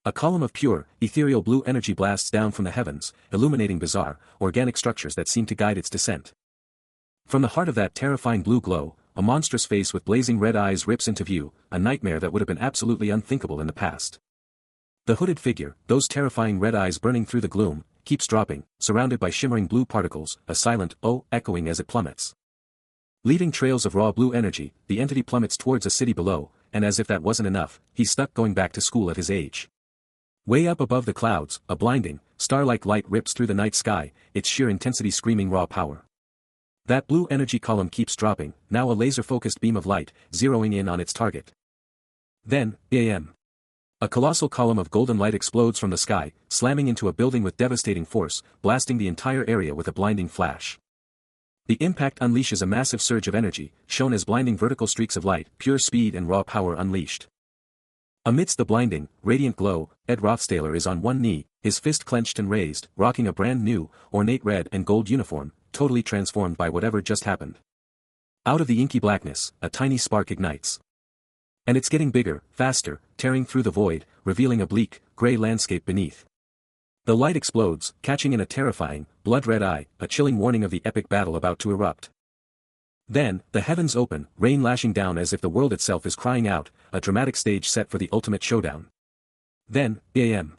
A column of pure, ethereal blue energy blasts down from the heavens, illuminating bizarre, organic structures that seem to guide its descent. From the heart of that terrifying blue glow, a monstrous face with blazing red eyes rips into view, a nightmare that would have been absolutely unthinkable in the past. The hooded figure, those terrifying red eyes burning through the gloom, keeps dropping, surrounded by shimmering blue particles, a silent "oh" echoing as it plummets. Leaving trails of raw blue energy, the entity plummets towards a city below, and as if that wasn't enough, he's stuck going back to school at his age. Way up above the clouds, a blinding, star-like light rips through the night sky, its sheer intensity screaming raw power. That blue energy column keeps dropping, now a laser-focused beam of light, zeroing in on its target. Then, bam! A colossal column of golden light explodes from the sky, slamming into a building with devastating force, blasting the entire area with a blinding flash. The impact unleashes a massive surge of energy, shown as blinding vertical streaks of light, pure speed and raw power unleashed. Amidst the blinding, radiant glow, Ed Rothstaler is on one knee, his fist clenched and raised, rocking a brand new, ornate red and gold uniform, totally transformed by whatever just happened. Out of the inky blackness, a tiny spark ignites. And it's getting bigger, faster, tearing through the void, revealing a bleak, gray landscape beneath. The light explodes, catching in a terrifying, blood-red eye, a chilling warning of the epic battle about to erupt. Then, the heavens open, rain lashing down as if the world itself is crying out, a dramatic stage set for the ultimate showdown. Then, bam!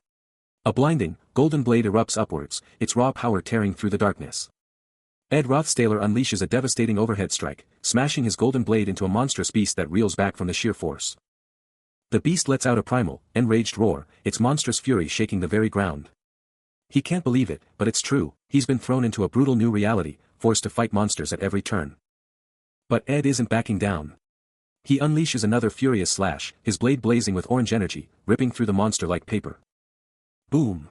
A blinding, golden blade erupts upwards, its raw power tearing through the darkness. Ed Rothstaler unleashes a devastating overhead strike, smashing his golden blade into a monstrous beast that reels back from the sheer force. The beast lets out a primal, enraged roar, its monstrous fury shaking the very ground. He can't believe it, but it's true, he's been thrown into a brutal new reality, forced to fight monsters at every turn. But Ed isn't backing down. He unleashes another furious slash, his blade blazing with orange energy, ripping through the monster like paper. Boom!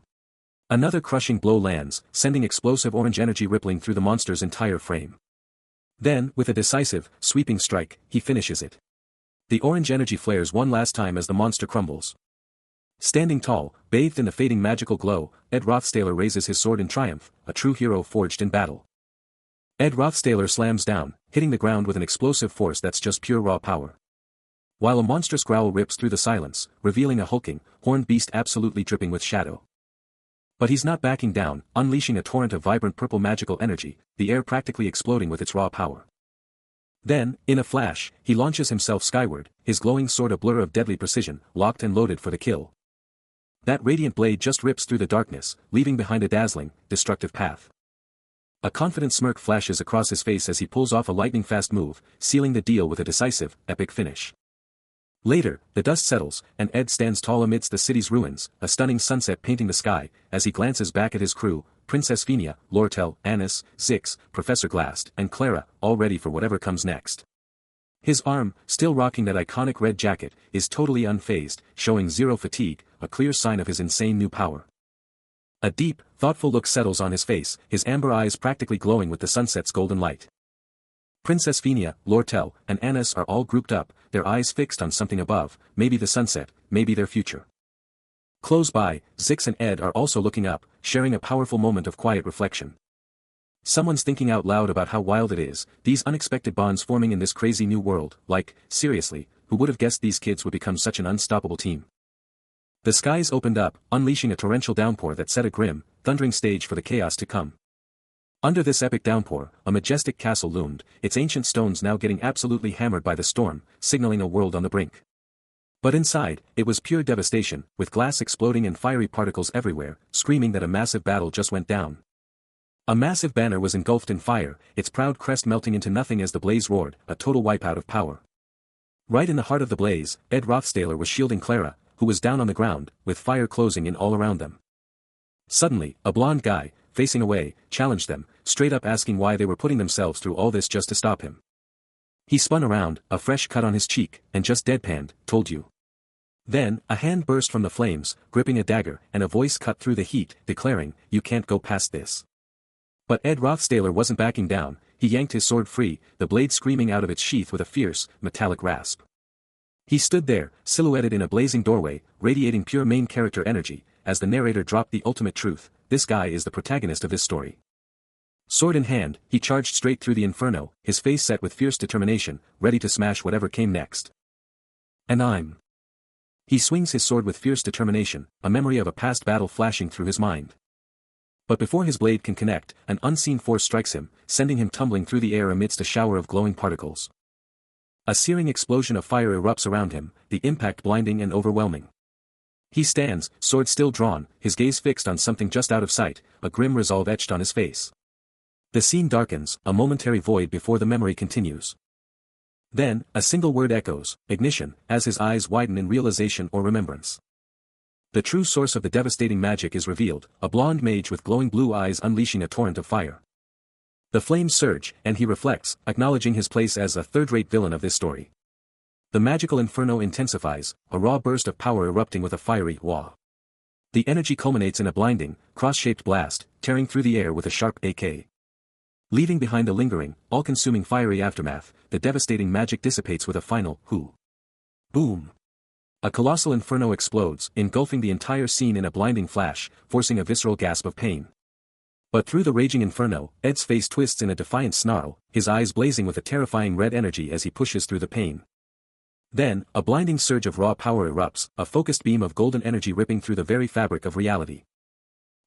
Another crushing blow lands, sending explosive orange energy rippling through the monster's entire frame. Then, with a decisive, sweeping strike, he finishes it. The orange energy flares one last time as the monster crumbles. Standing tall, bathed in the fading magical glow, Ed Rothstaler raises his sword in triumph, a true hero forged in battle. Ed Rothstaler slams down, hitting the ground with an explosive force that's just pure raw power. While a monstrous growl rips through the silence, revealing a hulking, horned beast absolutely dripping with shadow. But he's not backing down, unleashing a torrent of vibrant purple magical energy, the air practically exploding with its raw power. Then, in a flash, he launches himself skyward, his glowing sword a blur of deadly precision, locked and loaded for the kill. That radiant blade just rips through the darkness, leaving behind a dazzling, destructive path. A confident smirk flashes across his face as he pulls off a lightning-fast move, sealing the deal with a decisive, epic finish. Later, the dust settles, and Ed stands tall amidst the city's ruins, a stunning sunset painting the sky, as he glances back at his crew, Princess Fenia, Lortel, Anis, Zix, Professor Glast, and Clara, all ready for whatever comes next. His arm, still rocking that iconic red jacket, is totally unfazed, showing zero fatigue, a clear sign of his insane new power. A deep, thoughtful look settles on his face, his amber eyes practically glowing with the sunset's golden light. Princess Fenia, Lortel, and Anis are all grouped up, their eyes fixed on something above, maybe the sunset, maybe their future. Close by, Zix and Ed are also looking up, sharing a powerful moment of quiet reflection. Someone's thinking out loud about how wild it is, these unexpected bonds forming in this crazy new world, like, seriously, who would have guessed these kids would become such an unstoppable team? The skies opened up, unleashing a torrential downpour that set a grim, thundering stage for the chaos to come. Under this epic downpour, a majestic castle loomed, its ancient stones now getting absolutely hammered by the storm, signaling a world on the brink. But inside, it was pure devastation, with glass exploding and fiery particles everywhere, screaming that a massive battle just went down. A massive banner was engulfed in fire, its proud crest melting into nothing as the blaze roared, a total wipeout of power. Right in the heart of the blaze, Ed Rothstaler was shielding Clara, who was down on the ground, with fire closing in all around them. Suddenly, a blonde guy, facing away, challenged them, straight up asking why they were putting themselves through all this just to stop him. He spun around, a fresh cut on his cheek, and just deadpanned, "Told you." Then, a hand burst from the flames, gripping a dagger, and a voice cut through the heat, declaring, "You can't go past this." But Ed Rothstaler wasn't backing down, he yanked his sword free, the blade screaming out of its sheath with a fierce, metallic rasp. He stood there, silhouetted in a blazing doorway, radiating pure main character energy, as the narrator dropped the ultimate truth, this guy is the protagonist of this story. Sword in hand, he charged straight through the inferno, his face set with fierce determination, ready to smash whatever came next. And I'm. He swings his sword with fierce determination, a memory of a past battle flashing through his mind. But before his blade can connect, an unseen force strikes him, sending him tumbling through the air amidst a shower of glowing particles. A searing explosion of fire erupts around him, the impact blinding and overwhelming. He stands, sword still drawn, his gaze fixed on something just out of sight, a grim resolve etched on his face. The scene darkens, a momentary void before the memory continues. Then, a single word echoes, ignition, as his eyes widen in realization or remembrance. The true source of the devastating magic is revealed, a blonde mage with glowing blue eyes unleashing a torrent of fire. The flames surge, and he reflects, acknowledging his place as a third-rate villain of this story. The magical inferno intensifies, a raw burst of power erupting with a fiery wah. The energy culminates in a blinding, cross-shaped blast, tearing through the air with a sharp AK. Leaving behind a lingering, all-consuming fiery aftermath, the devastating magic dissipates with a final "hoo." Boom! A colossal inferno explodes, engulfing the entire scene in a blinding flash, forcing a visceral gasp of pain. But through the raging inferno, Ed's face twists in a defiant snarl, his eyes blazing with a terrifying red energy as he pushes through the pain. Then, a blinding surge of raw power erupts, a focused beam of golden energy ripping through the very fabric of reality.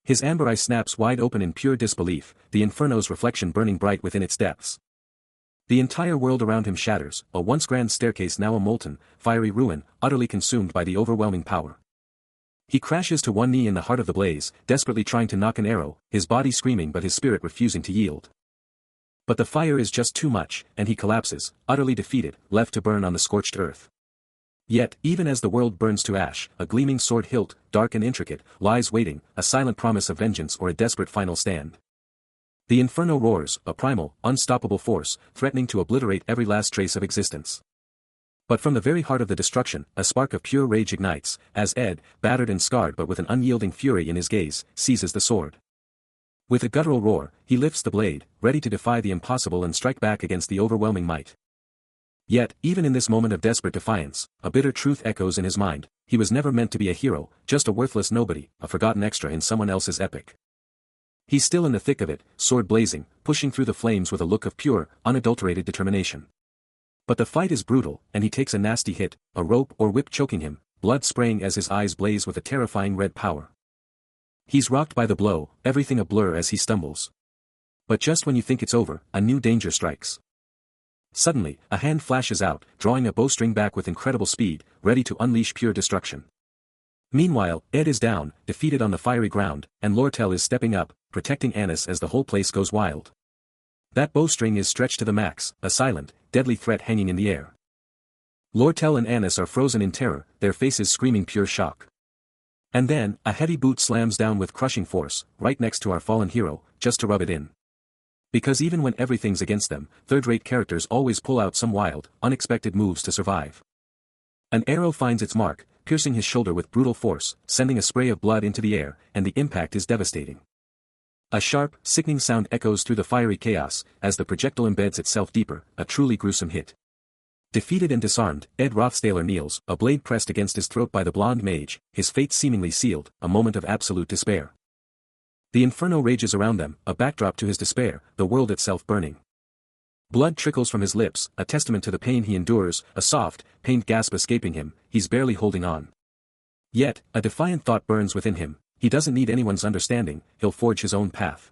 His amber eye snaps wide open in pure disbelief, the inferno's reflection burning bright within its depths. The entire world around him shatters, a once grand staircase now a molten, fiery ruin, utterly consumed by the overwhelming power. He crashes to one knee in the heart of the blaze, desperately trying to knock an arrow, his body screaming but his spirit refusing to yield. But the fire is just too much, and he collapses, utterly defeated, left to burn on the scorched earth. Yet, even as the world burns to ash, a gleaming sword hilt, dark and intricate, lies waiting, a silent promise of vengeance or a desperate final stand. The inferno roars, a primal, unstoppable force, threatening to obliterate every last trace of existence. But from the very heart of the destruction, a spark of pure rage ignites, as Ed, battered and scarred but with an unyielding fury in his gaze, seizes the sword. With a guttural roar, he lifts the blade, ready to defy the impossible and strike back against the overwhelming might. Yet, even in this moment of desperate defiance, a bitter truth echoes in his mind: he was never meant to be a hero, just a worthless nobody, a forgotten extra in someone else's epic. He's still in the thick of it, sword blazing, pushing through the flames with a look of pure, unadulterated determination. But the fight is brutal, and he takes a nasty hit, a rope or whip choking him, blood spraying as his eyes blaze with a terrifying red power. He's rocked by the blow, everything a blur as he stumbles. But just when you think it's over, a new danger strikes. Suddenly, a hand flashes out, drawing a bowstring back with incredible speed, ready to unleash pure destruction. Meanwhile, Ed is down, defeated on the fiery ground, and Lortel is stepping up, protecting Anis as the whole place goes wild. That bowstring is stretched to the max, a silent, deadly threat hanging in the air. Lortel and Anis are frozen in terror, their faces screaming pure shock. And then, a heavy boot slams down with crushing force, right next to our fallen hero, just to rub it in. Because even when everything's against them, third-rate characters always pull out some wild, unexpected moves to survive. An arrow finds its mark, piercing his shoulder with brutal force, sending a spray of blood into the air, and the impact is devastating. A sharp, sickening sound echoes through the fiery chaos, as the projectile embeds itself deeper, a truly gruesome hit. Defeated and disarmed, Ed Rothstaler kneels, a blade pressed against his throat by the blonde mage, his fate seemingly sealed, a moment of absolute despair. The inferno rages around them, a backdrop to his despair, the world itself burning. Blood trickles from his lips, a testament to the pain he endures, a soft, pained gasp escaping him, he's barely holding on. Yet, a defiant thought burns within him: he doesn't need anyone's understanding, he'll forge his own path.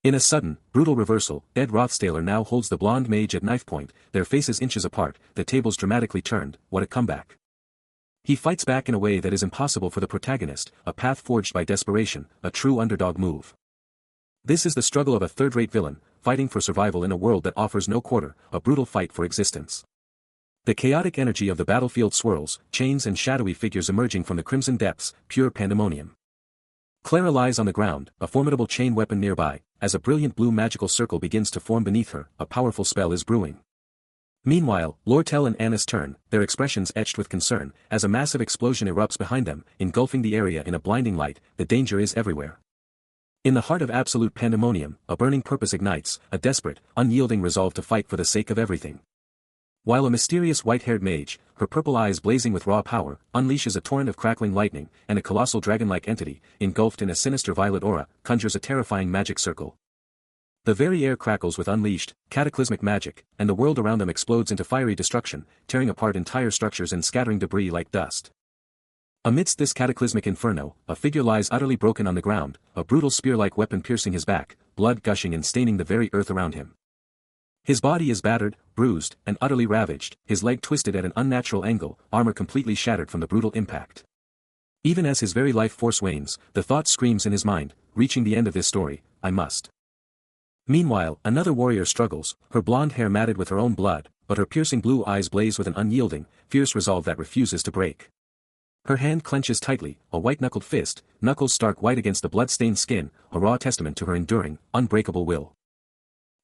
In a sudden, brutal reversal, Ed Rothstaler now holds the blonde mage at knife point, their faces inches apart, the tables dramatically turned. What a comeback. He fights back in a way that is impossible for the protagonist, a path forged by desperation, a true underdog move. This is the struggle of a third-rate villain, fighting for survival in a world that offers no quarter, a brutal fight for existence. The chaotic energy of the battlefield swirls, chains and shadowy figures emerging from the crimson depths, pure pandemonium. Clara lies on the ground, a formidable chain weapon nearby, as a brilliant blue magical circle begins to form beneath her, a powerful spell is brewing. Meanwhile, Lortel and Anis turn, their expressions etched with concern, as a massive explosion erupts behind them, engulfing the area in a blinding light. The danger is everywhere. In the heart of absolute pandemonium, a burning purpose ignites, a desperate, unyielding resolve to fight for the sake of everything. While a mysterious white-haired mage, her purple eyes blazing with raw power, unleashes a torrent of crackling lightning, and a colossal dragon-like entity, engulfed in a sinister violet aura, conjures a terrifying magic circle. The very air crackles with unleashed, cataclysmic magic, and the world around them explodes into fiery destruction, tearing apart entire structures and scattering debris like dust. Amidst this cataclysmic inferno, a figure lies utterly broken on the ground, a brutal spear-like weapon piercing his back, blood gushing and staining the very earth around him. His body is battered, bruised, and utterly ravaged, his leg twisted at an unnatural angle, armor completely shattered from the brutal impact. Even as his very life force wanes, the thought screams in his mind, reaching the end of this story, I must. Meanwhile, another warrior struggles, her blonde hair matted with her own blood, but her piercing blue eyes blaze with an unyielding, fierce resolve that refuses to break. Her hand clenches tightly, a white-knuckled fist, knuckles stark white against the blood-stained skin, a raw testament to her enduring, unbreakable will.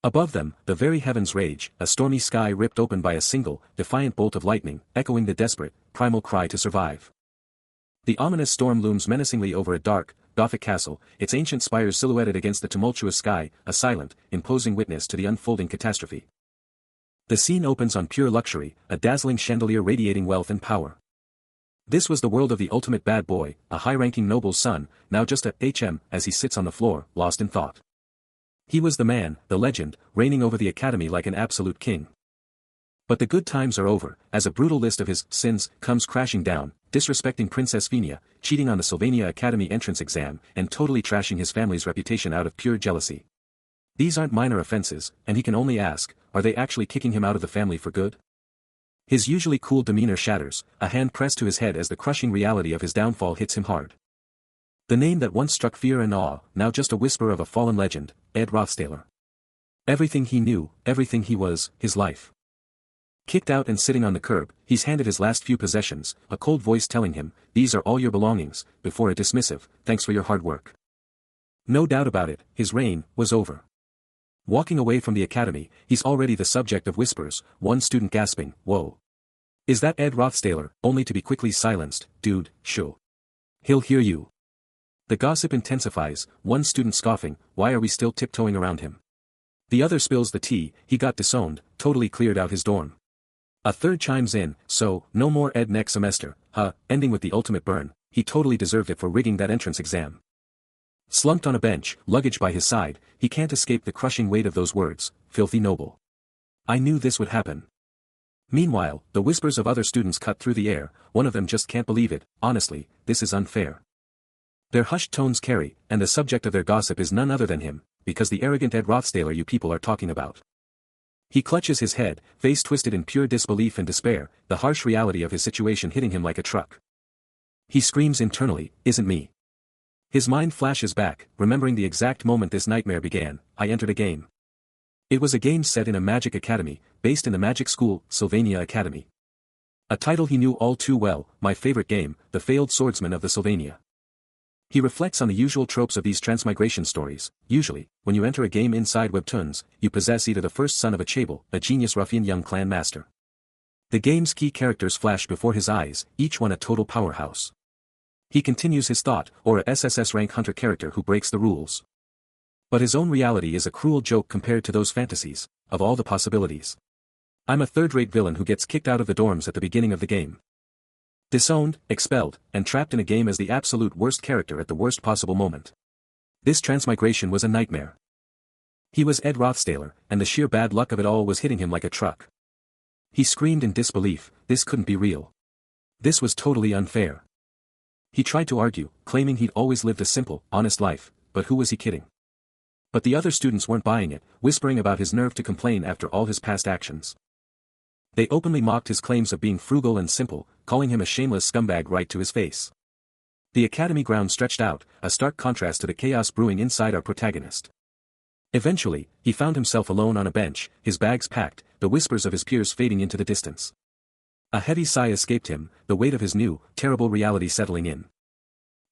Above them, the very heavens rage, a stormy sky ripped open by a single, defiant bolt of lightning, echoing the desperate, primal cry to survive. The ominous storm looms menacingly over a dark, Gothic castle, its ancient spires silhouetted against the tumultuous sky, a silent, imposing witness to the unfolding catastrophe. The scene opens on pure luxury, a dazzling chandelier radiating wealth and power. This was the world of the ultimate bad boy, a high-ranking noble's son, now just a HM as he sits on the floor, lost in thought. He was the man, the legend, reigning over the academy like an absolute king. But the good times are over, as a brutal list of his sins comes crashing down, disrespecting Princess Phinia, cheating on the Sylvania Academy entrance exam, and totally trashing his family's reputation out of pure jealousy. These aren't minor offenses, and he can only ask, are they actually kicking him out of the family for good? His usually cool demeanor shatters, a hand pressed to his head as the crushing reality of his downfall hits him hard. The name that once struck fear and awe, now just a whisper of a fallen legend, Ed Rothstaler. Everything he knew, everything he was, his life. Kicked out and sitting on the curb, he's handed his last few possessions, a cold voice telling him, these are all your belongings, before a dismissive, thanks for your hard work. No doubt about it, his reign was over. Walking away from the academy, he's already the subject of whispers, one student gasping, whoa. Is that Ed Rothstaler, only to be quickly silenced, dude, shoo. He'll hear you. The gossip intensifies, one student scoffing, why are we still tiptoeing around him? The other spills the tea, he got disowned, totally cleared out his dorm. A third chimes in, so, no more Ed next semester, ending with the ultimate burn, he totally deserved it for rigging that entrance exam. Slumped on a bench, luggage by his side, he can't escape the crushing weight of those words, filthy noble. I knew this would happen. Meanwhile, the whispers of other students cut through the air, one of them just can't believe it, honestly, this is unfair. Their hushed tones carry, and the subject of their gossip is none other than him, because the arrogant Ed Rothstaler you people are talking about. He clutches his head, face twisted in pure disbelief and despair, the harsh reality of his situation hitting him like a truck. He screams internally, isn't me. His mind flashes back, remembering the exact moment this nightmare began, I entered a game. It was a game set in a magic academy, based in the magic school, Sylvania Academy. A title he knew all too well, my favorite game, The Failed Swordsman of the Sylvania. He reflects on the usual tropes of these transmigration stories. Usually, when you enter a game inside Webtoons, you possess either the first son of a chaebol, a genius ruffian young clan master. The game's key characters flash before his eyes, each one a total powerhouse. He continues his thought, or a SSS rank hunter character who breaks the rules. But his own reality is a cruel joke compared to those fantasies, of all the possibilities. I'm a third-rate villain who gets kicked out of the dorms at the beginning of the game. Disowned, expelled, and trapped in a game as the absolute worst character at the worst possible moment. This transmigration was a nightmare. He was Ed Rothstaler, and the sheer bad luck of it all was hitting him like a truck. He screamed in disbelief, this couldn't be real. This was totally unfair. He tried to argue, claiming he'd always lived a simple, honest life, but who was he kidding? But the other students weren't buying it, whispering about his nerve to complain after all his past actions. They openly mocked his claims of being frugal and simple, calling him a shameless scumbag right to his face. The academy grounds stretched out, a stark contrast to the chaos brewing inside our protagonist. Eventually, he found himself alone on a bench, his bags packed, the whispers of his peers fading into the distance. A heavy sigh escaped him, the weight of his new, terrible reality settling in.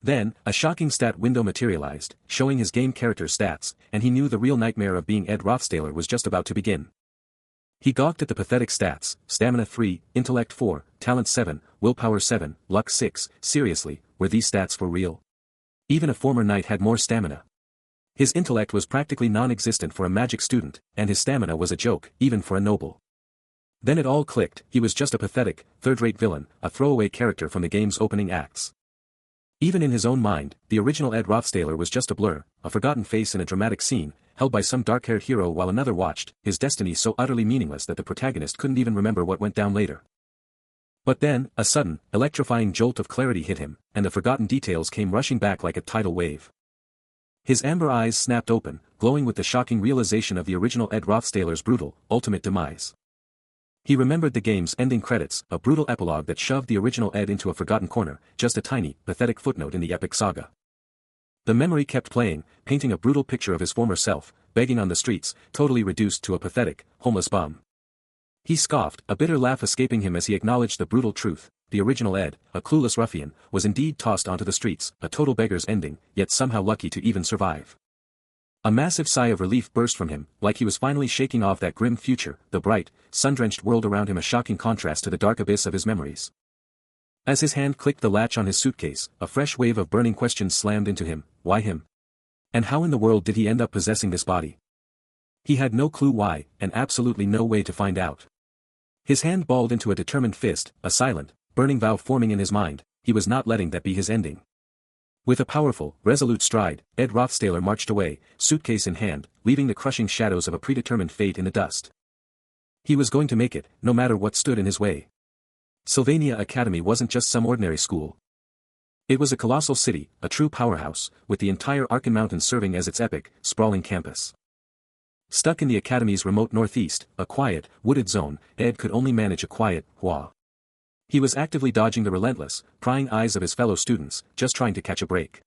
Then, a shocking stat window materialized, showing his game character's stats, and he knew the real nightmare of being Ed Rothstaler was just about to begin. He gawked at the pathetic stats, stamina 3, intellect 4, talent 7, willpower 7, luck 6, seriously, were these stats for real? Even a former knight had more stamina. His intellect was practically non-existent for a magic student, and his stamina was a joke, even for a noble. Then it all clicked, he was just a pathetic, third-rate villain, a throwaway character from the game's opening acts. Even in his own mind, the original Ed Rothstaler was just a blur, a forgotten face in a dramatic scene, held by some dark-haired hero while another watched, his destiny so utterly meaningless that the protagonist couldn't even remember what went down later. But then, a sudden, electrifying jolt of clarity hit him, and the forgotten details came rushing back like a tidal wave. His amber eyes snapped open, glowing with the shocking realization of the original Ed Rothsailer's brutal, ultimate demise. He remembered the game's ending credits, a brutal epilogue that shoved the original Ed into a forgotten corner, just a tiny, pathetic footnote in the epic saga. The memory kept playing, painting a brutal picture of his former self, begging on the streets, totally reduced to a pathetic, homeless bum. He scoffed, a bitter laugh escaping him as he acknowledged the brutal truth. The original Ed, a clueless ruffian, was indeed tossed onto the streets, a total beggar's ending, yet somehow lucky to even survive. A massive sigh of relief burst from him, like he was finally shaking off that grim future, the bright, sun-drenched world around him a shocking contrast to the dark abyss of his memories. As his hand clicked the latch on his suitcase, a fresh wave of burning questions slammed into him. Why him? And how in the world did he end up possessing this body? He had no clue why, and absolutely no way to find out. His hand balled into a determined fist, a silent, burning vow forming in his mind. He was not letting that be his ending. With a powerful, resolute stride, Ed Rothsailer marched away, suitcase in hand, leaving the crushing shadows of a predetermined fate in the dust. He was going to make it, no matter what stood in his way. Sylvania Academy wasn't just some ordinary school. It was a colossal city, a true powerhouse, with the entire Arkan Mountains serving as its epic, sprawling campus. Stuck in the academy's remote northeast, a quiet, wooded zone, Ed could only manage a quiet, hua. He was actively dodging the relentless, prying eyes of his fellow students, just trying to catch a break.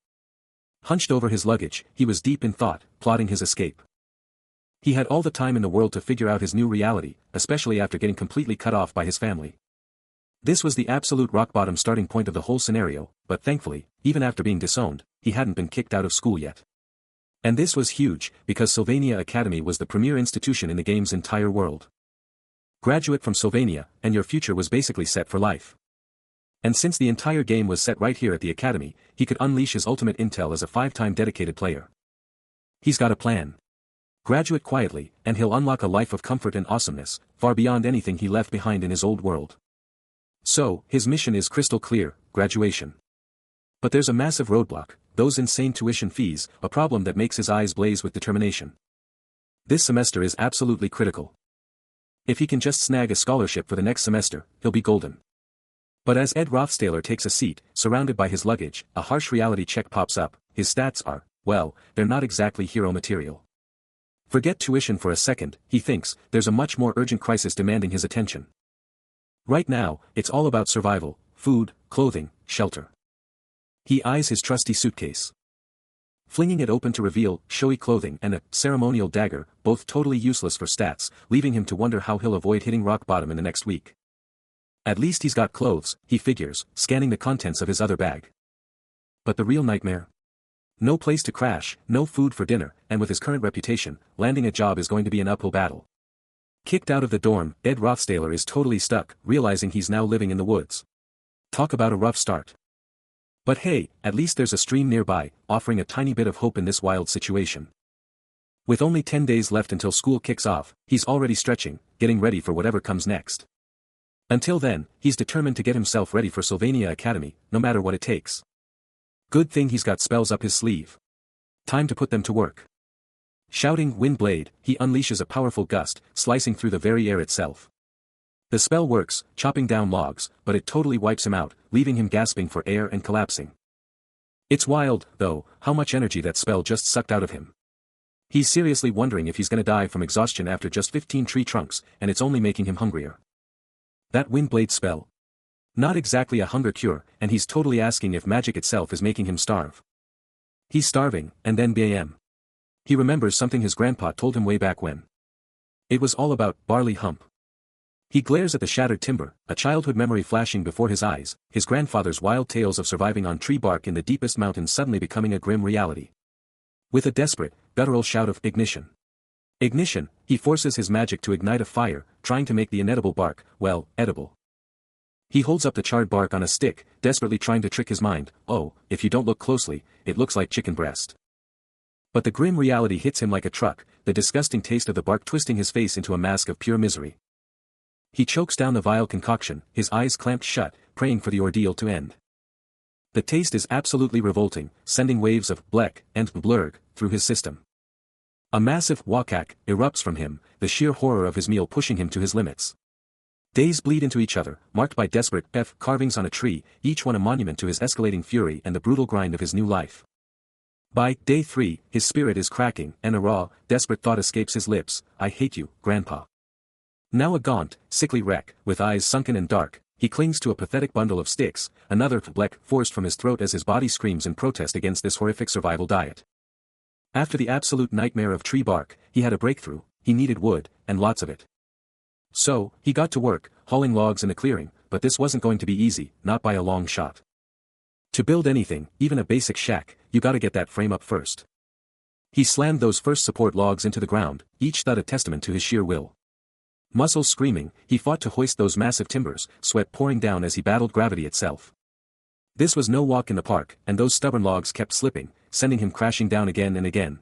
Hunched over his luggage, he was deep in thought, plotting his escape. He had all the time in the world to figure out his new reality, especially after getting completely cut off by his family. This was the absolute rock-bottom starting point of the whole scenario, but thankfully, even after being disowned, he hadn't been kicked out of school yet. And this was huge, because Sylvania Academy was the premier institution in the game's entire world. Graduate from Sylvania, and your future was basically set for life. And since the entire game was set right here at the academy, he could unleash his ultimate intel as a 5-time dedicated player. He's got a plan. Graduate quietly, and he'll unlock a life of comfort and awesomeness, far beyond anything he left behind in his old world. So, his mission is crystal clear: graduation. But there's a massive roadblock, those insane tuition fees, a problem that makes his eyes blaze with determination. This semester is absolutely critical. If he can just snag a scholarship for the next semester, he'll be golden. But as Ed Rothsailer takes a seat, surrounded by his luggage, a harsh reality check pops up. His stats are, well, they're not exactly hero material. Forget tuition for a second, he thinks, there's a much more urgent crisis demanding his attention. Right now, it's all about survival, food, clothing, shelter. He eyes his trusty suitcase. Flinging it open to reveal showy clothing and a ceremonial dagger, both totally useless for stats, leaving him to wonder how he'll avoid hitting rock bottom in the next week. At least he's got clothes, he figures, scanning the contents of his other bag. But the real nightmare? No place to crash, no food for dinner, and with his current reputation, landing a job is going to be an uphill battle. Kicked out of the dorm, Ed Rothsailer is totally stuck, realizing he's now living in the woods. Talk about a rough start. But hey, at least there's a stream nearby, offering a tiny bit of hope in this wild situation. With only 10 days left until school kicks off, he's already stretching, getting ready for whatever comes next. Until then, he's determined to get himself ready for Sylvania Academy, no matter what it takes. Good thing he's got spells up his sleeve. Time to put them to work. Shouting Wind Blade, he unleashes a powerful gust, slicing through the very air itself. The spell works, chopping down logs, but it totally wipes him out, leaving him gasping for air and collapsing. It's wild, though, how much energy that spell just sucked out of him. He's seriously wondering if he's gonna die from exhaustion after just 15 tree trunks, and it's only making him hungrier. That Windblade spell? Not exactly a hunger cure, and he's totally asking if magic itself is making him starve. He's starving, and then bam. He remembers something his grandpa told him way back when. It was all about barley hump. He glares at the shattered timber, a childhood memory flashing before his eyes, his grandfather's wild tales of surviving on tree bark in the deepest mountains suddenly becoming a grim reality. With a desperate, guttural shout of ignition. Ignition, he forces his magic to ignite a fire, trying to make the inedible bark, well, edible. He holds up the charred bark on a stick, desperately trying to trick his mind. Oh, if you don't look closely, it looks like chicken breast. But the grim reality hits him like a truck, the disgusting taste of the bark twisting his face into a mask of pure misery. He chokes down the vile concoction, his eyes clamped shut, praying for the ordeal to end. The taste is absolutely revolting, sending waves of bleck and blurg through his system. A massive wakak erupts from him, the sheer horror of his meal pushing him to his limits. Days bleed into each other, marked by desperate carvings on a tree, each one a monument to his escalating fury and the brutal grind of his new life. By day 3, his spirit is cracking, and a raw, desperate thought escapes his lips: "I hate you, Grandpa." Now a gaunt, sickly wreck, with eyes sunken and dark, he clings to a pathetic bundle of sticks, another bleck forced from his throat as his body screams in protest against this horrific survival diet. After the absolute nightmare of tree bark, he had a breakthrough: he needed wood, and lots of it. So, he got to work, hauling logs in a clearing, but this wasn't going to be easy, not by a long shot. To build anything, even a basic shack, you gotta get that frame up first. He slammed those first support logs into the ground, each thud a testament to his sheer will. Muscles screaming, he fought to hoist those massive timbers, sweat pouring down as he battled gravity itself. This was no walk in the park, and those stubborn logs kept slipping, sending him crashing down again and again.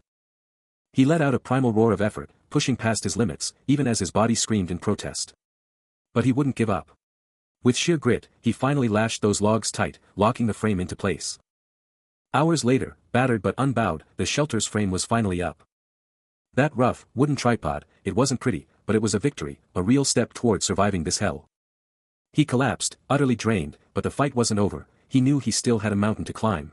He let out a primal roar of effort, pushing past his limits, even as his body screamed in protest. But he wouldn't give up. With sheer grit, he finally lashed those logs tight, locking the frame into place. Hours later, battered but unbowed, the shelter's frame was finally up. That rough, wooden tripod, it wasn't pretty, but it was a victory, a real step toward surviving this hell. He collapsed, utterly drained, but the fight wasn't over. He knew he still had a mountain to climb.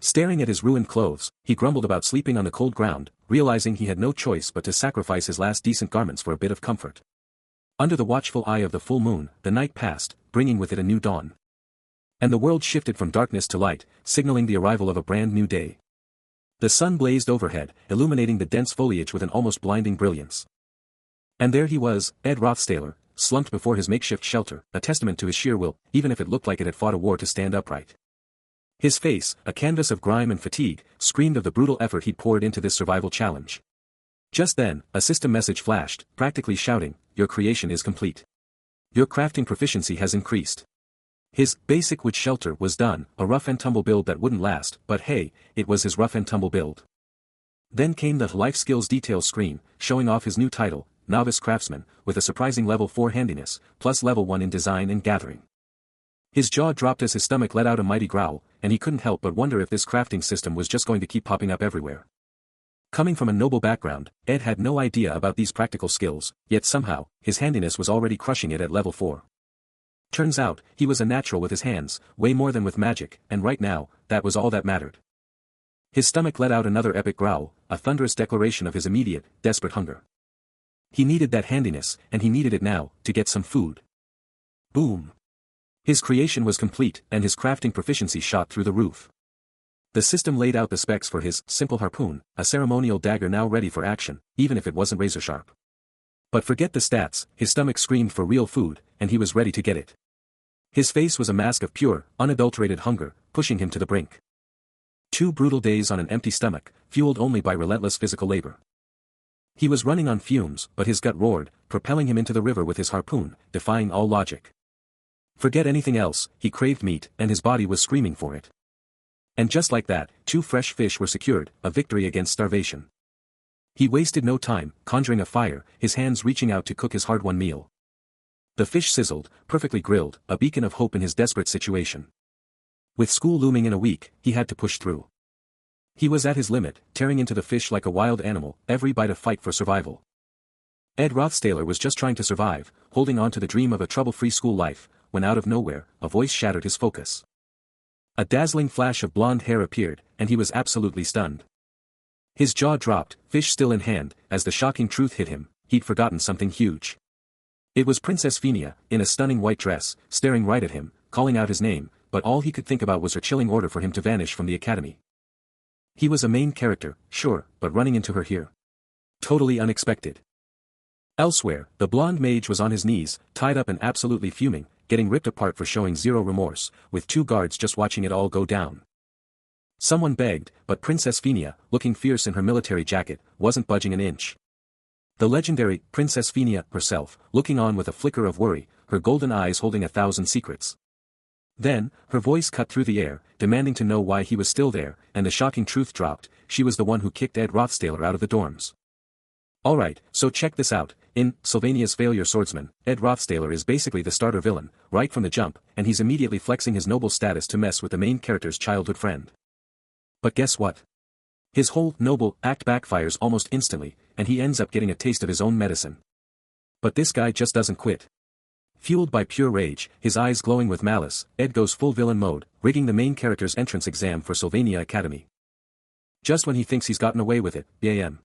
Staring at his ruined clothes, he grumbled about sleeping on the cold ground, realizing he had no choice but to sacrifice his last decent garments for a bit of comfort. Under the watchful eye of the full moon, the night passed, bringing with it a new dawn. And the world shifted from darkness to light, signaling the arrival of a brand new day. The sun blazed overhead, illuminating the dense foliage with an almost blinding brilliance. And there he was, Ed Rothstaler, slumped before his makeshift shelter, a testament to his sheer will, even if it looked like it had fought a war to stand upright. His face, a canvas of grime and fatigue, screamed of the brutal effort he'd poured into this survival challenge. Just then, a system message flashed, practically shouting, "Your creation is complete. Your crafting proficiency has increased." His basic wood shelter was done, a rough and tumble build that wouldn't last, but hey, it was his rough and tumble build. Then came the life skills details screen, showing off his new title, Novice Craftsman, with a surprising level 4 handiness, plus level 1 in design and gathering. His jaw dropped as his stomach let out a mighty growl, and he couldn't help but wonder if this crafting system was just going to keep popping up everywhere. Coming from a noble background, Ed had no idea about these practical skills, yet somehow, his handiness was already crushing it at level 4. Turns out, he was a natural with his hands, way more than with magic, and right now, that was all that mattered. His stomach let out another epic growl, a thunderous declaration of his immediate, desperate hunger. He needed that handiness, and he needed it now, to get some food. Boom! His creation was complete, and his crafting proficiency shot through the roof. The system laid out the specs for his simple harpoon, a ceremonial dagger now ready for action, even if it wasn't razor sharp. But forget the stats, his stomach screamed for real food, and he was ready to get it. His face was a mask of pure, unadulterated hunger, pushing him to the brink. 2 brutal days on an empty stomach, fueled only by relentless physical labor. He was running on fumes, but his gut roared, propelling him into the river with his harpoon, defying all logic. Forget anything else, he craved meat, and his body was screaming for it. And just like that, 2 fresh fish were secured, a victory against starvation. He wasted no time, conjuring a fire, his hands reaching out to cook his hard-won meal. The fish sizzled, perfectly grilled, a beacon of hope in his desperate situation. With school looming in a week, he had to push through. He was at his limit, tearing into the fish like a wild animal, every bite a fight for survival. Ed Rothstaler was just trying to survive, holding on to the dream of a trouble-free school life, when out of nowhere, a voice shattered his focus. A dazzling flash of blonde hair appeared, and he was absolutely stunned. His jaw dropped, fish still in hand, as the shocking truth hit him: he'd forgotten something huge. It was Princess Phinia, in a stunning white dress, staring right at him, calling out his name, but all he could think about was her chilling order for him to vanish from the academy. He was a main character, sure, but running into her here. Totally unexpected. Elsewhere, the blonde mage was on his knees, tied up and absolutely fuming, getting ripped apart for showing zero remorse, with 2 guards just watching it all go down. Someone begged, but Princess Phinia, looking fierce in her military jacket, wasn't budging an inch. The legendary Princess Phinia herself, looking on with a flicker of worry, her golden eyes holding 1,000 secrets. Then, her voice cut through the air, demanding to know why he was still there, and the shocking truth dropped: she was the one who kicked Ed Rothstaler out of the dorms. Alright, so check this out. In Sylvania's Failure Swordsman, Ed Rothstaler is basically the starter villain, right from the jump, and he's immediately flexing his noble status to mess with the main character's childhood friend. But guess what? His whole noble act backfires almost instantly, and he ends up getting a taste of his own medicine. But this guy just doesn't quit. Fueled by pure rage, his eyes glowing with malice, Ed goes full villain mode, rigging the main character's entrance exam for Sylvania Academy. Just when he thinks he's gotten away with it, bam.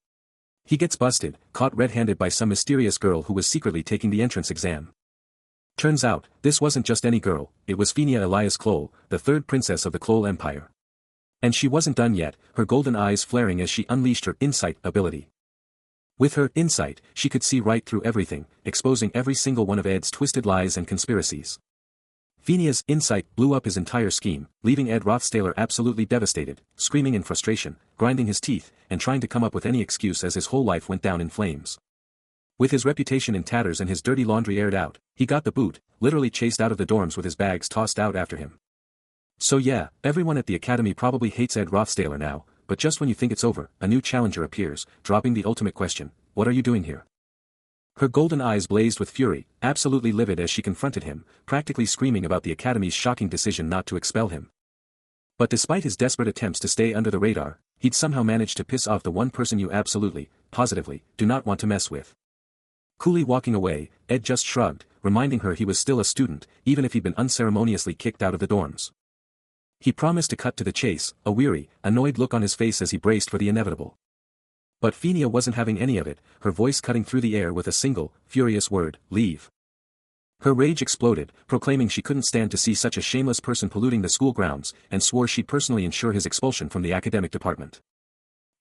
He gets busted, caught red-handed by some mysterious girl who was secretly taking the entrance exam. Turns out, this wasn't just any girl, it was Phinia Elias Kloll, the third princess of the Kloll Empire. And she wasn't done yet, her golden eyes flaring as she unleashed her insight ability. With her insight, she could see right through everything, exposing every single one of Ed's twisted lies and conspiracies. Phinia's insight blew up his entire scheme, leaving Ed Rothstaler absolutely devastated, screaming in frustration, grinding his teeth, and trying to come up with any excuse as his whole life went down in flames. With his reputation in tatters and his dirty laundry aired out, he got the boot, literally chased out of the dorms with his bags tossed out after him. So yeah, everyone at the academy probably hates Ed Rothstaler now, but just when you think it's over, a new challenger appears, dropping the ultimate question: what are you doing here? Her golden eyes blazed with fury, absolutely livid as she confronted him, practically screaming about the academy's shocking decision not to expel him. But despite his desperate attempts to stay under the radar, he'd somehow managed to piss off the one person you absolutely, positively, do not want to mess with. Coolly walking away, Ed just shrugged, reminding her he was still a student, even if he'd been unceremoniously kicked out of the dorms. He promised to cut to the chase, a weary, annoyed look on his face as he braced for the inevitable. But Phinia wasn't having any of it, her voice cutting through the air with a single, furious word: leave. Her rage exploded, proclaiming she couldn't stand to see such a shameless person polluting the school grounds, and swore she'd personally ensure his expulsion from the academic department.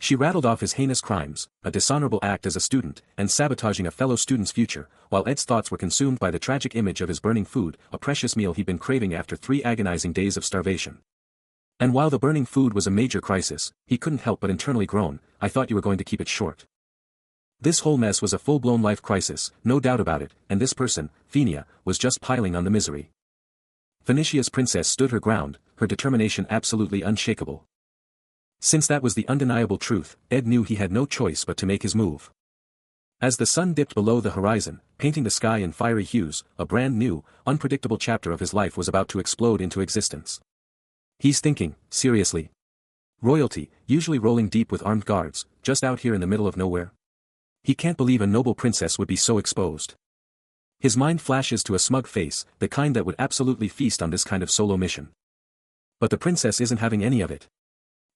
She rattled off his heinous crimes, a dishonorable act as a student, and sabotaging a fellow student's future, while Ed's thoughts were consumed by the tragic image of his burning food, a precious meal he'd been craving after 3 agonizing days of starvation. And while the burning food was a major crisis, he couldn't help but internally groan, I thought you were going to keep it short. This whole mess was a full-blown life crisis, no doubt about it, and this person, Phinia, was just piling on the misery. Phoenicia's princess stood her ground, her determination absolutely unshakable. Since that was the undeniable truth, Ed knew he had no choice but to make his move. As the sun dipped below the horizon, painting the sky in fiery hues, a brand new, unpredictable chapter of his life was about to explode into existence. He's thinking, seriously? Royalty, usually rolling deep with armed guards, just out here in the middle of nowhere? He can't believe a noble princess would be so exposed. His mind flashes to a smug face, the kind that would absolutely feast on this kind of solo mission. But the princess isn't having any of it.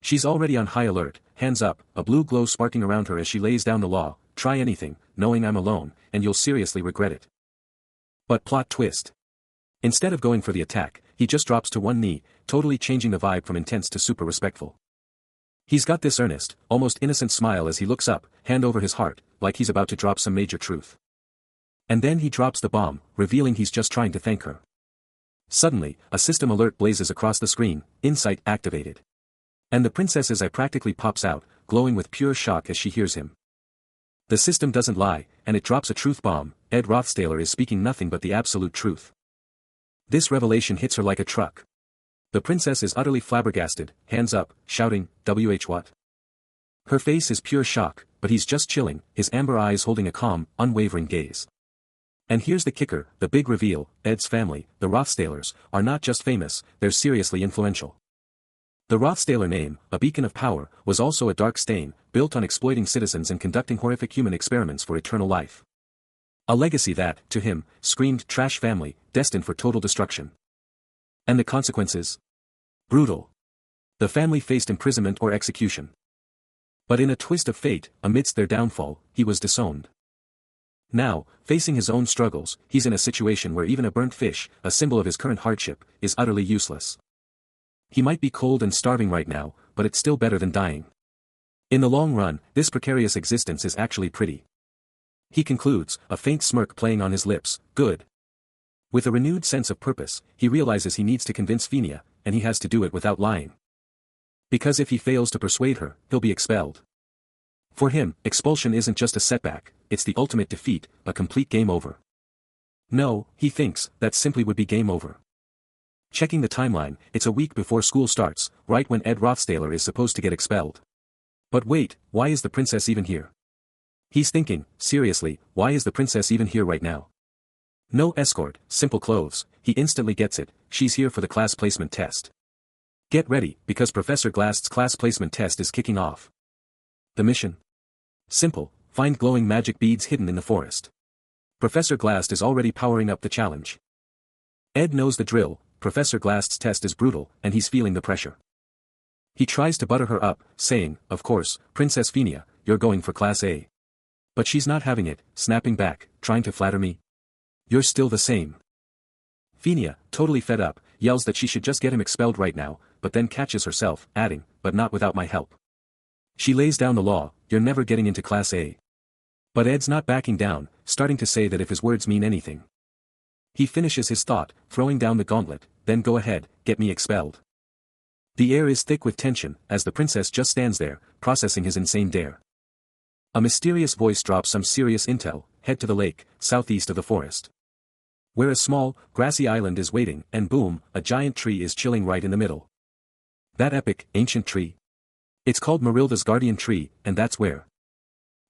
She's already on high alert, hands up, a blue glow sparking around her as she lays down the law: try anything, knowing I'm alone, and you'll seriously regret it. But plot twist. Instead of going for the attack, he just drops to one knee, totally changing the vibe from intense to super respectful. He's got this earnest, almost innocent smile as he looks up, hand over his heart, like he's about to drop some major truth. And then he drops the bomb, revealing he's just trying to thank her. Suddenly, a system alert blazes across the screen: insight activated. And the princess's eye practically pops out, glowing with pure shock as she hears him. The system doesn't lie, and it drops a truth bomb: Ed Rothstaler is speaking nothing but the absolute truth. This revelation hits her like a truck. The princess is utterly flabbergasted, hands up, shouting, "WH what?" Her face is pure shock, but he's just chilling, his amber eyes holding a calm, unwavering gaze. And here's the kicker, the big reveal: Ed's family, the Rothstalers, are not just famous, they're seriously influential. The Rothstaler name, a beacon of power, was also a dark stain, built on exploiting citizens and conducting horrific human experiments for eternal life. A legacy that, to him, screamed trash family, destined for total destruction. And the consequences? Brutal. The family faced imprisonment or execution. But in a twist of fate, amidst their downfall, he was disowned. Now, facing his own struggles, he's in a situation where even a burnt fish, a symbol of his current hardship, is utterly useless. He might be cold and starving right now, but it's still better than dying. In the long run, this precarious existence is actually pretty. He concludes, a faint smirk playing on his lips, good. With a renewed sense of purpose, he realizes he needs to convince Phinia, and he has to do it without lying. Because if he fails to persuade her, he'll be expelled. For him, expulsion isn't just a setback, it's the ultimate defeat, a complete game over. No, he thinks, that simply would be game over. Checking the timeline, it's a week before school starts, right when Ed Rothstaler is supposed to get expelled. But wait, why is the princess even here? He's thinking, seriously, why is the princess even here right now? No escort, simple clothes, he instantly gets it, she's here for the class placement test. Get ready, because Professor Glast's class placement test is kicking off. The mission? Simple, find glowing magic beads hidden in the forest. Professor Glast is already powering up the challenge. Ed knows the drill, Professor Glast's test is brutal, and he's feeling the pressure. He tries to butter her up, saying, of course, Princess Phinia, you're going for Class A. But she's not having it, snapping back, trying to flatter me. You're still the same. Phinia, totally fed up, yells that she should just get him expelled right now, but then catches herself, adding, but not without my help. She lays down the law, you're never getting into Class A. But Ed's not backing down, starting to say that if his words mean anything. He finishes his thought, throwing down the gauntlet, then go ahead, get me expelled. The air is thick with tension, as the princess just stands there, processing his insane dare. A mysterious voice drops some serious intel, head to the lake, southeast of the forest. Where a small, grassy island is waiting, and boom, a giant tree is chilling right in the middle. That epic, ancient tree. It's called Marilda's guardian tree, and that's where.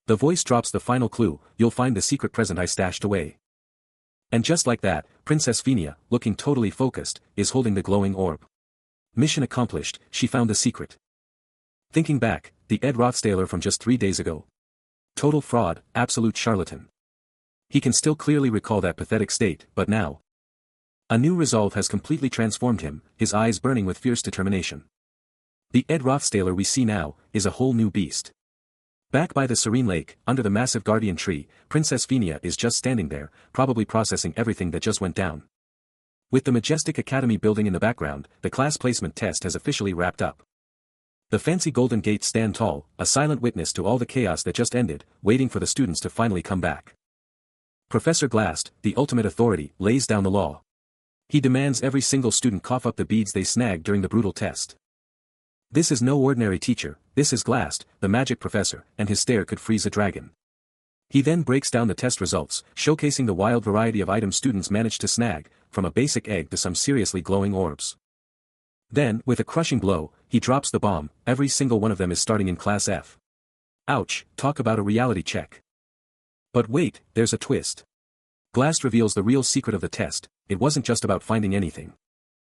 The voice drops the final clue, you'll find the secret present I stashed away. And just like that, Princess Phinia, looking totally focused, is holding the glowing orb. Mission accomplished, she found the secret. Thinking back, the Ed Rothstailer from just 3 days ago. Total fraud, absolute charlatan. He can still clearly recall that pathetic state, but now. A new resolve has completely transformed him, his eyes burning with fierce determination. The Ed Rothstailer we see now, is a whole new beast. Back by the serene lake, under the massive guardian tree, Princess Phinia is just standing there, probably processing everything that just went down. With the majestic academy building in the background, the class placement test has officially wrapped up. The fancy golden gates stand tall, a silent witness to all the chaos that just ended, waiting for the students to finally come back. Professor Glast, the ultimate authority, lays down the law. He demands every single student cough up the beads they snagged during the brutal test. This is no ordinary teacher, this is Glast, the magic professor, and his stare could freeze a dragon. He then breaks down the test results, showcasing the wild variety of items students managed to snag, from a basic egg to some seriously glowing orbs. Then, with a crushing blow, he drops the bomb, every single one of them is starting in Class F. Ouch, talk about a reality check. But wait, there's a twist. Glast reveals the real secret of the test, it wasn't just about finding anything.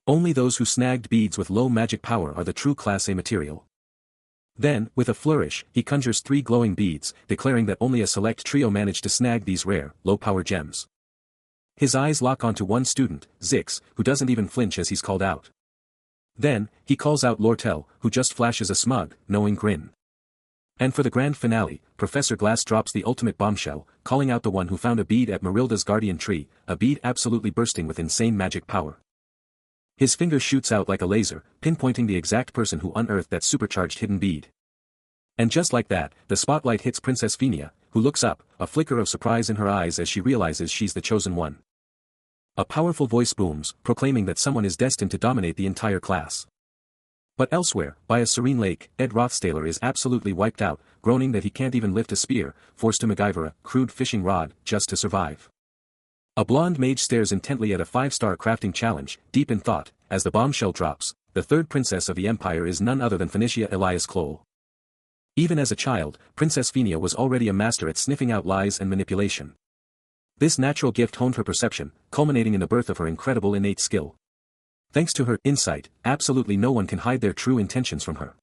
Only those who snagged beads with low magic power are the true Class A material. Then, with a flourish, he conjures 3 glowing beads, declaring that only a select trio managed to snag these rare, low-power gems. His eyes lock onto one student, Zix, who doesn't even flinch as he's called out. Then, he calls out Lortel, who just flashes a smug, knowing grin. And for the grand finale, Professor Glast drops the ultimate bombshell, calling out the one who found a bead at Marilda's guardian tree, a bead absolutely bursting with insane magic power. His finger shoots out like a laser, pinpointing the exact person who unearthed that supercharged hidden bead. And just like that, the spotlight hits Princess Phinia, who looks up, a flicker of surprise in her eyes as she realizes she's the chosen one. A powerful voice booms, proclaiming that someone is destined to dominate the entire class. But elsewhere, by a serene lake, Ed Rothstailer is absolutely wiped out, groaning that he can't even lift a spear, forced to MacGyver a crude fishing rod, just to survive. A blonde mage stares intently at a 5-star crafting challenge, deep in thought, as the bombshell drops, the third princess of the empire is none other than Phoenicia Elias Kloll. Even as a child, Princess Phinia was already a master at sniffing out lies and manipulation. This natural gift honed her perception, culminating in the birth of her incredible innate skill. Thanks to her insight, absolutely no one can hide their true intentions from her.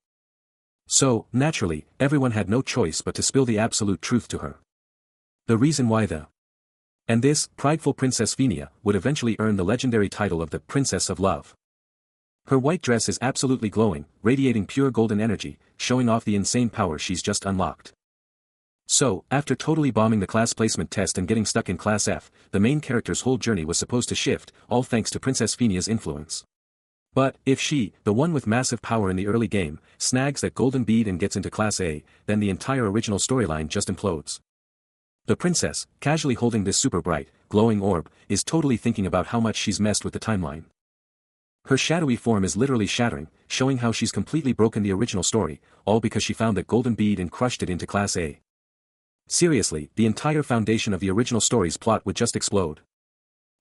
So, naturally, everyone had no choice but to spill the absolute truth to her. The reason why And this, prideful Princess Phinia, would eventually earn the legendary title of the Princess of Love. Her white dress is absolutely glowing, radiating pure golden energy, showing off the insane power she's just unlocked. So, after totally bombing the class placement test and getting stuck in Class F, the main character's whole journey was supposed to shift, all thanks to Princess Phinia's influence. But, if she, the one with massive power in the early game, snags that golden bead and gets into Class A, then the entire original storyline just implodes. The princess, casually holding this super bright, glowing orb, is totally thinking about how much she's messed with the timeline. Her shadowy form is literally shattering, showing how she's completely broken the original story, all because she found that golden bead and crushed it into Class A. Seriously, the entire foundation of the original story's plot would just explode.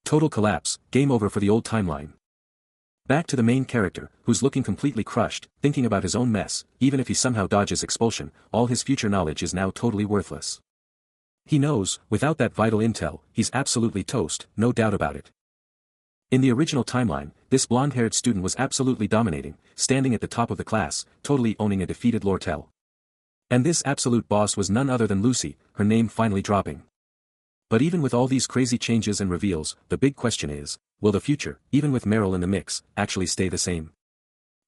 Total collapse, game over for the old timeline. Back to the main character, who's looking completely crushed, thinking about his own mess, even if he somehow dodges expulsion, all his future knowledge is now totally worthless. He knows, without that vital intel, he's absolutely toast, no doubt about it. In the original timeline, this blonde-haired student was absolutely dominating, standing at the top of the class, totally owning a defeated Lortel. And this absolute boss was none other than Lucy, her name finally dropping. But even with all these crazy changes and reveals, the big question is, will the future, even with Meryl in the mix, actually stay the same?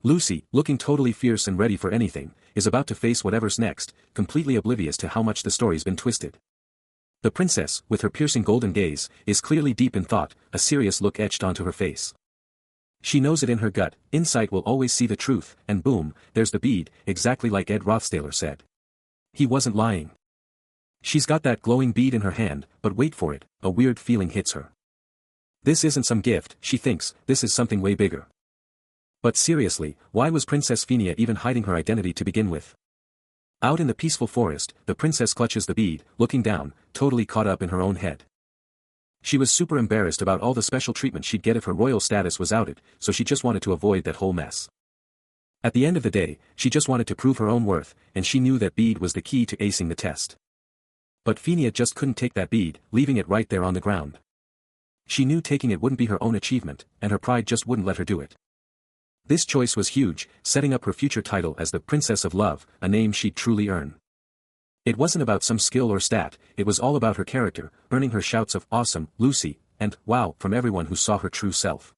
Lucy, looking totally fierce and ready for anything, is about to face whatever's next, completely oblivious to how much the story's been twisted. The princess, with her piercing golden gaze, is clearly deep in thought, a serious look etched onto her face. She knows it in her gut, insight will always see the truth, and boom, there's the bead, exactly like Ed Rothstaler said. He wasn't lying. She's got that glowing bead in her hand, but wait for it, a weird feeling hits her. This isn't some gift, she thinks, this is something way bigger. But seriously, why was Princess Phinia even hiding her identity to begin with? Out in the peaceful forest, the princess clutches the bead, looking down, totally caught up in her own head. She was super embarrassed about all the special treatment she'd get if her royal status was outed, so she just wanted to avoid that whole mess. At the end of the day, she just wanted to prove her own worth, and she knew that bead was the key to acing the test. But Phinia just couldn't take that bead, leaving it right there on the ground. She knew taking it wouldn't be her own achievement, and her pride just wouldn't let her do it. This choice was huge, setting up her future title as the Princess of Love, a name she'd truly earn. It wasn't about some skill or stat, it was all about her character, earning her shouts of "Awesome, Lucy," and "Wow" from everyone who saw her true self.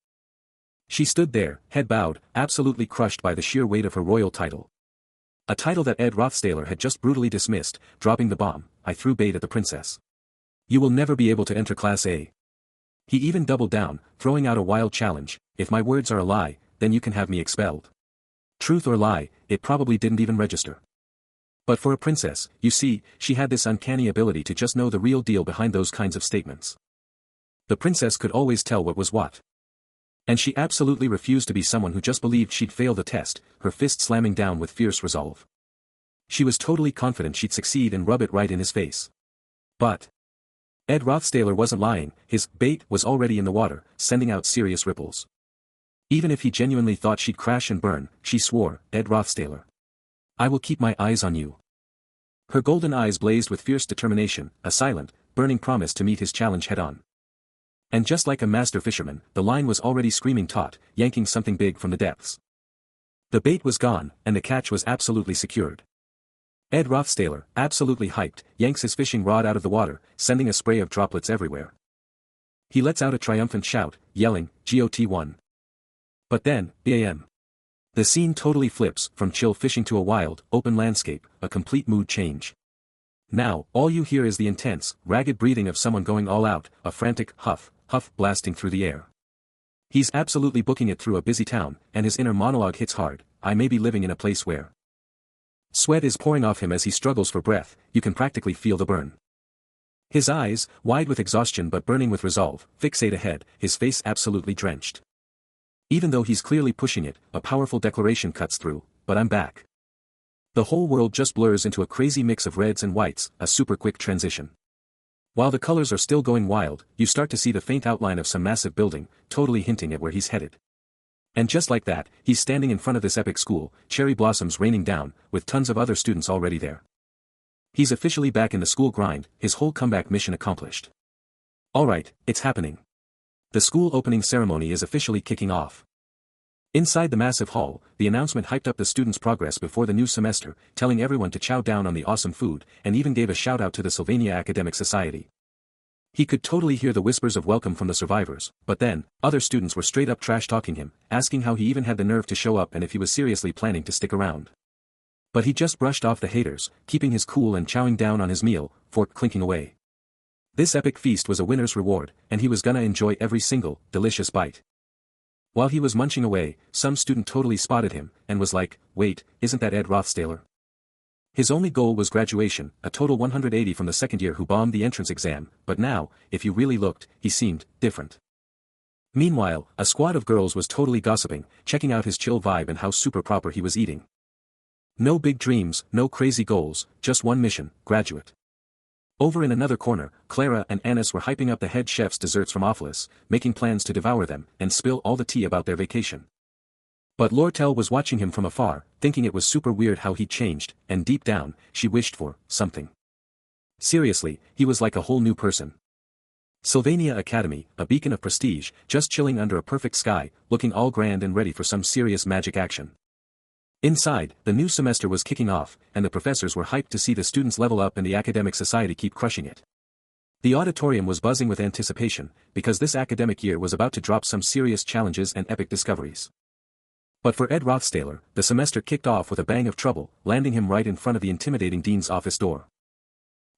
She stood there, head bowed, absolutely crushed by the sheer weight of her royal title. A title that Ed Rothstaler had just brutally dismissed, dropping the bomb, "I threw bait at the princess. You will never be able to enter Class A." He even doubled down, throwing out a wild challenge, "If my words are a lie, then you can have me expelled." Truth or lie, it probably didn't even register. But for a princess, you see, she had this uncanny ability to just know the real deal behind those kinds of statements. The princess could always tell what was what. And she absolutely refused to be someone who just believed she'd fail the test, her fist slamming down with fierce resolve. She was totally confident she'd succeed and rub it right in his face. But Ed Rothstaler wasn't lying, his bait was already in the water, sending out serious ripples. Even if he genuinely thought she'd crash and burn, she swore, "Ed Rothstaler, I will keep my eyes on you." Her golden eyes blazed with fierce determination, a silent, burning promise to meet his challenge head-on. And just like a master fisherman, the line was already screaming taut, yanking something big from the depths. The bait was gone, and the catch was absolutely secured. Ed Rothstaler, absolutely hyped, yanks his fishing rod out of the water, sending a spray of droplets everywhere. He lets out a triumphant shout, yelling, "GOT1." But then, bam. The scene totally flips, from chill fishing to a wild, open landscape, a complete mood change. Now, all you hear is the intense, ragged breathing of someone going all out, a frantic huff, huff blasting through the air. He's absolutely booking it through a busy town, and his inner monologue hits hard, "I may be living in a place where..." Sweat is pouring off him as he struggles for breath, you can practically feel the burn. His eyes, wide with exhaustion but burning with resolve, fixate ahead, his face absolutely drenched. Even though he's clearly pushing it, a powerful declaration cuts through, "But I'm back." The whole world just blurs into a crazy mix of reds and whites, a super quick transition. While the colors are still going wild, you start to see the faint outline of some massive building, totally hinting at where he's headed. And just like that, he's standing in front of this epic school, cherry blossoms raining down, with tons of other students already there. He's officially back in the school grind, his whole comeback mission accomplished. Alright, it's happening. The school opening ceremony is officially kicking off. Inside the massive hall, the announcement hyped up the students' progress before the new semester, telling everyone to chow down on the awesome food, and even gave a shout-out to the Sylvania Academic Society. He could totally hear the whispers of welcome from the survivors, but then, other students were straight up trash-talking him, asking how he even had the nerve to show up and if he was seriously planning to stick around. But he just brushed off the haters, keeping his cool and chowing down on his meal, fork clinking away. This epic feast was a winner's reward, and he was gonna enjoy every single, delicious bite. While he was munching away, some student totally spotted him, and was like, "Wait, isn't that Ed Rothstaler?" His only goal was graduation, a total 180 from the second year who bombed the entrance exam, but now, if you really looked, he seemed different. Meanwhile, a squad of girls was totally gossiping, checking out his chill vibe and how super proper he was eating. No big dreams, no crazy goals, just one mission, graduate. Over in another corner, Clara and Anis were hyping up the head chef's desserts from Ophilus, making plans to devour them, and spill all the tea about their vacation. But Lortel was watching him from afar, thinking it was super weird how he'd changed, and deep down, she wished for something. Seriously, he was like a whole new person. Sylvania Academy, a beacon of prestige, just chilling under a perfect sky, looking all grand and ready for some serious magic action. Inside, the new semester was kicking off, and the professors were hyped to see the students level up and the academic society keep crushing it. The auditorium was buzzing with anticipation, because this academic year was about to drop some serious challenges and epic discoveries. But for Ed Rothstaler, the semester kicked off with a bang of trouble, landing him right in front of the intimidating dean's office door.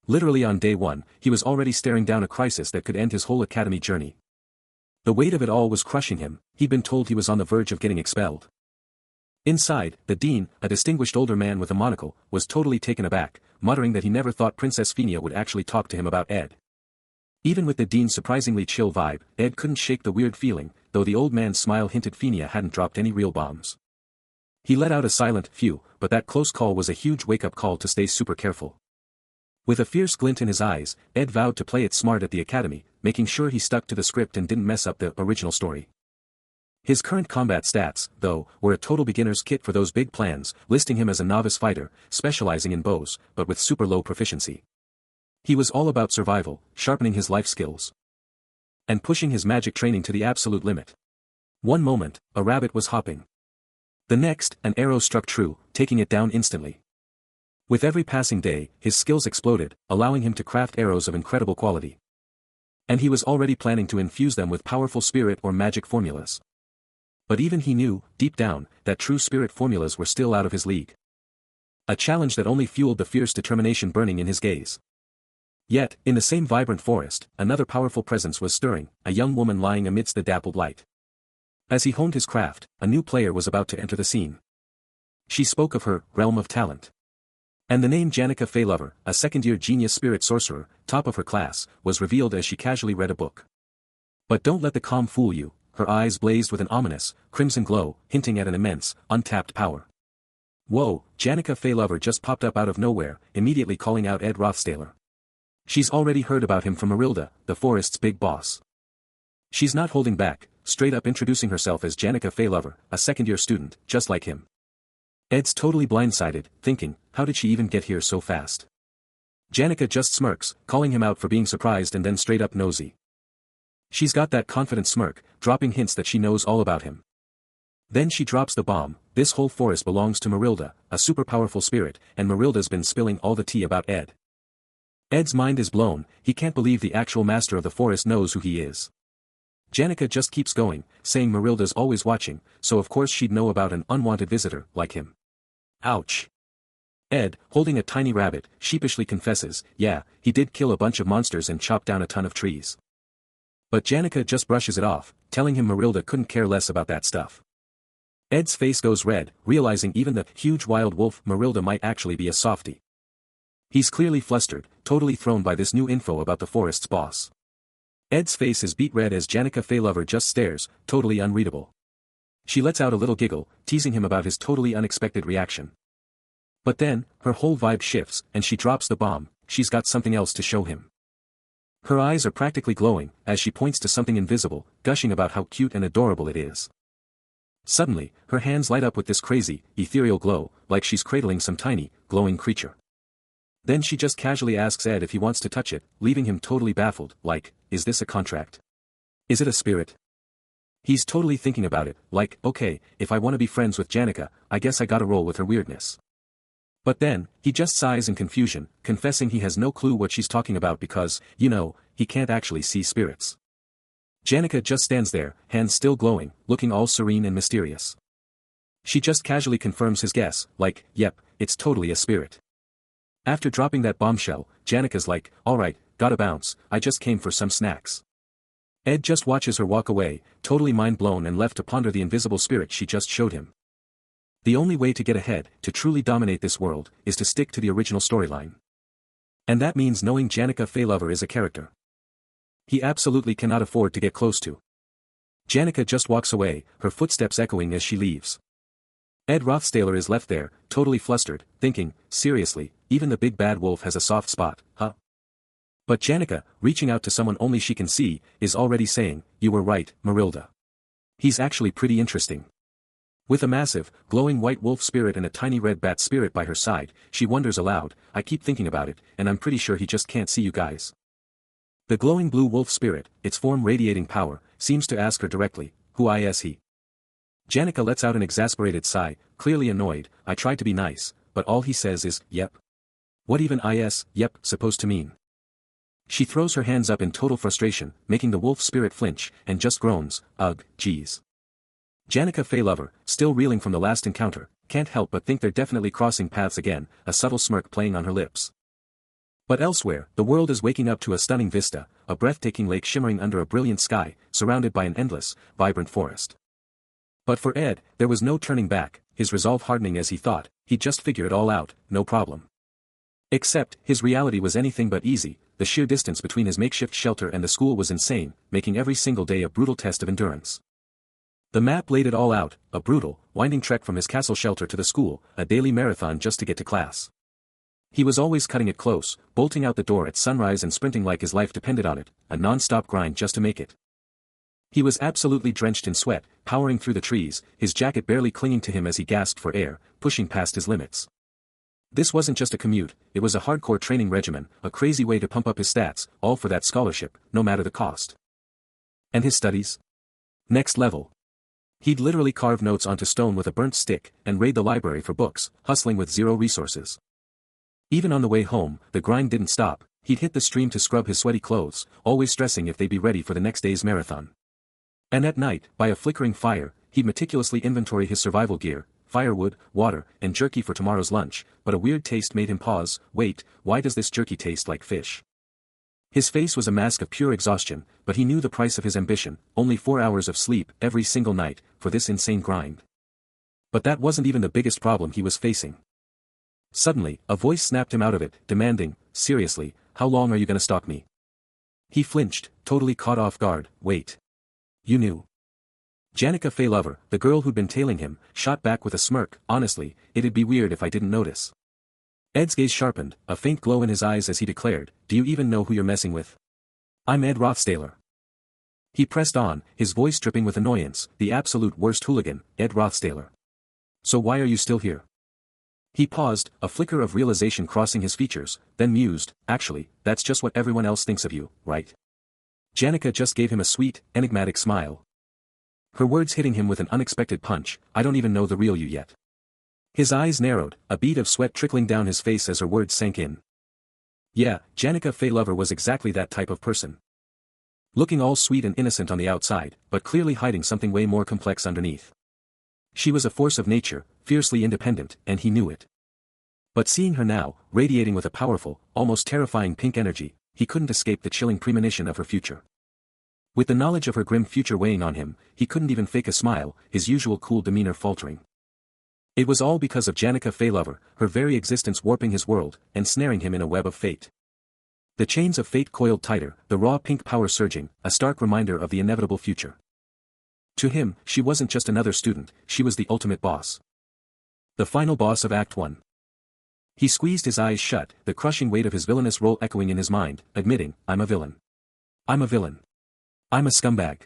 Literally on day one, he was already staring down a crisis that could end his whole academy journey. The weight of it all was crushing him. He'd been told he was on the verge of getting expelled. Inside, the dean, a distinguished older man with a monocle, was totally taken aback, muttering that he never thought Princess Phinia would actually talk to him about Ed. Even with the dean's surprisingly chill vibe, Ed couldn't shake the weird feeling, though the old man's smile hinted Phinia hadn't dropped any real bombs. He let out a silent phew, but that close call was a huge wake-up call to stay super careful. With a fierce glint in his eyes, Ed vowed to play it smart at the academy, making sure he stuck to the script and didn't mess up the original story. His current combat stats, though, were a total beginner's kit for those big plans, listing him as a novice fighter, specializing in bows, but with super low proficiency. He was all about survival, sharpening his life skills, and pushing his magic training to the absolute limit. One moment, a rabbit was hopping. The next, an arrow struck true, taking it down instantly. With every passing day, his skills exploded, allowing him to craft arrows of incredible quality. And he was already planning to infuse them with powerful spirit or magic formulas. But even he knew, deep down, that true spirit formulas were still out of his league. A challenge that only fueled the fierce determination burning in his gaze. Yet, in the same vibrant forest, another powerful presence was stirring, a young woman lying amidst the dappled light. As he honed his craft, a new player was about to enter the scene. She spoke of her realm of talent. And the name Janica Feylover, a second-year genius spirit sorcerer, top of her class, was revealed as she casually read a book. But don't let the calm fool you, her eyes blazed with an ominous, crimson glow, hinting at an immense, untapped power. Whoa, Janica Feylover just popped up out of nowhere, immediately calling out Ed Rothstaler. She's already heard about him from Marilda, the forest's big boss. She's not holding back, straight up introducing herself as Janica Feylover, a second-year student, just like him. Ed's totally blindsided, thinking, how did she even get here so fast? Janica just smirks, calling him out for being surprised and then straight up nosy. She's got that confident smirk, dropping hints that she knows all about him. Then she drops the bomb, this whole forest belongs to Marilda, a super powerful spirit, and Marilda's been spilling all the tea about Ed. Ed's mind is blown, he can't believe the actual master of the forest knows who he is. Janica just keeps going, saying Marilda's always watching, so of course she'd know about an unwanted visitor, like him. Ouch. Ed, holding a tiny rabbit, sheepishly confesses, yeah, he did kill a bunch of monsters and chop down a ton of trees. But Janica just brushes it off, telling him Marilda couldn't care less about that stuff. Ed's face goes red, realizing even the huge wild wolf Marilda might actually be a softie. He's clearly flustered, totally thrown by this new info about the forest's boss. Ed's face is beet red as Janica Feylover just stares, totally unreadable. She lets out a little giggle, teasing him about his totally unexpected reaction. But then, her whole vibe shifts, and she drops the bomb, she's got something else to show him. Her eyes are practically glowing, as she points to something invisible, gushing about how cute and adorable it is. Suddenly, her hands light up with this crazy, ethereal glow, like she's cradling some tiny, glowing creature. Then she just casually asks Ed if he wants to touch it, leaving him totally baffled, like, is this a contract? Is it a spirit? He's totally thinking about it, like, okay, if I want to be friends with Janica, I guess I gotta roll with her weirdness. But then, he just sighs in confusion, confessing he has no clue what she's talking about because, he can't actually see spirits. Janica just stands there, hands still glowing, looking all serene and mysterious. She just casually confirms his guess, like, yep, it's totally a spirit. After dropping that bombshell, Janica's like, alright, gotta bounce, I just came for some snacks. Ed just watches her walk away, totally mind-blown and left to ponder the invisible spirit she just showed him. The only way to get ahead, to truly dominate this world, is to stick to the original storyline. And that means knowing Janica Feylover is a character he absolutely cannot afford to get close to. Janica just walks away, her footsteps echoing as she leaves. Ed Rothstaler is left there, totally flustered, thinking, seriously, even the big bad wolf has a soft spot, huh? But Janica, reaching out to someone only she can see, is already saying, you were right, Marilda. He's actually pretty interesting. With a massive, glowing white wolf spirit and a tiny red bat spirit by her side, she wonders aloud, I keep thinking about it, and I'm pretty sure he just can't see you guys. The glowing blue wolf spirit, its form radiating power, seems to ask her directly, who is he? Janica lets out an exasperated sigh, clearly annoyed, I tried to be nice, but all he says is, yep. What even is, yep, supposed to mean? She throws her hands up in total frustration, making the wolf spirit flinch, and just groans, making the wolf spirit flinch, and just groans, ugh, geez. Janica Faye Lover, still reeling from the last encounter, can't help but think they're definitely crossing paths again, a subtle smirk playing on her lips. But elsewhere, the world is waking up to a stunning vista, a breathtaking lake shimmering under a brilliant sky, surrounded by an endless, vibrant forest. But for Ed, there was no turning back, his resolve hardening as he thought, he'd just figure it all out, no problem. Except, his reality was anything but easy, the sheer distance between his makeshift shelter and the school was insane, making every single day a brutal test of endurance. The map laid it all out, a brutal, winding trek from his castle shelter to the school, a daily marathon just to get to class. He was always cutting it close, bolting out the door at sunrise and sprinting like his life depended on it, a non-stop grind just to make it. He was absolutely drenched in sweat, powering through the trees, his jacket barely clinging to him as he gasped for air, pushing past his limits. This wasn't just a commute, it was a hardcore training regimen, a crazy way to pump up his stats, all for that scholarship, no matter the cost. And his studies? Next level. He'd literally carve notes onto stone with a burnt stick, and raid the library for books, hustling with zero resources. Even on the way home, the grind didn't stop, he'd hit the stream to scrub his sweaty clothes, always stressing if they'd be ready for the next day's marathon. And at night, by a flickering fire, he'd meticulously inventory his survival gear, firewood, water, and jerky for tomorrow's lunch, but a weird taste made him pause, wait, why does this jerky taste like fish? His face was a mask of pure exhaustion, but he knew the price of his ambition, only 4 hours of sleep every single night, for this insane grind. But that wasn't even the biggest problem he was facing. Suddenly, a voice snapped him out of it, demanding, seriously, how long are you gonna stalk me? He flinched, totally caught off guard, wait. You knew. Janica Faye Lover, the girl who'd been tailing him, shot back with a smirk, honestly, it'd be weird if I didn't notice. Ed's gaze sharpened, a faint glow in his eyes as he declared, do you even know who you're messing with? I'm Ed Rothstaler. He pressed on, his voice dripping with annoyance, the absolute worst hooligan, Ed Rothstaler. So why are you still here? He paused, a flicker of realization crossing his features, then mused, actually, that's just what everyone else thinks of you, right? Janica just gave him a sweet, enigmatic smile. Her words hitting him with an unexpected punch, I don't even know the real you yet. His eyes narrowed, a bead of sweat trickling down his face as her words sank in. Yeah, Janica Faye Lover was exactly that type of person. Looking all sweet and innocent on the outside, but clearly hiding something way more complex underneath. She was a force of nature, fiercely independent, and he knew it. But seeing her now, radiating with a powerful, almost terrifying pink energy, he couldn't escape the chilling premonition of her future. With the knowledge of her grim future weighing on him, he couldn't even fake a smile, his usual cool demeanor faltering. It was all because of Janica Faye Lover, her very existence warping his world, and snaring him in a web of fate. The chains of fate coiled tighter, the raw pink power surging, a stark reminder of the inevitable future. To him, she wasn't just another student, she was the ultimate boss. The final boss of Act 1. He squeezed his eyes shut, the crushing weight of his villainous role echoing in his mind, admitting, I'm a villain. I'm a villain. I'm a scumbag.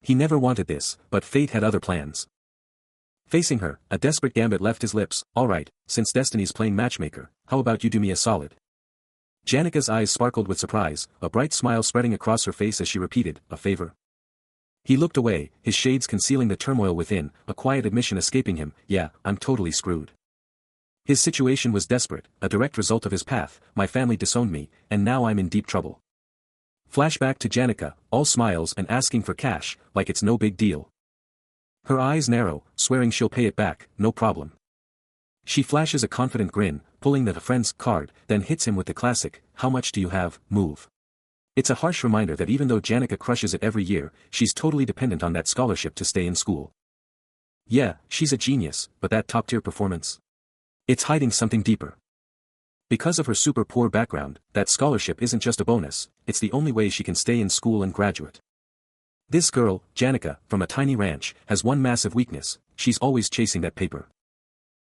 He never wanted this, but fate had other plans. Facing her, a desperate gambit left his lips, alright, since destiny's playing matchmaker, how about you do me a solid? Janica's eyes sparkled with surprise, a bright smile spreading across her face as she repeated, a favor. He looked away, his shades concealing the turmoil within, a quiet admission escaping him, yeah, I'm totally screwed. His situation was desperate, a direct result of his path, my family disowned me, and now I'm in deep trouble. Flashback to Janica, all smiles and asking for cash, like it's no big deal. Her eyes narrow, swearing she'll pay it back, no problem. She flashes a confident grin, pulling the friend's card, then hits him with the classic, how much do you have, move. It's a harsh reminder that even though Janica crushes it every year, she's totally dependent on that scholarship to stay in school. Yeah, she's a genius, but that top-tier performance? It's hiding something deeper. Because of her super poor background, that scholarship isn't just a bonus, it's the only way she can stay in school and graduate. This girl, Janica, from a tiny ranch, has one massive weakness, she's always chasing that paper.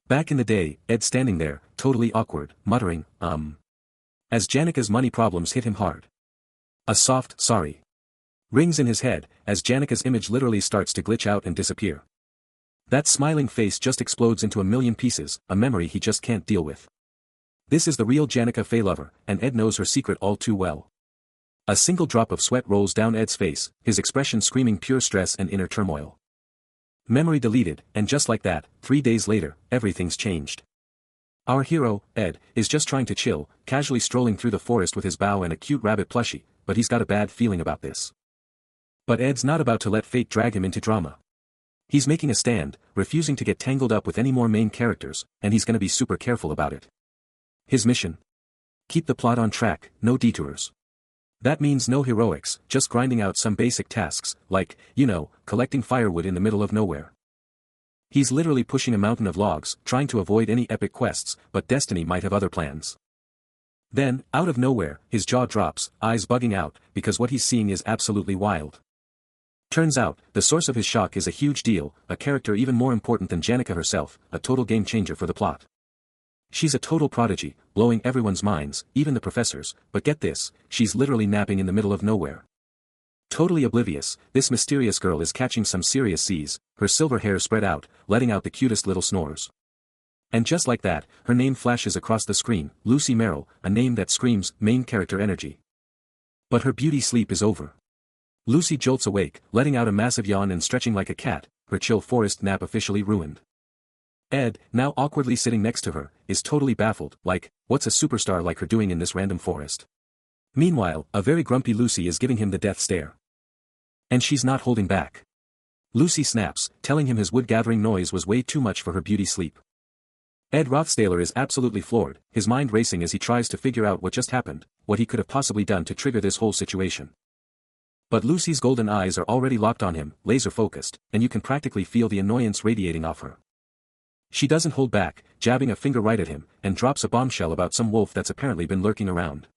Back in the day, Ed standing there, totally awkward, muttering, as Janica's money problems hit him hard. A soft, sorry. Rings in his head, as Janica's image literally starts to glitch out and disappear. That smiling face just explodes into a million pieces, a memory he just can't deal with. This is the real Janica Faye Lover, and Ed knows her secret all too well. A single drop of sweat rolls down Ed's face, his expression screaming pure stress and inner turmoil. Memory deleted, and just like that, 3 days later, everything's changed. Our hero, Ed, is just trying to chill, casually strolling through the forest with his bow and a cute rabbit plushie, but he's got a bad feeling about this. But Ed's not about to let fate drag him into drama. He's making a stand, refusing to get tangled up with any more main characters, and he's gonna be super careful about it. His mission? Keep the plot on track, no detours. That means no heroics, just grinding out some basic tasks, like, collecting firewood in the middle of nowhere. He's literally pushing a mountain of logs, trying to avoid any epic quests, but destiny might have other plans. Then, out of nowhere, his jaw drops, eyes bugging out, because what he's seeing is absolutely wild. Turns out, the source of his shock is a huge deal, a character even more important than Janica herself, a total game changer for the plot. She's a total prodigy, blowing everyone's minds, even the professors, but get this, she's literally napping in the middle of nowhere. Totally oblivious, this mysterious girl is catching some serious C's, her silver hair spread out, letting out the cutest little snores. And just like that, her name flashes across the screen, Lucy Merrill, a name that screams main character energy. But her beauty sleep is over. Lucy jolts awake, letting out a massive yawn and stretching like a cat, her chill forest nap officially ruined. Ed, now awkwardly sitting next to her, is totally baffled, like, what's a superstar like her doing in this random forest? Meanwhile, a very grumpy Lucy is giving him the death stare. And she's not holding back. Lucy snaps, telling him his wood-gathering noise was way too much for her beauty sleep. Ed Rothstaler is absolutely floored, his mind racing as he tries to figure out what just happened, what he could have possibly done to trigger this whole situation. But Lucy's golden eyes are already locked on him, laser-focused, and you can practically feel the annoyance radiating off her. She doesn't hold back, jabbing a finger right at him, and drops a bombshell about some wolf that's apparently been lurking around.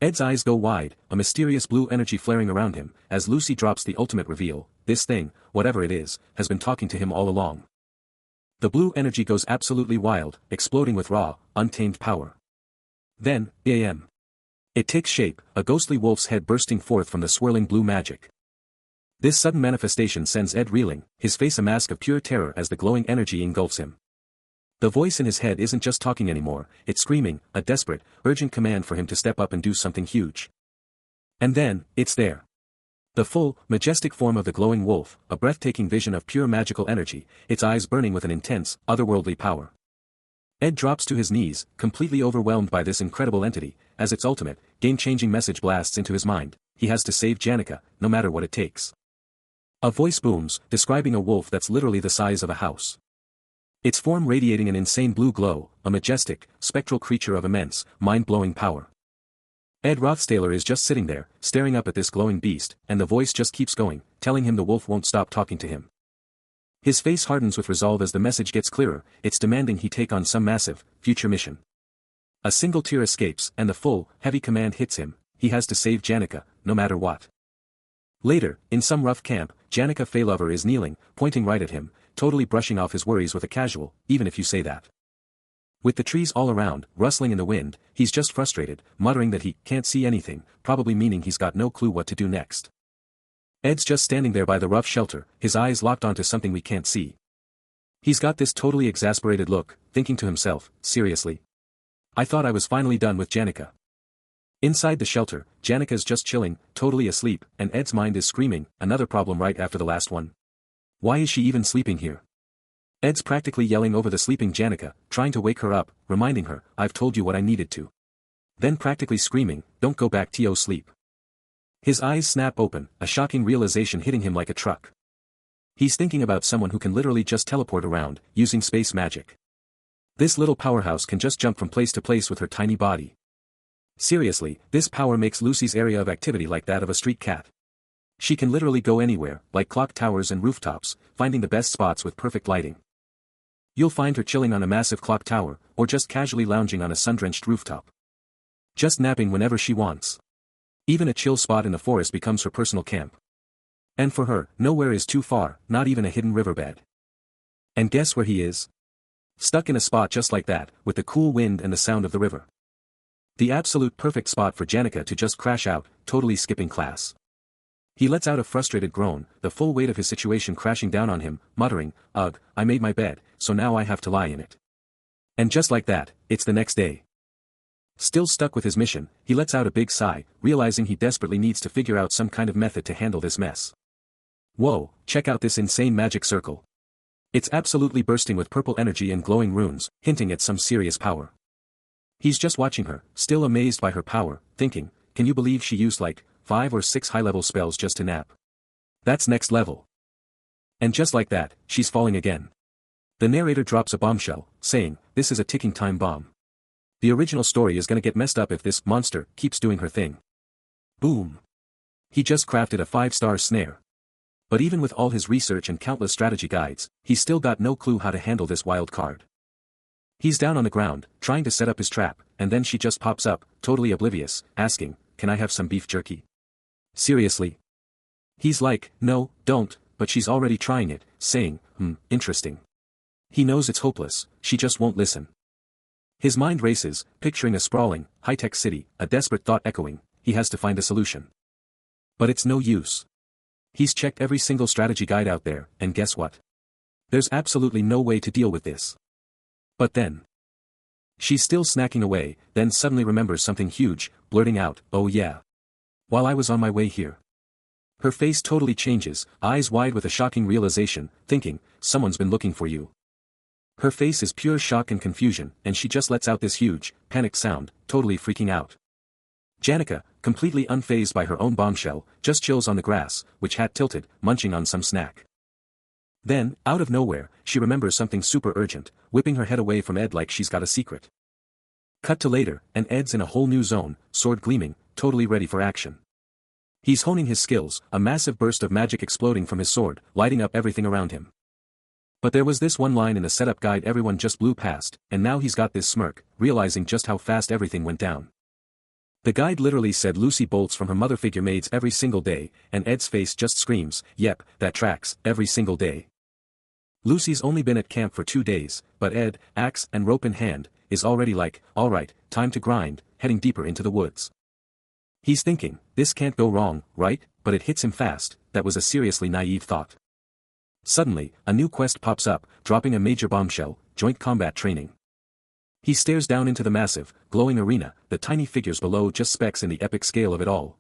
Ed's eyes go wide, a mysterious blue energy flaring around him, as Lucy drops the ultimate reveal, this thing, whatever it is, has been talking to him all along. The blue energy goes absolutely wild, exploding with raw, untamed power. Then, bam. It takes shape, a ghostly wolf's head bursting forth from the swirling blue magic. This sudden manifestation sends Ed reeling, his face a mask of pure terror as the glowing energy engulfs him. The voice in his head isn't just talking anymore, it's screaming, a desperate, urgent command for him to step up and do something huge. And then, it's there. The full, majestic form of the glowing wolf, a breathtaking vision of pure magical energy, its eyes burning with an intense, otherworldly power. Ed drops to his knees, completely overwhelmed by this incredible entity, as its ultimate, game-changing message blasts into his mind, he has to save Janica, no matter what it takes. A voice booms, describing a wolf that's literally the size of a house. Its form radiating an insane blue glow, a majestic, spectral creature of immense, mind-blowing power. Ed Rothstaler is just sitting there, staring up at this glowing beast, and the voice just keeps going, telling him the wolf won't stop talking to him. His face hardens with resolve as the message gets clearer, it's demanding he take on some massive, future mission. A single tear escapes, and the full, heavy command hits him, he has to save Janica, no matter what. Later, in some rough camp, Janica Faylover is kneeling, pointing right at him, totally brushing off his worries with a casual, even if you say that. With the trees all around, rustling in the wind, he's just frustrated, muttering that he can't see anything, probably meaning he's got no clue what to do next. Ed's just standing there by the rough shelter, his eyes locked onto something we can't see. He's got this totally exasperated look, thinking to himself, seriously? I thought I was finally done with Janica. Inside the shelter, Janica's just chilling, totally asleep, and Ed's mind is screaming, another problem right after the last one. Why is she even sleeping here? Ed's practically yelling over the sleeping Janica, trying to wake her up, reminding her, I've told you what I needed to. Then practically screaming, don't go back to sleep. His eyes snap open, a shocking realization hitting him like a truck. He's thinking about someone who can literally just teleport around, using space magic. This little powerhouse can just jump from place to place with her tiny body. Seriously, this power makes Lucy's area of activity like that of a street cat. She can literally go anywhere, like clock towers and rooftops, finding the best spots with perfect lighting. You'll find her chilling on a massive clock tower, or just casually lounging on a sun-drenched rooftop. Just napping whenever she wants. Even a chill spot in the forest becomes her personal camp. And for her, nowhere is too far, not even a hidden riverbed. And guess where he is? Stuck in a spot just like that, with the cool wind and the sound of the river. The absolute perfect spot for Janica to just crash out, totally skipping class. He lets out a frustrated groan, the full weight of his situation crashing down on him, muttering, ugh, I made my bed, so now I have to lie in it. And just like that, it's the next day. Still stuck with his mission, he lets out a big sigh, realizing he desperately needs to figure out some kind of method to handle this mess. Whoa, check out this insane magic circle. It's absolutely bursting with purple energy and glowing runes, hinting at some serious power. He's just watching her, still amazed by her power, thinking, can you believe she used like 5 or 6 high-level spells just to nap? That's next level. And just like that, she's falling again. The narrator drops a bombshell, saying, this is a ticking time bomb. The original story is gonna get messed up if this monster keeps doing her thing. Boom. He just crafted a 5-star snare. But even with all his research and countless strategy guides, he's still got no clue how to handle this wild card. He's down on the ground, trying to set up his trap, and then she just pops up, totally oblivious, asking, can I have some beef jerky? Seriously? He's like, no, don't, but she's already trying it, saying, interesting. He knows it's hopeless, she just won't listen. His mind races, picturing a sprawling, high-tech city, a desperate thought echoing, he has to find a solution. But it's no use. He's checked every single strategy guide out there, and guess what? There's absolutely no way to deal with this. But then. She's still snacking away, then suddenly remembers something huge, blurting out, oh yeah. While I was on my way here. Her face totally changes, eyes wide with a shocking realization, thinking, someone's been looking for you. Her face is pure shock and confusion, and she just lets out this huge, panicked sound, totally freaking out. Janica, completely unfazed by her own bombshell, just chills on the grass, which hat tilted, munching on some snack. Then, out of nowhere, she remembers something super urgent, whipping her head away from Ed like she's got a secret. Cut to later, and Ed's in a whole new zone, sword gleaming, totally ready for action. He's honing his skills, a massive burst of magic exploding from his sword, lighting up everything around him. But there was this one line in the setup guide everyone just blew past, and now he's got this smirk, realizing just how fast everything went down. The guide literally said Lucy bolts from her mother figure maids every single day, and Ed's face just screams, yep, that tracks, every single day. Lucy's only been at camp for 2 days, but Ed, axe and rope in hand, is already like, alright, time to grind, heading deeper into the woods. He's thinking, this can't go wrong, right? But it hits him fast, that was a seriously naive thought. Suddenly, a new quest pops up, dropping a major bombshell, joint combat training. He stares down into the massive, glowing arena, the tiny figures below just specks in the epic scale of it all.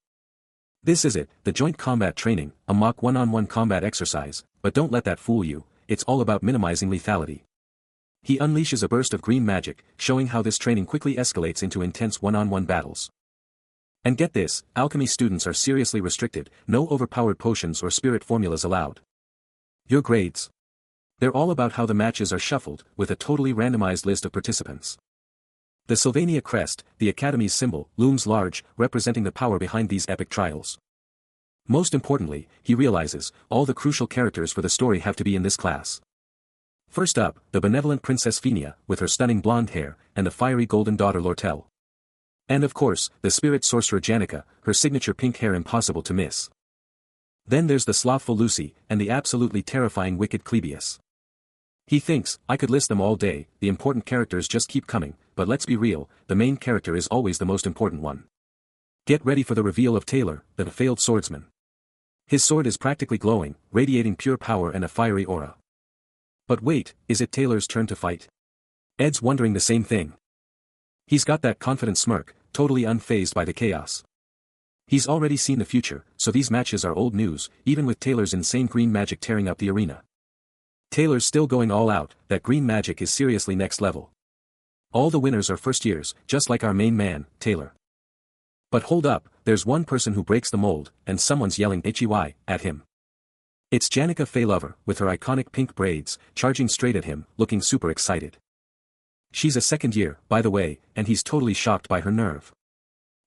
This is it, the joint combat training, a mock one-on-one combat exercise, but don't let that fool you, it's all about minimizing lethality. He unleashes a burst of green magic, showing how this training quickly escalates into intense one-on-one battles. And get this, alchemy students are seriously restricted, no overpowered potions or spirit formulas allowed. Your grades. They're all about how the matches are shuffled, with a totally randomized list of participants. The Sylvania crest, the Academy's symbol, looms large, representing the power behind these epic trials. Most importantly, he realizes, all the crucial characters for the story have to be in this class. First up, the benevolent Princess Phenia, with her stunning blonde hair, and the fiery golden daughter Lortel. And of course, the spirit sorcerer Janica, her signature pink hair impossible to miss. Then there's the slothful Lucy, and the absolutely terrifying wicked Clebius. He thinks, I could list them all day, the important characters just keep coming, but let's be real, the main character is always the most important one. Get ready for the reveal of Taylor, the failed swordsman. His sword is practically glowing, radiating pure power and a fiery aura. But wait, is it Taylor's turn to fight? Ed's wondering the same thing. He's got that confident smirk, totally unfazed by the chaos. He's already seen the future, so these matches are old news, even with Taylor's insane green magic tearing up the arena. Taylor's still going all out, that green magic is seriously next level. All the winners are first years, just like our main man, Taylor. But hold up, there's one person who breaks the mold, and someone's yelling HEY at him. It's Janica Faylover, with her iconic pink braids, charging straight at him, looking super excited. She's a second year, by the way, and he's totally shocked by her nerve.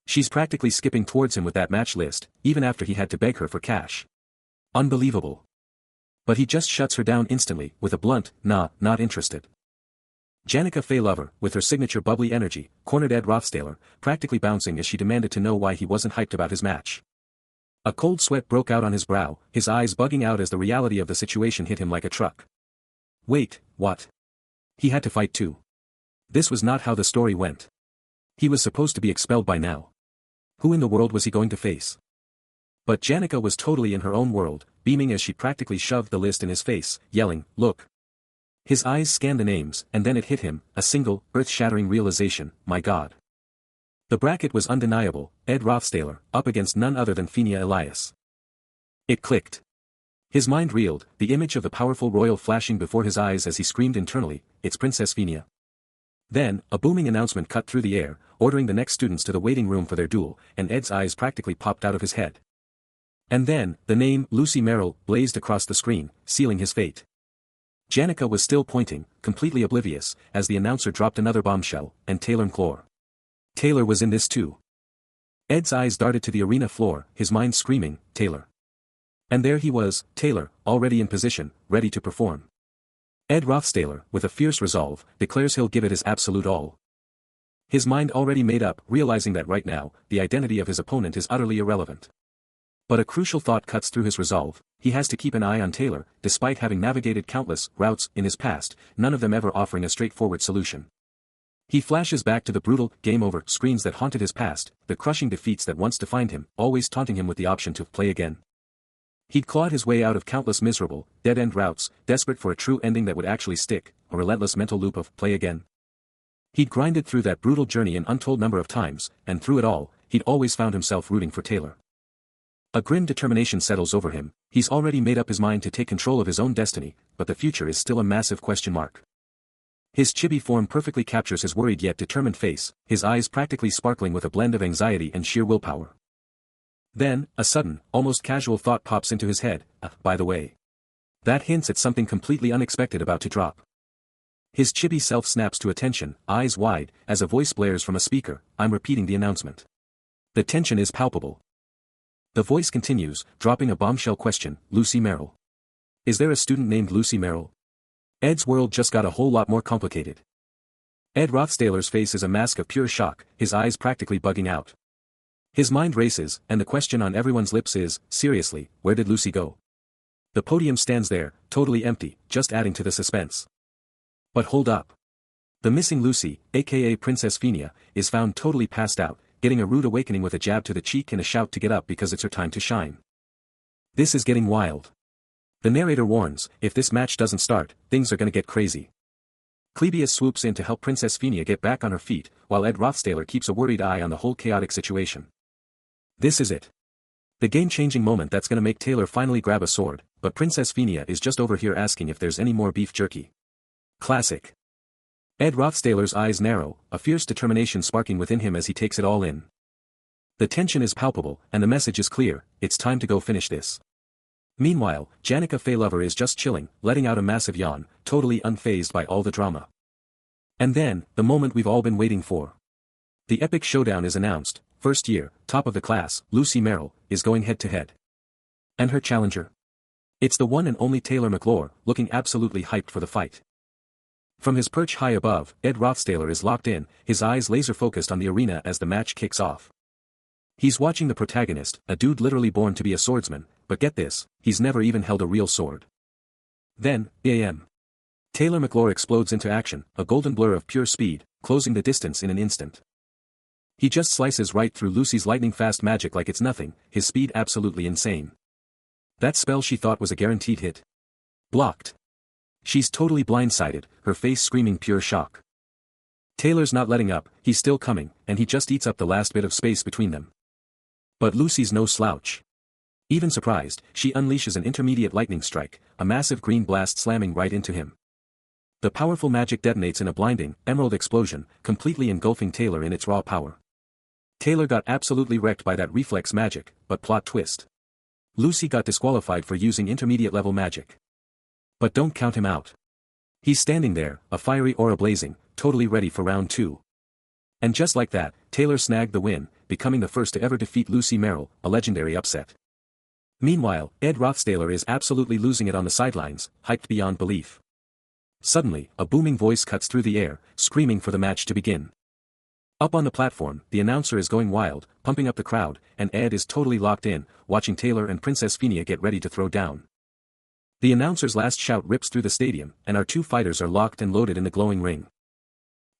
She's practically skipping towards him with that match list, even after he had to beg her for cash. Unbelievable. But he just shuts her down instantly, with a blunt, nah, not interested. Janica Faylover, with her signature bubbly energy, cornered Ed Rothstaler, practically bouncing as she demanded to know why he wasn't hyped about his match. A cold sweat broke out on his brow, his eyes bugging out as the reality of the situation hit him like a truck. Wait, what? He had to fight too. This was not how the story went. He was supposed to be expelled by now. Who in the world was he going to face? But Janica was totally in her own world, beaming as she practically shoved the list in his face, yelling, look. His eyes scanned the names, and then it hit him, a single, earth-shattering realization, my God. The bracket was undeniable, Ed Rothstaler, up against none other than Phenia Elias. It clicked. His mind reeled, the image of the powerful royal flashing before his eyes as he screamed internally, "It's Princess Phinia." Then, a booming announcement cut through the air, ordering the next students to the waiting room for their duel, and Ed's eyes practically popped out of his head. And then, the name, Lucy Merrill, blazed across the screen, sealing his fate. Janica was still pointing, completely oblivious, as the announcer dropped another bombshell, and Taylor McClure. Taylor was in this too. Ed's eyes darted to the arena floor, his mind screaming, "Taylor." And there he was, Taylor, already in position, ready to perform. Ed Rothstaler, with a fierce resolve, declares he'll give it his absolute all. His mind already made up, realizing that right now, the identity of his opponent is utterly irrelevant. But a crucial thought cuts through his resolve: he has to keep an eye on Taylor, despite having navigated countless routes in his past, none of them ever offering a straightforward solution. He flashes back to the brutal, game over screens that haunted his past, the crushing defeats that once defined him, always taunting him with the option to play again. He'd clawed his way out of countless miserable, dead-end routes, desperate for a true ending that would actually stick, a relentless mental loop of play again. He'd grinded through that brutal journey an untold number of times, and through it all, he'd always found himself rooting for Taylor. A grim determination settles over him. He's already made up his mind to take control of his own destiny, but the future is still a massive question mark. His chibi form perfectly captures his worried yet determined face, his eyes practically sparkling with a blend of anxiety and sheer willpower. Then, a sudden, almost casual thought pops into his head: by the way. That hints at something completely unexpected about to drop. His chibi self snaps to attention, eyes wide, as a voice blares from a speaker: "I'm repeating the announcement." The tension is palpable. The voice continues, dropping a bombshell question: "Lucy Merrill. Is there a student named Lucy Merrill?" Ed's world just got a whole lot more complicated. Ed Rothstaler's face is a mask of pure shock, his eyes practically bugging out. His mind races, and the question on everyone's lips is, seriously, where did Lucy go? The podium stands there, totally empty, just adding to the suspense. But hold up. The missing Lucy, aka Princess Phinia, is found totally passed out, getting a rude awakening with a jab to the cheek and a shout to get up because it's her time to shine. This is getting wild. The narrator warns, if this match doesn't start, things are gonna get crazy. Clebius swoops in to help Princess Phinia get back on her feet, while Ed Rothstaler keeps a worried eye on the whole chaotic situation. This is it. The game-changing moment that's gonna make Taylor finally grab a sword, but Princess Phinia is just over here asking if there's any more beef jerky. Classic. Ed Rothstaler's eyes narrow, a fierce determination sparking within him as he takes it all in. The tension is palpable, and the message is clear: it's time to go finish this. Meanwhile, Janica Faylover is just chilling, letting out a massive yawn, totally unfazed by all the drama. And then, the moment we've all been waiting for. The epic showdown is announced. First year, top of the class, Lucy Merrill, is going head-to-head. And her challenger? It's the one and only Taylor McClure, looking absolutely hyped for the fight. From his perch high above, Ed Rothstaler is locked in, his eyes laser-focused on the arena as the match kicks off. He's watching the protagonist, a dude literally born to be a swordsman, but get this, he's never even held a real sword. Then, bam. Taylor McClure explodes into action, a golden blur of pure speed, closing the distance in an instant. He just slices right through Lucy's lightning-fast magic like it's nothing, his speed absolutely insane. That spell she thought was a guaranteed hit. Blocked. She's totally blindsided, her face screaming pure shock. Taylor's not letting up, he's still coming, and he just eats up the last bit of space between them. But Lucy's no slouch. Even surprised, she unleashes an intermediate lightning strike, a massive green blast slamming right into him. The powerful magic detonates in a blinding, emerald explosion, completely engulfing Taylor in its raw power. Taylor got absolutely wrecked by that reflex magic, but plot twist. Lucy got disqualified for using intermediate-level magic. But don't count him out. He's standing there, a fiery aura blazing, totally ready for round 2. And just like that, Taylor snagged the win, becoming the first to ever defeat Lucy Merrill, a legendary upset. Meanwhile, Ed Rothstaler is absolutely losing it on the sidelines, hyped beyond belief. Suddenly, a booming voice cuts through the air, screaming for the match to begin. Up on the platform, the announcer is going wild, pumping up the crowd, and Ed is totally locked in, watching Taylor and Princess Phinia get ready to throw down. The announcer's last shout rips through the stadium, and our two fighters are locked and loaded in the glowing ring.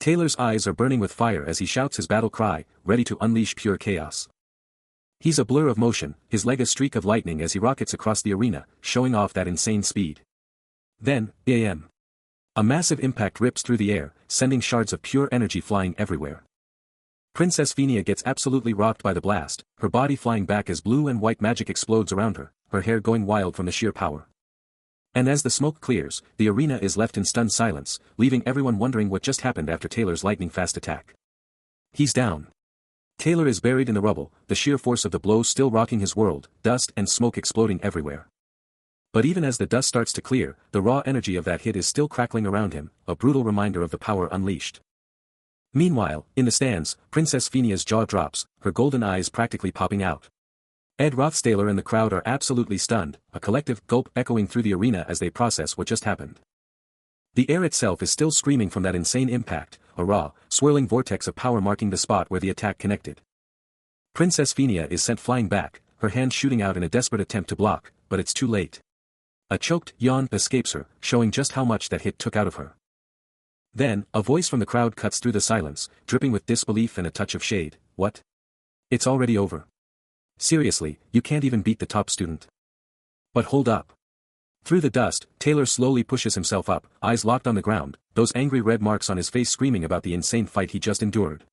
Taylor's eyes are burning with fire as he shouts his battle cry, ready to unleash pure chaos. He's a blur of motion, his leg a streak of lightning as he rockets across the arena, showing off that insane speed. Then, bam. A massive impact rips through the air, sending shards of pure energy flying everywhere. Princess Phinia gets absolutely rocked by the blast, her body flying back as blue and white magic explodes around her, her hair going wild from the sheer power. And as the smoke clears, the arena is left in stunned silence, leaving everyone wondering what just happened after Taylor's lightning-fast attack. He's down. Taylor is buried in the rubble, the sheer force of the blow still rocking his world, dust and smoke exploding everywhere. But even as the dust starts to clear, the raw energy of that hit is still crackling around him, a brutal reminder of the power unleashed. Meanwhile, in the stands, Princess Phenia's jaw drops, her golden eyes practically popping out. Ed Rothstaler and the crowd are absolutely stunned, a collective gulp echoing through the arena as they process what just happened. The air itself is still screaming from that insane impact, a raw, swirling vortex of power marking the spot where the attack connected. Princess Phenia is sent flying back, her hand shooting out in a desperate attempt to block, but it's too late. A choked yawn escapes her, showing just how much that hit took out of her. Then, a voice from the crowd cuts through the silence, dripping with disbelief and a touch of shade. What? It's already over. Seriously, you can't even beat the top student. But hold up. Through the dust, Taylor slowly pushes himself up, eyes locked on the ground, those angry red marks on his face screaming about the insane fight he just endured.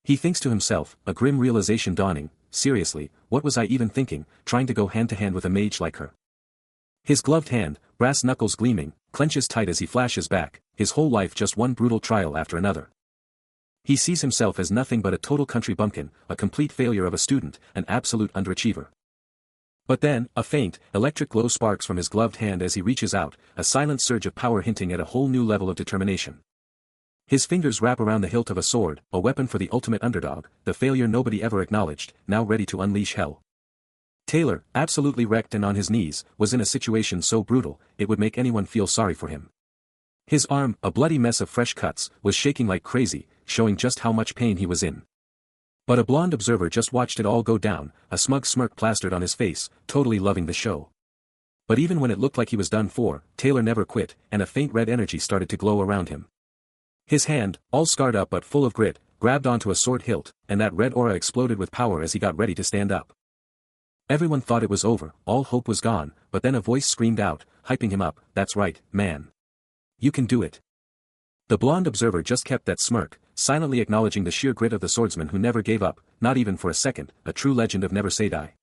He thinks to himself, a grim realization dawning, seriously, what was I even thinking, trying to go hand-to-hand with a mage like her? His gloved hand, brass knuckles gleaming, clenches tight as he flashes back, his whole life just one brutal trial after another. He sees himself as nothing but a total country bumpkin, a complete failure of a student, an absolute underachiever. But then, a faint, electric glow sparks from his gloved hand as he reaches out, a silent surge of power hinting at a whole new level of determination. His fingers wrap around the hilt of a sword, a weapon for the ultimate underdog, the failure nobody ever acknowledged, now ready to unleash hell. Taylor, absolutely wrecked and on his knees, was in a situation so brutal, it would make anyone feel sorry for him. His arm, a bloody mess of fresh cuts, was shaking like crazy, showing just how much pain he was in. But a blonde observer just watched it all go down, a smug smirk plastered on his face, totally loving the show. But even when it looked like he was done for, Taylor never quit, and a faint red energy started to glow around him. His hand, all scarred up but full of grit, grabbed onto a sword hilt, and that red aura exploded with power as he got ready to stand up. Everyone thought it was over, all hope was gone, but then a voice screamed out, hyping him up, "That's right, man. You can do it." The blonde observer just kept that smirk, silently acknowledging the sheer grit of the swordsman who never gave up, not even for a second, a true legend of never say die.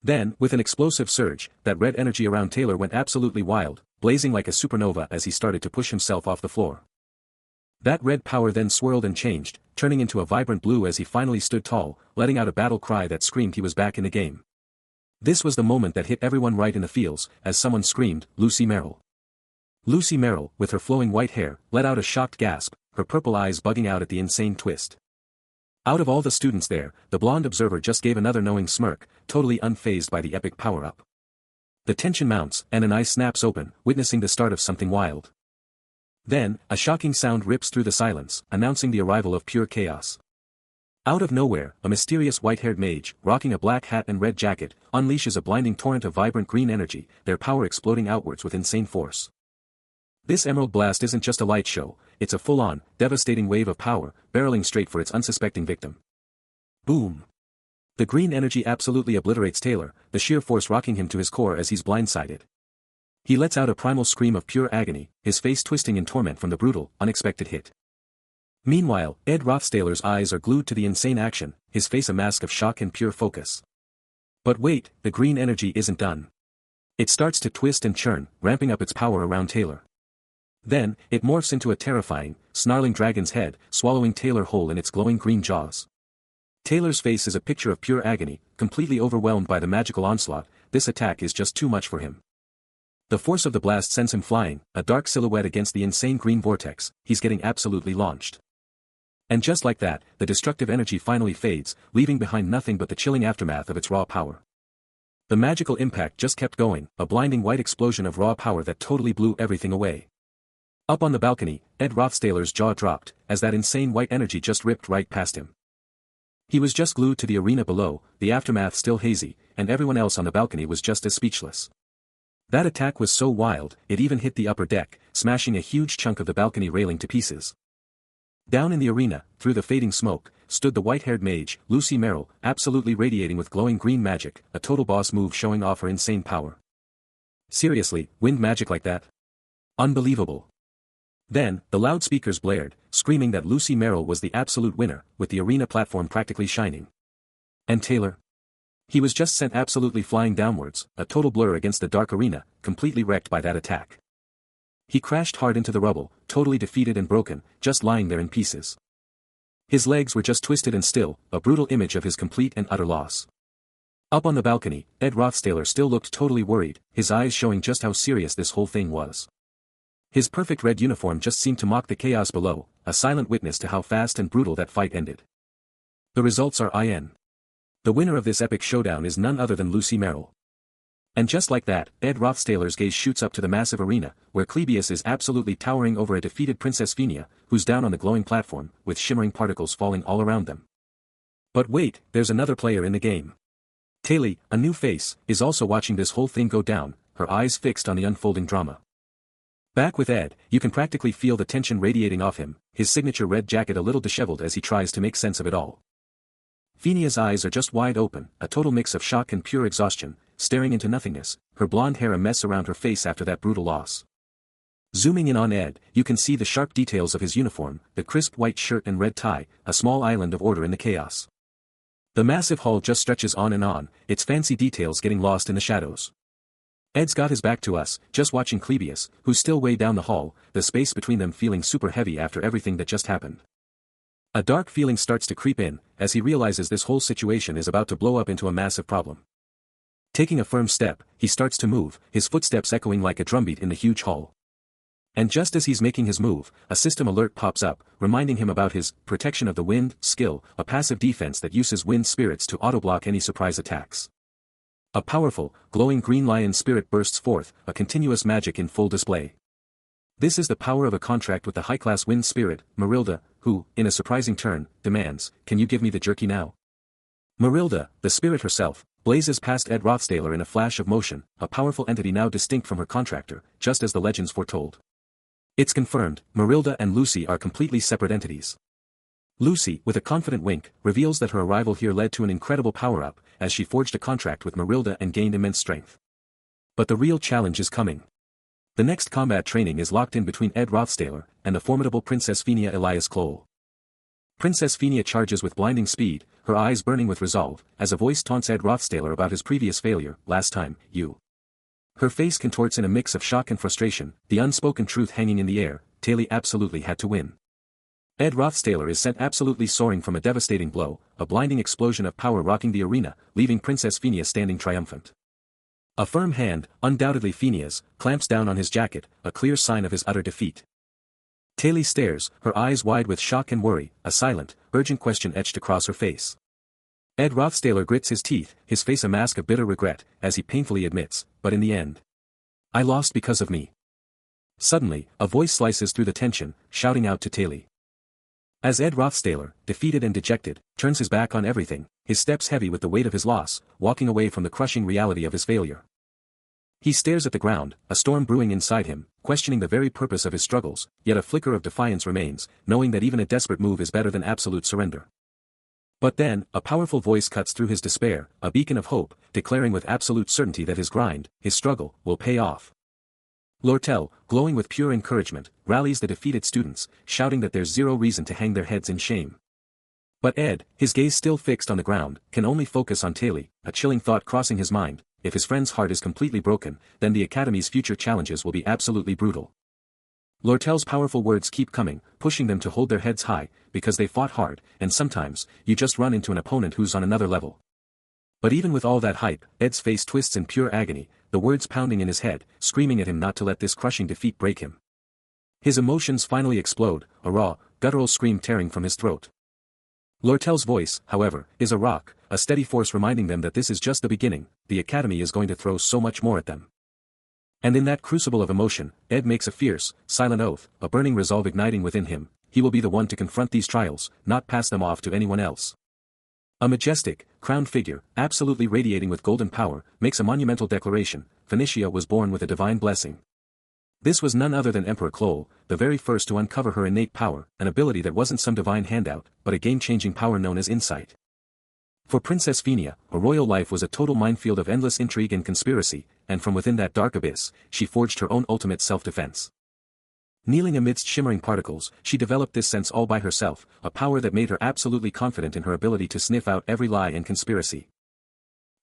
Then, with an explosive surge, that red energy around Taylor went absolutely wild, blazing like a supernova as he started to push himself off the floor. That red power then swirled and changed, turning into a vibrant blue as he finally stood tall, letting out a battle cry that screamed he was back in the game. This was the moment that hit everyone right in the feels, as someone screamed, "Lucy Merrill." Lucy Merrill, with her flowing white hair, let out a shocked gasp, her purple eyes bugging out at the insane twist. Out of all the students there, the blonde observer just gave another knowing smirk, totally unfazed by the epic power-up. The tension mounts, and an eye snaps open, witnessing the start of something wild. Then, a shocking sound rips through the silence, announcing the arrival of pure chaos. Out of nowhere, a mysterious white-haired mage, rocking a black hat and red jacket, unleashes a blinding torrent of vibrant green energy, their power exploding outwards with insane force. This emerald blast isn't just a light show, it's a full-on, devastating wave of power, barreling straight for its unsuspecting victim. Boom! The green energy absolutely obliterates Taylor, the sheer force rocking him to his core as he's blindsided. He lets out a primal scream of pure agony, his face twisting in torment from the brutal, unexpected hit. Meanwhile, Ed Rothstaler's eyes are glued to the insane action, his face a mask of shock and pure focus. But wait, the green energy isn't done. It starts to twist and churn, ramping up its power around Taylor. Then, it morphs into a terrifying, snarling dragon's head, swallowing Taylor whole in its glowing green jaws. Taylor's face is a picture of pure agony, completely overwhelmed by the magical onslaught. This attack is just too much for him. The force of the blast sends him flying, a dark silhouette against the insane green vortex, he's getting absolutely launched. And just like that, the destructive energy finally fades, leaving behind nothing but the chilling aftermath of its raw power. The magical impact just kept going, a blinding white explosion of raw power that totally blew everything away. Up on the balcony, Ed Rothstaler's jaw dropped, as that insane white energy just ripped right past him. He was just glued to the arena below, the aftermath still hazy, and everyone else on the balcony was just as speechless. That attack was so wild, it even hit the upper deck, smashing a huge chunk of the balcony railing to pieces. Down in the arena, through the fading smoke, stood the white-haired mage, Lucy Merrill, absolutely radiating with glowing green magic, a total boss move showing off her insane power. Seriously, wind magic like that? Unbelievable. Then, the loudspeakers blared, screaming that Lucy Merrill was the absolute winner, with the arena platform practically shining. And Taylor? He was just sent absolutely flying downwards, a total blur against the dark arena, completely wrecked by that attack. He crashed hard into the rubble, totally defeated and broken, just lying there in pieces. His legs were just twisted and still, a brutal image of his complete and utter loss. Up on the balcony, Ed Rothstaler still looked totally worried, his eyes showing just how serious this whole thing was. His perfect red uniform just seemed to mock the chaos below, a silent witness to how fast and brutal that fight ended. The results are in. The winner of this epic showdown is none other than Lucy Merrill. And just like that, Ed Rothstaler's gaze shoots up to the massive arena, where Clebius is absolutely towering over a defeated Princess Phenia, who's down on the glowing platform, with shimmering particles falling all around them. But wait, there's another player in the game. Taylor, a new face, is also watching this whole thing go down, her eyes fixed on the unfolding drama. Back with Ed, you can practically feel the tension radiating off him, his signature red jacket a little disheveled as he tries to make sense of it all. Phenia's eyes are just wide open, a total mix of shock and pure exhaustion, staring into nothingness, her blonde hair a mess around her face after that brutal loss. Zooming in on Ed, you can see the sharp details of his uniform, the crisp white shirt and red tie, a small island of order in the chaos. The massive hall just stretches on and on, its fancy details getting lost in the shadows. Ed's got his back to us, just watching Clebius, who's still way down the hall, the space between them feeling super heavy after everything that just happened. A dark feeling starts to creep in, as he realizes this whole situation is about to blow up into a massive problem. Taking a firm step, he starts to move, his footsteps echoing like a drumbeat in the huge hall. And just as he's making his move, a system alert pops up, reminding him about his protection of the wind skill, a passive defense that uses wind spirits to auto-block any surprise attacks. A powerful, glowing green lion spirit bursts forth, a continuous magic in full display. This is the power of a contract with the high-class wind spirit, Marilda, who, in a surprising turn, demands, "Can you give me the jerky now?" Marilda, the spirit herself, blazes past Ed Rothstaler in a flash of motion, a powerful entity now distinct from her contractor, just as the legends foretold. It's confirmed, Marilda and Lucy are completely separate entities. Lucy, with a confident wink, reveals that her arrival here led to an incredible power-up, as she forged a contract with Marilda and gained immense strength. But the real challenge is coming. The next combat training is locked in between Ed Rothstaler and the formidable Princess Phenia Elias Kloll. Princess Phenia charges with blinding speed, her eyes burning with resolve, as a voice taunts Ed Rothstaler about his previous failure, last time, you. Her face contorts in a mix of shock and frustration, the unspoken truth hanging in the air, Taylor absolutely had to win. Ed Rothstaler is sent absolutely soaring from a devastating blow, a blinding explosion of power rocking the arena, leaving Princess Phenia standing triumphant. A firm hand, undoubtedly Phenia's, clamps down on his jacket, a clear sign of his utter defeat. Taylor stares, her eyes wide with shock and worry, a silent, urgent question etched across her face. Ed Rothstaler grits his teeth, his face a mask of bitter regret, as he painfully admits, but in the end, I lost because of me. Suddenly, a voice slices through the tension, shouting out to Taylor. As Ed Rothstaler, defeated and dejected, turns his back on everything, his steps heavy with the weight of his loss, walking away from the crushing reality of his failure. He stares at the ground, a storm brewing inside him, questioning the very purpose of his struggles, yet a flicker of defiance remains, knowing that even a desperate move is better than absolute surrender. But then, a powerful voice cuts through his despair, a beacon of hope, declaring with absolute certainty that his grind, his struggle, will pay off. Lortel, glowing with pure encouragement, rallies the defeated students, shouting that there's zero reason to hang their heads in shame. But Ed, his gaze still fixed on the ground, can only focus on Taylor, a chilling thought crossing his mind. If his friend's heart is completely broken, then the Academy's future challenges will be absolutely brutal. Lortel's powerful words keep coming, pushing them to hold their heads high, because they fought hard, and sometimes, you just run into an opponent who's on another level. But even with all that hype, Ed's face twists in pure agony, the words pounding in his head, screaming at him not to let this crushing defeat break him. His emotions finally explode, a raw, guttural scream tearing from his throat. Lortel's voice, however, is a rock, a steady force reminding them that this is just the beginning, the Academy is going to throw so much more at them. And in that crucible of emotion, Ed makes a fierce, silent oath, a burning resolve igniting within him. He will be the one to confront these trials, not pass them off to anyone else. A majestic, crowned figure, absolutely radiating with golden power, makes a monumental declaration: Phoenicia was born with a divine blessing. This was none other than Emperor Kloll, the very first to uncover her innate power, an ability that wasn't some divine handout, but a game-changing power known as insight. For Princess Phenia, a royal life was a total minefield of endless intrigue and conspiracy, and from within that dark abyss, she forged her own ultimate self-defense. Kneeling amidst shimmering particles, she developed this sense all by herself, a power that made her absolutely confident in her ability to sniff out every lie and conspiracy.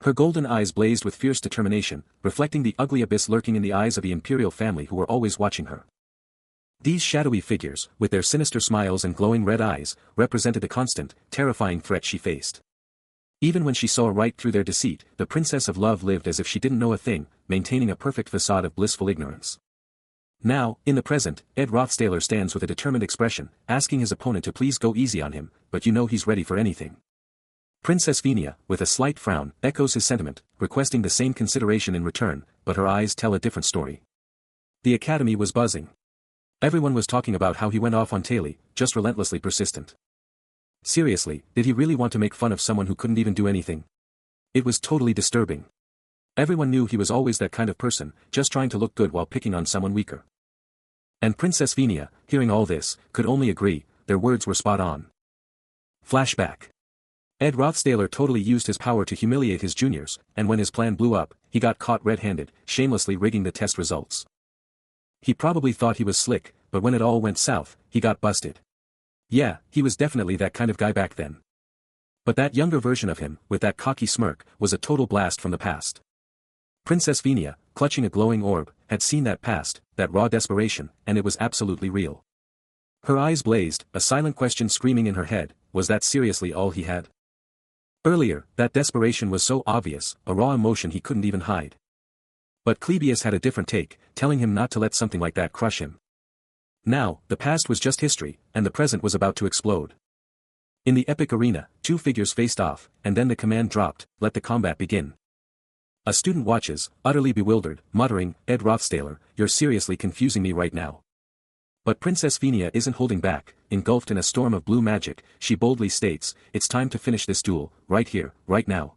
Her golden eyes blazed with fierce determination, reflecting the ugly abyss lurking in the eyes of the imperial family who were always watching her. These shadowy figures, with their sinister smiles and glowing red eyes, represented the constant, terrifying threat she faced. Even when she saw right through their deceit, the Princess of Love lived as if she didn't know a thing, maintaining a perfect facade of blissful ignorance. Now, in the present, Ed Rothstaler stands with a determined expression, asking his opponent to please go easy on him, but you know he's ready for anything. Princess Venia, with a slight frown, echoes his sentiment, requesting the same consideration in return, but her eyes tell a different story. The academy was buzzing. Everyone was talking about how he went off on Taily, just relentlessly persistent. Seriously, did he really want to make fun of someone who couldn't even do anything? It was totally disturbing. Everyone knew he was always that kind of person, just trying to look good while picking on someone weaker. And Princess Venia, hearing all this, could only agree, their words were spot on. Flashback. Ed Rothstaler totally used his power to humiliate his juniors, and when his plan blew up, he got caught red-handed, shamelessly rigging the test results. He probably thought he was slick, but when it all went south, he got busted. Yeah, he was definitely that kind of guy back then. But that younger version of him, with that cocky smirk, was a total blast from the past. Princess Venia, clutching a glowing orb, had seen that past, that raw desperation, and it was absolutely real. Her eyes blazed, a silent question screaming in her head, was that seriously all he had? Earlier, that desperation was so obvious, a raw emotion he couldn't even hide. But Clebius had a different take, telling him not to let something like that crush him. Now, the past was just history, and the present was about to explode. In the epic arena, two figures faced off, and then the command dropped, let the combat begin. A student watches, utterly bewildered, muttering, Ed Rothstaler, you're seriously confusing me right now. But Princess Venia isn't holding back, engulfed in a storm of blue magic, she boldly states, it's time to finish this duel, right here, right now.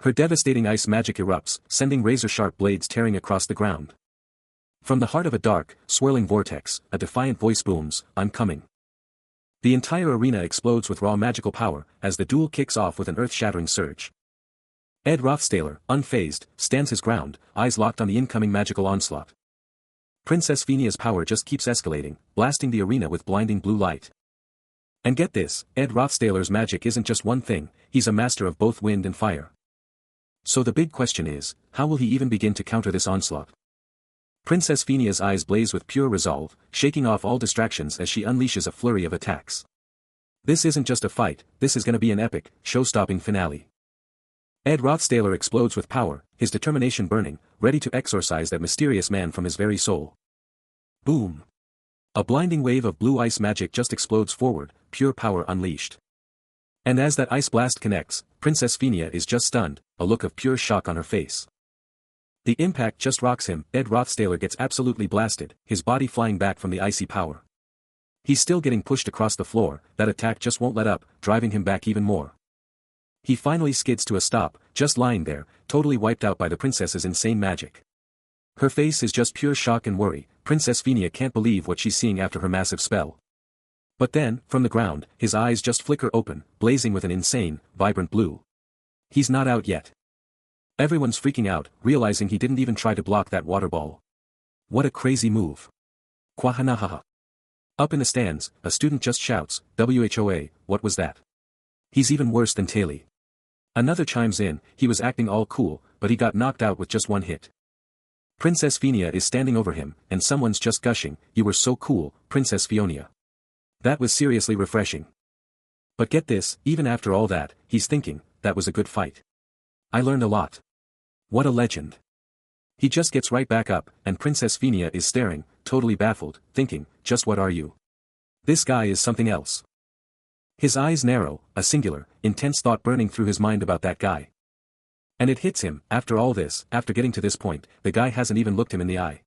Her devastating ice magic erupts, sending razor-sharp blades tearing across the ground. From the heart of a dark, swirling vortex, a defiant voice booms, I'm coming. The entire arena explodes with raw magical power, as the duel kicks off with an earth-shattering surge. Ed Rothstaler, unfazed, stands his ground, eyes locked on the incoming magical onslaught. Princess Venia's power just keeps escalating, blasting the arena with blinding blue light. And get this, Ed Rothstaler's magic isn't just one thing, he's a master of both wind and fire. So the big question is, how will he even begin to counter this onslaught? Princess Venia's eyes blaze with pure resolve, shaking off all distractions as she unleashes a flurry of attacks. This isn't just a fight, this is gonna be an epic, show-stopping finale. Ed Rothstaler explodes with power, his determination burning, ready to exorcise that mysterious man from his very soul. Boom! A blinding wave of blue ice magic just explodes forward, pure power unleashed. And as that ice blast connects, Princess Venia is just stunned, a look of pure shock on her face. The impact just rocks him, Ed Rothstaler gets absolutely blasted, his body flying back from the icy power. He's still getting pushed across the floor, that attack just won't let up, driving him back even more. He finally skids to a stop, just lying there, totally wiped out by the princess's insane magic. Her face is just pure shock and worry, Princess Venia can't believe what she's seeing after her massive spell. But then, from the ground, his eyes just flicker open, blazing with an insane, vibrant blue. He's not out yet. Everyone's freaking out, realizing he didn't even try to block that water ball. What a crazy move. Kwahanahaha. Up in the stands, a student just shouts, WHOA, what was that? He's even worse than Taily. Another chimes in, he was acting all cool, but he got knocked out with just one hit. Princess Venia is standing over him, and someone's just gushing, you were so cool, Princess Fionia. That was seriously refreshing. But get this, even after all that, he's thinking, that was a good fight. I learned a lot. What a legend. He just gets right back up, and Princess Venia is staring, totally baffled, thinking, just what are you? This guy is something else. His eyes narrow, a singular, intense thought burning through his mind about that guy. And it hits him, after all this, after getting to this point, the guy hasn't even looked him in the eye.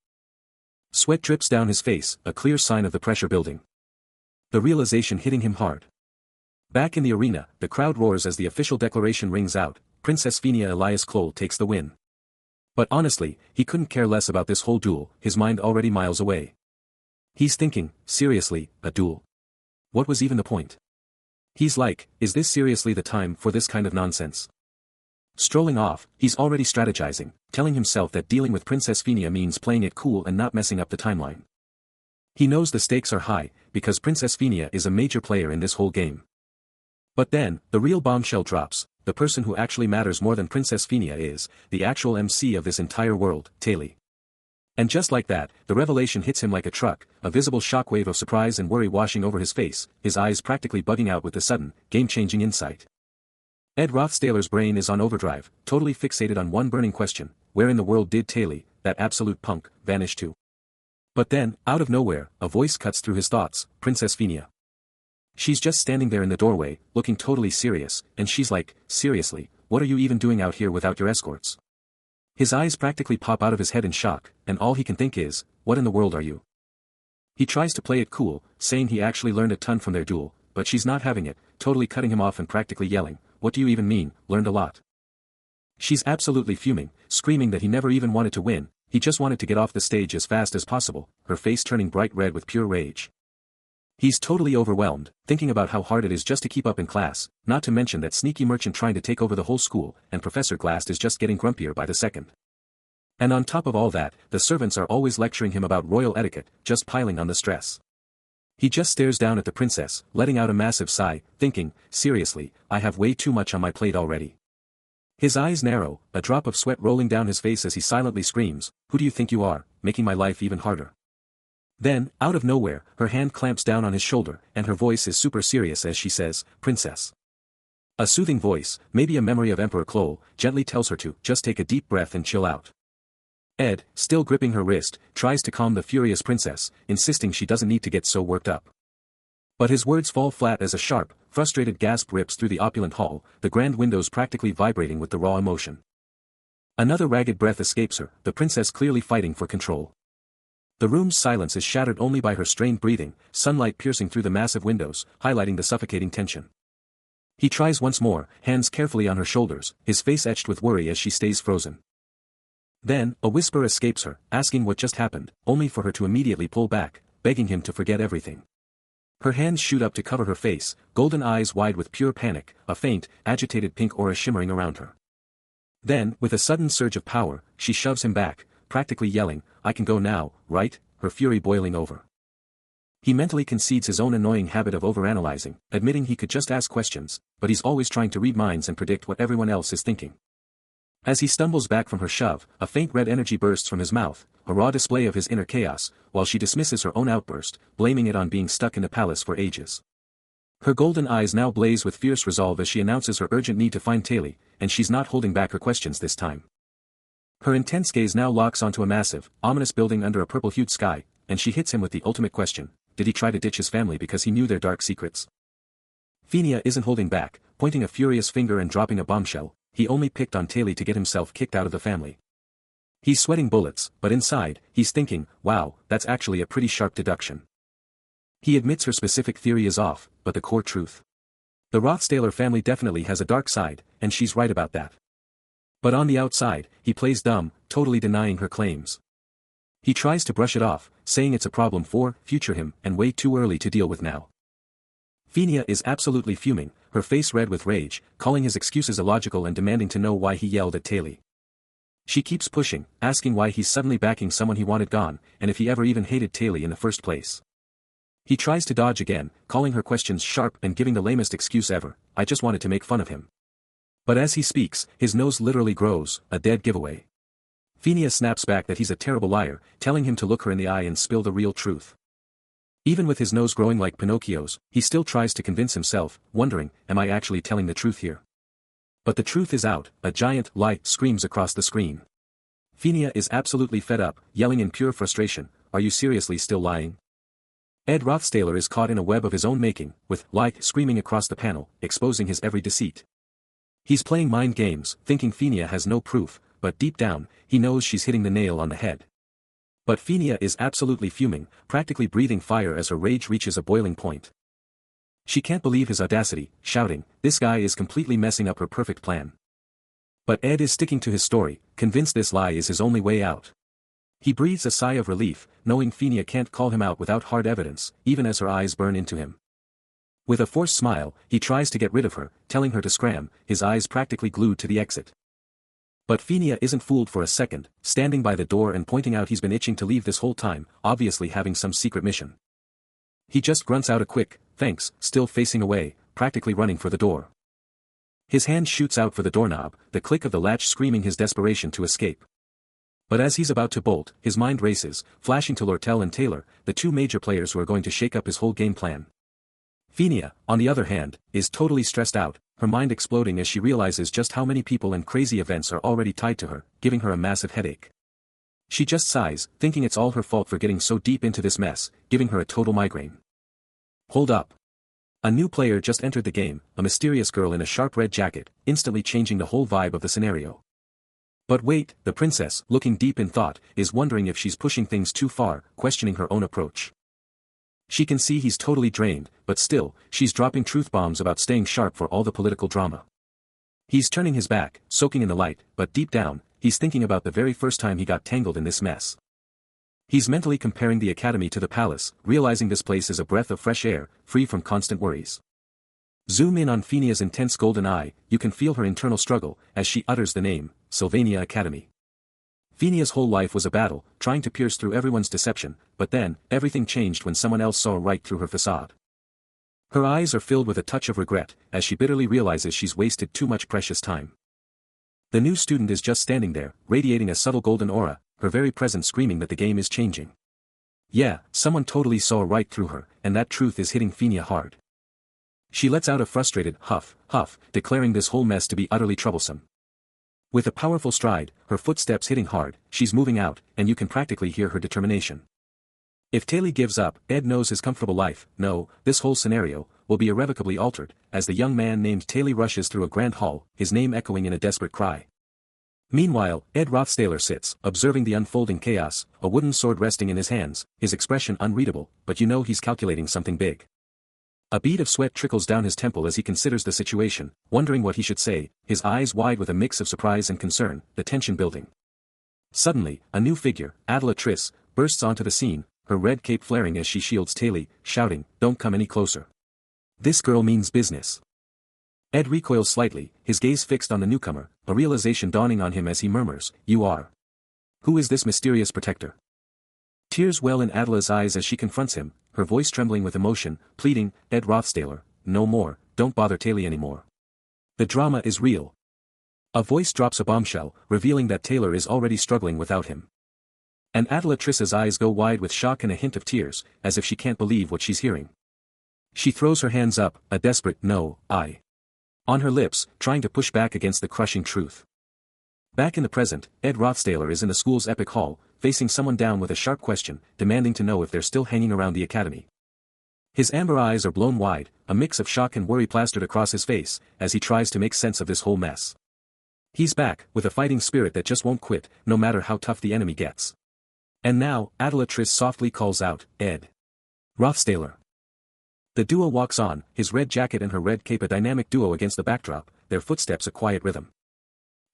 Sweat drips down his face, a clear sign of the pressure building. The realization hitting him hard. Back in the arena, the crowd roars as the official declaration rings out, Princess Venia Elias Kloll takes the win. But honestly, he couldn't care less about this whole duel, his mind already miles away. He's thinking, seriously, a duel? What was even the point? He's like, is this seriously the time for this kind of nonsense? Strolling off, he's already strategizing, telling himself that dealing with Princess Venia means playing it cool and not messing up the timeline. He knows the stakes are high, because Princess Venia is a major player in this whole game. But then, the real bombshell drops, the person who actually matters more than Princess Phinia is, the actual MC of this entire world, Taylor. And just like that, the revelation hits him like a truck, a visible shockwave of surprise and worry washing over his face, his eyes practically bugging out with the sudden, game-changing insight. Ed Rothstaler's brain is on overdrive, totally fixated on one burning question: where in the world did Taylor, that absolute punk, vanish to? But then, out of nowhere, a voice cuts through his thoughts: Princess Phinia. She's just standing there in the doorway, looking totally serious, and she's like, seriously, what are you even doing out here without your escorts? His eyes practically pop out of his head in shock, and all he can think is, what in the world are you? He tries to play it cool, saying he actually learned a ton from their duel, but she's not having it, totally cutting him off and practically yelling, what do you even mean, learned a lot? She's absolutely fuming, screaming that he never even wanted to win, he just wanted to get off the stage as fast as possible, her face turning bright red with pure rage. He's totally overwhelmed, thinking about how hard it is just to keep up in class, not to mention that sneaky merchant trying to take over the whole school, and Professor Glass is just getting grumpier by the second. And on top of all that, the servants are always lecturing him about royal etiquette, just piling on the stress. He just stares down at the princess, letting out a massive sigh, thinking, seriously, I have way too much on my plate already. His eyes narrow, a drop of sweat rolling down his face as he silently screams, who do you think you are, making my life even harder? Then, out of nowhere, her hand clamps down on his shoulder, and her voice is super serious as she says, Princess. A soothing voice, maybe a memory of Emperor Klol, gently tells her to just take a deep breath and chill out. Ed, still gripping her wrist, tries to calm the furious princess, insisting she doesn't need to get so worked up. But his words fall flat as a sharp, frustrated gasp rips through the opulent hall, the grand windows practically vibrating with the raw emotion. Another ragged breath escapes her, the princess clearly fighting for control. The room's silence is shattered only by her strained breathing, sunlight piercing through the massive windows, highlighting the suffocating tension. He tries once more, hands carefully on her shoulders, his face etched with worry as she stays frozen. Then, a whisper escapes her, asking what just happened, only for her to immediately pull back, begging him to forget everything. Her hands shoot up to cover her face, golden eyes wide with pure panic, a faint, agitated pink aura shimmering around her. Then, with a sudden surge of power, she shoves him back, practically yelling, I can go now, right? Her fury boiling over. He mentally concedes his own annoying habit of overanalyzing, admitting he could just ask questions, but he's always trying to read minds and predict what everyone else is thinking. As he stumbles back from her shove, a faint red energy bursts from his mouth, a raw display of his inner chaos, while she dismisses her own outburst, blaming it on being stuck in the palace for ages. Her golden eyes now blaze with fierce resolve as she announces her urgent need to find Taylor, and she's not holding back her questions this time. Her intense gaze now locks onto a massive, ominous building under a purple-hued sky, and she hits him with the ultimate question, did he try to ditch his family because he knew their dark secrets? Phinia isn't holding back, pointing a furious finger and dropping a bombshell, he only picked on Taylor to get himself kicked out of the family. He's sweating bullets, but inside, he's thinking, wow, that's actually a pretty sharp deduction. He admits her specific theory is off, but the core truth. The Rothstaler family definitely has a dark side, and she's right about that. But on the outside, he plays dumb, totally denying her claims. He tries to brush it off, saying it's a problem for future him and way too early to deal with now. Phinia is absolutely fuming, her face red with rage, calling his excuses illogical and demanding to know why he yelled at Taylor. She keeps pushing, asking why he's suddenly backing someone he wanted gone, and if he ever even hated Taylor in the first place. He tries to dodge again, calling her questions sharp and giving the lamest excuse ever, I just wanted to make fun of him. But as he speaks, his nose literally grows, a dead giveaway. Phinia snaps back that he's a terrible liar, telling him to look her in the eye and spill the real truth. Even with his nose growing like Pinocchio's, he still tries to convince himself, wondering, am I actually telling the truth here? But the truth is out, a giant lie screams across the screen. Phinia is absolutely fed up, yelling in pure frustration, are you seriously still lying? Ed Rothstaler is caught in a web of his own making, with lie screaming across the panel, exposing his every deceit. He's playing mind games, thinking Phinia has no proof, but deep down, he knows she's hitting the nail on the head. But Phinia is absolutely fuming, practically breathing fire as her rage reaches a boiling point. She can't believe his audacity, shouting, this guy is completely messing up her perfect plan. But Ed is sticking to his story, convinced this lie is his only way out. He breathes a sigh of relief, knowing Phinia can't call him out without hard evidence, even as her eyes burn into him. With a forced smile, he tries to get rid of her, telling her to scram, his eyes practically glued to the exit. But Phinia isn't fooled for a second, standing by the door and pointing out he's been itching to leave this whole time, obviously having some secret mission. He just grunts out a quick, thanks, still facing away, practically running for the door. His hand shoots out for the doorknob, the click of the latch screaming his desperation to escape. But as he's about to bolt, his mind races, flashing to Lortel and Taylor, the two major players who are going to shake up his whole game plan. Phinia, on the other hand, is totally stressed out, her mind exploding as she realizes just how many people and crazy events are already tied to her, giving her a massive headache. She just sighs, thinking it's all her fault for getting so deep into this mess, giving her a total migraine. Hold up. A new player just entered the game, a mysterious girl in a sharp red jacket, instantly changing the whole vibe of the scenario. But wait, the princess, looking deep in thought, is wondering if she's pushing things too far, questioning her own approach. She can see he's totally drained, but still, she's dropping truth bombs about staying sharp for all the political drama. He's turning his back, soaking in the light, but deep down, he's thinking about the very first time he got tangled in this mess. He's mentally comparing the academy to the palace, realizing this place is a breath of fresh air, free from constant worries. Zoom in on Phinia's intense golden eye, you can feel her internal struggle, as she utters the name, Sylvania Academy. Phinia's whole life was a battle, trying to pierce through everyone's deception, but then, everything changed when someone else saw right through her facade. Her eyes are filled with a touch of regret, as she bitterly realizes she's wasted too much precious time. The new student is just standing there, radiating a subtle golden aura, her very presence screaming that the game is changing. Yeah, someone totally saw right through her, and that truth is hitting Phinia hard. She lets out a frustrated huff, declaring this whole mess to be utterly troublesome. With a powerful stride, her footsteps hitting hard, she's moving out, and you can practically hear her determination. If Taylor gives up, Ed knows his comfortable life, no, this whole scenario, will be irrevocably altered, as the young man named Taylor rushes through a grand hall, his name echoing in a desperate cry. Meanwhile, Ed Rothstaler sits, observing the unfolding chaos, a wooden sword resting in his hands, his expression unreadable, but you know he's calculating something big. A bead of sweat trickles down his temple as he considers the situation, wondering what he should say, his eyes wide with a mix of surprise and concern, the tension building. Suddenly, a new figure, Adela Triss, bursts onto the scene, her red cape flaring as she shields Taylor, shouting, "Don't come any closer. This girl means business." Ed recoils slightly, his gaze fixed on the newcomer, a realization dawning on him as he murmurs, "You are. Who is this mysterious protector?" Tears well in Adela's eyes as she confronts him, her voice trembling with emotion, pleading, "Ed Rothstaler, no more, don't bother Taylor anymore. The drama is real." A voice drops a bombshell, revealing that Taylor is already struggling without him. And Adela Triss's eyes go wide with shock and a hint of tears, as if she can't believe what she's hearing. She throws her hands up, a desperate "no, I" on her lips, trying to push back against the crushing truth. Back in the present, Ed Rothstaler is in the school's epic hall, facing someone down with a sharp question, demanding to know if they're still hanging around the academy. His amber eyes are blown wide, a mix of shock and worry plastered across his face, as he tries to make sense of this whole mess. He's back, with a fighting spirit that just won't quit, no matter how tough the enemy gets. And now, Adela Triss softly calls out, "Ed Rothstaler." The duo walks on, his red jacket and her red cape a dynamic duo against the backdrop, their footsteps a quiet rhythm.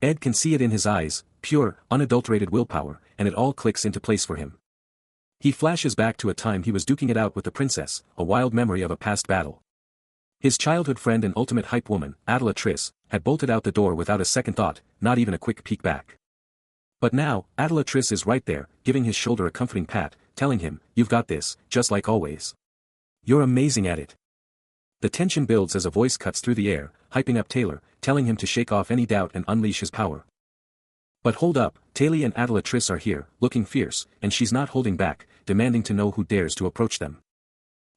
Ed can see it in his eyes, pure, unadulterated willpower, and it all clicks into place for him. He flashes back to a time he was duking it out with the princess, a wild memory of a past battle. His childhood friend and ultimate hype woman, Adela Triss, had bolted out the door without a second thought, not even a quick peek back. But now, Adela Triss is right there, giving his shoulder a comforting pat, telling him, "You've got this, just like always. You're amazing at it." The tension builds as a voice cuts through the air, hyping up Taylor, telling him to shake off any doubt and unleash his power. But hold up, Taylor and Adela Triss are here, looking fierce, and she's not holding back, demanding to know who dares to approach them.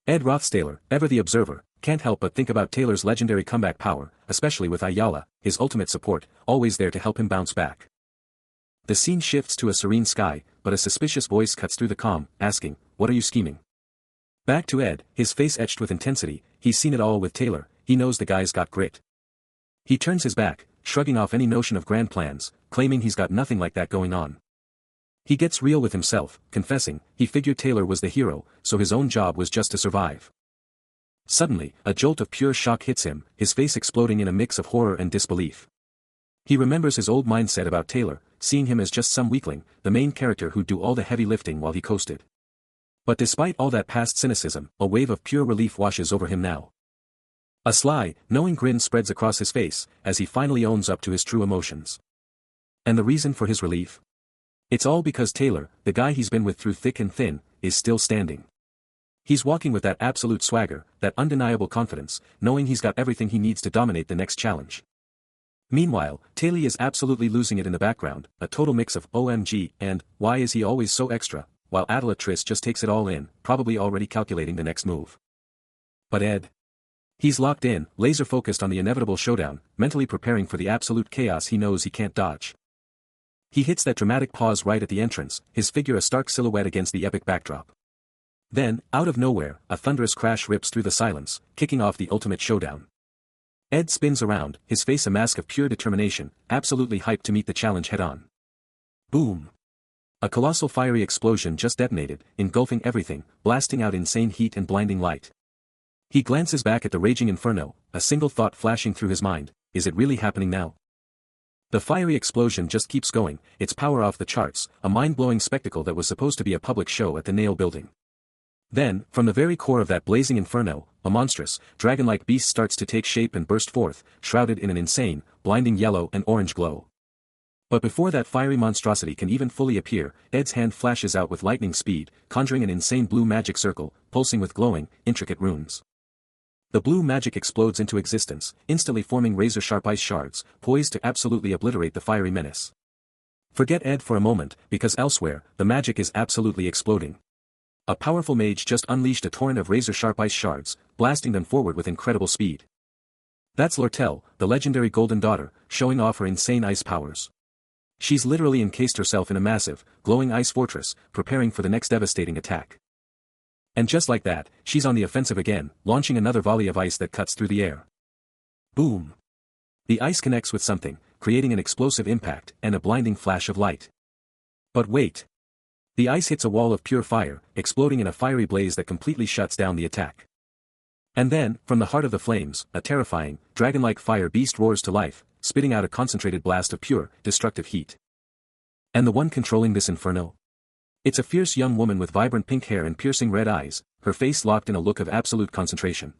Ed Rothstaler, ever the observer, can't help but think about Taylor's legendary comeback power, especially with Ayala, his ultimate support, always there to help him bounce back. The scene shifts to a serene sky, but a suspicious voice cuts through the calm, asking, "What are you scheming?" Back to Ed, his face etched with intensity, he's seen it all with Taylor, he knows the guy's got grit. He turns his back, shrugging off any notion of grand plans, claiming he's got nothing like that going on. He gets real with himself, confessing, he figured Taylor was the hero, so his own job was just to survive. Suddenly, a jolt of pure shock hits him, his face exploding in a mix of horror and disbelief. He remembers his old mindset about Taylor, seeing him as just some weakling, the main character who'd do all the heavy lifting while he coasted. But despite all that past cynicism, a wave of pure relief washes over him now. A sly, knowing grin spreads across his face, as he finally owns up to his true emotions. And the reason for his relief? It's all because Taylor, the guy he's been with through thick and thin, is still standing. He's walking with that absolute swagger, that undeniable confidence, knowing he's got everything he needs to dominate the next challenge. Meanwhile, Taylor is absolutely losing it in the background, a total mix of OMG and why is he always so extra, while Adelatrice just takes it all in, probably already calculating the next move. But Ed. He's locked in, laser-focused on the inevitable showdown, mentally preparing for the absolute chaos he knows he can't dodge. He hits that dramatic pause right at the entrance, his figure a stark silhouette against the epic backdrop. Then, out of nowhere, a thunderous crash rips through the silence, kicking off the ultimate showdown. Ed spins around, his face a mask of pure determination, absolutely hyped to meet the challenge head-on. Boom! A colossal fiery explosion just detonated, engulfing everything, blasting out insane heat and blinding light. He glances back at the raging inferno, a single thought flashing through his mind, is it really happening now? The fiery explosion just keeps going, its power off the charts, a mind-blowing spectacle that was supposed to be a public show at the Nail building. Then, from the very core of that blazing inferno, a monstrous, dragon-like beast starts to take shape and burst forth, shrouded in an insane, blinding yellow and orange glow. But before that fiery monstrosity can even fully appear, Ed's hand flashes out with lightning speed, conjuring an insane blue magic circle, pulsing with glowing, intricate runes. The blue magic explodes into existence, instantly forming razor-sharp ice shards, poised to absolutely obliterate the fiery menace. Forget Ed for a moment, because elsewhere, the magic is absolutely exploding. A powerful mage just unleashed a torrent of razor-sharp ice shards, blasting them forward with incredible speed. That's Lortel, the legendary Golden Daughter, showing off her insane ice powers. She's literally encased herself in a massive, glowing ice fortress, preparing for the next devastating attack. And just like that, she's on the offensive again, launching another volley of ice that cuts through the air. Boom! The ice connects with something, creating an explosive impact and a blinding flash of light. But wait! The ice hits a wall of pure fire, exploding in a fiery blaze that completely shuts down the attack. And then, from the heart of the flames, a terrifying, dragon-like fire beast roars to life, spitting out a concentrated blast of pure, destructive heat. And the one controlling this inferno? It's a fierce young woman with vibrant pink hair and piercing red eyes, her face locked in a look of absolute concentration.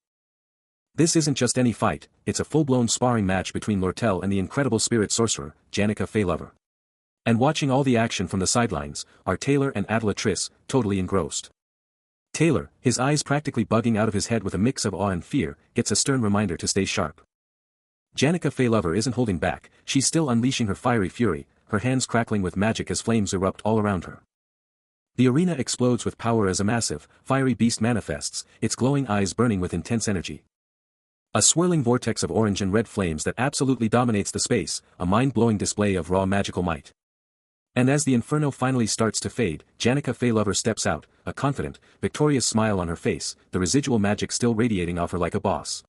This isn't just any fight, it's a full-blown sparring match between Lortel and the incredible spirit sorcerer, Janica Feylover. And watching all the action from the sidelines, are Taylor and Adelatrice, totally engrossed. Taylor, his eyes practically bugging out of his head with a mix of awe and fear, gets a stern reminder to stay sharp. Janica Feylover isn't holding back, she's still unleashing her fiery fury, her hands crackling with magic as flames erupt all around her. The arena explodes with power as a massive, fiery beast manifests, its glowing eyes burning with intense energy. A swirling vortex of orange and red flames that absolutely dominates the space, a mind-blowing display of raw magical might. And as the inferno finally starts to fade, Janica Feylover steps out, a confident, victorious smile on her face, the residual magic still radiating off her like a boss.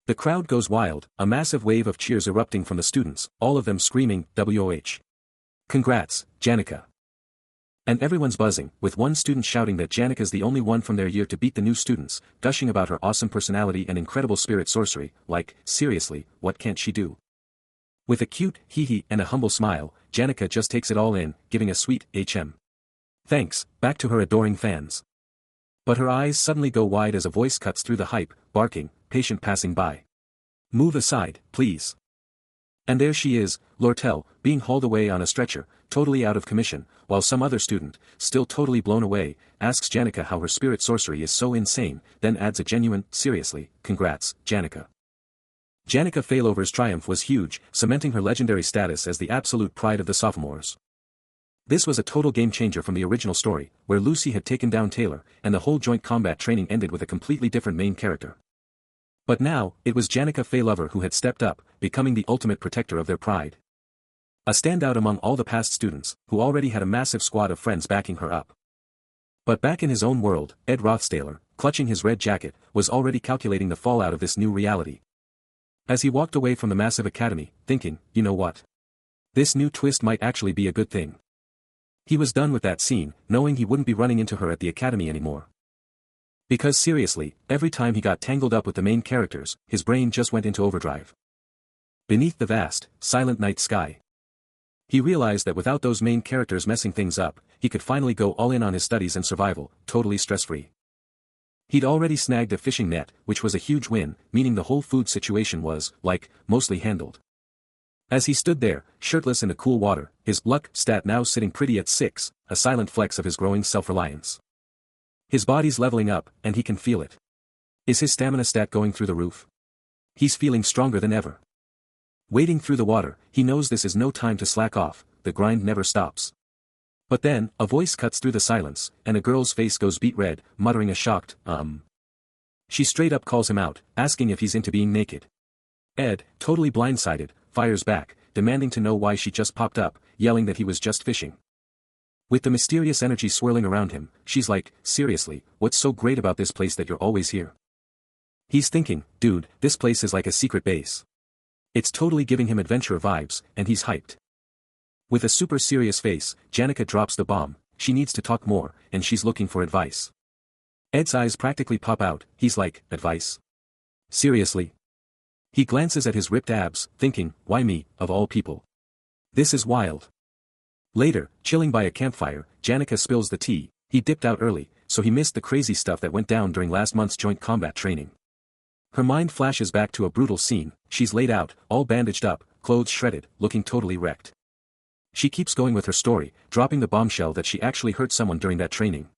The crowd goes wild, a massive wave of cheers erupting from the students, all of them screaming, "WOH! Congrats, Janica!" And everyone's buzzing, with one student shouting that Janica's the only one from their year to beat the new students, gushing about her awesome personality and incredible spirit sorcery, like, seriously, what can't she do? With a cute, hee-hee and a humble smile, Janica just takes it all in, giving a sweet, thanks, back to her adoring fans. But her eyes suddenly go wide as a voice cuts through the hype, barking, patient passing by. Move aside, please. And there she is, Lortel, being hauled away on a stretcher, totally out of commission, while some other student, still totally blown away, asks Janica how her spirit sorcery is so insane, then adds a genuine, seriously, congrats, Janica. Janica Feylover's triumph was huge, cementing her legendary status as the absolute pride of the sophomores. This was a total game-changer from the original story, where Lucy had taken down Taylor, and the whole joint combat training ended with a completely different main character. But now, it was Janica Feylover who had stepped up, becoming the ultimate protector of their pride. A standout among all the past students, who already had a massive squad of friends backing her up. But back in his own world, Ed Rothstaler, clutching his red jacket, was already calculating the fallout of this new reality. As he walked away from the massive academy, thinking, you know what? This new twist might actually be a good thing. He was done with that scene, knowing he wouldn't be running into her at the academy anymore. Because seriously, every time he got tangled up with the main characters, his brain just went into overdrive. Beneath the vast, silent night sky. He realized that without those main characters messing things up, he could finally go all in on his studies and survival, totally stress-free. He'd already snagged a fishing net, which was a huge win, meaning the whole food situation was, mostly handled. As he stood there, shirtless in the cool water, his luck stat now sitting pretty at 6, a silent flex of his growing self-reliance. His body's leveling up, and he can feel it. Is his stamina stat going through the roof? He's feeling stronger than ever. Wading through the water, he knows this is no time to slack off, the grind never stops. But then, a voice cuts through the silence, and a girl's face goes beet red, muttering a shocked, She straight up calls him out, asking if he's into being naked. Ed, totally blindsided, fires back, demanding to know why she just popped up, yelling that he was just fishing. With the mysterious energy swirling around him, she's like, seriously, what's so great about this place that you're always here? He's thinking, dude, this place is like a secret base. It's totally giving him adventure vibes, and he's hyped. With a super serious face, Janica drops the bomb, she needs to talk more, and she's looking for advice. Ed's eyes practically pop out, he's like, advice? Seriously? He glances at his ripped abs, thinking, why me, of all people? This is wild. Later, chilling by a campfire, Janica spills the tea. He dipped out early, so he missed the crazy stuff that went down during last month's joint combat training. Her mind flashes back to a brutal scene, she's laid out, all bandaged up, clothes shredded, looking totally wrecked. She keeps going with her story, dropping the bombshell that she actually hurt someone during that training.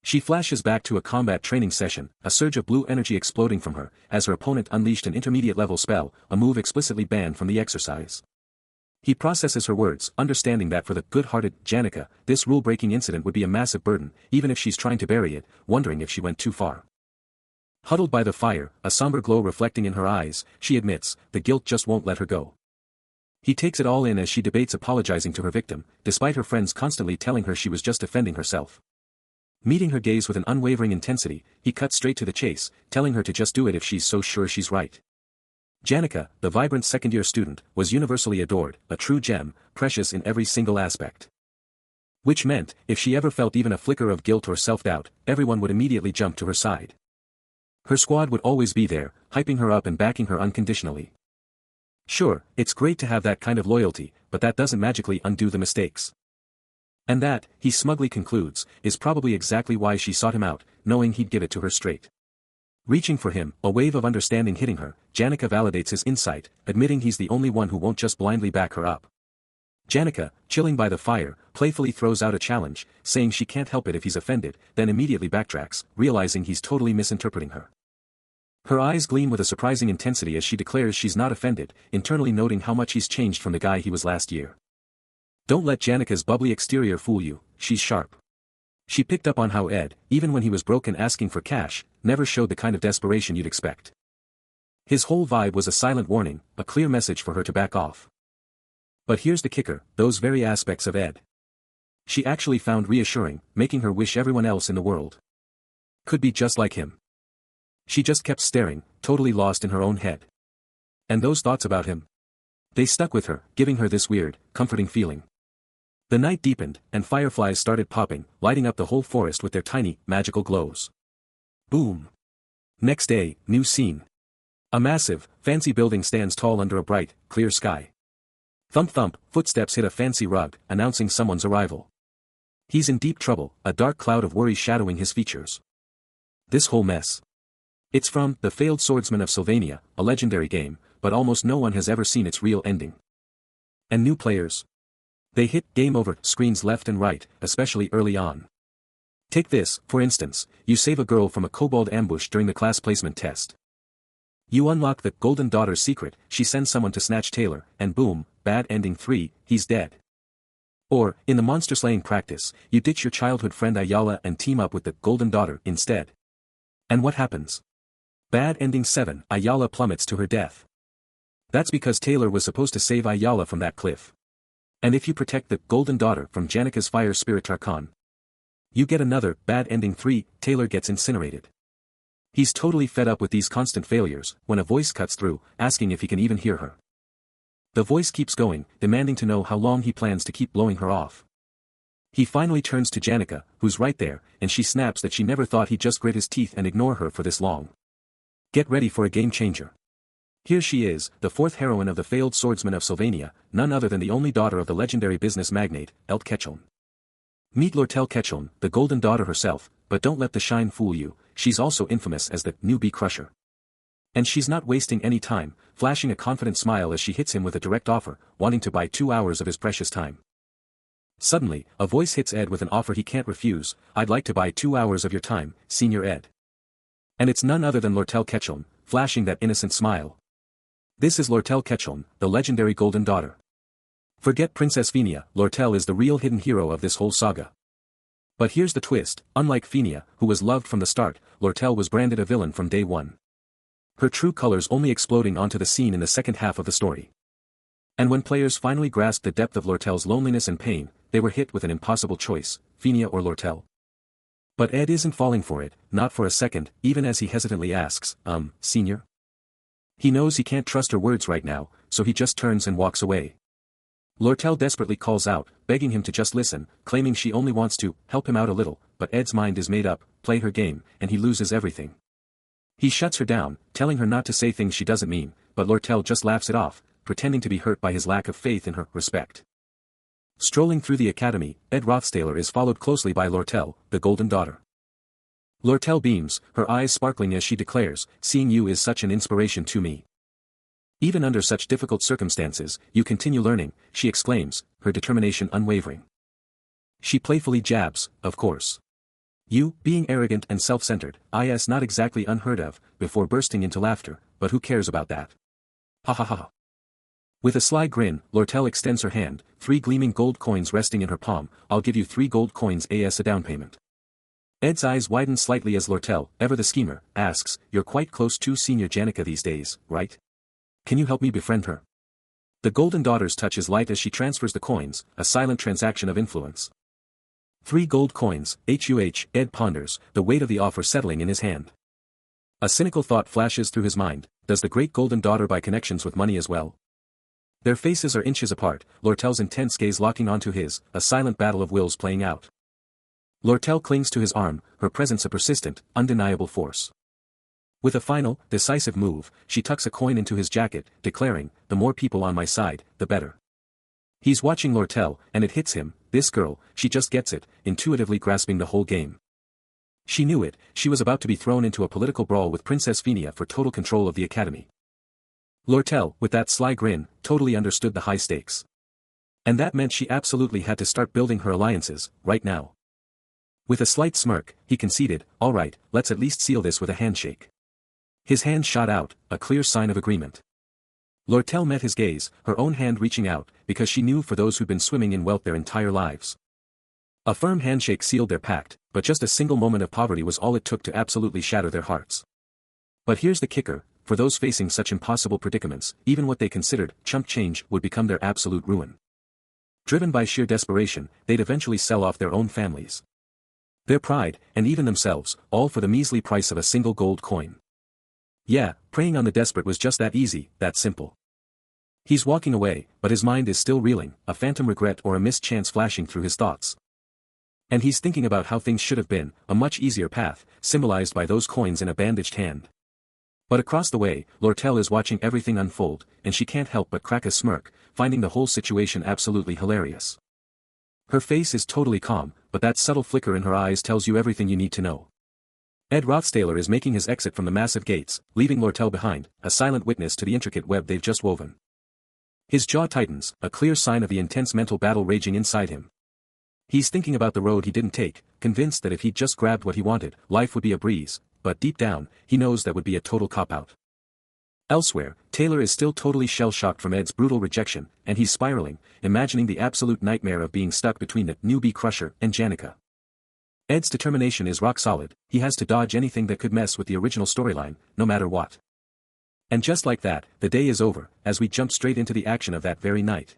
She flashes back to a combat training session, a surge of blue energy exploding from her, as her opponent unleashed an intermediate-level spell, a move explicitly banned from the exercise. He processes her words, understanding that for the good-hearted Janica, this rule-breaking incident would be a massive burden, even if she's trying to bury it, wondering if she went too far. Huddled by the fire, a somber glow reflecting in her eyes, she admits, the guilt just won't let her go. He takes it all in as she debates apologizing to her victim, despite her friends constantly telling her she was just defending herself. Meeting her gaze with an unwavering intensity, he cuts straight to the chase, telling her to just do it if she's so sure she's right. Janica, the vibrant second-year student, was universally adored, a true gem, precious in every single aspect. Which meant, if she ever felt even a flicker of guilt or self-doubt, everyone would immediately jump to her side. Her squad would always be there, hyping her up and backing her unconditionally. Sure, it's great to have that kind of loyalty, but that doesn't magically undo the mistakes. And that, he smugly concludes, is probably exactly why she sought him out, knowing he'd give it to her straight. Reaching for him, a wave of understanding hitting her, Janica validates his insight, admitting he's the only one who won't just blindly back her up. Janica, chilling by the fire, playfully throws out a challenge, saying she can't help it if he's offended, then immediately backtracks, realizing he's totally misinterpreting her. Her eyes gleam with a surprising intensity as she declares she's not offended, internally noting how much he's changed from the guy he was last year. Don't let Janica's bubbly exterior fool you, she's sharp. She picked up on how Ed, even when he was broke and asking for cash, never showed the kind of desperation you'd expect. His whole vibe was a silent warning, a clear message for her to back off. But here's the kicker, those very aspects of Ed. She actually found reassuring, making her wish everyone else in the world could be just like him. She just kept staring, totally lost in her own head. And those thoughts about him? They stuck with her, giving her this weird, comforting feeling. The night deepened, and fireflies started popping, lighting up the whole forest with their tiny, magical glows. Boom! Next day, new scene. A massive, fancy building stands tall under a bright, clear sky. Thump thump, footsteps hit a fancy rug, announcing someone's arrival. He's in deep trouble, a dark cloud of worry shadowing his features. This whole mess. It's from The Failed Swordsman of Sylvania, a legendary game, but almost no one has ever seen its real ending. And new players. They hit game over screens left and right, especially early on. Take this, for instance, you save a girl from a kobold ambush during the class placement test. You unlock the Golden Daughter's secret, she sends someone to snatch Taylor, and boom, bad ending 3, he's dead. Or, in the monster slaying practice, you ditch your childhood friend Ayala and team up with the Golden Daughter instead. And what happens? Bad ending 7, Ayala plummets to her death. That's because Taylor was supposed to save Ayala from that cliff. And if you protect the Golden Daughter from Janica's fire spirit Tarkan, you get another bad ending 3, Taylor gets incinerated. He's totally fed up with these constant failures, when a voice cuts through, asking if he can even hear her. The voice keeps going, demanding to know how long he plans to keep blowing her off. He finally turns to Janica, who's right there, and she snaps that she never thought he'd just grit his teeth and ignore her for this long. Get ready for a game changer. Here she is, the fourth heroine of The Failed Swordsman of Sylvania, none other than the only daughter of the legendary business magnate, Elt Ketchum. Meet Lortel Ketchum, the Golden Daughter herself, but don't let the shine fool you, she's also infamous as the newbie crusher. And she's not wasting any time, flashing a confident smile as she hits him with a direct offer, wanting to buy 2 hours of his precious time. Suddenly, a voice hits Ed with an offer he can't refuse, I'd like to buy 2 hours of your time, Senior Ed. And it's none other than Lortel Ketchum, flashing that innocent smile. This is Lortel Ketchum, the legendary Golden Daughter. Forget Princess Phinia, Lortel is the real hidden hero of this whole saga. But here's the twist, unlike Phinia, who was loved from the start, Lortel was branded a villain from day one. Her true colors only exploding onto the scene in the second half of the story. And when players finally grasped the depth of Lortel's loneliness and pain, they were hit with an impossible choice, Phinia or Lortel. But Ed isn't falling for it, not for a second, even as he hesitantly asks, Senior? He knows he can't trust her words right now, so he just turns and walks away. Lortel desperately calls out, begging him to just listen, claiming she only wants to help him out a little, but Ed's mind is made up, play her game, and he loses everything. He shuts her down, telling her not to say things she doesn't mean, but Lortel just laughs it off, pretending to be hurt by his lack of faith in her respect. Strolling through the academy, Ed Rothstaler is followed closely by Lortel, the Golden Daughter. Lortel beams, her eyes sparkling as she declares, seeing you is such an inspiration to me. Even under such difficult circumstances, you continue learning, she exclaims, her determination unwavering. She playfully jabs, of course. You, being arrogant and self-centered, is not exactly unheard of, before bursting into laughter, but who cares about that? Ha ha ha. With a sly grin, Lortel extends her hand, 3 gleaming gold coins resting in her palm. I'll give you 3 gold coins as a down payment. Ed's eyes widen slightly as Lortel, ever the schemer, asks, you're quite close to Senior Janica these days, right? Can you help me befriend her? The Golden Daughter's touch is light as she transfers the coins, a silent transaction of influence. 3 gold coins, Ed ponders, the weight of the offer settling in his hand. A cynical thought flashes through his mind, does the great Golden Daughter buy connections with money as well? Their faces are inches apart, Lortel's intense gaze locking onto his, a silent battle of wills playing out. Lortel clings to his arm, her presence a persistent, undeniable force. With a final, decisive move, she tucks a coin into his jacket, declaring, the more people on my side, the better. He's watching Lortel, and it hits him, this girl, she just gets it, intuitively grasping the whole game. She knew it, she was about to be thrown into a political brawl with Princess Phinia for total control of the academy. Lortel, with that sly grin, totally understood the high stakes. And that meant she absolutely had to start building her alliances, right now. With a slight smirk, he conceded, all right, let's at least seal this with a handshake. His hand shot out, a clear sign of agreement. Lortel met his gaze, her own hand reaching out, because she knew for those who'd been swimming in wealth their entire lives. A firm handshake sealed their pact, but just a single moment of poverty was all it took to absolutely shatter their hearts. But here's the kicker, for those facing such impossible predicaments, even what they considered chump change would become their absolute ruin. Driven by sheer desperation, they'd eventually sell off their own families, their pride, and even themselves, all for the measly price of a single gold coin. Yeah, preying on the desperate was just that easy, that simple. He's walking away, but his mind is still reeling, a phantom regret or a missed chance flashing through his thoughts. And he's thinking about how things should have been, a much easier path, symbolized by those coins in a bandaged hand. But across the way, Lortel is watching everything unfold, and she can't help but crack a smirk, finding the whole situation absolutely hilarious. Her face is totally calm, but that subtle flicker in her eyes tells you everything you need to know. Ed Rothstaler is making his exit from the massive gates, leaving Lortel behind, a silent witness to the intricate web they've just woven. His jaw tightens, a clear sign of the intense mental battle raging inside him. He's thinking about the road he didn't take, convinced that if he'd just grabbed what he wanted, life would be a breeze, but deep down, he knows that would be a total cop-out. Elsewhere, Taylor is still totally shell-shocked from Ed's brutal rejection, and he's spiraling, imagining the absolute nightmare of being stuck between the newbie crusher and Janica. Ed's determination is rock solid, he has to dodge anything that could mess with the original storyline, no matter what. And just like that, the day is over, as we jump straight into the action of that very night.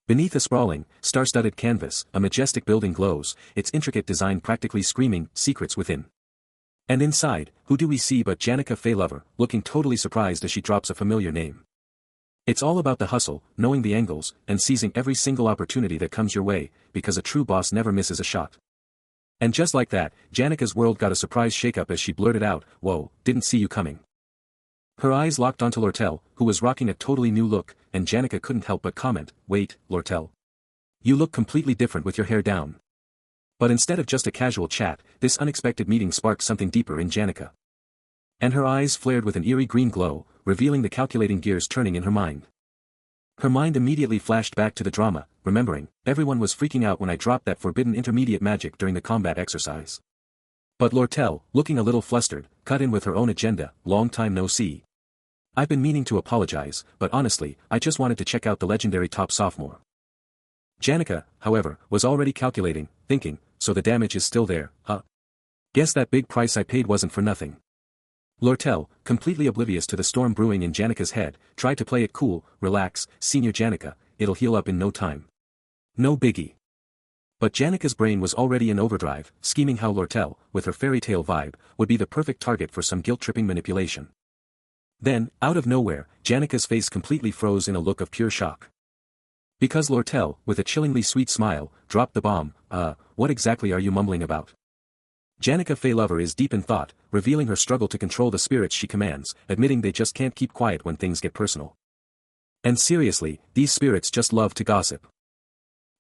Beneath a sprawling, star-studded canvas, a majestic building glows, its intricate design practically screaming, secrets within. And inside, who do we see but Janica Faylover, looking totally surprised as she drops a familiar name. It's all about the hustle, knowing the angles, and seizing every single opportunity that comes your way, because a true boss never misses a shot. And just like that, Janica's world got a surprise shakeup as she blurted out, "Whoa, didn't see you coming." Her eyes locked onto Lortel, who was rocking a totally new look, and Janica couldn't help but comment, "Wait, Lortel. You look completely different with your hair down." But instead of just a casual chat, this unexpected meeting sparked something deeper in Janica. And her eyes flared with an eerie green glow, revealing the calculating gears turning in her mind. Her mind immediately flashed back to the drama, remembering, everyone was freaking out when I dropped that forbidden intermediate magic during the combat exercise. But Lortel, looking a little flustered, cut in with her own agenda, "Long time no see. I've been meaning to apologize, but honestly, I just wanted to check out the legendary top sophomore. Janica, however, was already calculating, thinking, so the damage is still there, huh? Guess that big price I paid wasn't for nothing. Lortel, completely oblivious to the storm brewing in Janica's head, tried to play it cool. Relax, Senior Janica, it'll heal up in no time. No biggie. But Janica's brain was already in overdrive, scheming how Lortel, with her fairy tale vibe, would be the perfect target for some guilt-tripping manipulation. Then, out of nowhere, Janica's face completely froze in a look of pure shock. Because Lortel, with a chillingly sweet smile, dropped the bomb. What exactly are you mumbling about? Janica Feylover is deep in thought, revealing her struggle to control the spirits she commands, admitting they just can't keep quiet when things get personal. And seriously, these spirits just love to gossip.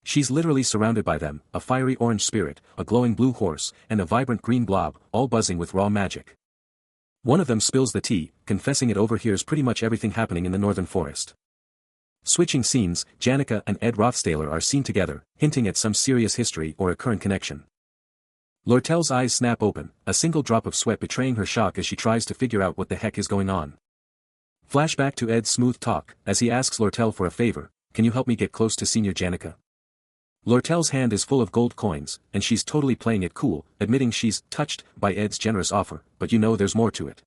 She's literally surrounded by them, a fiery orange spirit, a glowing blue horse, and a vibrant green blob, all buzzing with raw magic. One of them spills the tea, confessing it overhears pretty much everything happening in the northern forest. Switching scenes, Janica and Ed Rothstaler are seen together, hinting at some serious history or a current connection. Lortel's eyes snap open, a single drop of sweat betraying her shock as she tries to figure out what the heck is going on. Flashback to Ed's smooth talk, as he asks Lortel for a favor, can you help me get close to Senior Janica? Lortel's hand is full of gold coins, and she's totally playing it cool, admitting she's touched by Ed's generous offer, but you know there's more to it.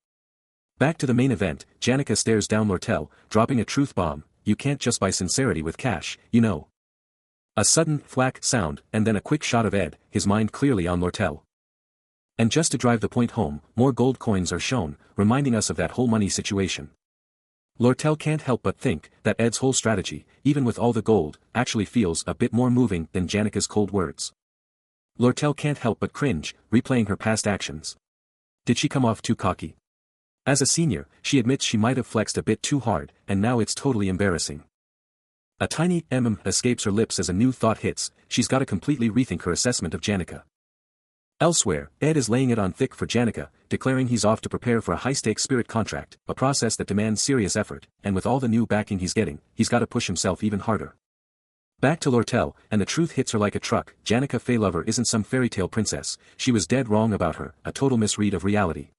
Back to the main event, Janica stares down Lortel, dropping a truth bomb, you can't just buy sincerity with cash, you know. A sudden, thwack sound, and then a quick shot of Ed, his mind clearly on Lortel. And just to drive the point home, more gold coins are shown, reminding us of that whole money situation. Lortel can't help but think that Ed's whole strategy, even with all the gold, actually feels a bit more moving than Janica's cold words. Lortel can't help but cringe, replaying her past actions. Did she come off too cocky? As a senior, she admits she might have flexed a bit too hard, and now it's totally embarrassing. A tiny escapes her lips as a new thought hits, she's gotta completely rethink her assessment of Janica. Elsewhere, Ed is laying it on thick for Janica, declaring he's off to prepare for a high-stakes spirit contract, a process that demands serious effort, and with all the new backing he's getting, he's gotta push himself even harder. Back to Lortel, and the truth hits her like a truck, Janica Feylover isn't some fairy tale princess, she was dead wrong about her, a total misread of reality.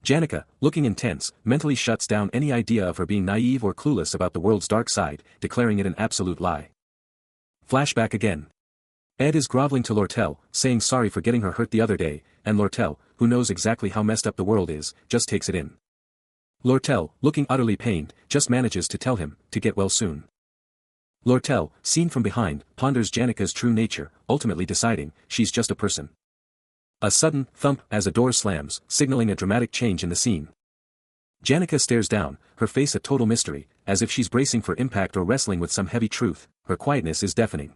Janica, looking intense, mentally shuts down any idea of her being naive or clueless about the world's dark side, declaring it an absolute lie. Flashback again. Ed is groveling to Lortel, saying sorry for getting her hurt the other day, and Lortel, who knows exactly how messed up the world is, just takes it in. Lortel, looking utterly pained, just manages to tell him to get well soon. Lortel, seen from behind, ponders Janica's true nature, ultimately deciding she's just a person. A sudden thump as a door slams, signaling a dramatic change in the scene. Janica stares down, her face a total mystery, as if she's bracing for impact or wrestling with some heavy truth. Her quietness is deafening.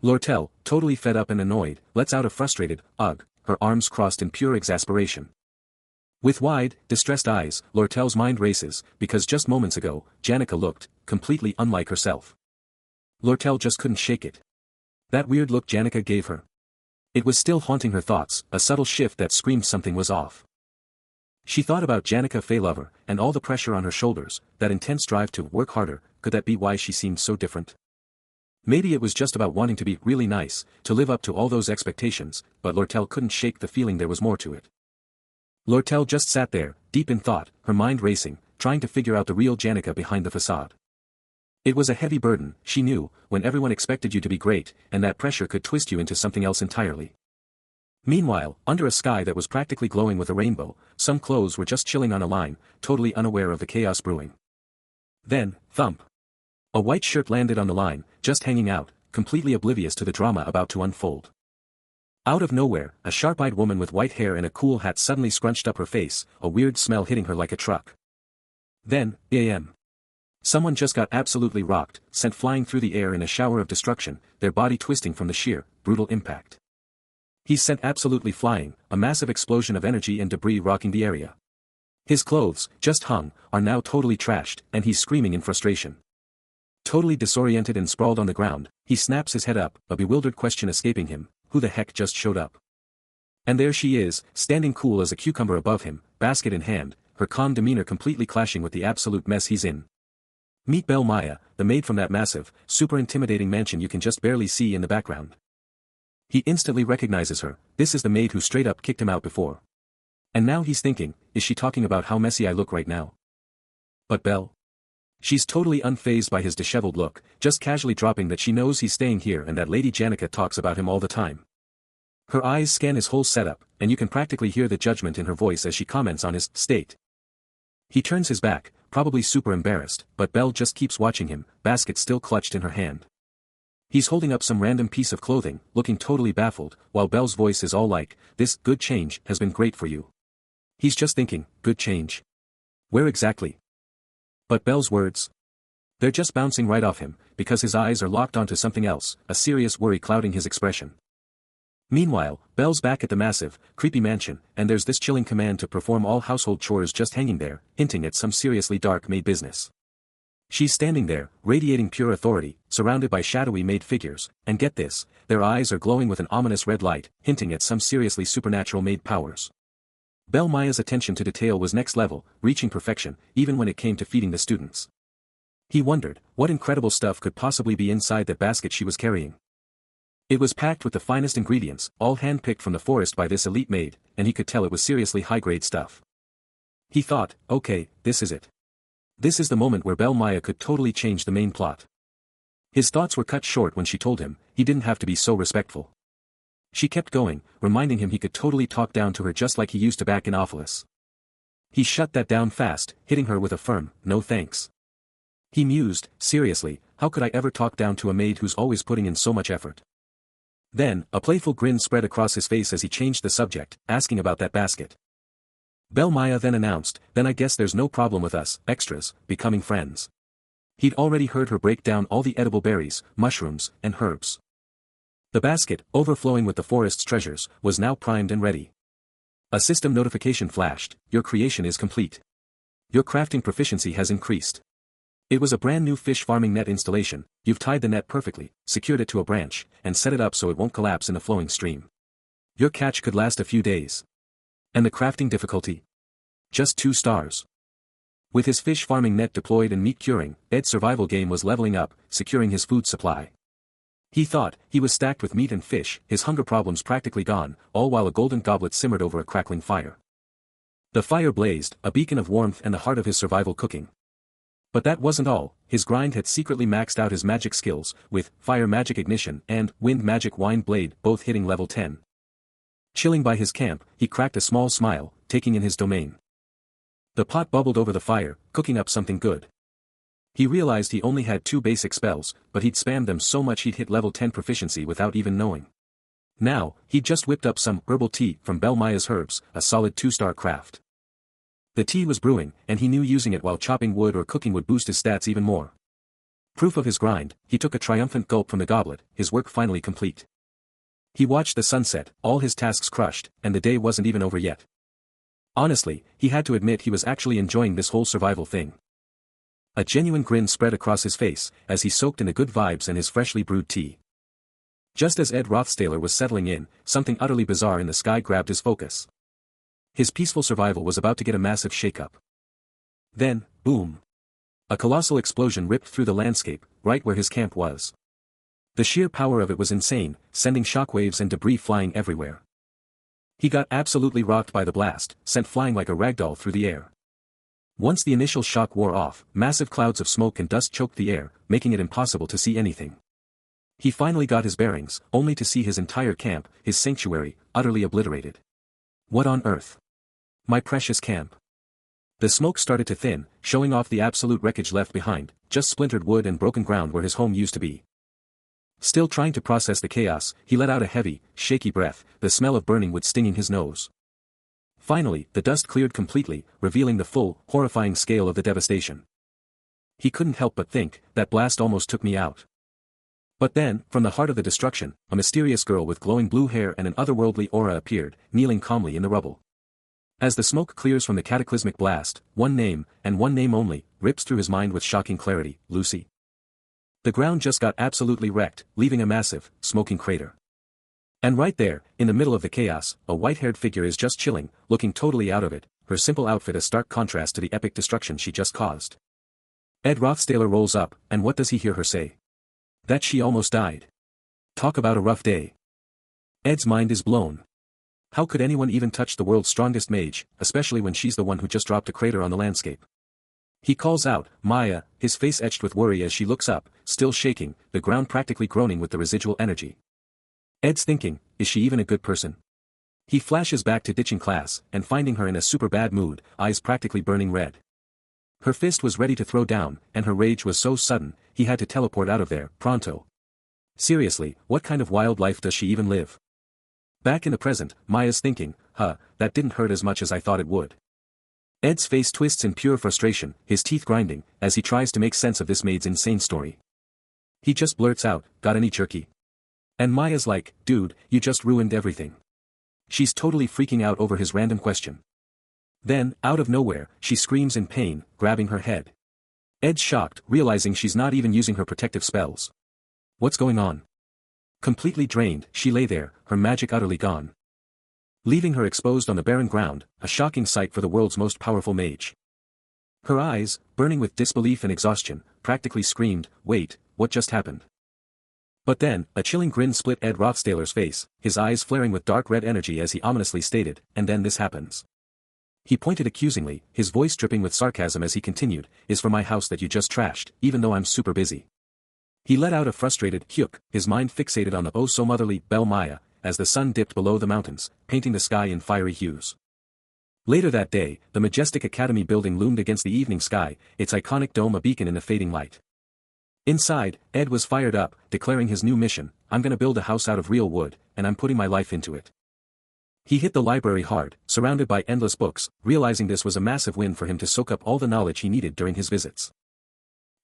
Lortel, totally fed up and annoyed, lets out a frustrated ugh, her arms crossed in pure exasperation. With wide, distressed eyes, Lortel's mind races, because just moments ago, Janica looked completely unlike herself. Lortel just couldn't shake it. That weird look Janica gave her. It was still haunting her thoughts, a subtle shift that screamed something was off. She thought about Janica Feylover, and all the pressure on her shoulders, that intense drive to work harder, could that be why she seemed so different? Maybe it was just about wanting to be really nice, to live up to all those expectations, but Lortel couldn't shake the feeling there was more to it. Lortel just sat there, deep in thought, her mind racing, trying to figure out the real Janica behind the facade. It was a heavy burden, she knew, when everyone expected you to be great, and that pressure could twist you into something else entirely. Meanwhile, under a sky that was practically glowing with a rainbow, some clothes were just chilling on a line, totally unaware of the chaos brewing. Then, thump. A white shirt landed on the line, just hanging out, completely oblivious to the drama about to unfold. Out of nowhere, a sharp-eyed woman with white hair and a cool hat suddenly scrunched up her face, a weird smell hitting her like a truck. Then, someone just got absolutely rocked, sent flying through the air in a shower of destruction, their body twisting from the sheer, brutal impact. He's sent absolutely flying, a massive explosion of energy and debris rocking the area. His clothes, just hung, are now totally trashed, and he's screaming in frustration. Totally disoriented and sprawled on the ground, he snaps his head up, a bewildered question escaping him, who the heck just showed up? And there she is, standing cool as a cucumber above him, basket in hand, her calm demeanor completely clashing with the absolute mess he's in. Meet Belle Maya, the maid from that massive, super intimidating mansion you can just barely see in the background. He instantly recognizes her, this is the maid who straight up kicked him out before. And now he's thinking, is she talking about how messy I look right now? But Belle? She's totally unfazed by his disheveled look, just casually dropping that she knows he's staying here and that Lady Janica talks about him all the time. Her eyes scan his whole setup, and you can practically hear the judgment in her voice as she comments on his state. He turns his back, probably super embarrassed, but Belle just keeps watching him, basket still clutched in her hand. He's holding up some random piece of clothing, looking totally baffled, while Belle's voice is all like, "This good change has been great for you." He's just thinking, good change? Where exactly? But Belle's words? They're just bouncing right off him, because his eyes are locked onto something else, a serious worry clouding his expression. Meanwhile, Belle's back at the massive, creepy mansion, and there's this chilling command to perform all household chores just hanging there, hinting at some seriously dark-made business. She's standing there, radiating pure authority, surrounded by shadowy made figures, and get this, their eyes are glowing with an ominous red light, hinting at some seriously supernatural made powers. Belle Maya's attention to detail was next level, reaching perfection, even when it came to feeding the students. He wondered, what incredible stuff could possibly be inside that basket she was carrying. It was packed with the finest ingredients, all hand-picked from the forest by this elite maid, and he could tell it was seriously high-grade stuff. He thought, okay, this is it. This is the moment where Belle Maya could totally change the main plot. His thoughts were cut short when she told him, he didn't have to be so respectful. She kept going, reminding him he could totally talk down to her just like he used to back in Ophelis. He shut that down fast, hitting her with a firm, no thanks. He mused, seriously, how could I ever talk down to a maid who's always putting in so much effort? Then, a playful grin spread across his face as he changed the subject, asking about that basket. Belle Maya then announced, then I guess there's no problem with us, extras, becoming friends. He'd already heard her break down all the edible berries, mushrooms, and herbs. The basket, overflowing with the forest's treasures, was now primed and ready. A system notification flashed, your creation is complete. Your crafting proficiency has increased. It was a brand new fish farming net installation, you've tied the net perfectly, secured it to a branch, and set it up so it won't collapse in the flowing stream. Your catch could last a few days. And the crafting difficulty? Just 2 stars. With his fish farming net deployed and meat curing, Ed's survival game was leveling up, securing his food supply. He thought, he was stacked with meat and fish, his hunger problems practically gone, all while a golden goblet simmered over a crackling fire. The fire blazed, a beacon of warmth and the heart of his survival cooking. But that wasn't all, his grind had secretly maxed out his magic skills, with Fire Magic Ignition and Wind Magic Wind Blade both hitting level 10. Chilling by his camp, he cracked a small smile, taking in his domain. The pot bubbled over the fire, cooking up something good. He realized he only had 2 basic spells, but he'd spammed them so much he'd hit level 10 proficiency without even knowing. Now, he'd just whipped up some herbal tea from Belle Maya's herbs, a solid 2-star craft. The tea was brewing, and he knew using it while chopping wood or cooking would boost his stats even more. Proof of his grind, he took a triumphant gulp from the goblet, his work finally complete. He watched the sunset, all his tasks crushed, and the day wasn't even over yet. Honestly, he had to admit he was actually enjoying this whole survival thing. A genuine grin spread across his face, as he soaked in the good vibes and his freshly brewed tea. Just as Ed Rothstaler was settling in, something utterly bizarre in the sky grabbed his focus. His peaceful survival was about to get a massive shakeup. Then, boom. A colossal explosion ripped through the landscape, right where his camp was. The sheer power of it was insane, sending shockwaves and debris flying everywhere. He got absolutely rocked by the blast, sent flying like a ragdoll through the air. Once the initial shock wore off, massive clouds of smoke and dust choked the air, making it impossible to see anything. He finally got his bearings, only to see his entire camp, his sanctuary, utterly obliterated. What on earth? My precious camp. The smoke started to thin, showing off the absolute wreckage left behind, just splintered wood and broken ground where his home used to be. Still trying to process the chaos, he let out a heavy, shaky breath, the smell of burning wood stinging his nose. Finally, the dust cleared completely, revealing the full, horrifying scale of the devastation. He couldn't help but think, that blast almost took me out. But then, from the heart of the destruction, a mysterious girl with glowing blue hair and an otherworldly aura appeared, kneeling calmly in the rubble. As the smoke clears from the cataclysmic blast, one name, and one name only, rips through his mind with shocking clarity, Lucy. The ground just got absolutely wrecked, leaving a massive, smoking crater. And right there, in the middle of the chaos, a white-haired figure is just chilling, looking totally out of it, her simple outfit a stark contrast to the epic destruction she just caused. Ed Rothstaler rolls up, and what does he hear her say? That she almost died. Talk about a rough day. Ed's mind is blown. How could anyone even touch the world's strongest mage, especially when she's the one who just dropped a crater on the landscape? He calls out, Maya, his face etched with worry as she looks up, still shaking, the ground practically groaning with the residual energy. Ed's thinking, is she even a good person? He flashes back to ditching class, and finding her in a super bad mood, eyes practically burning red. Her fist was ready to throw down, and her rage was so sudden, he had to teleport out of there, pronto. Seriously, what kind of wild life does she even live? Back in the present, Maya's thinking, that didn't hurt as much as I thought it would. Ed's face twists in pure frustration, his teeth grinding, as he tries to make sense of this maid's insane story. He just blurts out, got any jerky? And Maya's like, dude, you just ruined everything. She's totally freaking out over his random question. Then, out of nowhere, she screams in pain, grabbing her head. Ed's shocked, realizing she's not even using her protective spells. What's going on? Completely drained, she lay there, her magic utterly gone. Leaving her exposed on the barren ground, a shocking sight for the world's most powerful mage. Her eyes, burning with disbelief and exhaustion, practically screamed, wait, what just happened? But then, a chilling grin split Ed Rothstaler's face, his eyes flaring with dark red energy as he ominously stated, and then this happens. He pointed accusingly, his voice dripping with sarcasm as he continued, is for my house that you just trashed, even though I'm super busy. He let out a frustrated hyuk, his mind fixated on the oh-so-motherly Belle Maya, as the sun dipped below the mountains, painting the sky in fiery hues. Later that day, the majestic academy building loomed against the evening sky, its iconic dome a beacon in the fading light. Inside, Ed was fired up, declaring his new mission, I'm gonna build a house out of real wood, and I'm putting my life into it. He hit the library hard, surrounded by endless books, realizing this was a massive win for him to soak up all the knowledge he needed during his visits.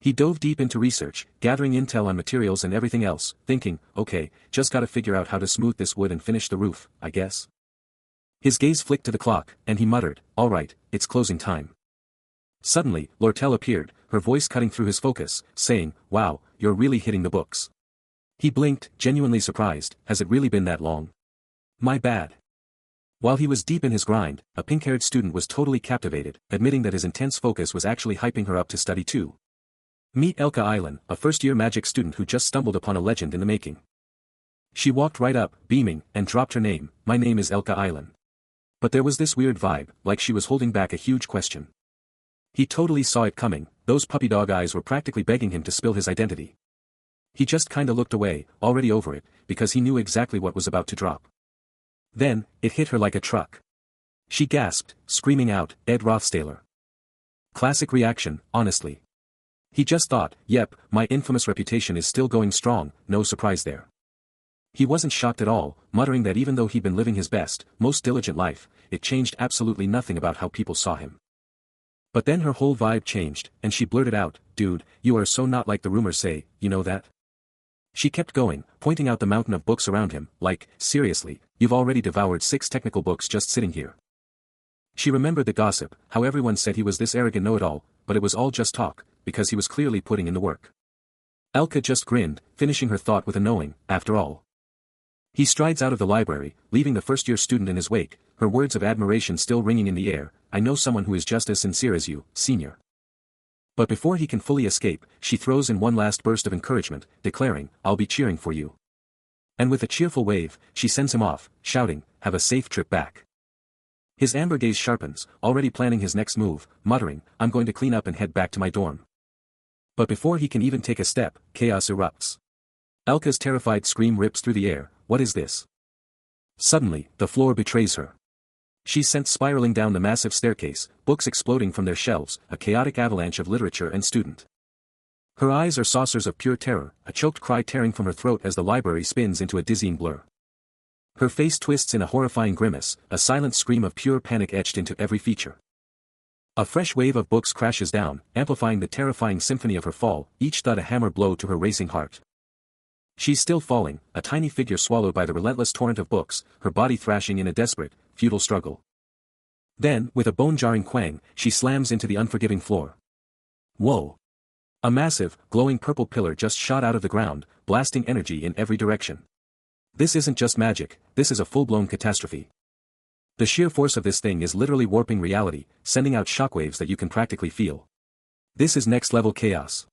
He dove deep into research, gathering intel on materials and everything else, thinking, okay, just gotta figure out how to smooth this wood and finish the roof, I guess. His gaze flicked to the clock, and he muttered, alright, it's closing time. Suddenly, Lortel appeared, her voice cutting through his focus, saying, wow, you're really hitting the books. He blinked, genuinely surprised, has it really been that long? My bad. While he was deep in his grind, a pink-haired student was totally captivated, admitting that his intense focus was actually hyping her up to study too. Meet Elka Island, a first-year magic student who just stumbled upon a legend in the making. She walked right up, beaming, and dropped her name, my name is Elka Island. But there was this weird vibe, like she was holding back a huge question. He totally saw it coming, those puppy dog eyes were practically begging him to spill his identity. He just kinda looked away, already over it, because he knew exactly what was about to drop. Then, it hit her like a truck. She gasped, screaming out, Ed Rothstaler. Classic reaction, honestly. He just thought, yep, my infamous reputation is still going strong, no surprise there. He wasn't shocked at all, muttering that even though he'd been living his best, most diligent life, it changed absolutely nothing about how people saw him. But then her whole vibe changed, and she blurted out, dude, you are so not like the rumors say, you know that? She kept going, pointing out the mountain of books around him, like, seriously, you've already devoured 6 technical books just sitting here. She remembered the gossip, how everyone said he was this arrogant know-it-all, but it was all just talk, because he was clearly putting in the work. Elka just grinned, finishing her thought with a knowing, after all. He strides out of the library, leaving the first-year student in his wake, her words of admiration still ringing in the air, I know someone who is just as sincere as you, senior. But before he can fully escape, she throws in one last burst of encouragement, declaring, I'll be cheering for you. And with a cheerful wave, she sends him off, shouting, have a safe trip back. His amber gaze sharpens, already planning his next move, muttering, I'm going to clean up and head back to my dorm. But before he can even take a step, chaos erupts. Elka's terrified scream rips through the air, what is this? Suddenly, the floor betrays her. She's sent spiraling down the massive staircase, books exploding from their shelves, a chaotic avalanche of literature and student. Her eyes are saucers of pure terror, a choked cry tearing from her throat as the library spins into a dizzying blur. Her face twists in a horrifying grimace, a silent scream of pure panic etched into every feature. A fresh wave of books crashes down, amplifying the terrifying symphony of her fall, each thud a hammer blow to her racing heart. She's still falling, a tiny figure swallowed by the relentless torrent of books, her body thrashing in a desperate, futile struggle. Then, with a bone-jarring quang, she slams into the unforgiving floor. Whoa! A massive, glowing purple pillar just shot out of the ground, blasting energy in every direction. This isn't just magic, this is a full-blown catastrophe. The sheer force of this thing is literally warping reality, sending out shockwaves that you can practically feel. This is next-level chaos.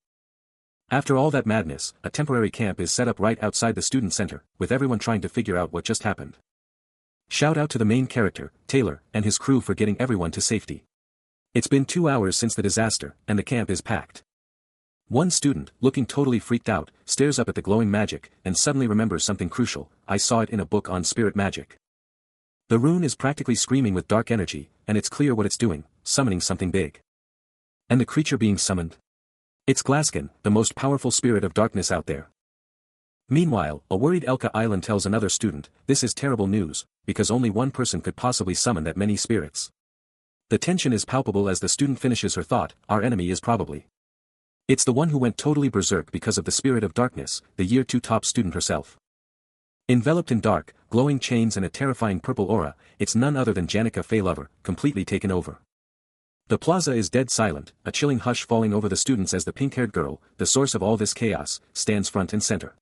After all that madness, a temporary camp is set up right outside the student center, with everyone trying to figure out what just happened. Shout out to the main character, Taylor, and his crew for getting everyone to safety. It's been 2 hours since the disaster, and the camp is packed. One student, looking totally freaked out, stares up at the glowing magic, and suddenly remembers something crucial. I saw it in a book on spirit magic. The rune is practically screaming with dark energy, and it's clear what it's doing, summoning something big. And the creature being summoned? It's Glaskin, the most powerful spirit of darkness out there. Meanwhile, a worried Elka Island tells another student, this is terrible news, because only one person could possibly summon that many spirits. The tension is palpable as the student finishes her thought, our enemy is probably. It's the one who went totally berserk because of the spirit of darkness, the year 2 top student herself. Enveloped in dark, glowing chains and a terrifying purple aura, it's none other than Janica Feylover, completely taken over. The plaza is dead silent, a chilling hush falling over the students as the pink-haired girl, the source of all this chaos, stands front and center.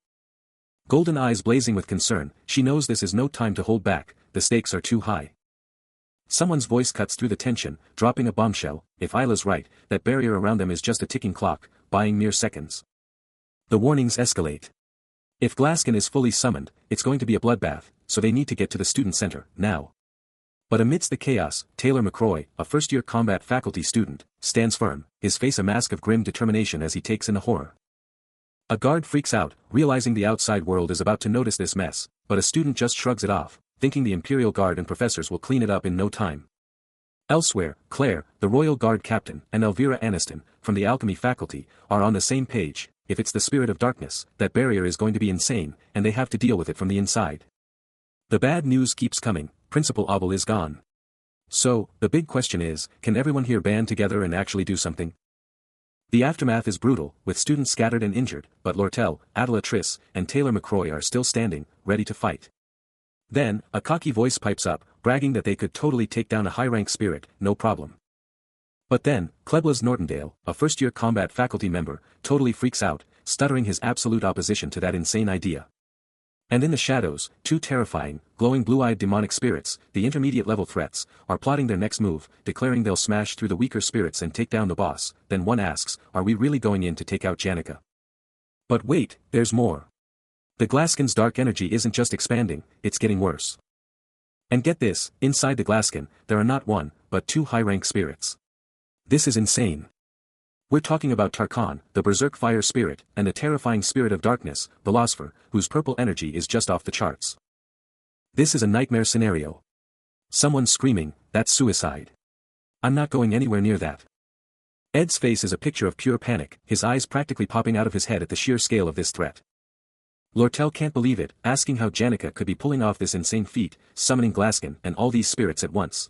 Golden eyes blazing with concern, she knows this is no time to hold back, the stakes are too high. Someone's voice cuts through the tension, dropping a bombshell. If Isla's right, that barrier around them is just a ticking clock, buying mere seconds. The warnings escalate. If Glaskin is fully summoned, it's going to be a bloodbath, so they need to get to the student center, now. But amidst the chaos, Taylor McCroy, a first-year combat faculty student, stands firm, his face a mask of grim determination as he takes in the horror. A guard freaks out, realizing the outside world is about to notice this mess, but a student just shrugs it off, thinking the Imperial Guard and professors will clean it up in no time. Elsewhere, Claire, the Royal Guard captain, and Elvira Aniston, from the alchemy faculty, are on the same page. If it's the spirit of darkness, that barrier is going to be insane, and they have to deal with it from the inside. The bad news keeps coming, Principal Abel is gone. So, the big question is, can everyone here band together and actually do something? The aftermath is brutal, with students scattered and injured, but Lortel, Adela Triss, and Taylor McCroy are still standing, ready to fight. Then, a cocky voice pipes up, bragging that they could totally take down a high-rank spirit, no problem. But then, Kleblas Nortendale, a first-year combat faculty member, totally freaks out, stuttering his absolute opposition to that insane idea. And in the shadows, 2 terrifying, glowing blue-eyed demonic spirits, the intermediate-level threats, are plotting their next move, declaring they'll smash through the weaker spirits and take down the boss. Then one asks, are we really going in to take out Janica? But wait, there's more. The Glaskin's dark energy isn't just expanding, it's getting worse. And get this, inside the Glaskin, there are not 1, but 2 high-rank spirits. This is insane. We're talking about Tarkan, the berserk fire spirit, and the terrifying spirit of darkness, Philosopher, whose purple energy is just off the charts. This is a nightmare scenario. Someone screaming, that's suicide. I'm not going anywhere near that. Ed's face is a picture of pure panic, his eyes practically popping out of his head at the sheer scale of this threat. Lortel can't believe it, asking how Janica could be pulling off this insane feat, summoning Glaskin and all these spirits at once.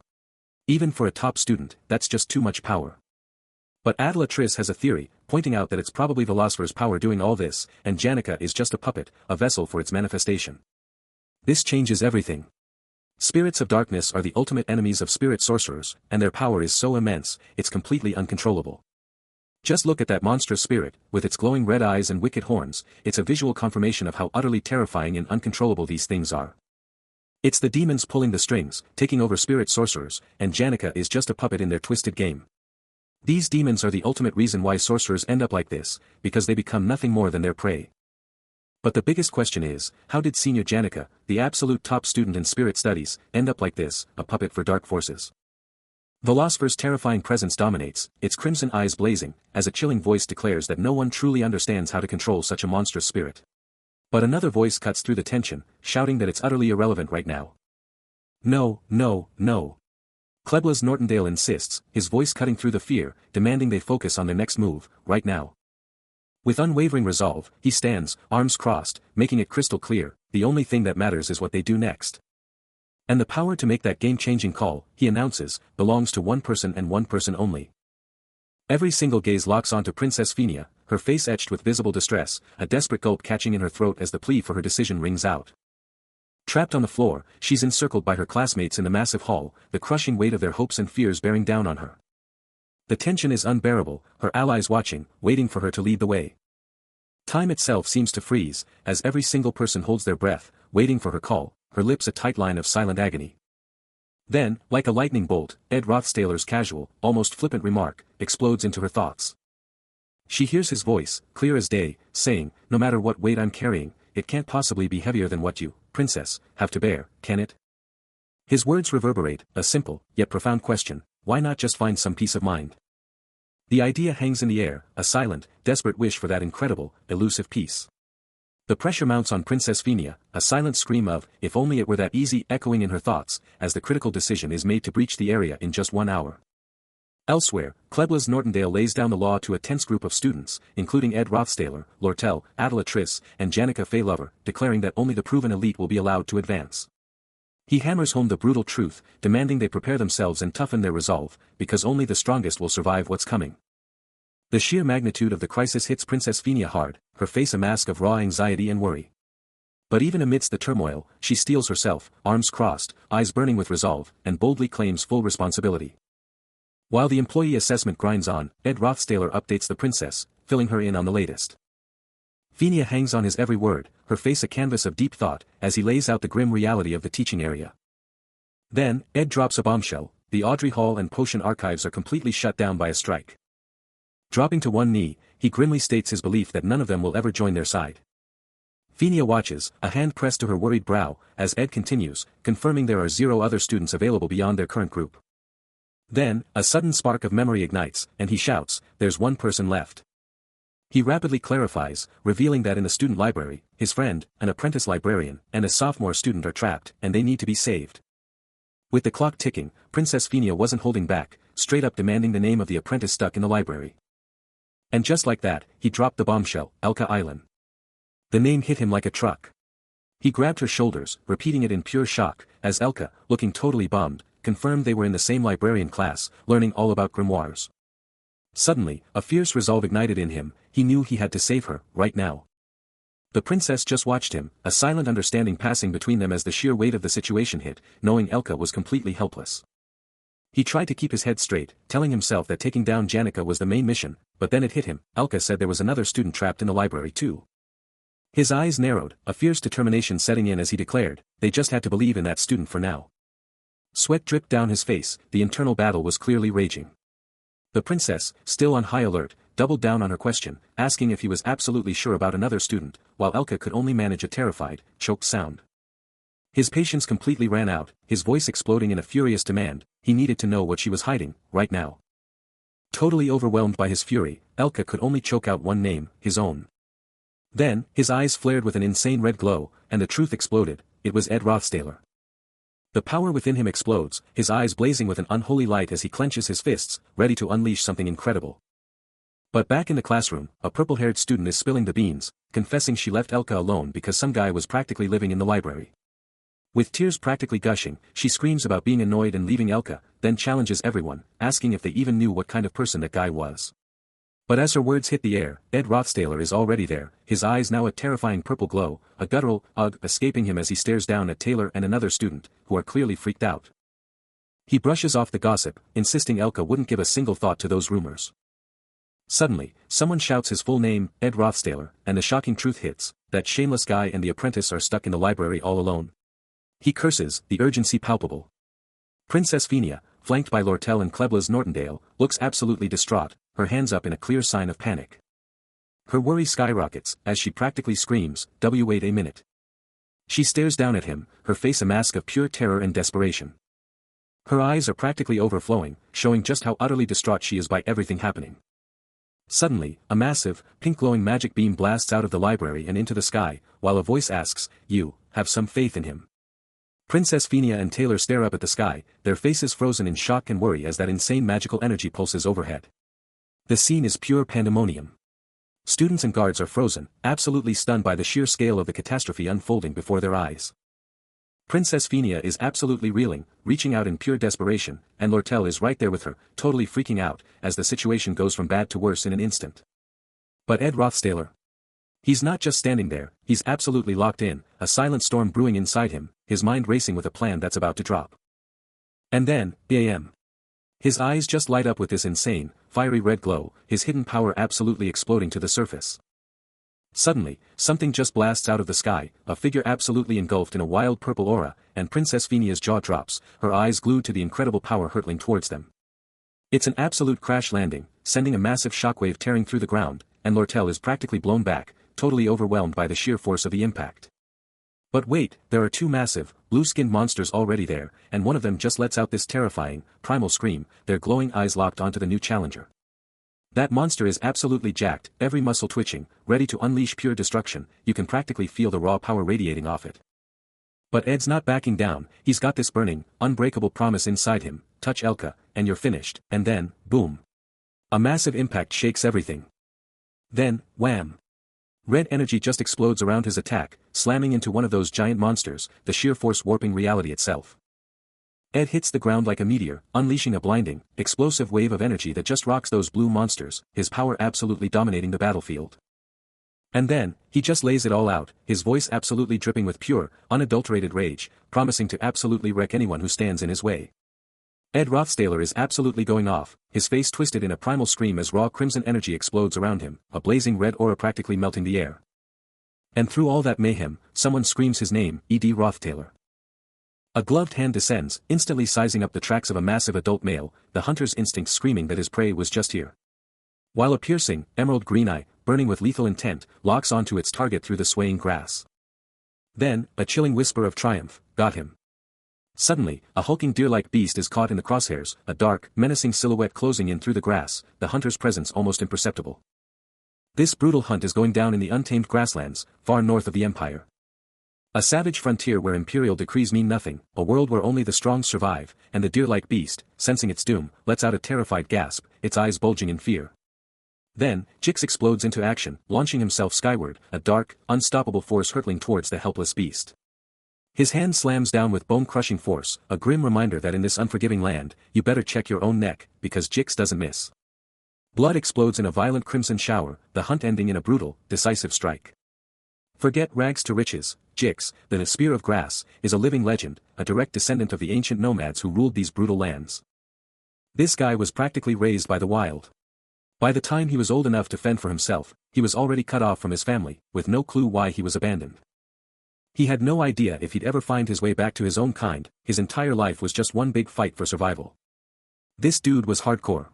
Even for a top student, that's just too much power. But Adela Triss has a theory, pointing out that it's probably Philosopher's power doing all this, and Janica is just a puppet, a vessel for its manifestation. This changes everything. Spirits of darkness are the ultimate enemies of spirit sorcerers, and their power is so immense, it's completely uncontrollable. Just look at that monstrous spirit, with its glowing red eyes and wicked horns, it's a visual confirmation of how utterly terrifying and uncontrollable these things are. It's the demons pulling the strings, taking over spirit sorcerers, and Janica is just a puppet in their twisted game. These demons are the ultimate reason why sorcerers end up like this, because they become nothing more than their prey. But the biggest question is, how did Senior Janica, the absolute top student in spirit studies, end up like this, a puppet for dark forces? Philosopher's terrifying presence dominates, its crimson eyes blazing, as a chilling voice declares that no one truly understands how to control such a monstrous spirit. But another voice cuts through the tension, shouting that it's utterly irrelevant right now. No, no, no. Kleblas Nortendale insists, his voice cutting through the fear, demanding they focus on their next move, right now. With unwavering resolve, he stands, arms crossed, making it crystal clear, the only thing that matters is what they do next. And the power to make that game-changing call, he announces, belongs to one person and one person only. Every single gaze locks onto Princess Phenia, her face etched with visible distress, a desperate gulp catching in her throat as the plea for her decision rings out. Trapped on the floor, she's encircled by her classmates in the massive hall, the crushing weight of their hopes and fears bearing down on her. The tension is unbearable, her allies watching, waiting for her to lead the way. Time itself seems to freeze, as every single person holds their breath, waiting for her call, her lips a tight line of silent agony. Then, like a lightning bolt, Ed Rothstailer's casual, almost flippant remark, explodes into her thoughts. She hears his voice, clear as day, saying, no matter what weight I'm carrying, it can't possibly be heavier than what you, Princess, have to bear, can it? His words reverberate, a simple, yet profound question, why not just find some peace of mind? The idea hangs in the air, a silent, desperate wish for that incredible, elusive peace. The pressure mounts on Princess Phinia, a silent scream of, if only it were that easy, echoing in her thoughts, as the critical decision is made to breach the area in just 1 hour. Elsewhere, Klebla's Nortendale lays down the law to a tense group of students, including Ed Rothstaler, Lortel, Adela Triss, and Janica Faye Lover, declaring that only the proven elite will be allowed to advance. He hammers home the brutal truth, demanding they prepare themselves and toughen their resolve, because only the strongest will survive what's coming. The sheer magnitude of the crisis hits Princess Phinia hard, her face a mask of raw anxiety and worry. But even amidst the turmoil, she steels herself, arms crossed, eyes burning with resolve, and boldly claims full responsibility. While the employee assessment grinds on, Ed Rothstaler updates the princess, filling her in on the latest. Phinia hangs on his every word, her face a canvas of deep thought, as he lays out the grim reality of the teaching area. Then, Ed drops a bombshell: the Audrey Hall and Potion archives are completely shut down by a strike. Dropping to one knee, he grimly states his belief that none of them will ever join their side. Phinia watches, a hand pressed to her worried brow, as Ed continues, confirming there are 0 other students available beyond their current group. Then, a sudden spark of memory ignites, and he shouts, "There's one person left." He rapidly clarifies, revealing that in the student library, his friend, an apprentice librarian, and a sophomore student are trapped, and they need to be saved. With the clock ticking, Princess Phinia wasn't holding back, straight up demanding the name of the apprentice stuck in the library. And just like that, he dropped the bombshell: Elka Island. The name hit him like a truck. He grabbed her shoulders, repeating it in pure shock, as Elka, looking totally bummed, confirmed they were in the same librarian class, learning all about grimoires. Suddenly, a fierce resolve ignited in him. He knew he had to save her, right now. The princess just watched him, a silent understanding passing between them as the sheer weight of the situation hit, knowing Elka was completely helpless. He tried to keep his head straight, telling himself that taking down Janica was the main mission, but then it hit him: Elka said there was another student trapped in the library too. His eyes narrowed, a fierce determination setting in as he declared, they just had to believe in that student for now. Sweat dripped down his face, the internal battle was clearly raging. The princess, still on high alert, doubled down on her question, asking if he was absolutely sure about another student, while Elka could only manage a terrified, choked sound. His patience completely ran out, his voice exploding in a furious demand. He needed to know what she was hiding, right now. Totally overwhelmed by his fury, Elka could only choke out one name: his own. Then, his eyes flared with an insane red glow, and the truth exploded: it was Ed Rothstaler. The power within him explodes, his eyes blazing with an unholy light as he clenches his fists, ready to unleash something incredible. But back in the classroom, a purple-haired student is spilling the beans, confessing she left Elka alone because some guy was practically living in the library. With tears practically gushing, she screams about being annoyed and leaving Elka, then challenges everyone, asking if they even knew what kind of person that guy was. But as her words hit the air, Ed Rothstaler is already there, his eyes now a terrifying purple glow, a guttural "ugh" escaping him as he stares down at Taylor and another student, who are clearly freaked out. He brushes off the gossip, insisting Elka wouldn't give a single thought to those rumors. Suddenly, someone shouts his full name, Ed Rothstaler, and the shocking truth hits: that shameless guy and the apprentice are stuck in the library all alone. He curses, the urgency palpable. Princess Phinia, flanked by Lortel and Klebla's Nortendale, looks absolutely distraught, her hands up in a clear sign of panic. Her worry skyrockets, as she practically screams, "Wait a minute." She stares down at him, her face a mask of pure terror and desperation. Her eyes are practically overflowing, showing just how utterly distraught she is by everything happening. Suddenly, a massive, pink-glowing magic beam blasts out of the library and into the sky, while a voice asks, "You, have some faith in him?" Princess Phinia and Taylor stare up at the sky, their faces frozen in shock and worry as that insane magical energy pulses overhead. The scene is pure pandemonium. Students and guards are frozen, absolutely stunned by the sheer scale of the catastrophe unfolding before their eyes. Princess Phinia is absolutely reeling, reaching out in pure desperation, and Lortel is right there with her, totally freaking out, as the situation goes from bad to worse in an instant. But Ed Rothstaler? He's not just standing there, he's absolutely locked in, a silent storm brewing inside him, his mind racing with a plan that's about to drop. And then, bam! His eyes just light up with this insane, fiery red glow, his hidden power absolutely exploding to the surface. Suddenly, something just blasts out of the sky, a figure absolutely engulfed in a wild purple aura, and Princess Phinia's jaw drops, her eyes glued to the incredible power hurtling towards them. It's an absolute crash landing, sending a massive shockwave tearing through the ground, and Lortel is practically blown back, totally overwhelmed by the sheer force of the impact. But wait, there are two massive, blue-skinned monsters already there, and one of them just lets out this terrifying, primal scream, their glowing eyes locked onto the new challenger. That monster is absolutely jacked, every muscle twitching, ready to unleash pure destruction. You can practically feel the raw power radiating off it. But Ed's not backing down, he's got this burning, unbreakable promise inside him, touch Elka, and you're finished, and then, boom. A massive impact shakes everything. Then, wham! Red energy just explodes around his attack, slamming into one of those giant monsters, the sheer force warping reality itself. Ed hits the ground like a meteor, unleashing a blinding, explosive wave of energy that just rocks those blue monsters, his power absolutely dominating the battlefield. And then, he just lays it all out, his voice absolutely dripping with pure, unadulterated rage, promising to absolutely wreck anyone who stands in his way. Ed Rothstaler is absolutely going off, his face twisted in a primal scream as raw crimson energy explodes around him, a blazing red aura practically melting the air. And through all that mayhem, someone screams his name, Ed Rothtaler. A gloved hand descends, instantly sizing up the tracks of a massive adult male, the hunter's instinct screaming that his prey was just here. While a piercing, emerald green eye, burning with lethal intent, locks onto its target through the swaying grass. Then, a chilling whisper of triumph, got him. Suddenly, a hulking deer-like beast is caught in the crosshairs, a dark, menacing silhouette closing in through the grass, the hunter's presence almost imperceptible. This brutal hunt is going down in the untamed grasslands, far north of the Empire. A savage frontier where imperial decrees mean nothing, a world where only the strong survive, and the deer-like beast, sensing its doom, lets out a terrified gasp, its eyes bulging in fear. Then, Jix explodes into action, launching himself skyward, a dark, unstoppable force hurtling towards the helpless beast. His hand slams down with bone-crushing force, a grim reminder that in this unforgiving land, you better check your own neck, because Jix doesn't miss. Blood explodes in a violent crimson shower, the hunt ending in a brutal, decisive strike. Forget rags to riches, Jix, the spear of grass, is a living legend, a direct descendant of the ancient nomads who ruled these brutal lands. This guy was practically raised by the wild. By the time he was old enough to fend for himself, he was already cut off from his family, with no clue why he was abandoned. He had no idea if he'd ever find his way back to his own kind, his entire life was just one big fight for survival. This dude was hardcore.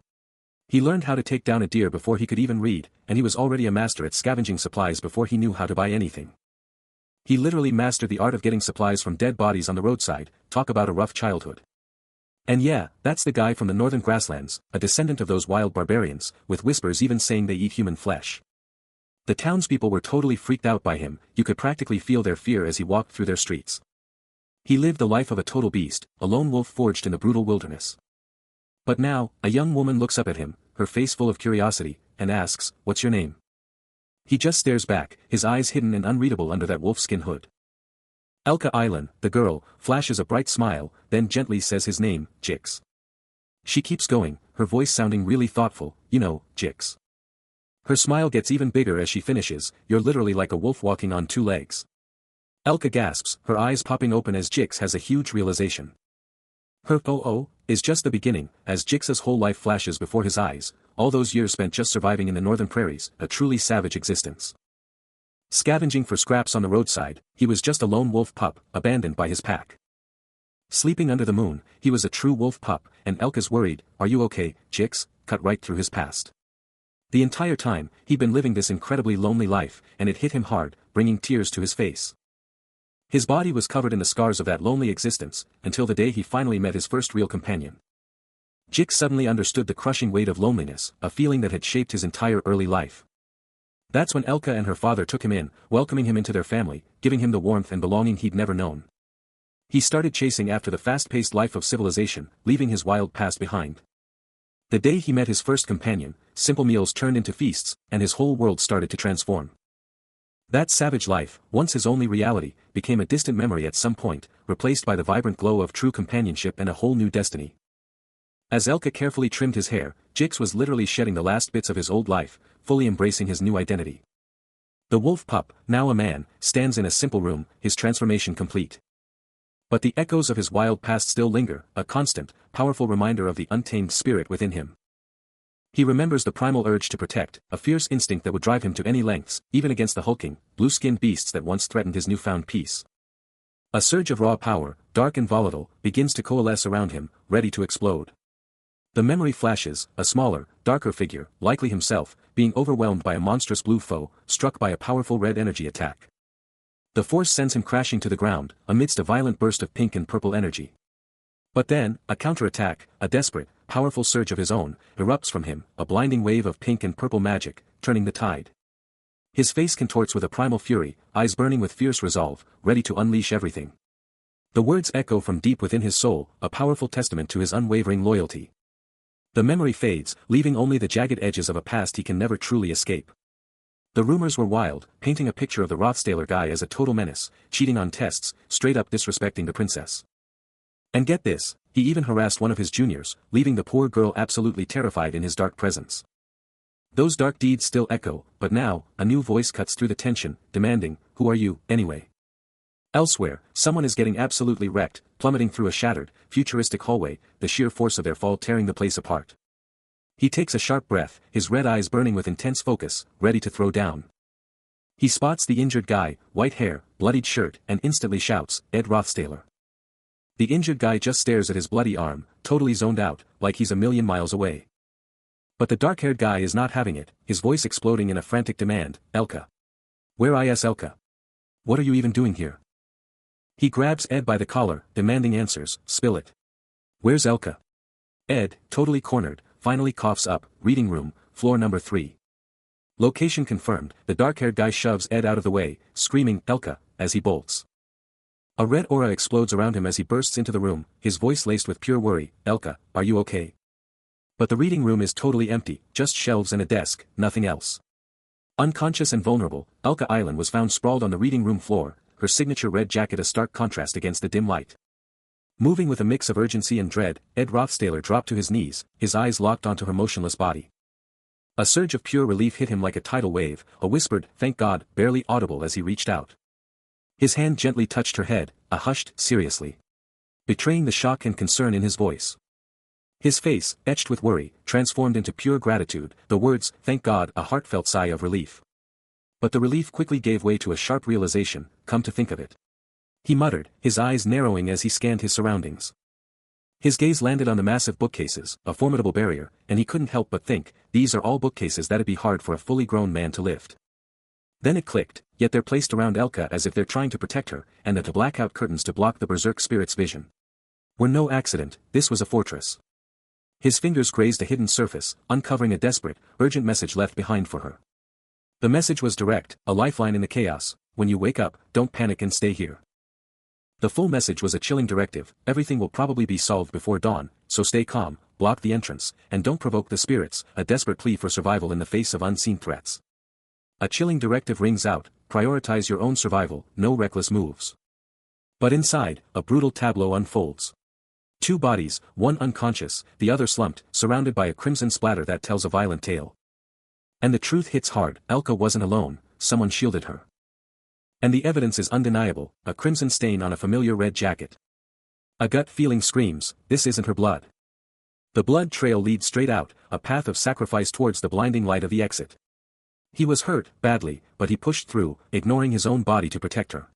He learned how to take down a deer before he could even read, and he was already a master at scavenging supplies before he knew how to buy anything. He literally mastered the art of getting supplies from dead bodies on the roadside, talk about a rough childhood. And yeah, that's the guy from the northern grasslands, a descendant of those wild barbarians, with whispers even saying they eat human flesh. The townspeople were totally freaked out by him, you could practically feel their fear as he walked through their streets. He lived the life of a total beast, a lone wolf forged in the brutal wilderness. But now, a young woman looks up at him, her face full of curiosity, and asks, "What's your name?" He just stares back, his eyes hidden and unreadable under that wolfskin hood. Elka Island, the girl, flashes a bright smile, then gently says his name, Jix. She keeps going, her voice sounding really thoughtful, you know, Jix. Her smile gets even bigger as she finishes, "You're literally like a wolf walking on two legs." Elka gasps, her eyes popping open as Jix has a huge realization. Her "oh" is just the beginning, as Jix's whole life flashes before his eyes, all those years spent just surviving in the northern prairies, a truly savage existence. Scavenging for scraps on the roadside, he was just a lone wolf pup, abandoned by his pack. Sleeping under the moon, he was a true wolf pup, and Elka's worried, "Are you okay, Jix?" cut right through his past. The entire time, he'd been living this incredibly lonely life, and it hit him hard, bringing tears to his face. His body was covered in the scars of that lonely existence, until the day he finally met his first real companion. Jix suddenly understood the crushing weight of loneliness, a feeling that had shaped his entire early life. That's when Elka and her father took him in, welcoming him into their family, giving him the warmth and belonging he'd never known. He started chasing after the fast-paced life of civilization, leaving his wild past behind. The day he met his first companion, simple meals turned into feasts, and his whole world started to transform. That savage life, once his only reality, became a distant memory at some point, replaced by the vibrant glow of true companionship and a whole new destiny. As Elka carefully trimmed his hair, Jix was literally shedding the last bits of his old life, fully embracing his new identity. The wolf pup, now a man, stands in a simple room, his transformation complete. But the echoes of his wild past still linger, a constant, powerful reminder of the untamed spirit within him. He remembers the primal urge to protect, a fierce instinct that would drive him to any lengths, even against the hulking, blue-skinned beasts that once threatened his newfound peace. A surge of raw power, dark and volatile, begins to coalesce around him, ready to explode. The memory flashes, a smaller, darker figure, likely himself, being overwhelmed by a monstrous blue foe, struck by a powerful red energy attack. The force sends him crashing to the ground, amidst a violent burst of pink and purple energy. But then, a counterattack, a desperate, powerful surge of his own, erupts from him, a blinding wave of pink and purple magic, turning the tide. His face contorts with a primal fury, eyes burning with fierce resolve, ready to unleash everything. The words echo from deep within his soul, a powerful testament to his unwavering loyalty. The memory fades, leaving only the jagged edges of a past he can never truly escape. The rumors were wild, painting a picture of the Rothstaler guy as a total menace, cheating on tests, straight up disrespecting the princess. And get this, he even harassed one of his juniors, leaving the poor girl absolutely terrified in his dark presence. Those dark deeds still echo, but now, a new voice cuts through the tension, demanding, "Who are you, anyway?" Elsewhere, someone is getting absolutely wrecked, plummeting through a shattered, futuristic hallway, the sheer force of their fall tearing the place apart. He takes a sharp breath, his red eyes burning with intense focus, ready to throw down. He spots the injured guy, white hair, bloodied shirt, and instantly shouts, "Ed Rothstaler." The injured guy just stares at his bloody arm, totally zoned out, like he's a million miles away. But the dark-haired guy is not having it, his voice exploding in a frantic demand, "Elka. Where is Elka? What are you even doing here?" He grabs Ed by the collar, demanding answers, "Spill it. Where's Elka?" Ed, totally cornered, finally coughs up, "Reading room, floor number 3. Location confirmed, the dark-haired guy shoves Ed out of the way, screaming, "Elka," as he bolts. A red aura explodes around him as he bursts into the room, his voice laced with pure worry, "Elka, are you okay?" But the reading room is totally empty, just shelves and a desk, nothing else. Unconscious and vulnerable, Elka Island was found sprawled on the reading room floor, her signature red jacket a stark contrast against the dim light. Moving with a mix of urgency and dread, Ed Rothstaler dropped to his knees, his eyes locked onto her motionless body. A surge of pure relief hit him like a tidal wave, a whispered, "Thank God," barely audible as he reached out. His hand gently touched her head, a hushed, "Seriously," betraying the shock and concern in his voice. His face, etched with worry, transformed into pure gratitude, the words, "Thank God," a heartfelt sigh of relief. But the relief quickly gave way to a sharp realization, come to think of it. He muttered, his eyes narrowing as he scanned his surroundings. His gaze landed on the massive bookcases, a formidable barrier, and he couldn't help but think, these are all bookcases that'd be hard for a fully grown man to lift. Then it clicked, yet they're placed around Elka as if they're trying to protect her, and the blackout curtains to block the berserk spirit's vision. Were no accident, this was a fortress. His fingers grazed a hidden surface, uncovering a desperate, urgent message left behind for her. The message was direct, a lifeline in the chaos, "When you wake up, don't panic and stay here." The full message was a chilling directive, everything will probably be solved before dawn, so stay calm, block the entrance, and don't provoke the spirits, a desperate plea for survival in the face of unseen threats. A chilling directive rings out, prioritize your own survival, no reckless moves. But inside, a brutal tableau unfolds. 2 bodies, one unconscious, the other slumped, surrounded by a crimson splatter that tells a violent tale. And the truth hits hard, Elka wasn't alone, someone shielded her. And the evidence is undeniable, a crimson stain on a familiar red jacket. A gut feeling screams, this isn't her blood. The blood trail leads straight out, a path of sacrifice towards the blinding light of the exit. He was hurt, badly, but he pushed through, ignoring his own body to protect her.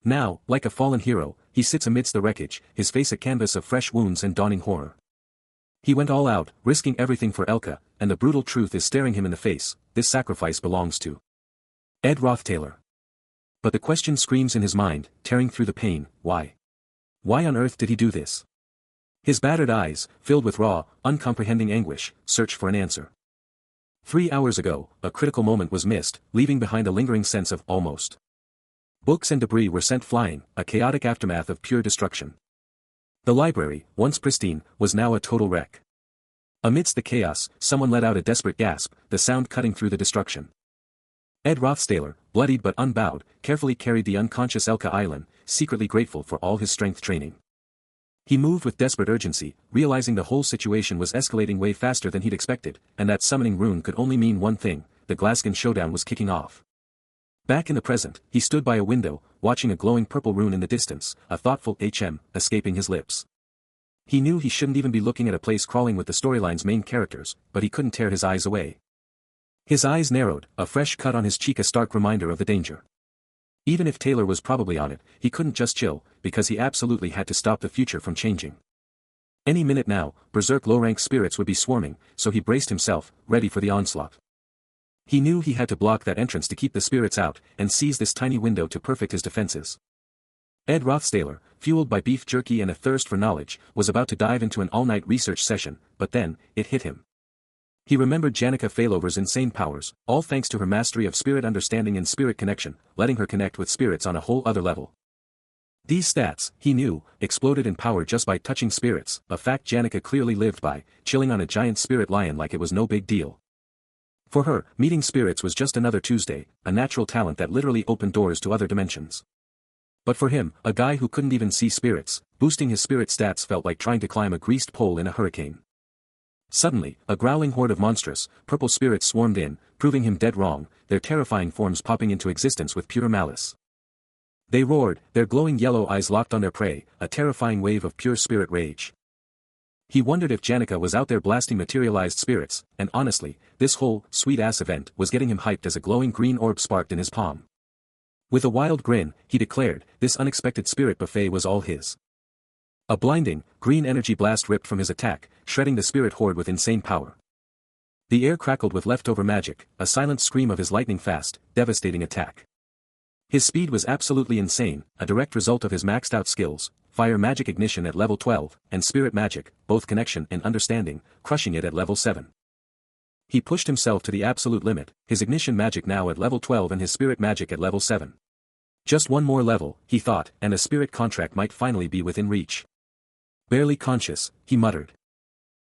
Now, like a fallen hero, he sits amidst the wreckage, his face a canvas of fresh wounds and dawning horror. He went all out, risking everything for Elka, and the brutal truth is staring him in the face, this sacrifice belongs to Ed Rothstaler. But the question screams in his mind, tearing through the pain, why? Why on earth did he do this? His battered eyes, filled with raw, uncomprehending anguish, search for an answer. 3 hours ago, a critical moment was missed, leaving behind a lingering sense of almost. Books and debris were sent flying, a chaotic aftermath of pure destruction. The library, once pristine, was now a total wreck. Amidst the chaos, someone let out a desperate gasp, the sound cutting through the destruction. Ed Rothstaler, bloodied but unbowed, carefully carried the unconscious Elka Island, secretly grateful for all his strength training. He moved with desperate urgency, realizing the whole situation was escalating way faster than he'd expected, and that summoning rune could only mean one thing, the Glasgow showdown was kicking off. Back in the present, he stood by a window, watching a glowing purple rune in the distance, a thoughtful escaping his lips. He knew he shouldn't even be looking at a place crawling with the storyline's main characters, but he couldn't tear his eyes away. His eyes narrowed, a fresh cut on his cheek a stark reminder of the danger. Even if Taylor was probably on it, he couldn't just chill, because he absolutely had to stop the future from changing. Any minute now, berserk low-rank spirits would be swarming, so he braced himself, ready for the onslaught. He knew he had to block that entrance to keep the spirits out, and seize this tiny window to perfect his defenses. Ed Rothstaler, fueled by beef jerky and a thirst for knowledge, was about to dive into an all-night research session, but then, it hit him. He remembered Janica Failover's insane powers, all thanks to her mastery of spirit understanding and spirit connection, letting her connect with spirits on a whole other level. These stats, he knew, exploded in power just by touching spirits, a fact Janica clearly lived by, chilling on a giant spirit lion like it was no big deal. For her, meeting spirits was just another Tuesday, a natural talent that literally opened doors to other dimensions. But for him, a guy who couldn't even see spirits, boosting his spirit stats felt like trying to climb a greased pole in a hurricane. Suddenly, a growling horde of monstrous, purple spirits swarmed in, proving him dead wrong, their terrifying forms popping into existence with pure malice. They roared, their glowing yellow eyes locked on their prey, a terrifying wave of pure spirit rage. He wondered if Janica was out there blasting materialized spirits, and honestly, this whole sweet-ass event was getting him hyped as a glowing green orb sparked in his palm. With a wild grin, he declared, this unexpected spirit buffet was all his. A blinding, green energy blast ripped from his attack, shredding the spirit horde with insane power. The air crackled with leftover magic, a silent scream of his lightning-fast, devastating attack. His speed was absolutely insane, a direct result of his maxed-out skills, fire magic ignition at level 12, and spirit magic, both connection and understanding, crushing it at level 7. He pushed himself to the absolute limit, his ignition magic now at level 12 and his spirit magic at level 7. Just one more level, he thought, and a spirit contract might finally be within reach. Barely conscious, he muttered.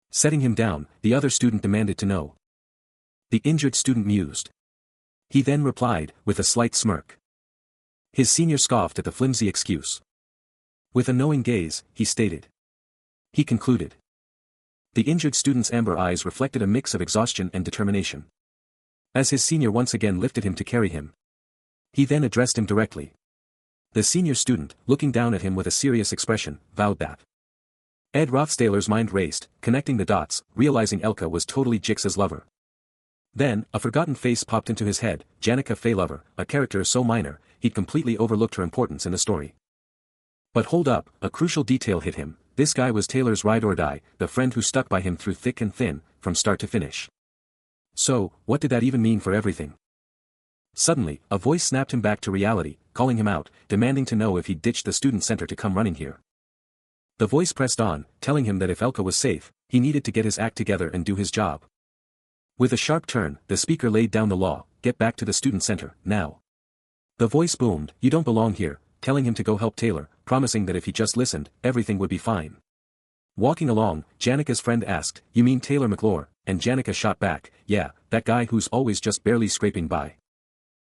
Setting him down, the other student demanded to know. The injured student mused. He then replied, with a slight smirk. His senior scoffed at the flimsy excuse. With a knowing gaze, he stated. He concluded. The injured student's amber eyes reflected a mix of exhaustion and determination. As his senior once again lifted him to carry him. He then addressed him directly. The senior student, looking down at him with a serious expression, vowed that. Ed Rothstaler's mind raced, connecting the dots, realizing Elka was totally Jix's lover. Then, a forgotten face popped into his head, Janica Failover, a character so minor, he'd completely overlooked her importance in the story. But hold up, a crucial detail hit him, this guy was Taylor's ride or die, the friend who stuck by him through thick and thin, from start to finish. So, what did that even mean for everything? Suddenly, a voice snapped him back to reality, calling him out, demanding to know if he'd ditched the student center to come running here. The voice pressed on, telling him that if Elka was safe, he needed to get his act together and do his job. With a sharp turn, the speaker laid down the law, get back to the student center, now. The voice boomed, you don't belong here, telling him to go help Taylor, promising that if he just listened, everything would be fine. Walking along, Janica's friend asked, you mean Taylor McClure, and Janica shot back, yeah, that guy who's always just barely scraping by.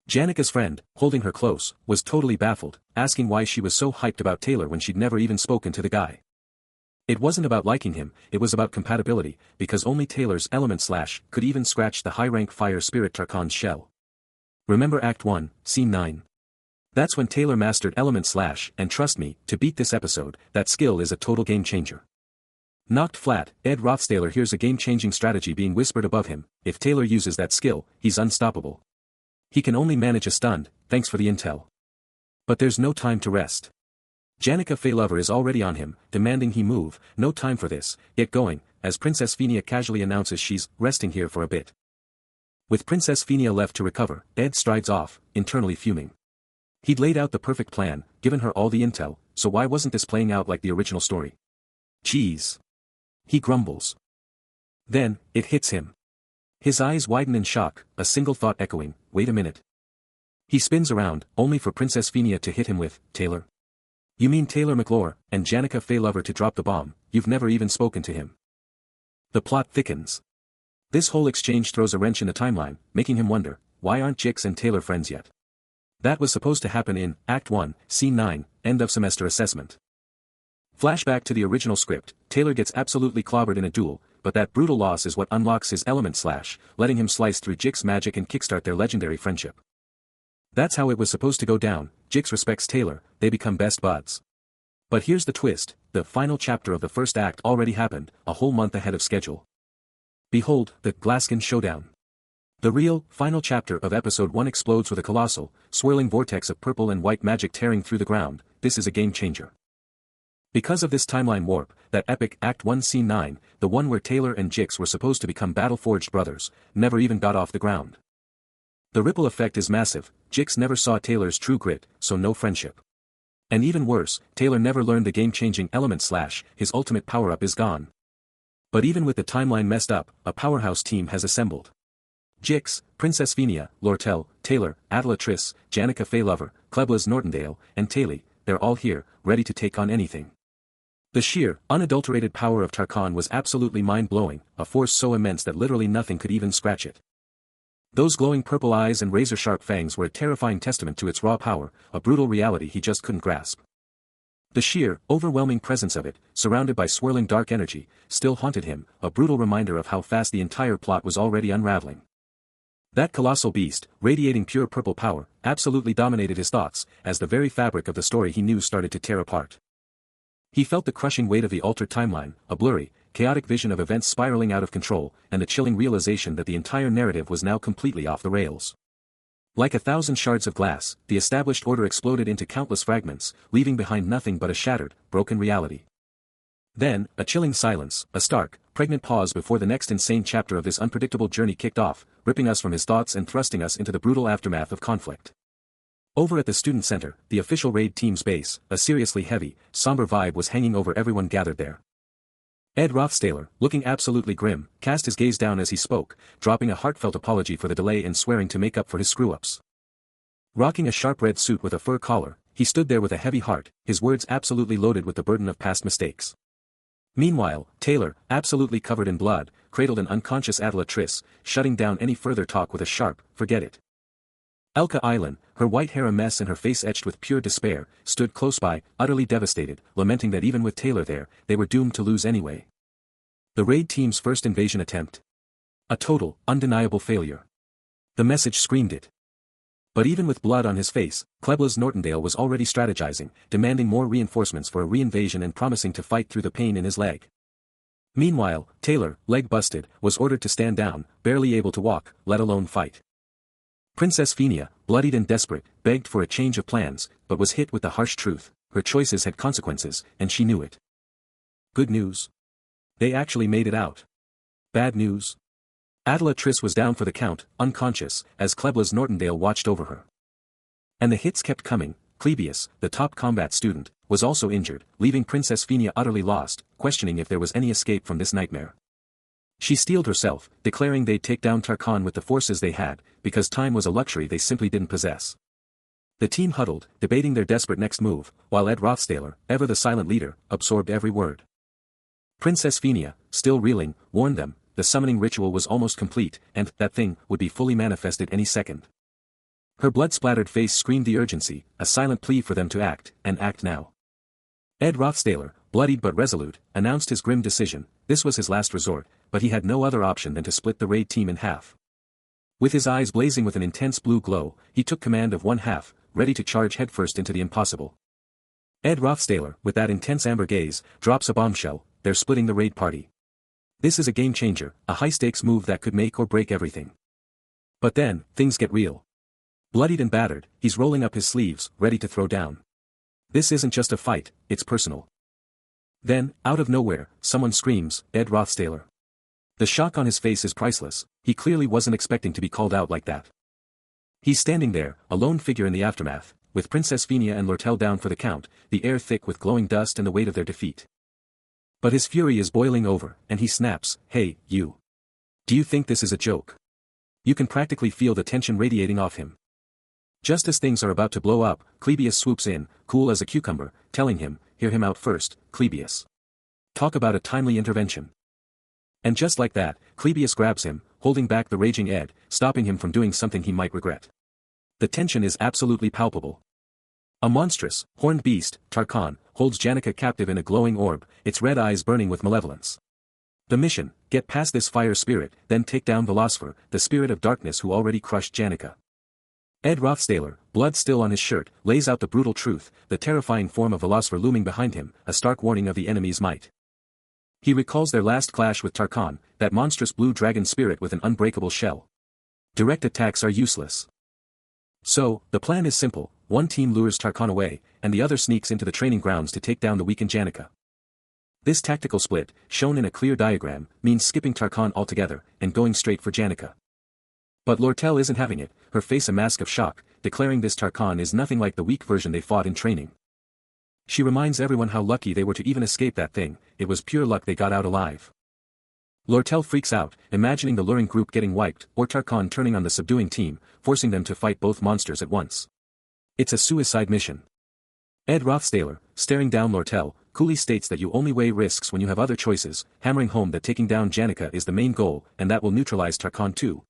Janica's friend, holding her close, was totally baffled, asking why she was so hyped about Taylor when she'd never even spoken to the guy. It wasn't about liking him, it was about compatibility, because only Taylor's element slash could even scratch the high-rank fire spirit Tarkon's shell. Remember Act 1, Scene 9? That's when Taylor mastered element slash, and trust me, to beat this episode, that skill is a total game-changer. Knocked flat, Ed Rothstaler hears a game-changing strategy being whispered above him, if Taylor uses that skill, he's unstoppable. He can only manage a stunned, thanks for the intel. But there's no time to rest. Janica Failover is already on him, demanding he move, no time for this, get going, as Princess Fenia casually announces she's resting here for a bit. With Princess Fenia left to recover, Ed strides off, internally fuming. He'd laid out the perfect plan, given her all the intel, so why wasn't this playing out like the original story? Jeez. He grumbles. Then, it hits him. His eyes widen in shock, a single thought echoing, wait a minute. He spins around, only for Princess Fenia to hit him with, Taylor. You mean Taylor McClure, and Janica Failover to drop the bomb, you've never even spoken to him. The plot thickens. This whole exchange throws a wrench in the timeline, making him wonder, why aren't Jix and Taylor friends yet? That was supposed to happen in Act 1, Scene 9, End of Semester Assessment. Flashback to the original script, Taylor gets absolutely clobbered in a duel, but that brutal loss is what unlocks his element slash, letting him slice through Jix magic and kickstart their legendary friendship. That's how it was supposed to go down, Jix respects Taylor, they become best buds. But here's the twist, the final chapter of the first act already happened, a whole month ahead of schedule. Behold, the Glaskin Showdown. The real, final chapter of Episode 1 explodes with a colossal, swirling vortex of purple and white magic tearing through the ground, this is a game changer. Because of this timeline warp, that epic Act 1 Scene 9, the one where Taylor and Jix were supposed to become battle-forged brothers, never even got off the ground. The ripple effect is massive. Jix never saw Taylor's true grit, so no friendship. And even worse, Taylor never learned the game-changing element / his ultimate power-up is gone. But even with the timeline messed up, a powerhouse team has assembled. Jix, Princess Venia, Lortel, Taylor, Adela Triss, Janica Faylover, Kleblas Nortendale, and Taylor, they're all here, ready to take on anything. The sheer, unadulterated power of Tarkhan was absolutely mind-blowing, a force so immense that literally nothing could even scratch it. Those glowing purple eyes and razor-sharp fangs were a terrifying testament to its raw power, a brutal reality he just couldn't grasp. The sheer, overwhelming presence of it, surrounded by swirling dark energy, still haunted him, a brutal reminder of how fast the entire plot was already unraveling. That colossal beast, radiating pure purple power, absolutely dominated his thoughts, as the very fabric of the story he knew started to tear apart. He felt the crushing weight of the altered timeline, a blurry, chaotic vision of events spiraling out of control, and the chilling realization that the entire narrative was now completely off the rails. Like 1,000 shards of glass, the established order exploded into countless fragments, leaving behind nothing but a shattered, broken reality. Then, a chilling silence, a stark, pregnant pause before the next insane chapter of this unpredictable journey kicked off, ripping us from his thoughts and thrusting us into the brutal aftermath of conflict. Over at the student center, the official raid team's base, a seriously heavy, somber vibe was hanging over everyone gathered there. Ed Rothstaler, looking absolutely grim, cast his gaze down as he spoke, dropping a heartfelt apology for the delay and swearing to make up for his screw-ups. Rocking a sharp red suit with a fur collar, he stood there with a heavy heart, his words absolutely loaded with the burden of past mistakes. Meanwhile, Taylor, absolutely covered in blood, cradled an unconscious Adela Triss, shutting down any further talk with a sharp, "Forget it." Elka Island, her white hair a mess and her face etched with pure despair, stood close by, utterly devastated, lamenting that even with Taylor there, they were doomed to lose anyway. The raid team's first invasion attempt. A total, undeniable failure. The message screamed it. But even with blood on his face, Kleblas Nortendale was already strategizing, demanding more reinforcements for a reinvasion and promising to fight through the pain in his leg. Meanwhile, Taylor, leg busted, was ordered to stand down, barely able to walk, let alone fight. Princess Venia, bloodied and desperate, begged for a change of plans, but was hit with the harsh truth: her choices had consequences, and she knew it. Good news. They actually made it out. Bad news. Adela Triss was down for the count, unconscious, as Kleblas Nortendale watched over her. And the hits kept coming. Klebius, the top combat student, was also injured, leaving Princess Venia utterly lost, questioning if there was any escape from this nightmare. She steeled herself, declaring they'd take down Tarkhan with the forces they had, because time was a luxury they simply didn't possess. The team huddled, debating their desperate next move, while Ed Rothstaler, ever the silent leader, absorbed every word. Princess Venia, still reeling, warned them, the summoning ritual was almost complete, and that thing would be fully manifested any second. Her blood-splattered face screamed the urgency, a silent plea for them to act, and act now. Ed Rothstaler, bloodied but resolute, announced his grim decision. This was his last resort, but he had no other option than to split the raid team in half. With his eyes blazing with an intense blue glow, he took command of one half, ready to charge headfirst into the impossible. Ed Rothstaler, with that intense amber gaze, drops a bombshell: they're splitting the raid party. This is a game-changer, a high-stakes move that could make or break everything. But then, things get real. Bloodied and battered, he's rolling up his sleeves, ready to throw down. This isn't just a fight, it's personal. Then, out of nowhere, someone screams, "Ed Rothstaler." The shock on his face is priceless. He clearly wasn't expecting to be called out like that. He's standing there, a lone figure in the aftermath, with Princess Venia and Lortel down for the count, the air thick with glowing dust and the weight of their defeat. But his fury is boiling over, and he snaps, "Hey, you. Do you think this is a joke?" You can practically feel the tension radiating off him. Just as things are about to blow up, Klebius swoops in, cool as a cucumber, telling him, "Hear him out first, Klebius. Talk about a timely intervention." And just like that, Klebius grabs him, holding back the raging Ed, stopping him from doing something he might regret. The tension is absolutely palpable. A monstrous, horned beast, Tarkhan, holds Janica captive in a glowing orb, its red eyes burning with malevolence. The mission: get past this fire spirit, then take down Velocipher, the spirit of darkness who already crushed Janica. Ed Rothstaler, blood still on his shirt, lays out the brutal truth, the terrifying form of Velocipher looming behind him, a stark warning of the enemy's might. He recalls their last clash with Tarkhan, that monstrous blue dragon spirit with an unbreakable shell. Direct attacks are useless. So, the plan is simple: one team lures Tarkhan away, and the other sneaks into the training grounds to take down the weakened Janica. This tactical split, shown in a clear diagram, means skipping Tarkhan altogether, and going straight for Janica. But Lortel isn't having it, her face a mask of shock, declaring this Tarkan is nothing like the weak version they fought in training. She reminds everyone how lucky they were to even escape that thing, it was pure luck they got out alive. Lortel freaks out, imagining the luring group getting wiped, or Tarkan turning on the subduing team, forcing them to fight both monsters at once. It's a suicide mission. Ed Rothstaler, staring down Lortel, coolly states that you only weigh risks when you have other choices, hammering home that taking down Janica is the main goal, and that will neutralize Tarkan too.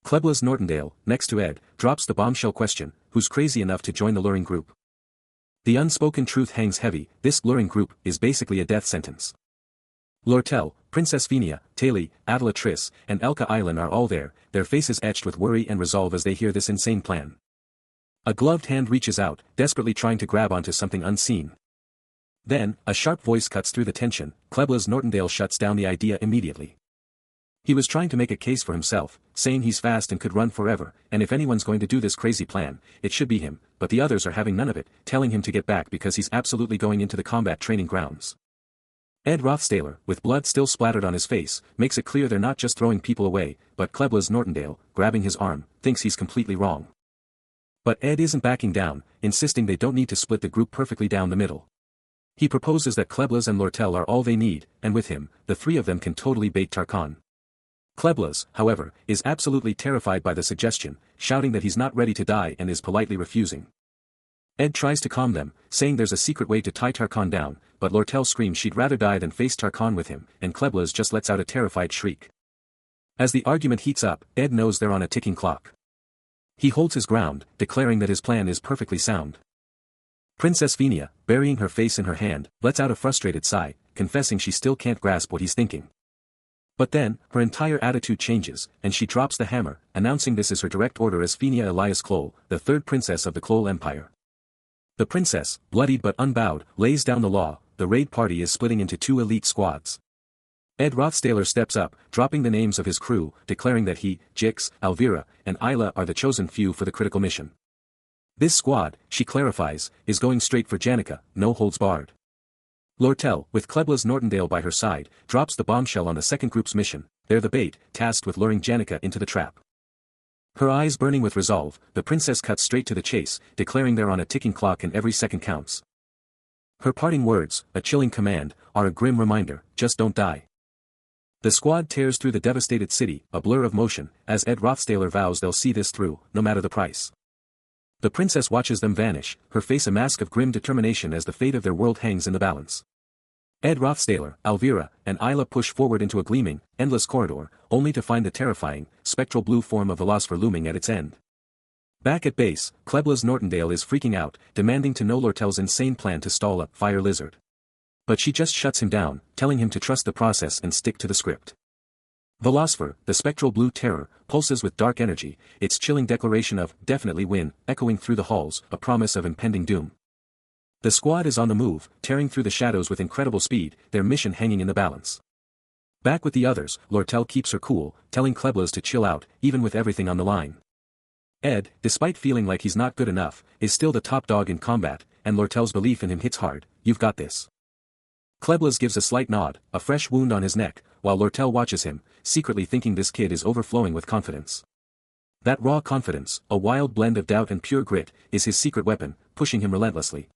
Kleblas Nortendale, next to Ed, drops the bombshell question, who's crazy enough to join the luring group? The unspoken truth hangs heavy, this luring group is basically a death sentence. Lortel, Princess Fenia, Taili, Adela Triss, and Elka Island are all there, their faces etched with worry and resolve as they hear this insane plan. A gloved hand reaches out, desperately trying to grab onto something unseen. Then, a sharp voice cuts through the tension, Kleblas Nortendale shuts down the idea immediately. He was trying to make a case for himself, saying he's fast and could run forever, and if anyone's going to do this crazy plan, it should be him, but the others are having none of it, telling him to get back because he's absolutely going into the combat training grounds. Ed Rothstaler, with blood still splattered on his face, makes it clear they're not just throwing people away, but Kleblas Nortendale, grabbing his arm, thinks he's completely wrong. But Ed isn't backing down, insisting they don't need to split the group perfectly down the middle. He proposes that Kleblas and Lortel are all they need, and with him, the three of them can totally bait Tarkan. Kleblas, however, is absolutely terrified by the suggestion, shouting that he's not ready to die and is politely refusing. Ed tries to calm them, saying there's a secret way to tie Tarkan down, but Lortel screams she'd rather die than face Tarkan with him, and Kleblas just lets out a terrified shriek. As the argument heats up, Ed knows they're on a ticking clock. He holds his ground, declaring that his plan is perfectly sound. Princess Fenia, burying her face in her hand, lets out a frustrated sigh, confessing she still can't grasp what he's thinking. But then, her entire attitude changes, and she drops the hammer, announcing this is her direct order as Fenia Elias Klol, the third princess of the Klol Empire. The princess, bloodied but unbowed, lays down the law, the raid party is splitting into two elite squads. Ed Rothstaler steps up, dropping the names of his crew, declaring that he, Jix, Alvira, and Isla are the chosen few for the critical mission. This squad, she clarifies, is going straight for Janica, no holds barred. Lortel, with Kleblas Nortendale by her side, drops the bombshell on the second group's mission, they're the bait, tasked with luring Janica into the trap. Her eyes burning with resolve, the princess cuts straight to the chase, declaring they're on a ticking clock and every second counts. Her parting words, a chilling command, are a grim reminder, just don't die. The squad tears through the devastated city, a blur of motion, as Ed Rothstaler vows they'll see this through, no matter the price. The princess watches them vanish, her face a mask of grim determination as the fate of their world hangs in the balance. Ed Rothstaler, Alvira, and Isla push forward into a gleaming, endless corridor, only to find the terrifying, spectral blue form of Velocipher looming at its end. Back at base, Kleblas Nortendale is freaking out, demanding to know Lortel's insane plan to stall a fire lizard. But she just shuts him down, telling him to trust the process and stick to the script. Velocipher, the spectral blue terror, pulses with dark energy, its chilling declaration of definitely win, echoing through the halls, a promise of impending doom. The squad is on the move, tearing through the shadows with incredible speed, their mission hanging in the balance. Back with the others, Lortel keeps her cool, telling Kleblas to chill out, even with everything on the line. Ed, despite feeling like he's not good enough, is still the top dog in combat, and Lortel's belief in him hits hard, you've got this. Kleblas gives a slight nod, a fresh wound on his neck, while Lortel watches him, secretly thinking this kid is overflowing with confidence. That raw confidence, a wild blend of doubt and pure grit, is his secret weapon, pushing him relentlessly.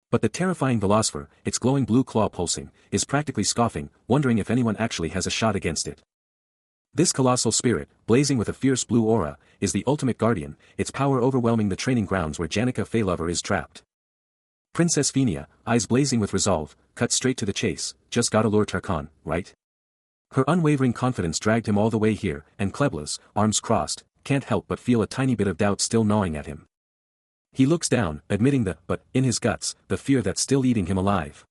But the terrifying Velocipher, its glowing blue claw pulsing, is practically scoffing, wondering if anyone actually has a shot against it. This colossal spirit, blazing with a fierce blue aura, is the ultimate guardian, its power overwhelming the training grounds where Janica Feylover is trapped. Princess Fenia, eyes blazing with resolve, cut straight to the chase, just gotta lure Tarkan, right? Her unwavering confidence dragged him all the way here, and Kleblas, arms crossed, can't help but feel a tiny bit of doubt still gnawing at him. He looks down, admitting but, in his guts, the fear that's still eating him alive.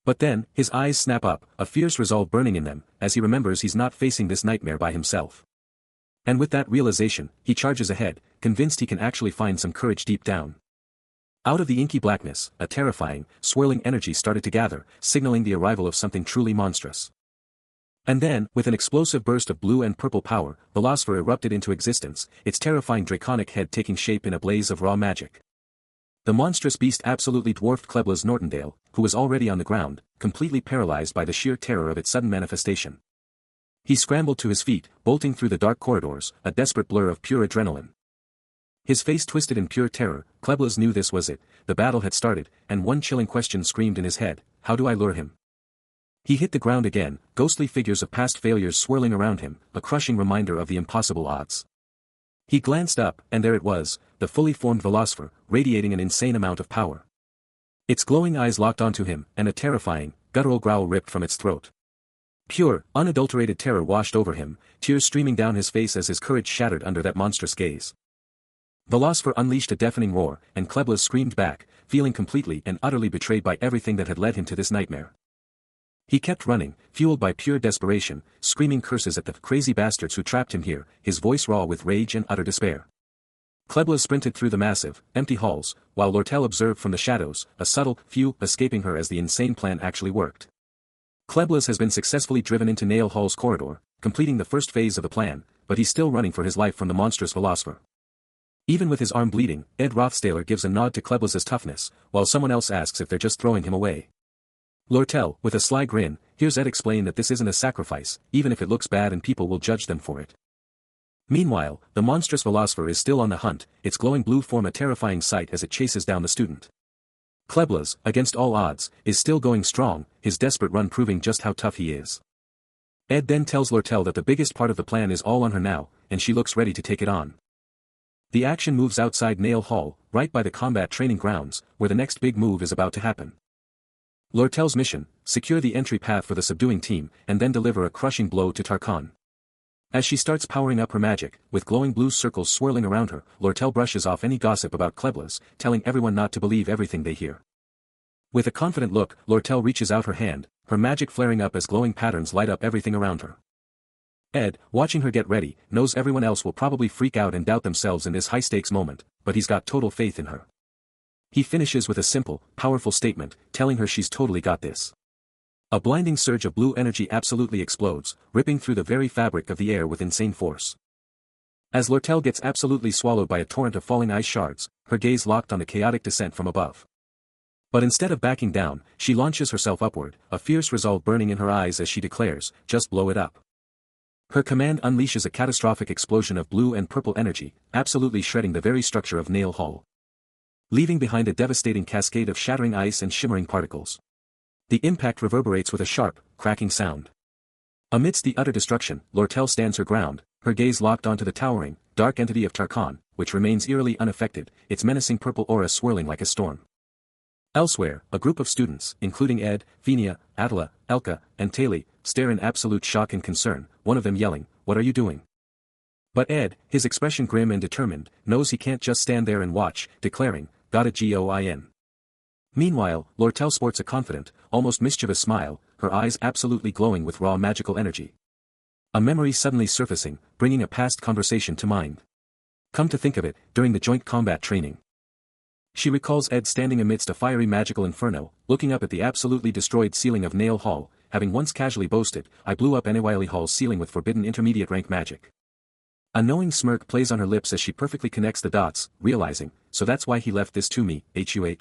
But then, his eyes snap up, a fierce resolve burning in them, as he remembers he's not facing this nightmare by himself. And with that realization, he charges ahead, convinced he can actually find some courage deep down. Out of the inky blackness, a terrifying, swirling energy started to gather, signaling the arrival of something truly monstrous. And then, with an explosive burst of blue and purple power, Velocipher erupted into existence, its terrifying draconic head taking shape in a blaze of raw magic. The monstrous beast absolutely dwarfed Kleblas Nortendale, who was already on the ground, completely paralyzed by the sheer terror of its sudden manifestation. He scrambled to his feet, bolting through the dark corridors, a desperate blur of pure adrenaline. His face twisted in pure terror. Kleblas knew this was it, the battle had started, and one chilling question screamed in his head: how do I lure him? He hit the ground again, ghostly figures of past failures swirling around him, a crushing reminder of the impossible odds. He glanced up, and there it was, the fully formed Velocipher, radiating an insane amount of power. Its glowing eyes locked onto him, and a terrifying, guttural growl ripped from its throat. Pure, unadulterated terror washed over him, tears streaming down his face as his courage shattered under that monstrous gaze. Velocipher unleashed a deafening roar, and Kleblas screamed back, feeling completely and utterly betrayed by everything that had led him to this nightmare. He kept running, fueled by pure desperation, screaming curses at the crazy bastards who trapped him here, his voice raw with rage and utter despair. Kleblas sprinted through the massive, empty halls, while Lortel observed from the shadows, a subtle few escaping her as the insane plan actually worked. Kleblas has been successfully driven into Nail Hall's corridor, completing the first phase of the plan, but he's still running for his life from the monstrous Velocipher. Even with his arm bleeding, Ed Rothstaler gives a nod to Kleblas's toughness, while someone else asks if they're just throwing him away. Lortel, with a sly grin, hears Ed explain that this isn't a sacrifice, even if it looks bad and people will judge them for it. Meanwhile, the monstrous Velocipher is still on the hunt, its glowing blue form a terrifying sight as it chases down the student. Kleblas, against all odds, is still going strong, his desperate run proving just how tough he is. Ed then tells Lortel that the biggest part of the plan is all on her now, and she looks ready to take it on. The action moves outside Nail Hall, right by the combat training grounds, where the next big move is about to happen. Lortel's mission: secure the entry path for the subduing team, and then deliver a crushing blow to Tarkan. As she starts powering up her magic, with glowing blue circles swirling around her, Lortel brushes off any gossip about Kleblas, telling everyone not to believe everything they hear. With a confident look, Lortel reaches out her hand, her magic flaring up as glowing patterns light up everything around her. Ed, watching her get ready, knows everyone else will probably freak out and doubt themselves in this high-stakes moment, but he's got total faith in her. He finishes with a simple, powerful statement, telling her she's totally got this. A blinding surge of blue energy absolutely explodes, ripping through the very fabric of the air with insane force. As Lortel gets absolutely swallowed by a torrent of falling ice shards, her gaze locked on the chaotic descent from above. But instead of backing down, she launches herself upward, a fierce resolve burning in her eyes as she declares, "Just blow it up." Her command unleashes a catastrophic explosion of blue and purple energy, absolutely shredding the very structure of Nail Hall, leaving behind a devastating cascade of shattering ice and shimmering particles. The impact reverberates with a sharp, cracking sound. Amidst the utter destruction, Lortel stands her ground, her gaze locked onto the towering, dark entity of Tarkan, which remains eerily unaffected, its menacing purple aura swirling like a storm. Elsewhere, a group of students, including Ed, Venia, Atala, Elka, and Taylor, stare in absolute shock and concern, one of them yelling, "What are you doing?" But Ed, his expression grim and determined, knows he can't just stand there and watch, declaring, "Got it Goin." Meanwhile, Lortel sports a confident, almost mischievous smile, her eyes absolutely glowing with raw magical energy. A memory suddenly surfacing, bringing a past conversation to mind. Come to think of it, during the joint combat training. She recalls Ed standing amidst a fiery magical inferno, looking up at the absolutely destroyed ceiling of Nail Hall, having once casually boasted, "I blew up Nail Hall's ceiling with forbidden intermediate rank magic." A knowing smirk plays on her lips as she perfectly connects the dots, realizing, so that's why he left this to me, huh.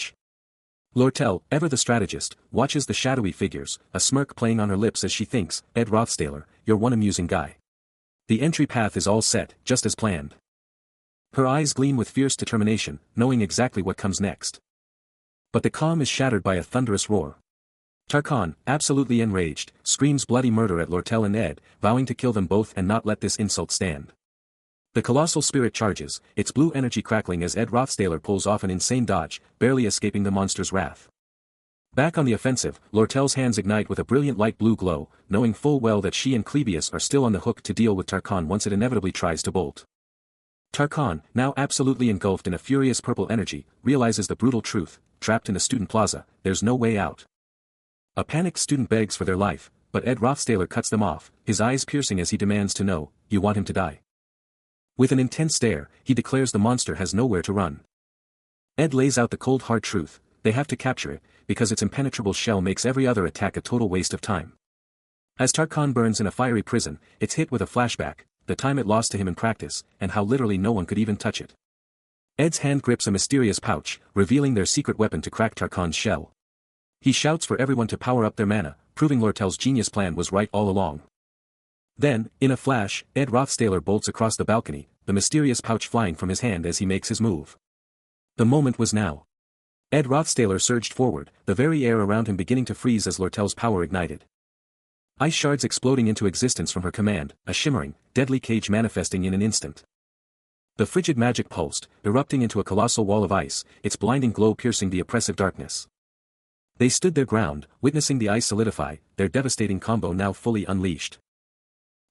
Lortel, ever the strategist, watches the shadowy figures, a smirk playing on her lips as she thinks, "Ed Rothstaler, you're one amusing guy. The entry path is all set, just as planned." Her eyes gleam with fierce determination, knowing exactly what comes next. But the calm is shattered by a thunderous roar. Tarkan, absolutely enraged, screams bloody murder at Lortel and Ed, vowing to kill them both and not let this insult stand. The colossal spirit charges, its blue energy crackling as Ed Rothstaler pulls off an insane dodge, barely escaping the monster's wrath. Back on the offensive, Lortel's hands ignite with a brilliant light blue glow, knowing full well that she and Clebius are still on the hook to deal with Tarkan once it inevitably tries to bolt. Tarkan, now absolutely engulfed in a furious purple energy, realizes the brutal truth: trapped in a student plaza, there's no way out. A panicked student begs for their life, but Ed Rothstaler cuts them off, his eyes piercing as he demands to know, "You want him to die?" With an intense stare, he declares the monster has nowhere to run. Ed lays out the cold hard truth: they have to capture it, because its impenetrable shell makes every other attack a total waste of time. As Tarkan burns in a fiery prison, it's hit with a flashback, the time it lost to him in practice, and how literally no one could even touch it. Ed's hand grips a mysterious pouch, revealing their secret weapon to crack Tarkan's shell. He shouts for everyone to power up their mana, proving Lortel's genius plan was right all along. Then, in a flash, Ed Rothstaler bolts across the balcony, the mysterious pouch flying from his hand as he makes his move. The moment was now. Ed Rothstaler surged forward, the very air around him beginning to freeze as Lortel's power ignited. Ice shards exploding into existence from her command, a shimmering, deadly cage manifesting in an instant. The frigid magic pulsed, erupting into a colossal wall of ice, its blinding glow piercing the oppressive darkness. They stood their ground, witnessing the ice solidify, their devastating combo now fully unleashed.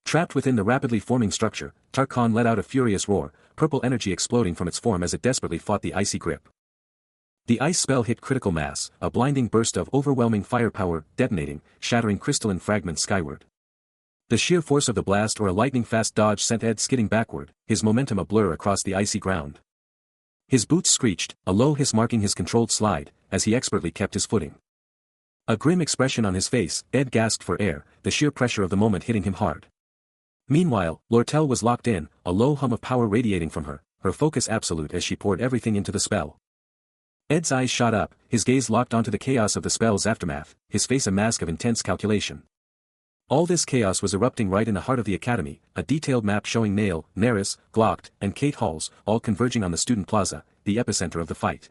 Trapped within the rapidly forming structure, Tarkhan let out a furious roar, purple energy exploding from its form as it desperately fought the icy grip. The ice spell hit critical mass, a blinding burst of overwhelming firepower, detonating, shattering crystalline fragments skyward. The sheer force of the blast or a lightning-fast dodge sent Ed skidding backward, his momentum a blur across the icy ground. His boots screeched, a low hiss marking his controlled slide, as he expertly kept his footing. A grim expression on his face, Ed gasped for air, the sheer pressure of the moment hitting him hard. Meanwhile, Lortel was locked in, a low hum of power radiating from her, her focus absolute as she poured everything into the spell. Ed's eyes shot up, his gaze locked onto the chaos of the spell's aftermath, his face a mask of intense calculation. All this chaos was erupting right in the heart of the academy, a detailed map showing Nail, Neris, Glocht, and Kate halls, all converging on the student plaza, the epicenter of the fight.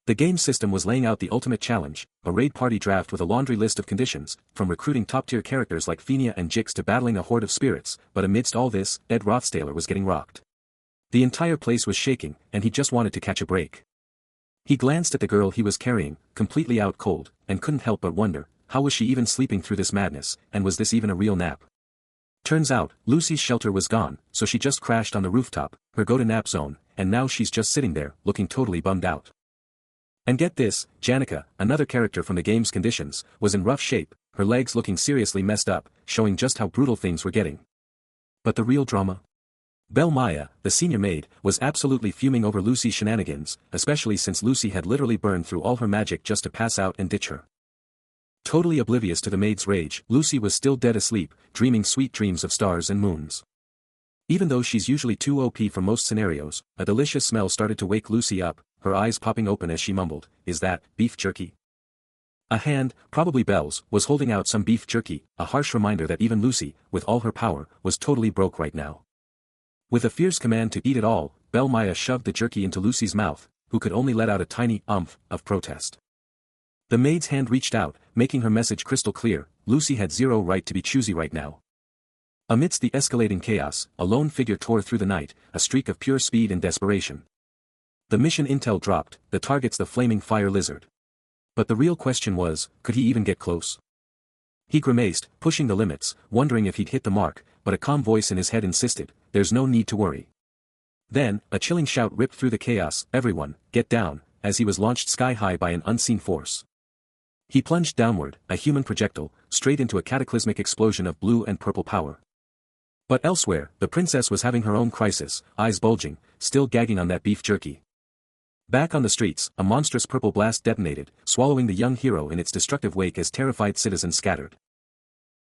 The game system was laying out the ultimate challenge, a raid party draft with a laundry list of conditions, from recruiting top-tier characters like Fenia and Jix to battling a horde of spirits, but amidst all this, Ed Rothstaler was getting rocked. The entire place was shaking, and he just wanted to catch a break. He glanced at the girl he was carrying, completely out cold, and couldn't help but wonder, how was she even sleeping through this madness, and was this even a real nap? Turns out, Lucy's shelter was gone, so she just crashed on the rooftop, her go-to-nap zone, and now she's just sitting there, looking totally bummed out. And get this, Janica, another character from the game's conditions, was in rough shape, her legs looking seriously messed up, showing just how brutal things were getting. But the real drama? Belle Maya, the senior maid, was absolutely fuming over Lucy's shenanigans, especially since Lucy had literally burned through all her magic just to pass out and ditch her. Totally oblivious to the maid's rage, Lucy was still dead asleep, dreaming sweet dreams of stars and moons. Even though she's usually too OP for most scenarios, a delicious smell started to wake Lucy up, her eyes popping open as she mumbled, "Is that beef jerky?" A hand, probably Belle's, was holding out some beef jerky, a harsh reminder that even Lucy, with all her power, was totally broke right now. With a fierce command to eat it all, Belle Maya shoved the jerky into Lucy's mouth, who could only let out a tiny umph of protest. The maid's hand reached out, making her message crystal clear, Lucy had zero right to be choosy right now. Amidst the escalating chaos, a lone figure tore through the night, a streak of pure speed and desperation. The mission intel dropped, the target's the flaming fire lizard. But the real question was, could he even get close? He grimaced, pushing the limits, wondering if he'd hit the mark, but a calm voice in his head insisted, there's no need to worry. Then, a chilling shout ripped through the chaos, everyone, get down, as he was launched sky-high by an unseen force. He plunged downward, a human projectile, straight into a cataclysmic explosion of blue and purple power. But elsewhere, the princess was having her own crisis, eyes bulging, still gagging on that beef jerky. Back on the streets, a monstrous purple blast detonated, swallowing the young hero in its destructive wake as terrified citizens scattered.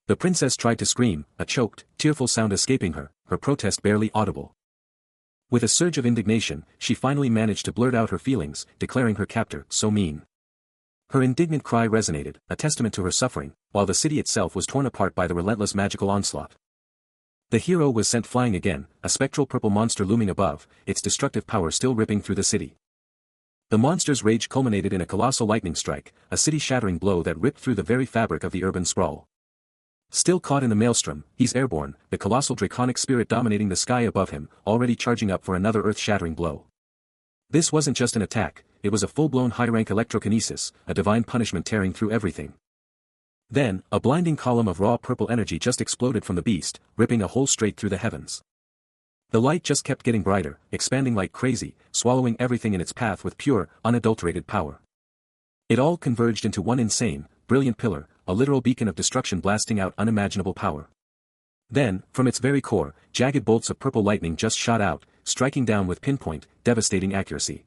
The princess tried to scream, a choked, tearful sound escaping her, her protest barely audible. With a surge of indignation, she finally managed to blurt out her feelings, declaring her captor so mean. Her indignant cry resonated, a testament to her suffering, while the city itself was torn apart by the relentless magical onslaught. The hero was sent flying again, a spectral purple monster looming above, its destructive power still ripping through the city. The monster's rage culminated in a colossal lightning strike, a city-shattering blow that ripped through the very fabric of the urban sprawl. Still caught in the maelstrom, he's airborne, the colossal draconic spirit dominating the sky above him, already charging up for another earth-shattering blow. This wasn't just an attack, it was a full-blown high-rank electrokinesis, a divine punishment tearing through everything. Then, a blinding column of raw purple energy just exploded from the beast, ripping a hole straight through the heavens. The light just kept getting brighter, expanding like crazy, swallowing everything in its path with pure, unadulterated power. It all converged into one insane, brilliant pillar, a literal beacon of destruction blasting out unimaginable power. Then, from its very core, jagged bolts of purple lightning just shot out, striking down with pinpoint, devastating accuracy.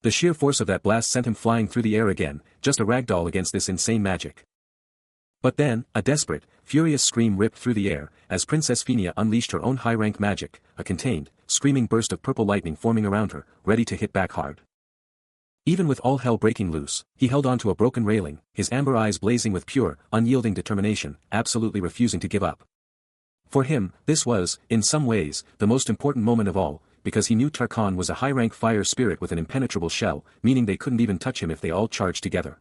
The sheer force of that blast sent him flying through the air again, just a ragdoll against this insane magic. But then, a desperate, furious scream ripped through the air, as Princess Fenia unleashed her own high-rank magic, a contained, screaming burst of purple lightning forming around her, ready to hit back hard. Even with all hell breaking loose, he held onto a broken railing, his amber eyes blazing with pure, unyielding determination, absolutely refusing to give up. For him, this was, in some ways, the most important moment of all, because he knew Tarkhan was a high-rank fire spirit with an impenetrable shell, meaning they couldn't even touch him if they all charged together.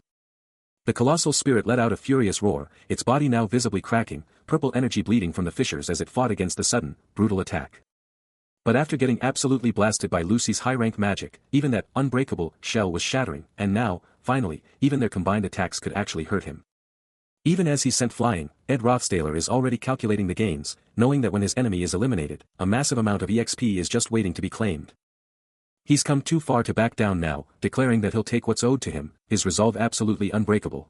The colossal spirit let out a furious roar, its body now visibly cracking, purple energy bleeding from the fissures as it fought against the sudden, brutal attack. But after getting absolutely blasted by Lucy's high-rank magic, even that unbreakable shell was shattering, and now, finally, even their combined attacks could actually hurt him. Even as he's sent flying, Ed Rothstaler is already calculating the gains, knowing that when his enemy is eliminated, a massive amount of EXP is just waiting to be claimed. He's come too far to back down now, declaring that he'll take what's owed to him, his resolve absolutely unbreakable.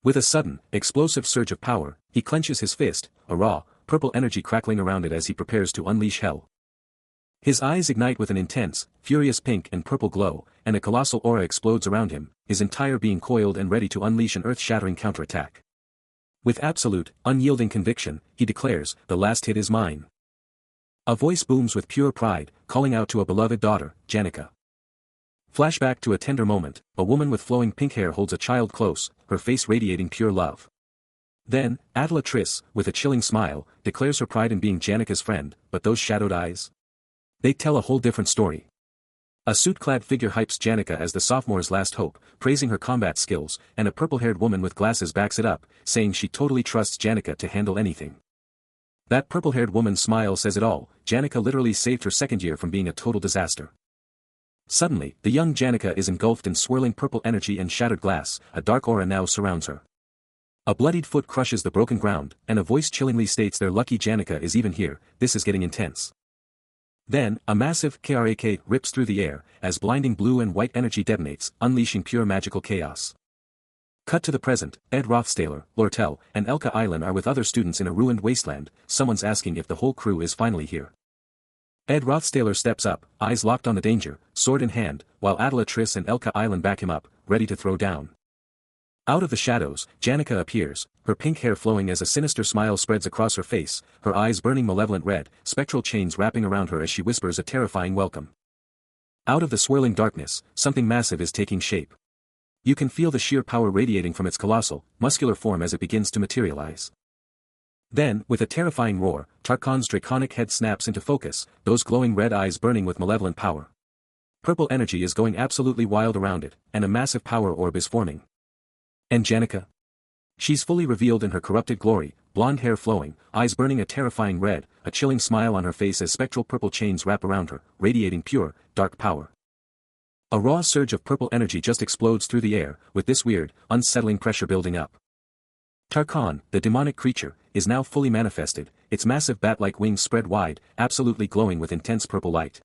With a sudden, explosive surge of power, he clenches his fist, a raw, purple energy crackling around it as he prepares to unleash hell. His eyes ignite with an intense, furious pink and purple glow, and a colossal aura explodes around him, his entire being coiled and ready to unleash an earth-shattering counterattack. With absolute, unyielding conviction, he declares, "The last hit is mine." A voice booms with pure pride, calling out to a beloved daughter, Janica. Flashback to a tender moment, a woman with flowing pink hair holds a child close, her face radiating pure love. Then, Adela Triss, with a chilling smile, declares her pride in being Janica's friend, but those shadowed eyes? They tell a whole different story. A suit-clad figure hypes Janica as the sophomore's last hope, praising her combat skills, and a purple-haired woman with glasses backs it up, saying she totally trusts Janica to handle anything. That purple-haired woman's smile says it all, Janica literally saved her second year from being a total disaster. Suddenly, the young Janica is engulfed in swirling purple energy and shattered glass, a dark aura now surrounds her. A bloodied foot crushes the broken ground, and a voice chillingly states their lucky Janica is even here, this is getting intense. Then, a massive KRAK rips through the air, as blinding blue and white energy detonates, unleashing pure magical chaos. Cut to the present, Ed Rothstaler, Lortel, and Elka Island are with other students in a ruined wasteland, someone's asking if the whole crew is finally here. Ed Rothstaler steps up, eyes locked on the danger, sword in hand, while Adela Triss and Elka Island back him up, ready to throw down. Out of the shadows, Janica appears, her pink hair flowing as a sinister smile spreads across her face, her eyes burning malevolent red, spectral chains wrapping around her as she whispers a terrifying welcome. Out of the swirling darkness, something massive is taking shape. You can feel the sheer power radiating from its colossal, muscular form as it begins to materialize. Then, with a terrifying roar, Tarkhan's draconic head snaps into focus, those glowing red eyes burning with malevolent power. Purple energy is going absolutely wild around it, and a massive power orb is forming. And Janica? She's fully revealed in her corrupted glory, blonde hair flowing, eyes burning a terrifying red, a chilling smile on her face as spectral purple chains wrap around her, radiating pure, dark power. A raw surge of purple energy just explodes through the air, with this weird, unsettling pressure building up. Tarkhan, the demonic creature, is now fully manifested, its massive bat-like wings spread wide, absolutely glowing with intense purple light.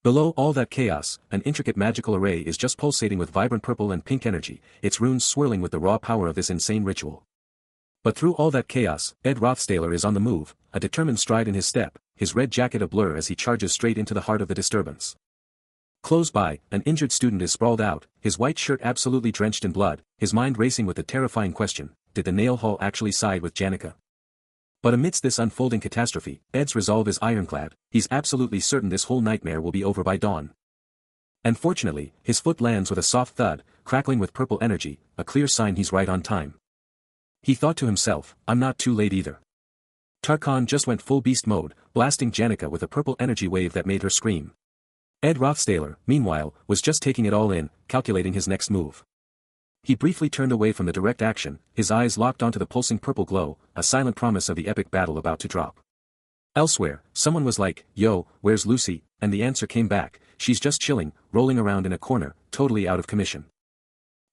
Below all that chaos, an intricate magical array is just pulsating with vibrant purple and pink energy, its runes swirling with the raw power of this insane ritual. But through all that chaos, Ed Rothstaler is on the move, a determined stride in his step, his red jacket a blur as he charges straight into the heart of the disturbance. Close by, an injured student is sprawled out, his white shirt absolutely drenched in blood, his mind racing with the terrifying question, did the nail hall actually side with Janica? But amidst this unfolding catastrophe, Ed's resolve is ironclad, he's absolutely certain this whole nightmare will be over by dawn. And fortunately, his foot lands with a soft thud, crackling with purple energy, a clear sign he's right on time. He thought to himself, I'm not too late either. Tarkhan just went full beast mode, blasting Janica with a purple energy wave that made her scream. Ed Rothstaler, meanwhile, was just taking it all in, calculating his next move. He briefly turned away from the direct action, his eyes locked onto the pulsing purple glow, a silent promise of the epic battle about to drop. Elsewhere, someone was like, yo, where's Lucy? And the answer came back, she's just chilling, rolling around in a corner, totally out of commission.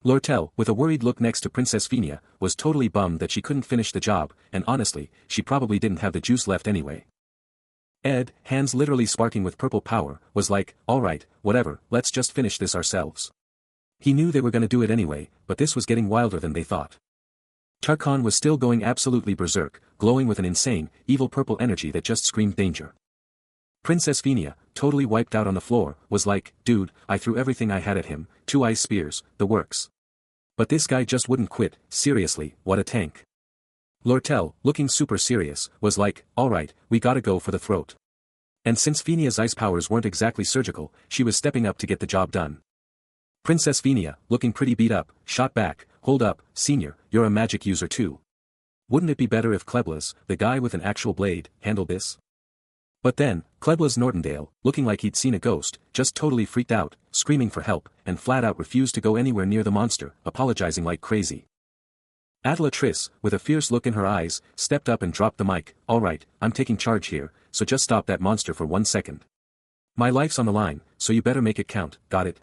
Lortel, with a worried look next to Princess Phinia, was totally bummed that she couldn't finish the job, and honestly, she probably didn't have the juice left anyway. Ed, hands literally sparking with purple power, was like, alright, whatever, let's just finish this ourselves. He knew they were gonna do it anyway, but this was getting wilder than they thought. Tarkhan was still going absolutely berserk, glowing with an insane, evil purple energy that just screamed danger. Princess Phinia, totally wiped out on the floor, was like, dude, I threw everything I had at him, 2 ice spears, the works. But this guy just wouldn't quit, seriously, what a tank. Lortel, looking super serious, was like, alright, we gotta go for the throat. And since Phinia's ice powers weren't exactly surgical, she was stepping up to get the job done. Princess Phinia, looking pretty beat up, shot back, hold up, senior, you're a magic user too. Wouldn't it be better if Kleblas, the guy with an actual blade, handled this? But then, Kleblas Nortendale, looking like he'd seen a ghost, just totally freaked out, screaming for help, and flat out refused to go anywhere near the monster, apologizing like crazy. Atalatrice, with a fierce look in her eyes, stepped up and dropped the mic. "Alright, I'm taking charge here, so just stop that monster for 1 second. My life's on the line, so you better make it count, got it?"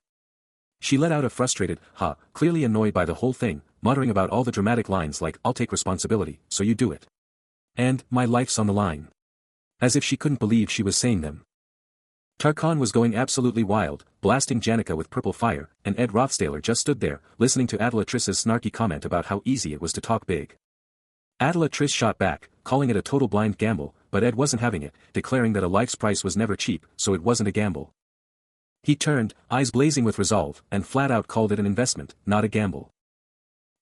She let out a frustrated, "Ha," clearly annoyed by the whole thing, muttering about all the dramatic lines like, "I'll take responsibility, so you do it." And, "My life's on the line." As if she couldn't believe she was saying them. Tarkan was going absolutely wild, blasting Janica with purple fire, and Ed Rothstaler just stood there, listening to Adelatrice's snarky comment about how easy it was to talk big. Adelatrice shot back, calling it a total blind gamble, but Ed wasn't having it, declaring that a life's price was never cheap, so it wasn't a gamble. He turned, eyes blazing with resolve, and flat out called it an investment, not a gamble.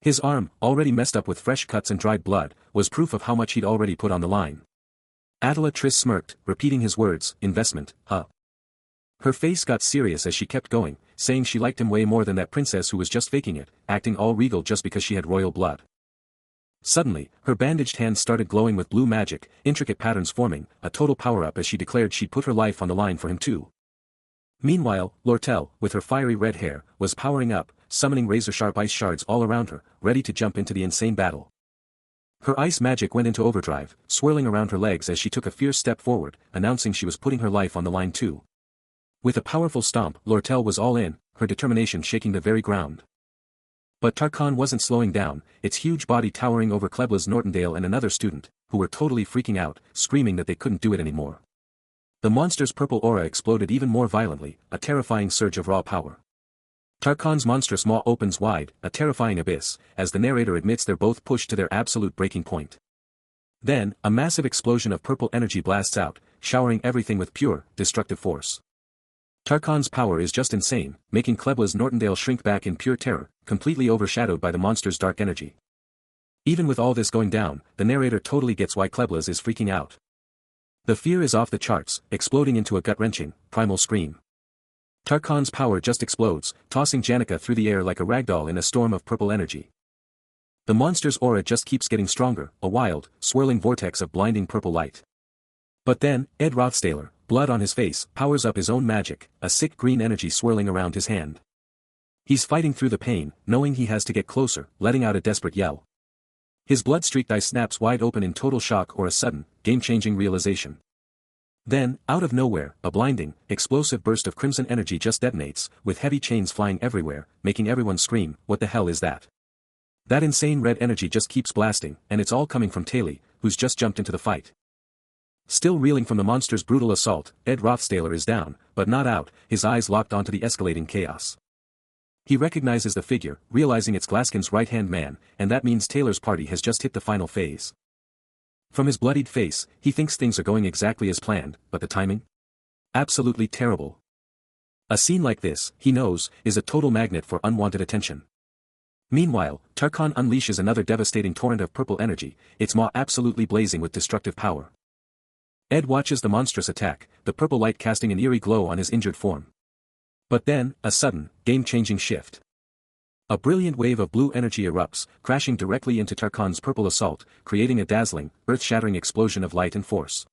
His arm, already messed up with fresh cuts and dried blood, was proof of how much he'd already put on the line. Adelatrice smirked, repeating his words, "Investment, huh?" Her face got serious as she kept going, saying she liked him way more than that princess who was just faking it, acting all regal just because she had royal blood. Suddenly, her bandaged hands started glowing with blue magic, intricate patterns forming, a total power-up as she declared she'd put her life on the line for him too. Meanwhile, Lortel, with her fiery red hair, was powering up, summoning razor-sharp ice shards all around her, ready to jump into the insane battle. Her ice magic went into overdrive, swirling around her legs as she took a fierce step forward, announcing she was putting her life on the line too. With a powerful stomp, Lortel was all in, her determination shaking the very ground. But Tarkan wasn't slowing down, its huge body towering over Kleblas Nortendale and another student, who were totally freaking out, screaming that they couldn't do it anymore. The monster's purple aura exploded even more violently, a terrifying surge of raw power. Tarkan's monstrous maw opens wide, a terrifying abyss, as the narrator admits they're both pushed to their absolute breaking point. Then, a massive explosion of purple energy blasts out, showering everything with pure, destructive force. Tarkan's power is just insane, making Kleblas Nortendale shrink back in pure terror, completely overshadowed by the monster's dark energy. Even with all this going down, the narrator totally gets why Kleblas is freaking out. The fear is off the charts, exploding into a gut-wrenching, primal scream. Tarkan's power just explodes, tossing Janica through the air like a ragdoll in a storm of purple energy. The monster's aura just keeps getting stronger, a wild, swirling vortex of blinding purple light. But then, Ed Rothstaler, blood on his face, powers up his own magic, a sick green energy swirling around his hand. He's fighting through the pain, knowing he has to get closer, letting out a desperate yell. His blood-streaked eye snaps wide open in total shock or a sudden, game-changing realization. Then, out of nowhere, a blinding, explosive burst of crimson energy just detonates, with heavy chains flying everywhere, making everyone scream, "What the hell is that?" That insane red energy just keeps blasting, and it's all coming from Taylor, who's just jumped into the fight. Still reeling from the monster's brutal assault, Ed Rothstaler is down, but not out, his eyes locked onto the escalating chaos. He recognizes the figure, realizing it's Glaskin's right-hand man, and that means Taylor's party has just hit the final phase. From his bloodied face, he thinks things are going exactly as planned, but the timing? Absolutely terrible. A scene like this, he knows, is a total magnet for unwanted attention. Meanwhile, Tarkan unleashes another devastating torrent of purple energy, its maw absolutely blazing with destructive power. Ed watches the monstrous attack, the purple light casting an eerie glow on his injured form. But then, a sudden, game-changing shift. A brilliant wave of blue energy erupts, crashing directly into Tarkan's purple assault, creating a dazzling, earth-shattering explosion of light and force.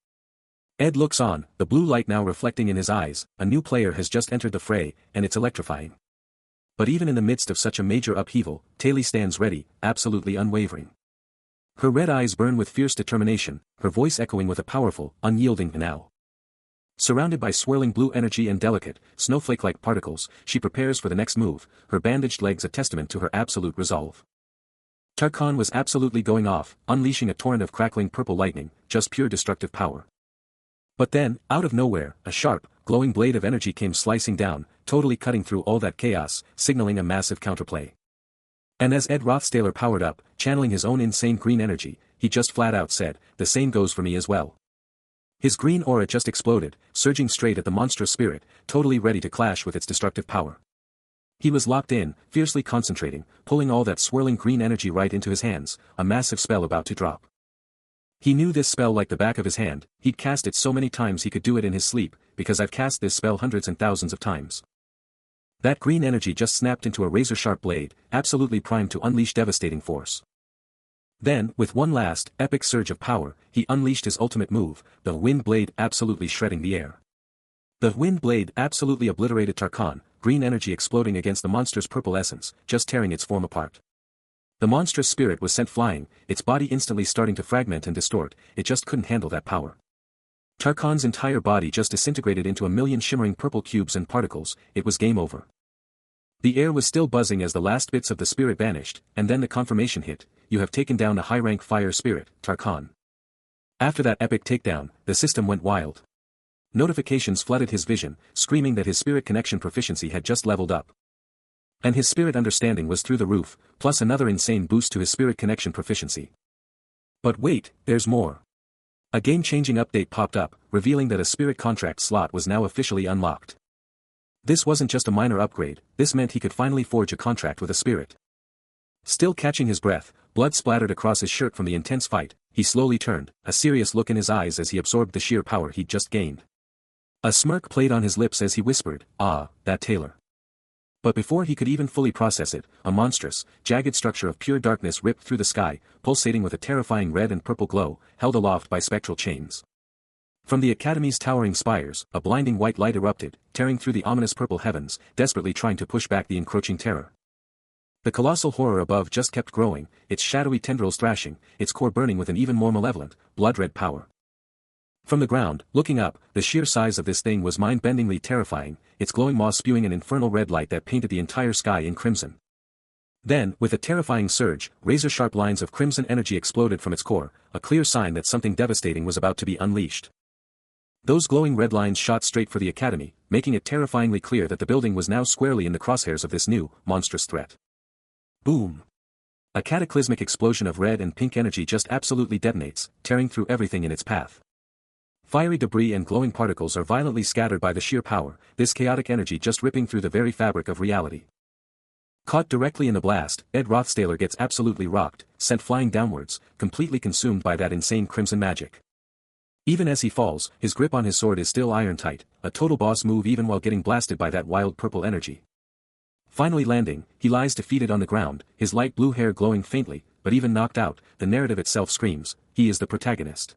Ed looks on, the blue light now reflecting in his eyes, a new player has just entered the fray, and it's electrifying. But even in the midst of such a major upheaval, Taylor stands ready, absolutely unwavering. Her red eyes burn with fierce determination, her voice echoing with a powerful, unyielding now. Surrounded by swirling blue energy and delicate, snowflake-like particles, she prepares for the next move, her bandaged legs a testament to her absolute resolve. Tarkan was absolutely going off, unleashing a torrent of crackling purple lightning, just pure destructive power. But then, out of nowhere, a sharp, glowing blade of energy came slicing down, totally cutting through all that chaos, signaling a massive counterplay. And as Ed Rothstaler powered up, channeling his own insane green energy, he just flat out said, "The same goes for me as well." His green aura just exploded, surging straight at the monstrous spirit, totally ready to clash with its destructive power. He was locked in, fiercely concentrating, pulling all that swirling green energy right into his hands, a massive spell about to drop. He knew this spell like the back of his hand, he'd cast it so many times he could do it in his sleep, because I've cast this spell hundreds and thousands of times. That green energy just snapped into a razor-sharp blade, absolutely primed to unleash devastating force. Then, with one last, epic surge of power, he unleashed his ultimate move, the wind blade absolutely shredding the air. The wind blade absolutely obliterated Tarkan, green energy exploding against the monster's purple essence, just tearing its form apart. The monstrous spirit was sent flying, its body instantly starting to fragment and distort, it just couldn't handle that power. Tarkan's entire body just disintegrated into a million shimmering purple cubes and particles, it was game over. The air was still buzzing as the last bits of the spirit vanished, and then the confirmation hit, you have taken down a high-rank fire spirit, Tarkan. After that epic takedown, the system went wild. Notifications flooded his vision, screaming that his spirit connection proficiency had just leveled up. And his spirit understanding was through the roof, plus another insane boost to his spirit connection proficiency. But wait, there's more. A game-changing update popped up, revealing that a spirit contract slot was now officially unlocked. This wasn't just a minor upgrade, this meant he could finally forge a contract with a spirit. Still catching his breath, blood splattered across his shirt from the intense fight, he slowly turned, a serious look in his eyes as he absorbed the sheer power he'd just gained. A smirk played on his lips as he whispered, "Ah, that tailor." But before he could even fully process it, a monstrous, jagged structure of pure darkness ripped through the sky, pulsating with a terrifying red and purple glow, held aloft by spectral chains. From the Academy's towering spires, a blinding white light erupted, tearing through the ominous purple heavens, desperately trying to push back the encroaching terror. The colossal horror above just kept growing, its shadowy tendrils thrashing, its core burning with an even more malevolent, blood-red power. From the ground, looking up, the sheer size of this thing was mind-bendingly terrifying, its glowing maw spewing an infernal red light that painted the entire sky in crimson. Then, with a terrifying surge, razor-sharp lines of crimson energy exploded from its core, a clear sign that something devastating was about to be unleashed. Those glowing red lines shot straight for the Academy, making it terrifyingly clear that the building was now squarely in the crosshairs of this new, monstrous threat. Boom! A cataclysmic explosion of red and pink energy just absolutely detonates, tearing through everything in its path. Fiery debris and glowing particles are violently scattered by the sheer power, this chaotic energy just ripping through the very fabric of reality. Caught directly in the blast, Ed Rothstaler gets absolutely rocked, sent flying downwards, completely consumed by that insane crimson magic. Even as he falls, his grip on his sword is still iron-tight, a total boss move even while getting blasted by that wild purple energy. Finally landing, he lies defeated on the ground, his light blue hair glowing faintly, but even knocked out, the narrative itself screams, he is the protagonist.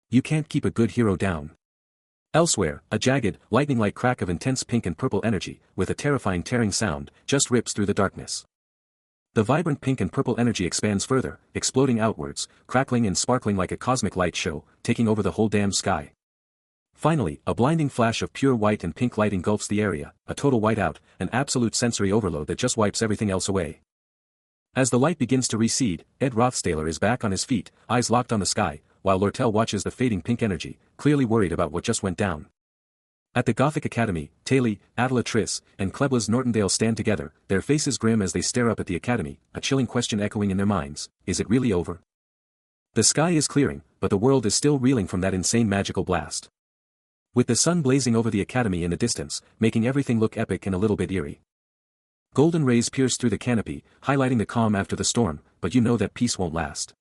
You can't keep a good hero down. Elsewhere, a jagged, lightning-like crack of intense pink and purple energy, with a terrifying tearing sound, just rips through the darkness. The vibrant pink and purple energy expands further, exploding outwards, crackling and sparkling like a cosmic light show, taking over the whole damn sky. Finally, a blinding flash of pure white and pink light engulfs the area, a total whiteout, an absolute sensory overload that just wipes everything else away. As the light begins to recede, Ed Rothstaler is back on his feet, eyes locked on the sky, while Lortel watches the fading pink energy, clearly worried about what just went down. At the Gothic Academy, Taylor, Attila Triss, and Kleblas Nortondale stand together, their faces grim as they stare up at the Academy, a chilling question echoing in their minds, is it really over? The sky is clearing, but the world is still reeling from that insane magical blast. With the sun blazing over the Academy in the distance, making everything look epic and a little bit eerie. Golden rays pierce through the canopy, highlighting the calm after the storm, but you know that peace won't last.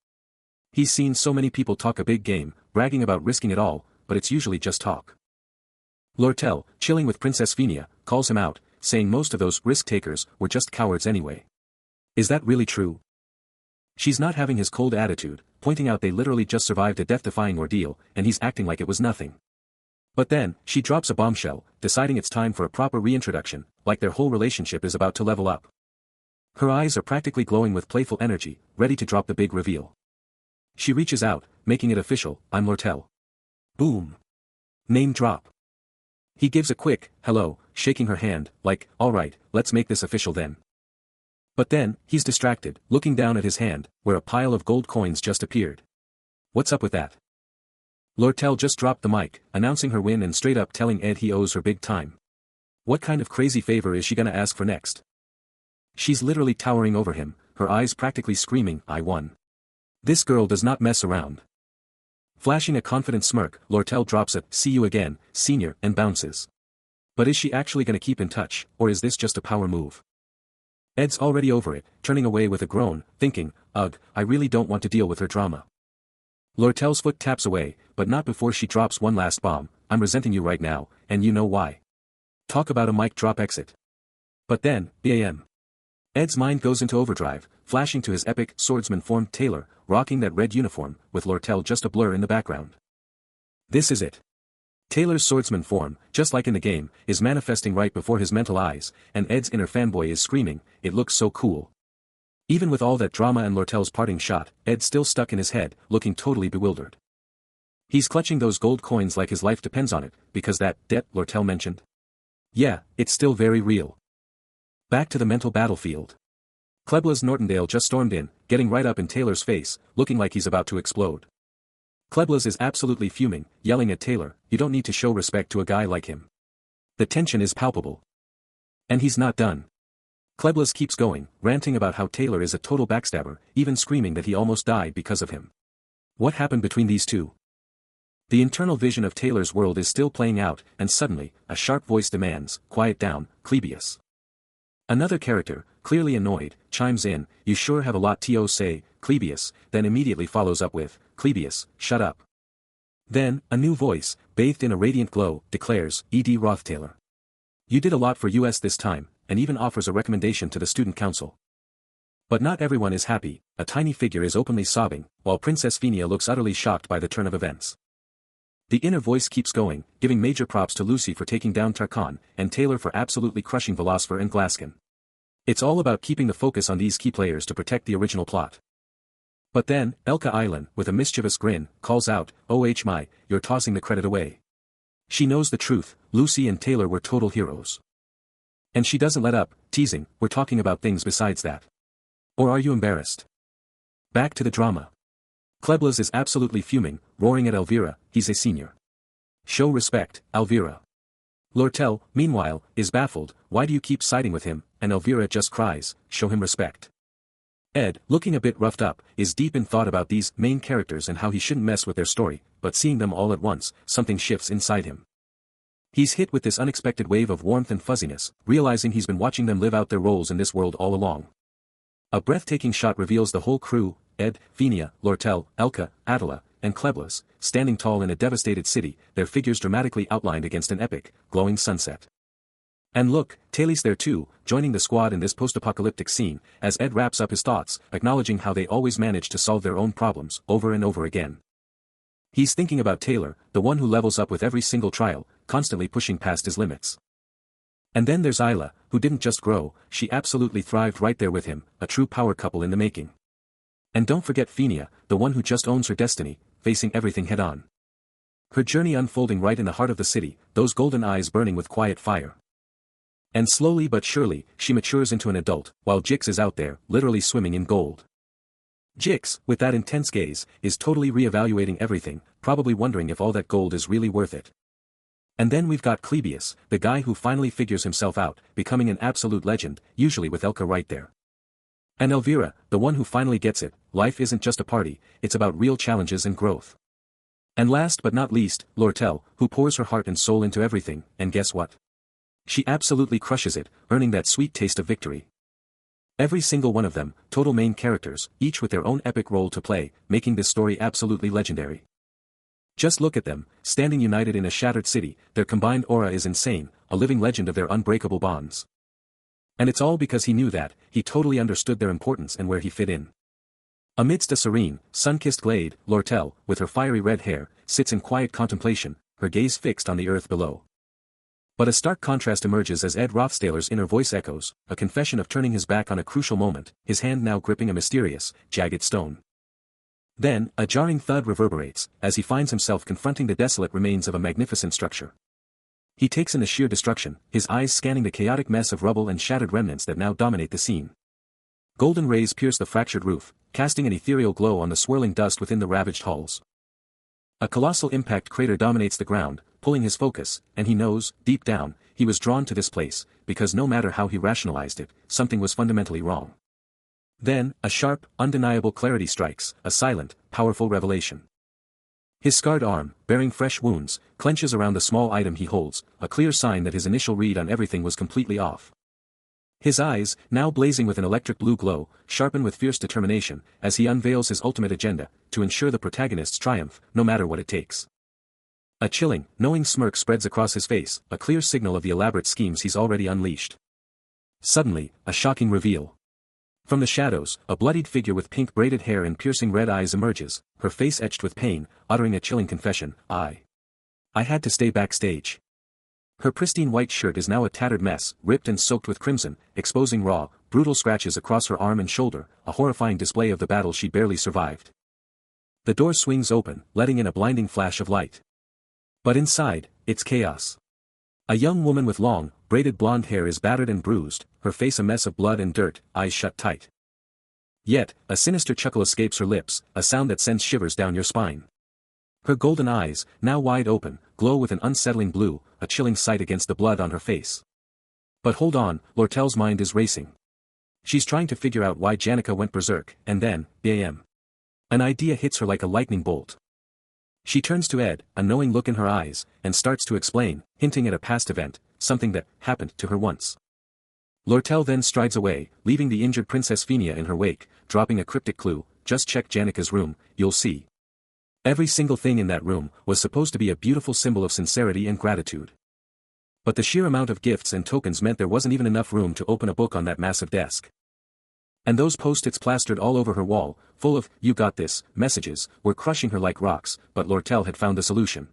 He's seen so many people talk a big game, bragging about risking it all, but it's usually just talk. Lortel, chilling with Princess Fenia, calls him out, saying most of those risk-takers were just cowards anyway. Is that really true? She's not having his cold attitude, pointing out they literally just survived a death-defying ordeal, and he's acting like it was nothing. But then, she drops a bombshell, deciding it's time for a proper reintroduction, like their whole relationship is about to level up. Her eyes are practically glowing with playful energy, ready to drop the big reveal. She reaches out, making it official, I'm Lortel. Boom. Name drop. He gives a quick, hello, shaking her hand, like, alright, let's make this official then. But then, he's distracted, looking down at his hand, where a pile of gold coins just appeared. What's up with that? Lortel just dropped the mic, announcing her win and straight up telling Ed he owes her big time. What kind of crazy favor is she gonna ask for next? She's literally towering over him, her eyes practically screaming, I won. This girl does not mess around. Flashing a confident smirk, Lortel drops a, see you again, senior, and bounces. But is she actually gonna keep in touch, or is this just a power move? Ed's already over it, turning away with a groan, thinking, ugh, I really don't want to deal with her drama. Lortel's foot taps away, but not before she drops one last bomb, I'm resenting you right now, and you know why. Talk about a mic drop exit. But then, bam. Ed's mind goes into overdrive, flashing to his epic swordsman form Taylor, rocking that red uniform, with Lortel just a blur in the background. This is it. Taylor's swordsman form, just like in the game, is manifesting right before his mental eyes, and Ed's inner fanboy is screaming, "It looks so cool." Even with all that drama and Lortel's parting shot, Ed's still stuck in his head, looking totally bewildered. He's clutching those gold coins like his life depends on it, because that debt Lortel mentioned. Yeah, it's still very real. Back to the mental battlefield. Klebla's Nortondale just stormed in, getting right up in Taylor's face, looking like he's about to explode. Klebla's is absolutely fuming, yelling at Taylor, "You don't need to show respect to a guy like him." The tension is palpable. And he's not done. Klebla's keeps going, ranting about how Taylor is a total backstabber, even screaming that he almost died because of him. What happened between these two? The internal vision of Taylor's world is still playing out, and suddenly, a sharp voice demands, "Quiet down, Klebius." Another character, clearly annoyed, chimes in, "You sure have a lot to say, Klebius," then immediately follows up with, "Klebius, shut up." Then, a new voice, bathed in a radiant glow, declares, "E.D. Roth-Taylor. You did a lot for us this time," and even offers a recommendation to the student council. But not everyone is happy. A tiny figure is openly sobbing, while Princess Phinia looks utterly shocked by the turn of events. The inner voice keeps going, giving major props to Lucy for taking down Tarkan, and Taylor for absolutely crushing Velosfer and Glaskin. It's all about keeping the focus on these key players to protect the original plot. But then, Elka Island, with a mischievous grin, calls out, "Oh my, you're tossing the credit away." She knows the truth, Lucy and Taylor were total heroes. And she doesn't let up, teasing, "We're talking about things besides that. Or are you embarrassed?" Back to the drama. Klebla's is absolutely fuming, roaring at Elvira, "He's a senior. Show respect, Elvira." Lortel, meanwhile, is baffled, "Why do you keep siding with him?" and Elvira just cries, "Show him respect." Ed, looking a bit roughed up, is deep in thought about these main characters and how he shouldn't mess with their story, but seeing them all at once, something shifts inside him. He's hit with this unexpected wave of warmth and fuzziness, realizing he's been watching them live out their roles in this world all along. A breathtaking shot reveals the whole crew, Ed, Phinia, Lortel, Elka, Attila, and Kleblas, standing tall in a devastated city, their figures dramatically outlined against an epic, glowing sunset. And look, Taylor's there too, joining the squad in this post-apocalyptic scene, as Ed wraps up his thoughts, acknowledging how they always manage to solve their own problems, over and over again. He's thinking about Taylor, the one who levels up with every single trial, constantly pushing past his limits. And then there's Isla, who didn't just grow, she absolutely thrived right there with him, a true power couple in the making. And don't forget Phinia, the one who just owns her destiny, facing everything head-on. Her journey unfolding right in the heart of the city, those golden eyes burning with quiet fire. And slowly but surely, she matures into an adult, while Jix is out there, literally swimming in gold. Jix, with that intense gaze, is totally re-evaluating everything, probably wondering if all that gold is really worth it. And then we've got Klebius, the guy who finally figures himself out, becoming an absolute legend, usually with Elka right there. And Elvira, the one who finally gets it, life isn't just a party, it's about real challenges and growth. And last but not least, Lortel, who pours her heart and soul into everything, and guess what? She absolutely crushes it, earning that sweet taste of victory. Every single one of them, total main characters, each with their own epic role to play, making this story absolutely legendary. Just look at them, standing united in a shattered city, their combined aura is insane, a living legend of their unbreakable bonds. And it's all because he knew that, he totally understood their importance and where he fit in. Amidst a serene, sun-kissed glade, Lortel, with her fiery red hair, sits in quiet contemplation, her gaze fixed on the earth below. But a stark contrast emerges as Ed Rothstaller's inner voice echoes, a confession of turning his back on a crucial moment, his hand now gripping a mysterious, jagged stone. Then, a jarring thud reverberates, as he finds himself confronting the desolate remains of a magnificent structure. He takes in the sheer destruction, his eyes scanning the chaotic mess of rubble and shattered remnants that now dominate the scene. Golden rays pierce the fractured roof, casting an ethereal glow on the swirling dust within the ravaged halls. A colossal impact crater dominates the ground, pulling his focus, and he knows, deep down, he was drawn to this place, because no matter how he rationalized it, something was fundamentally wrong. Then, a sharp, undeniable clarity strikes, a silent, powerful revelation. His scarred arm, bearing fresh wounds, clenches around the small item he holds, a clear sign that his initial read on everything was completely off. His eyes, now blazing with an electric blue glow, sharpen with fierce determination, as he unveils his ultimate agenda, to ensure the protagonist's triumph, no matter what it takes. A chilling, knowing smirk spreads across his face, a clear signal of the elaborate schemes he's already unleashed. Suddenly, a shocking reveal. From the shadows, a bloodied figure with pink braided hair and piercing red eyes emerges, her face etched with pain, uttering a chilling confession, I had to stay backstage. Her pristine white shirt is now a tattered mess, ripped and soaked with crimson, exposing raw, brutal scratches across her arm and shoulder, a horrifying display of the battle she barely survived. The door swings open, letting in a blinding flash of light. But inside, it's chaos. A young woman with long, braided blonde hair is battered and bruised, her face a mess of blood and dirt, eyes shut tight. Yet, a sinister chuckle escapes her lips, a sound that sends shivers down your spine. Her golden eyes, now wide open, glow with an unsettling blue, a chilling sight against the blood on her face. But hold on, Lortel's mind is racing. She's trying to figure out why Janica went berserk, and then, bam. An idea hits her like a lightning bolt. She turns to Ed, a knowing look in her eyes, and starts to explain, hinting at a past event, something that happened to her once. Lortel then strides away, leaving the injured Princess Phenia in her wake, dropping a cryptic clue, just check Janica's room, you'll see. Every single thing in that room was supposed to be a beautiful symbol of sincerity and gratitude. But the sheer amount of gifts and tokens meant there wasn't even enough room to open a book on that massive desk. And those post-its plastered all over her wall, full of, "You got this," messages, were crushing her like rocks, but Lortel had found the solution.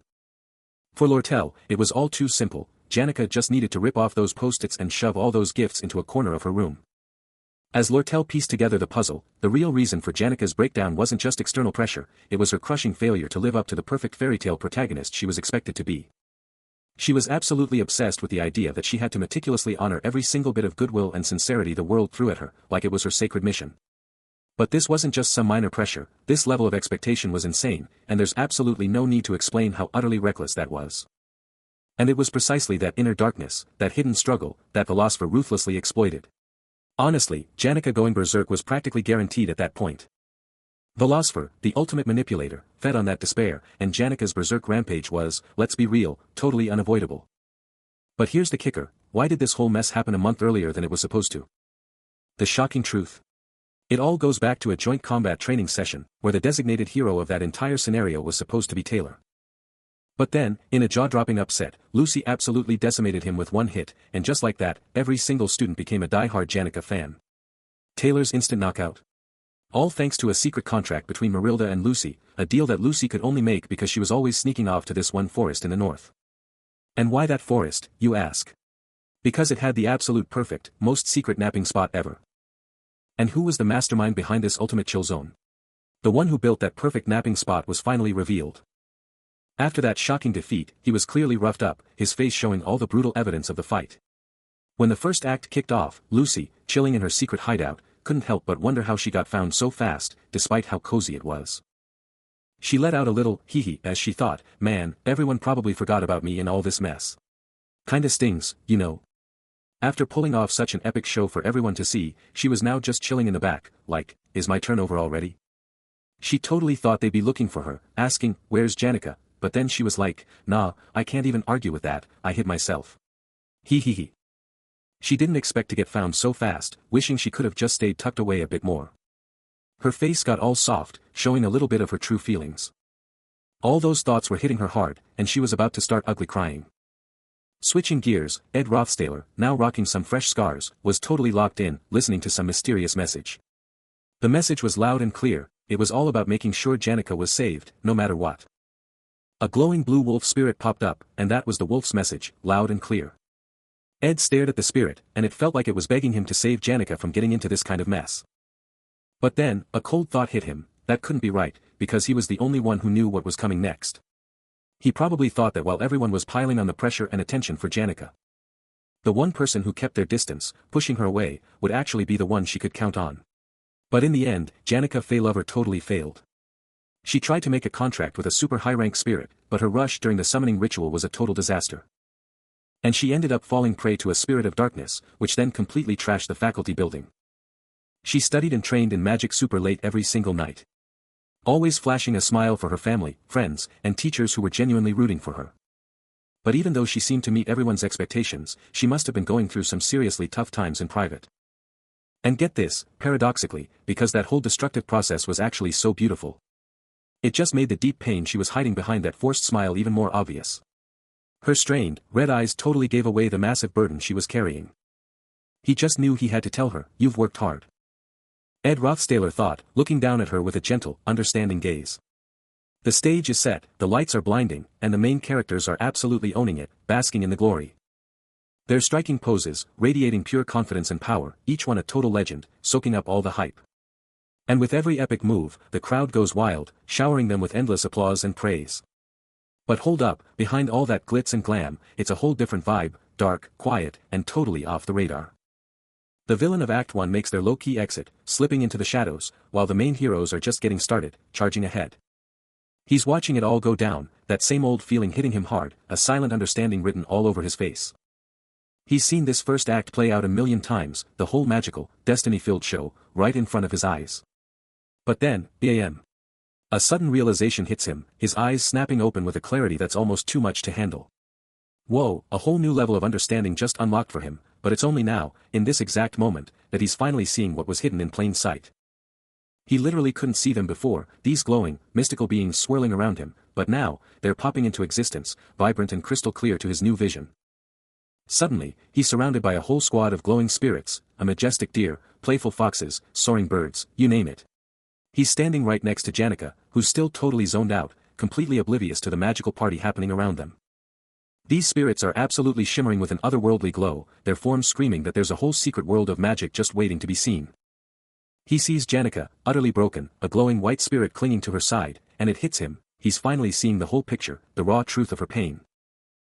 For Lortel, it was all too simple, Janica just needed to rip off those post-its and shove all those gifts into a corner of her room. As Lortel pieced together the puzzle, the real reason for Janica's breakdown wasn't just external pressure, it was her crushing failure to live up to the perfect fairytale protagonist she was expected to be. She was absolutely obsessed with the idea that she had to meticulously honor every single bit of goodwill and sincerity the world threw at her, like it was her sacred mission. But this wasn't just some minor pressure, this level of expectation was insane, and there's absolutely no need to explain how utterly reckless that was. And it was precisely that inner darkness, that hidden struggle, that philosopher ruthlessly exploited. Honestly, Janica going berserk was practically guaranteed at that point. Philosopher, the ultimate manipulator, fed on that despair, and Janica's berserk rampage was, let's be real, totally unavoidable. But here's the kicker, why did this whole mess happen a month earlier than it was supposed to? The shocking truth. It all goes back to a joint combat training session, where the designated hero of that entire scenario was supposed to be Taylor. But then, in a jaw-dropping upset, Lucy absolutely decimated him with one hit, and just like that, every single student became a die-hard Janica fan. Taylor's instant knockout. All thanks to a secret contract between Marilda and Lucy, a deal that Lucy could only make because she was always sneaking off to this one forest in the north. And why that forest, you ask? Because it had the absolute perfect, most secret napping spot ever. And who was the mastermind behind this ultimate chill zone? The one who built that perfect napping spot was finally revealed. After that shocking defeat, he was clearly roughed up, his face showing all the brutal evidence of the fight. When the first act kicked off, Lucy, chilling in her secret hideout, couldn't help but wonder how she got found so fast, despite how cozy it was. She let out a little hee-hee as she thought, man, everyone probably forgot about me in all this mess. Kinda stings, you know. After pulling off such an epic show for everyone to see, she was now just chilling in the back, like, is my turn over already? She totally thought they'd be looking for her, asking, where's Janica? But then she was like, nah, I can't even argue with that, I hid myself. Hee hee hee. She didn't expect to get found so fast, wishing she could have just stayed tucked away a bit more. Her face got all soft, showing a little bit of her true feelings. All those thoughts were hitting her hard, and she was about to start ugly crying. Switching gears, Ed Rothstaler, now rocking some fresh scars, was totally locked in, listening to some mysterious message. The message was loud and clear, it was all about making sure Janica was saved, no matter what. A glowing blue wolf spirit popped up, and that was the wolf's message, loud and clear. Ed stared at the spirit, and it felt like it was begging him to save Janica from getting into this kind of mess. But then, a cold thought hit him, that couldn't be right, because he was the only one who knew what was coming next. He probably thought that while everyone was piling on the pressure and attention for Janica, the one person who kept their distance, pushing her away, would actually be the one she could count on. But in the end, Janica Feylover totally failed. She tried to make a contract with a super high-rank spirit, but her rush during the summoning ritual was a total disaster. And she ended up falling prey to a spirit of darkness, which then completely trashed the faculty building. She studied and trained in magic super late every single night, always flashing a smile for her family, friends, and teachers who were genuinely rooting for her. But even though she seemed to meet everyone's expectations, she must have been going through some seriously tough times in private. And get this, paradoxically, because that whole destructive process was actually so beautiful, it just made the deep pain she was hiding behind that forced smile even more obvious. Her strained, red eyes totally gave away the massive burden she was carrying. He just knew he had to tell her, you've worked hard. Ed Rothstaler thought, looking down at her with a gentle, understanding gaze. The stage is set, the lights are blinding, and the main characters are absolutely owning it, basking in the glory. Their striking poses, radiating pure confidence and power, each one a total legend, soaking up all the hype. And with every epic move, the crowd goes wild, showering them with endless applause and praise. But hold up, behind all that glitz and glam, it's a whole different vibe, dark, quiet, and totally off the radar. The villain of Act 1 makes their low-key exit, slipping into the shadows, while the main heroes are just getting started, charging ahead. He's watching it all go down, that same old feeling hitting him hard, a silent understanding written all over his face. He's seen this first act play out a million times, the whole magical, destiny-filled show, right in front of his eyes. But then, bam. A sudden realization hits him, his eyes snapping open with a clarity that's almost too much to handle. Whoa, a whole new level of understanding just unlocked for him, but it's only now, in this exact moment, that he's finally seeing what was hidden in plain sight. He literally couldn't see them before, these glowing, mystical beings swirling around him, but now, they're popping into existence, vibrant and crystal clear to his new vision. Suddenly, he's surrounded by a whole squad of glowing spirits, a majestic deer, playful foxes, soaring birds, you name it. He's standing right next to Janica, who's still totally zoned out, completely oblivious to the magical party happening around them. These spirits are absolutely shimmering with an otherworldly glow, their forms screaming that there's a whole secret world of magic just waiting to be seen. He sees Janica, utterly broken, a glowing white spirit clinging to her side, and it hits him, he's finally seeing the whole picture, the raw truth of her pain.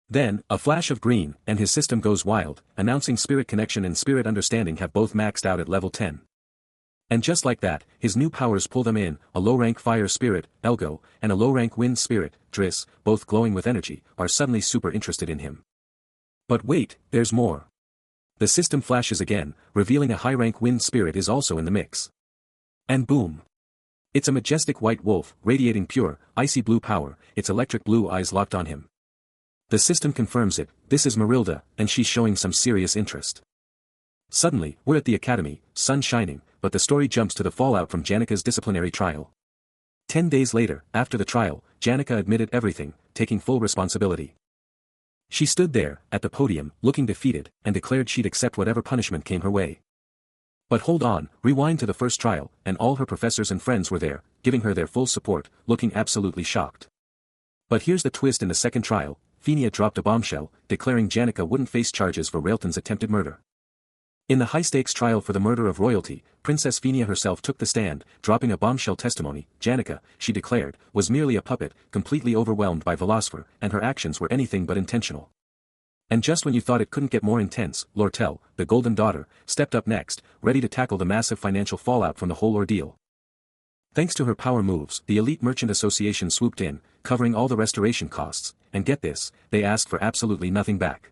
Then, a flash of green, and his system goes wild, announcing spirit connection and spirit understanding have both maxed out at level 10. And just like that, his new powers pull them in, a low-rank fire spirit, Elgo, and a low-rank wind spirit, Driss, both glowing with energy, are suddenly super interested in him. But wait, there's more. The system flashes again, revealing a high-rank wind spirit is also in the mix. And boom! It's a majestic white wolf, radiating pure, icy blue power, its electric blue eyes locked on him. The system confirms it, this is Marilda, and she's showing some serious interest. Suddenly, we're at the academy, sun shining, but the story jumps to the fallout from Janica's disciplinary trial. 10 days later, after the trial, Janica admitted everything, taking full responsibility. She stood there, at the podium, looking defeated, and declared she'd accept whatever punishment came her way. But hold on, rewind to the first trial, and all her professors and friends were there, giving her their full support, looking absolutely shocked. But here's the twist in the second trial, Phinia dropped a bombshell, declaring Janica wouldn't face charges for Railton's attempted murder. In the high-stakes trial for the murder of royalty, Princess Phinia herself took the stand, dropping a bombshell testimony. Janica, she declared, was merely a puppet, completely overwhelmed by Velocipher, and her actions were anything but intentional. And just when you thought it couldn't get more intense, Lortel, the Golden Daughter, stepped up next, ready to tackle the massive financial fallout from the whole ordeal. Thanks to her power moves, the Elite Merchant Association swooped in, covering all the restoration costs, and get this, they asked for absolutely nothing back.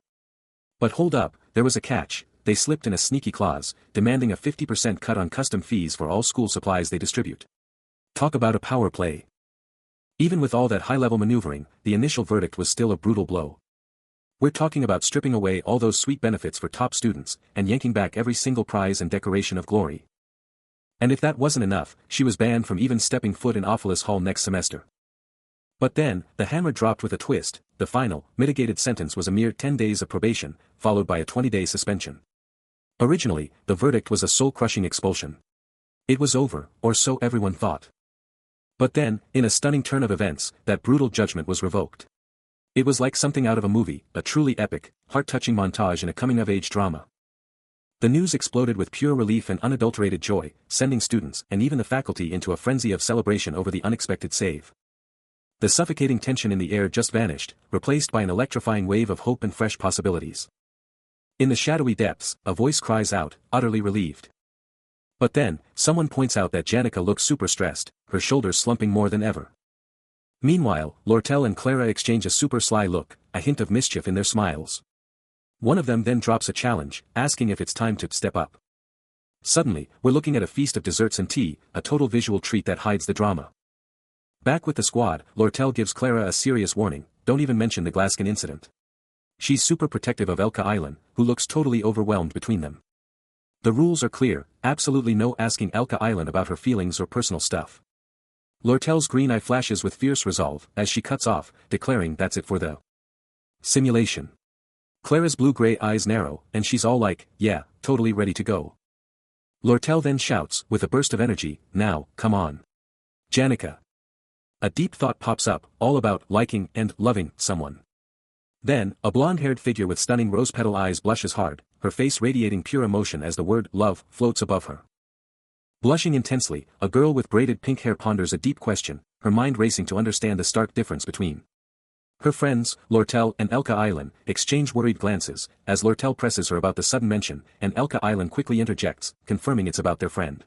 But hold up, there was a catch, they slipped in a sneaky clause, demanding a 50% cut on custom fees for all school supplies they distribute. Talk about a power play. Even with all that high-level maneuvering, the initial verdict was still a brutal blow. We're talking about stripping away all those sweet benefits for top students, and yanking back every single prize and decoration of glory. And if that wasn't enough, she was banned from even stepping foot in Ophilus Hall next semester. But then, the hammer dropped with a twist, the final, mitigated sentence was a mere 10 days of probation, followed by a 20-day suspension. Originally, the verdict was a soul-crushing expulsion. It was over, or so everyone thought. But then, in a stunning turn of events, that brutal judgment was revoked. It was like something out of a movie, a truly epic, heart-touching montage in a coming-of-age drama. The news exploded with pure relief and unadulterated joy, sending students and even the faculty into a frenzy of celebration over the unexpected save. The suffocating tension in the air just vanished, replaced by an electrifying wave of hope and fresh possibilities. In the shadowy depths, a voice cries out, utterly relieved. But then, someone points out that Janica looks super stressed, her shoulders slumping more than ever. Meanwhile, Lortel and Clara exchange a super sly look, a hint of mischief in their smiles. One of them then drops a challenge, asking if it's time to step up. Suddenly, we're looking at a feast of desserts and tea, a total visual treat that hides the drama. Back with the squad, Lortel gives Clara a serious warning, don't even mention the Glaskin incident. She's super protective of Elka Island, who looks totally overwhelmed between them. The rules are clear, absolutely no asking Elka Island about her feelings or personal stuff. Lortel's green eye flashes with fierce resolve, as she cuts off, declaring that's it for the simulation. Clara's blue-gray eyes narrow, and she's all like, yeah, totally ready to go. Lortel then shouts, with a burst of energy, now, come on. Janica. A deep thought pops up, all about liking and loving someone. Then, a blonde-haired figure with stunning rose-petal eyes blushes hard, her face radiating pure emotion as the word love floats above her. Blushing intensely, a girl with braided pink hair ponders a deep question, her mind racing to understand the stark difference between. Her friends, Lortel and Elka Island, exchange worried glances, as Lortel presses her about the sudden mention, and Elka Island quickly interjects, confirming it's about their friend.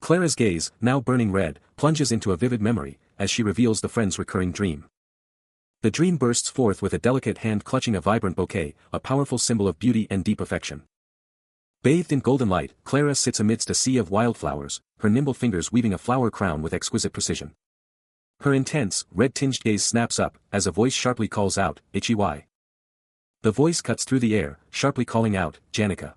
Clara's gaze, now burning red, plunges into a vivid memory, as she reveals the friend's recurring dream. The dream bursts forth with a delicate hand clutching a vibrant bouquet, a powerful symbol of beauty and deep affection. Bathed in golden light, Clara sits amidst a sea of wildflowers, her nimble fingers weaving a flower crown with exquisite precision. Her intense, red-tinged gaze snaps up, as a voice sharply calls out, Ichiwai. The voice cuts through the air, sharply calling out, Janica.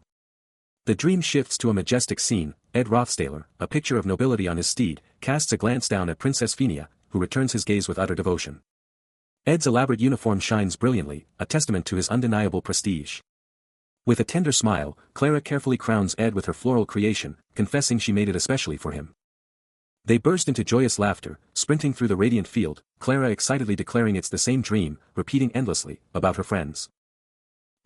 The dream shifts to a majestic scene. Ed Rothstaler, a picture of nobility on his steed, casts a glance down at Princess Phinia, who returns his gaze with utter devotion. Ed's elaborate uniform shines brilliantly, a testament to his undeniable prestige. With a tender smile, Clara carefully crowns Ed with her floral creation, confessing she made it especially for him. They burst into joyous laughter, sprinting through the radiant field, Clara excitedly declaring it's the same dream, repeating endlessly, about her friends.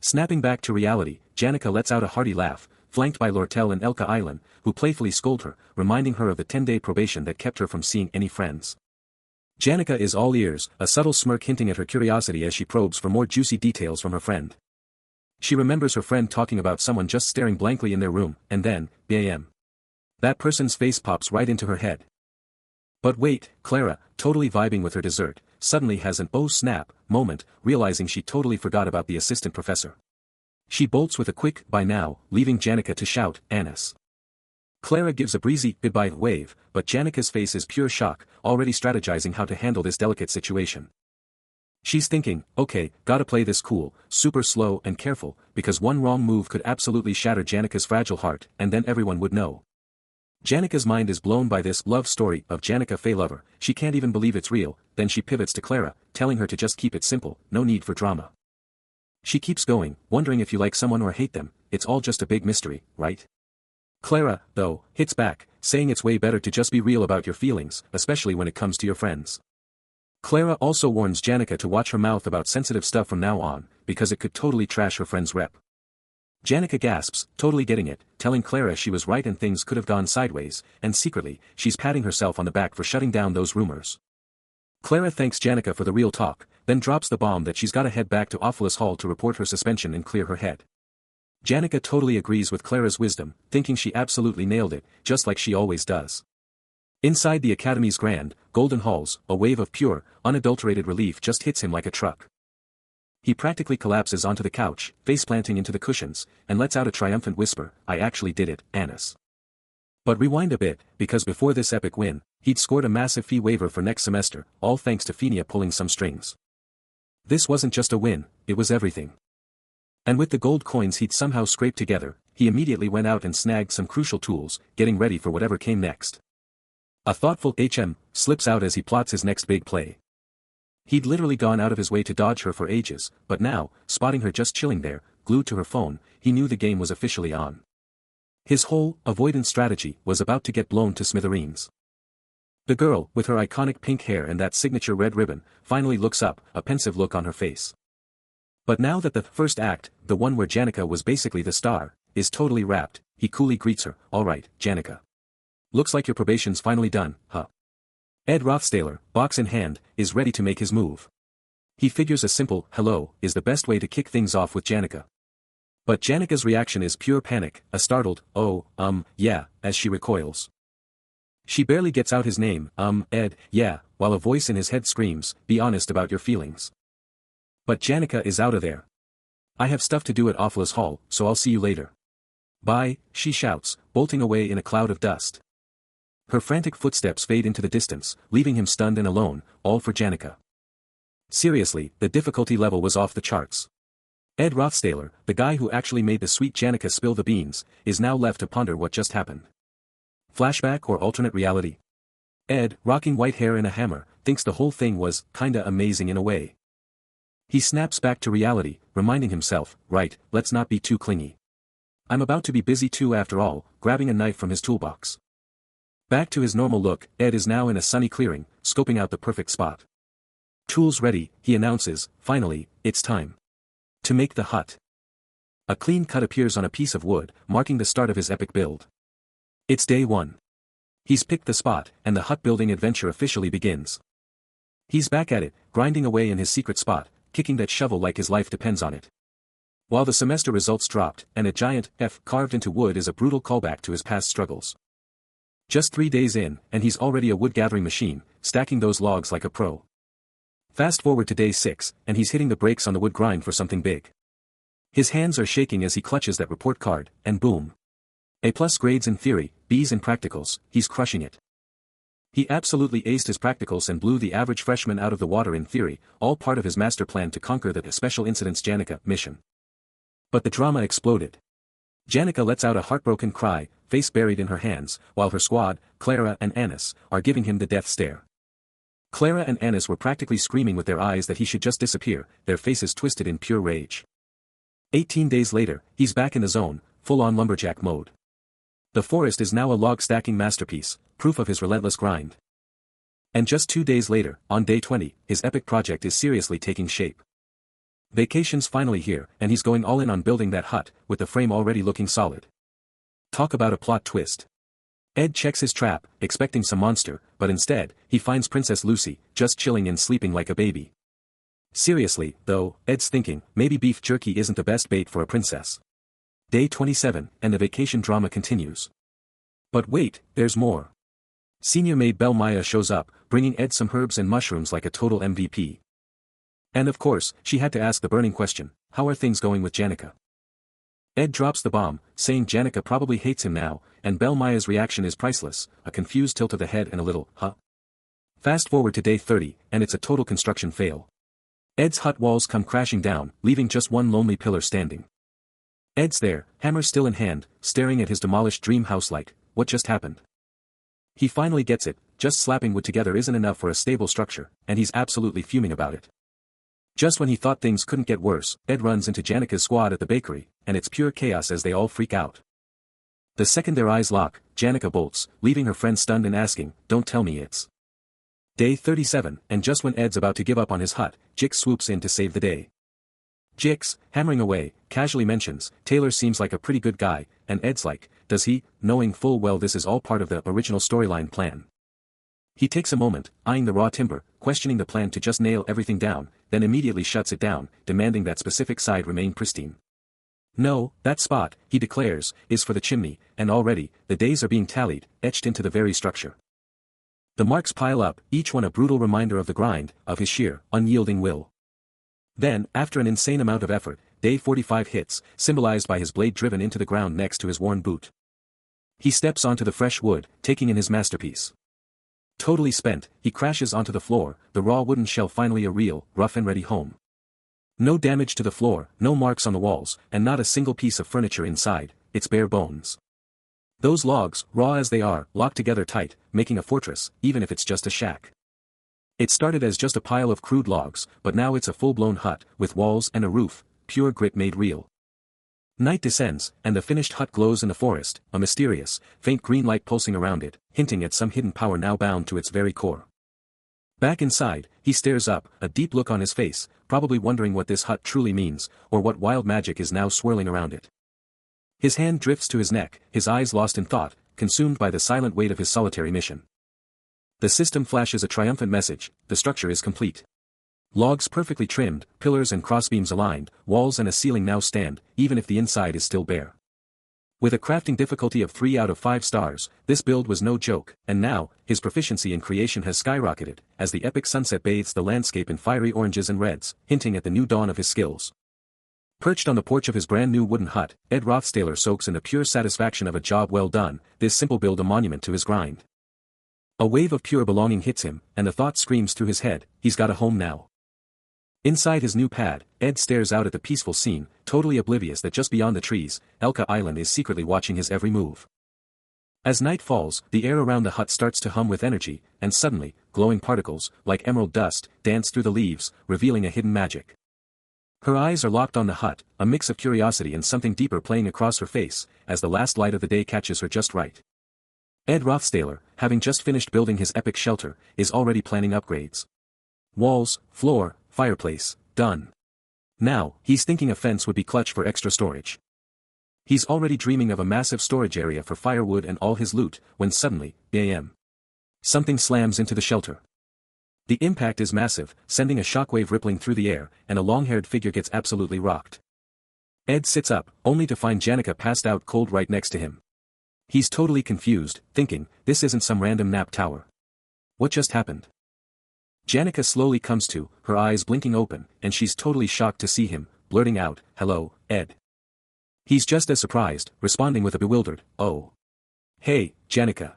Snapping back to reality, Janica lets out a hearty laugh, flanked by Lortel and Elka Island, who playfully scold her, reminding her of the 10-day probation that kept her from seeing any friends. Janica is all ears, a subtle smirk hinting at her curiosity as she probes for more juicy details from her friend. She remembers her friend talking about someone just staring blankly in their room, and then, bam. That person's face pops right into her head. But wait, Clara, totally vibing with her dessert, suddenly has an oh snap moment, realizing she totally forgot about the assistant professor. She bolts with a quick bye now, leaving Janica to shout, Annis. Clara gives a breezy goodbye wave, but Janica's face is pure shock, already strategizing how to handle this delicate situation. She's thinking, okay, gotta play this cool, super slow and careful, because one wrong move could absolutely shatter Janica's fragile heart, and then everyone would know. Janica's mind is blown by this love story of Janica Faye Lover, she can't even believe it's real, then she pivots to Clara, telling her to just keep it simple, no need for drama. She keeps going, wondering if you like someone or hate them, it's all just a big mystery, right? Clara, though, hits back, saying it's way better to just be real about your feelings, especially when it comes to your friends. Clara also warns Janica to watch her mouth about sensitive stuff from now on, because it could totally trash her friend's rep. Janica gasps, totally getting it, telling Clara she was right and things could have gone sideways, and secretly, she's patting herself on the back for shutting down those rumors. Clara thanks Janica for the real talk, then drops the bomb that she's gotta head back to Ophilus Hall to report her suspension and clear her head. Janica totally agrees with Clara's wisdom, thinking she absolutely nailed it, just like she always does. Inside the Academy's grand, golden halls, a wave of pure, unadulterated relief just hits him like a truck. He practically collapses onto the couch, face-planting into the cushions, and lets out a triumphant whisper, I actually did it, Annis. But rewind a bit, because before this epic win, he'd scored a massive fee waiver for next semester, all thanks to Phinia pulling some strings. This wasn't just a win, it was everything. And with the gold coins he'd somehow scraped together, he immediately went out and snagged some crucial tools, getting ready for whatever came next. A thoughtful slips out as he plots his next big play. He'd literally gone out of his way to dodge her for ages, but now, spotting her just chilling there, glued to her phone, he knew the game was officially on. His whole avoidance strategy was about to get blown to smithereens. The girl, with her iconic pink hair and that signature red ribbon, finally looks up, a pensive look on her face. But now that the first act, the one where Janica was basically the star, is totally wrapped, he coolly greets her, alright, Janica. Looks like your probation's finally done, huh? Ed Rothstaler, box in hand, is ready to make his move. He figures a simple, hello, is the best way to kick things off with Janica. But Janica's reaction is pure panic, a startled, oh, yeah, as she recoils. She barely gets out his name, Ed, yeah, while a voice in his head screams, be honest about your feelings. But Janica is out of there. I have stuff to do at Ophilus Hall, so I'll see you later. Bye, she shouts, bolting away in a cloud of dust. Her frantic footsteps fade into the distance, leaving him stunned and alone, all for Janica. Seriously, the difficulty level was off the charts. Ed Rothstaler, the guy who actually made the sweet Janica spill the beans, is now left to ponder what just happened. Flashback or alternate reality? Ed, rocking white hair and a hammer, thinks the whole thing was kinda amazing in a way. He snaps back to reality, reminding himself, right, let's not be too clingy. I'm about to be busy too after all, grabbing a knife from his toolbox. Back to his normal look, Ed is now in a sunny clearing, scoping out the perfect spot. Tools ready, he announces, finally, it's time to make the hut. A clean cut appears on a piece of wood, marking the start of his epic build. It's day 1. He's picked the spot, and the hut building adventure officially begins. He's back at it, grinding away in his secret spot, kicking that shovel like his life depends on it. While the semester results dropped, and a giant F carved into wood is a brutal callback to his past struggles. Just 3 days in, and he's already a wood-gathering machine, stacking those logs like a pro. Fast forward to day 6, and he's hitting the brakes on the wood grind for something big. His hands are shaking as he clutches that report card, and boom. A+ grades in theory, B's in practicals, he's crushing it. He absolutely aced his practicals and blew the average freshman out of the water in theory, all part of his master plan to conquer the Special Incidents Janica mission. But the drama exploded. Janica lets out a heartbroken cry, face buried in her hands, while her squad, Clara and Anis, are giving him the death stare. Clara and Anis were practically screaming with their eyes that he should just disappear, their faces twisted in pure rage. 18 days later, he's back in the zone, full-on lumberjack mode. The forest is now a log-stacking masterpiece, proof of his relentless grind. And just 2 days later, on day 20, his epic project is seriously taking shape. Vacation's finally here, and he's going all in on building that hut, with the frame already looking solid. Talk about a plot twist. Ed checks his trap, expecting some monster, but instead, he finds Princess Lucy, just chilling and sleeping like a baby. Seriously, though, Ed's thinking, maybe beef jerky isn't the best bait for a princess. Day 27, and the vacation drama continues. But wait, there's more. Senior maid Belle Maya shows up, bringing Ed some herbs and mushrooms like a total MVP. And of course, she had to ask the burning question, how are things going with Janica? Ed drops the bomb, saying Janica probably hates him now, and Belle Maya's reaction is priceless, a confused tilt of the head and a little, huh? Fast forward to day 30, and it's a total construction fail. Ed's hut walls come crashing down, leaving just one lonely pillar standing. Ed's there, hammer still in hand, staring at his demolished dream house like, what just happened? He finally gets it, just slapping wood together isn't enough for a stable structure, and he's absolutely fuming about it. Just when he thought things couldn't get worse, Ed runs into Janica's squad at the bakery, and it's pure chaos as they all freak out. The second their eyes lock, Janica bolts, leaving her friend stunned and asking, don't tell me it's day 37, and just when Ed's about to give up on his hut, Jix swoops in to save the day. Jix, hammering away, casually mentions, Taylor seems like a pretty good guy, and Ed's like, does he, knowing full well this is all part of the original storyline plan. He takes a moment, eyeing the raw timber, questioning the plan to just nail everything down, then immediately shuts it down, demanding that specific side remain pristine. No, that spot, he declares, is for the chimney, and already, the days are being tallied, etched into the very structure. The marks pile up, each one a brutal reminder of the grind, of his sheer, unyielding will. Then, after an insane amount of effort, day 45 hits, symbolized by his blade driven into the ground next to his worn boot. He steps onto the fresh wood, taking in his masterpiece. Totally spent, he crashes onto the floor, the raw wooden shell finally a real, rough and ready home. No damage to the floor, no marks on the walls, and not a single piece of furniture inside, it's bare bones. Those logs, raw as they are, lock together tight, making a fortress, even if it's just a shack. It started as just a pile of crude logs, but now it's a full-blown hut, with walls and a roof, pure grit made real. Night descends, and the finished hut glows in the forest, a mysterious, faint green light pulsing around it, hinting at some hidden power now bound to its very core. Back inside, he stares up, a deep look on his face, probably wondering what this hut truly means, or what wild magic is now swirling around it. His hand drifts to his neck, his eyes lost in thought, consumed by the silent weight of his solitary mission. The system flashes a triumphant message, the structure is complete. Logs perfectly trimmed, pillars and crossbeams aligned, walls and a ceiling now stand, even if the inside is still bare. With a crafting difficulty of 3 out of 5 stars, this build was no joke, and now, his proficiency in creation has skyrocketed, as the epic sunset bathes the landscape in fiery oranges and reds, hinting at the new dawn of his skills. Perched on the porch of his brand new wooden hut, Ed Rothstaler soaks in the pure satisfaction of a job well done, this simple build a monument to his grind. A wave of pure belonging hits him, and the thought screams through his head, he's got a home now. Inside his new pad, Ed stares out at the peaceful scene, totally oblivious that just beyond the trees, Elka Island is secretly watching his every move. As night falls, the air around the hut starts to hum with energy, and suddenly, glowing particles, like emerald dust, dance through the leaves, revealing a hidden magic. Her eyes are locked on the hut, a mix of curiosity and something deeper playing across her face, as the last light of the day catches her just right. Ed Rothstaler, having just finished building his epic shelter, is already planning upgrades. Walls, floor, fireplace, done. Now, he's thinking a fence would be clutch for extra storage. He's already dreaming of a massive storage area for firewood and all his loot, when suddenly, bam. Something slams into the shelter. The impact is massive, sending a shockwave rippling through the air, and a long-haired figure gets absolutely rocked. Ed sits up, only to find Janica passed out cold right next to him. He's totally confused, thinking, this isn't some random nap tower. What just happened? Janica slowly comes to, her eyes blinking open, and she's totally shocked to see him, blurting out, "Hello, Ed." He's just as surprised, responding with a bewildered, "Oh. Hey, Janica."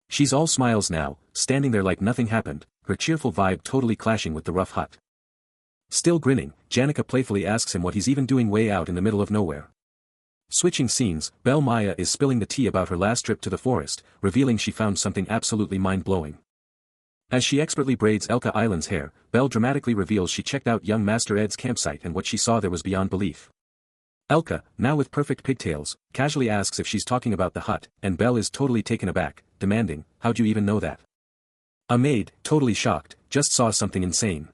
She's all smiles now, standing there like nothing happened, her cheerful vibe totally clashing with the rough hut. Still grinning, Janica playfully asks him what he's even doing way out in the middle of nowhere. Switching scenes, Belle Maya is spilling the tea about her last trip to the forest, revealing she found something absolutely mind-blowing. As she expertly braids Elka Island's hair, Belle dramatically reveals she checked out young Master Ed's campsite and what she saw there was beyond belief. Elka, now with perfect pigtails, casually asks if she's talking about the hut, and Belle is totally taken aback, demanding, "How'd you even know that?" A maid, totally shocked, just saw something insane.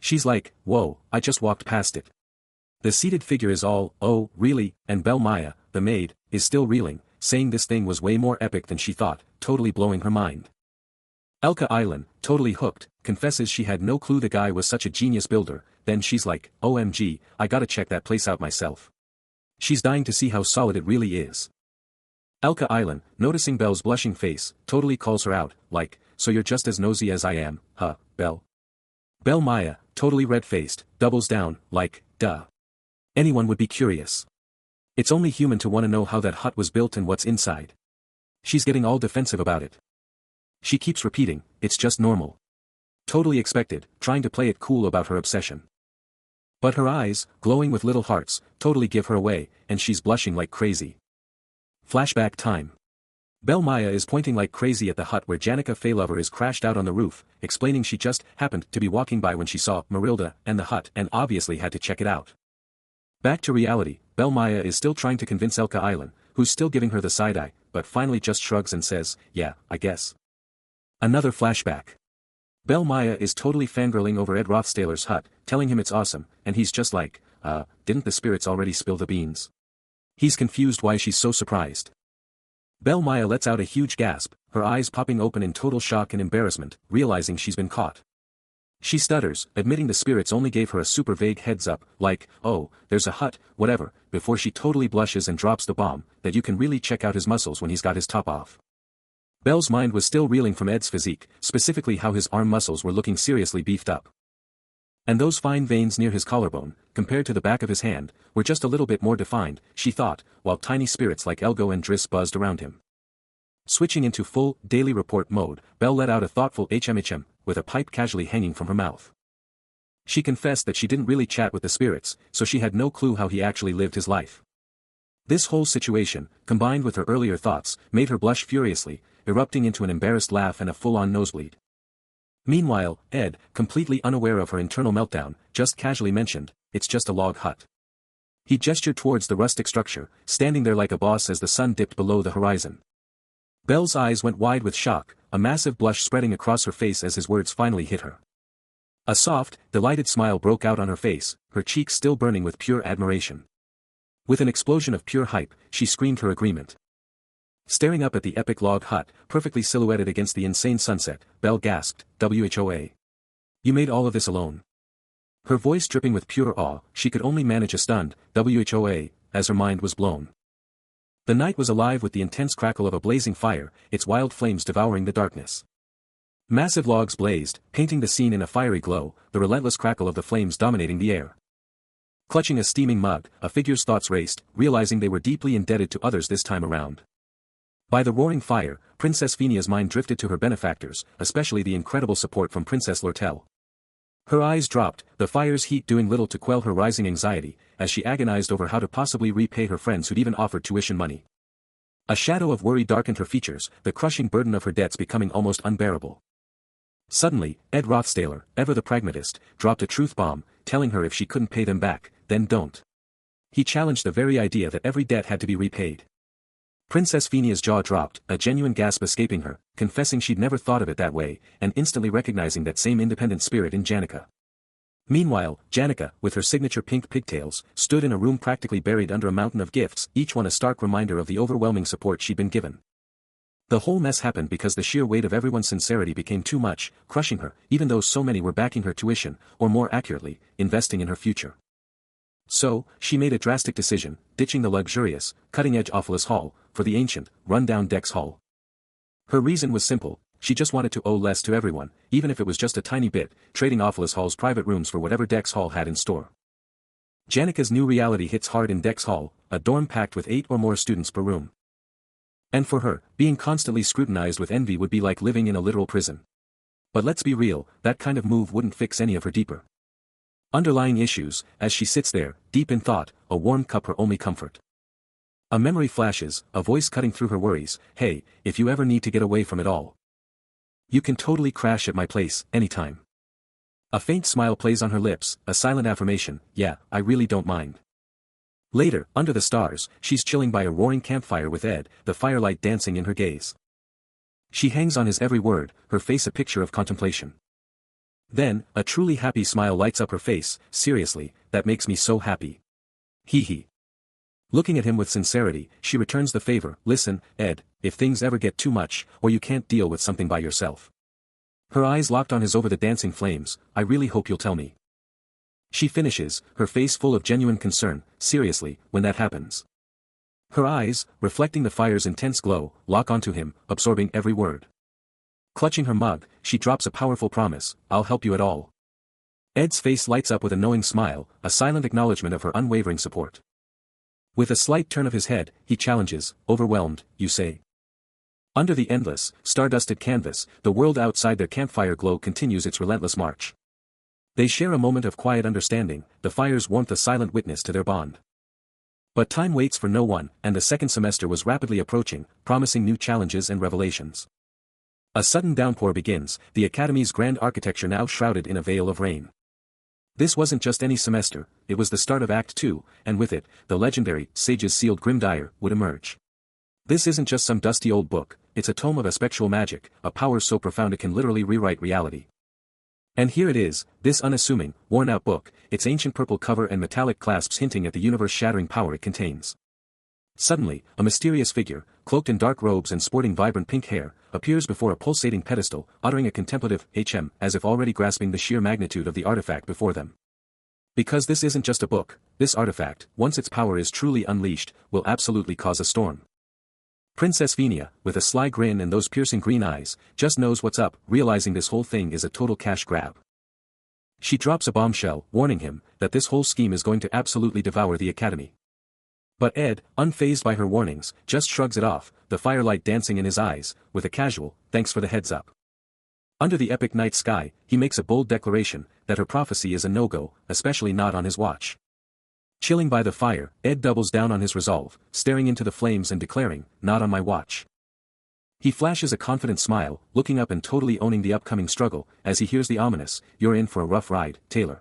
She's like, "Whoa, I just walked past it." The seated figure is all, "Oh, really?" and Belle Maya, the maid, is still reeling, saying this thing was way more epic than she thought, totally blowing her mind. Elka Island, totally hooked, confesses she had no clue the guy was such a genius builder, then she's like, "OMG, I gotta check that place out myself." She's dying to see how solid it really is. Elka Island, noticing Belle's blushing face, totally calls her out, like, "So you're just as nosy as I am, huh, Belle?" Belle Maya, totally red-faced, doubles down, like, "Duh. Anyone would be curious. It's only human to want to know how that hut was built and what's inside." She's getting all defensive about it. She keeps repeating, "It's just normal." Totally expected, trying to play it cool about her obsession. But her eyes, glowing with little hearts, totally give her away, and she's blushing like crazy. Flashback time. Belle Maya is pointing like crazy at the hut where Janica Faylover is crashed out on the roof, explaining she just happened to be walking by when she saw Marilda and the hut and obviously had to check it out. Back to reality, Belle Maya is still trying to convince Elka Island, who's still giving her the side-eye, but finally just shrugs and says, "Yeah, I guess." Another flashback. Belle Maya is totally fangirling over Ed Rothstaler's hut, telling him it's awesome, and he's just like, didn't the spirits already spill the beans?" He's confused why she's so surprised. Belle Maya lets out a huge gasp, her eyes popping open in total shock and embarrassment, realizing she's been caught. She stutters, admitting the spirits only gave her a super vague heads up, like, "Oh, there's a hut, whatever," before she totally blushes and drops the bomb, that you can really check out his muscles when he's got his top off. Belle's mind was still reeling from Ed's physique, specifically how his arm muscles were looking seriously beefed up. And those fine veins near his collarbone, compared to the back of his hand, were just a little bit more defined, she thought, while tiny spirits like Elgo and Driss buzzed around him. Switching into full, daily report mode, Belle let out a thoughtful HMHM, with a pipe casually hanging from her mouth. She confessed that she didn't really chat with the spirits, so she had no clue how he actually lived his life. This whole situation, combined with her earlier thoughts, made her blush furiously, erupting into an embarrassed laugh and a full-on nosebleed. Meanwhile, Ed, completely unaware of her internal meltdown, just casually mentioned, "It's just a log hut." He gestured towards the rustic structure, standing there like a boss as the sun dipped below the horizon. Belle's eyes went wide with shock, a massive blush spreading across her face as his words finally hit her. A soft, delighted smile broke out on her face, her cheeks still burning with pure admiration. With an explosion of pure hype, she screamed her agreement. Staring up at the epic log hut, perfectly silhouetted against the insane sunset, Belle gasped, "WHOA. You made all of this alone?" Her voice dripping with pure awe, she could only manage a stunned, "WHOA, as her mind was blown. The night was alive with the intense crackle of a blazing fire, its wild flames devouring the darkness. Massive logs blazed, painting the scene in a fiery glow, the relentless crackle of the flames dominating the air. Clutching a steaming mug, a figure's thoughts raced, realizing they were deeply indebted to others this time around. By the roaring fire, Princess Phenia's mind drifted to her benefactors, especially the incredible support from Princess Lortel. Her eyes dropped, the fire's heat doing little to quell her rising anxiety, as she agonized over how to possibly repay her friends who'd even offered tuition money. A shadow of worry darkened her features, the crushing burden of her debts becoming almost unbearable. Suddenly, Ed Rothstaler, ever the pragmatist, dropped a truth bomb, telling her if she couldn't pay them back, then don't. He challenged the very idea that every debt had to be repaid. Princess Phenia's jaw dropped, a genuine gasp escaping her, confessing she'd never thought of it that way, and instantly recognizing that same independent spirit in Janica. Meanwhile, Janica, with her signature pink pigtails, stood in a room practically buried under a mountain of gifts, each one a stark reminder of the overwhelming support she'd been given. The whole mess happened because the sheer weight of everyone's sincerity became too much, crushing her, even though so many were backing her tuition, or more accurately, investing in her future. So, she made a drastic decision, ditching the luxurious, cutting-edge Ophelis Hall, for the ancient, run-down Dex Hall. Her reason was simple, she just wanted to owe less to everyone, even if it was just a tiny bit, trading Ophelis Hall's private rooms for whatever Dex Hall had in store. Janica's new reality hits hard in Dex Hall, a dorm packed with 8 or more students per room. And for her, being constantly scrutinized with envy would be like living in a literal prison. But let's be real, that kind of move wouldn't fix any of her deeper underlying issues. As she sits there, deep in thought, a warm cup her only comfort. A memory flashes, a voice cutting through her worries, "Hey, if you ever need to get away from it all, you can totally crash at my place, anytime." A faint smile plays on her lips, a silent affirmation, "Yeah, I really don't mind." Later, under the stars, she's chilling by a roaring campfire with Ed, the firelight dancing in her gaze. She hangs on his every word, her face a picture of contemplation. Then, a truly happy smile lights up her face. "Seriously, that makes me so happy. Hee hee." Looking at him with sincerity, she returns the favor. "Listen, Ed, if things ever get too much, or you can't deal with something by yourself." Her eyes locked on his over the dancing flames. "I really hope you'll tell me." She finishes, her face full of genuine concern. "Seriously, when that happens." Her eyes, reflecting the fire's intense glow, lock onto him, absorbing every word. Clutching her mug, she drops a powerful promise, "I'll help you at all." Ed's face lights up with a knowing smile, a silent acknowledgement of her unwavering support. With a slight turn of his head, he challenges, "Overwhelmed, you say?" Under the endless, star-dusted canvas, the world outside their campfire glow continues its relentless march. They share a moment of quiet understanding, the fire's warmth a silent witness to their bond. But time waits for no one, and the second semester was rapidly approaching, promising new challenges and revelations. A sudden downpour begins, the Academy's grand architecture now shrouded in a veil of rain. This wasn't just any semester, it was the start of Act 2, and with it, the legendary, Sage's Sealed Grimdire, would emerge. This isn't just some dusty old book, it's a tome of spectral magic, a power so profound it can literally rewrite reality. And here it is, this unassuming, worn-out book, its ancient purple cover and metallic clasps hinting at the universe-shattering power it contains. Suddenly, a mysterious figure, cloaked in dark robes and sporting vibrant pink hair, appears before a pulsating pedestal, uttering a contemplative "HM" as if already grasping the sheer magnitude of the artifact before them. Because this isn't just a book, this artifact, once its power is truly unleashed, will absolutely cause a storm. Princess Phenia, with a sly grin and those piercing green eyes, just knows what's up, realizing this whole thing is a total cash grab. She drops a bombshell, warning him that this whole scheme is going to absolutely devour the Academy. But Ed, unfazed by her warnings, just shrugs it off, the firelight dancing in his eyes, with a casual, "Thanks for the heads up." Under the epic night sky, he makes a bold declaration, that her prophecy is a no-go, especially not on his watch. Chilling by the fire, Ed doubles down on his resolve, staring into the flames and declaring, "Not on my watch." He flashes a confident smile, looking up and totally owning the upcoming struggle, as he hears the ominous, "You're in for a rough ride, Taylor."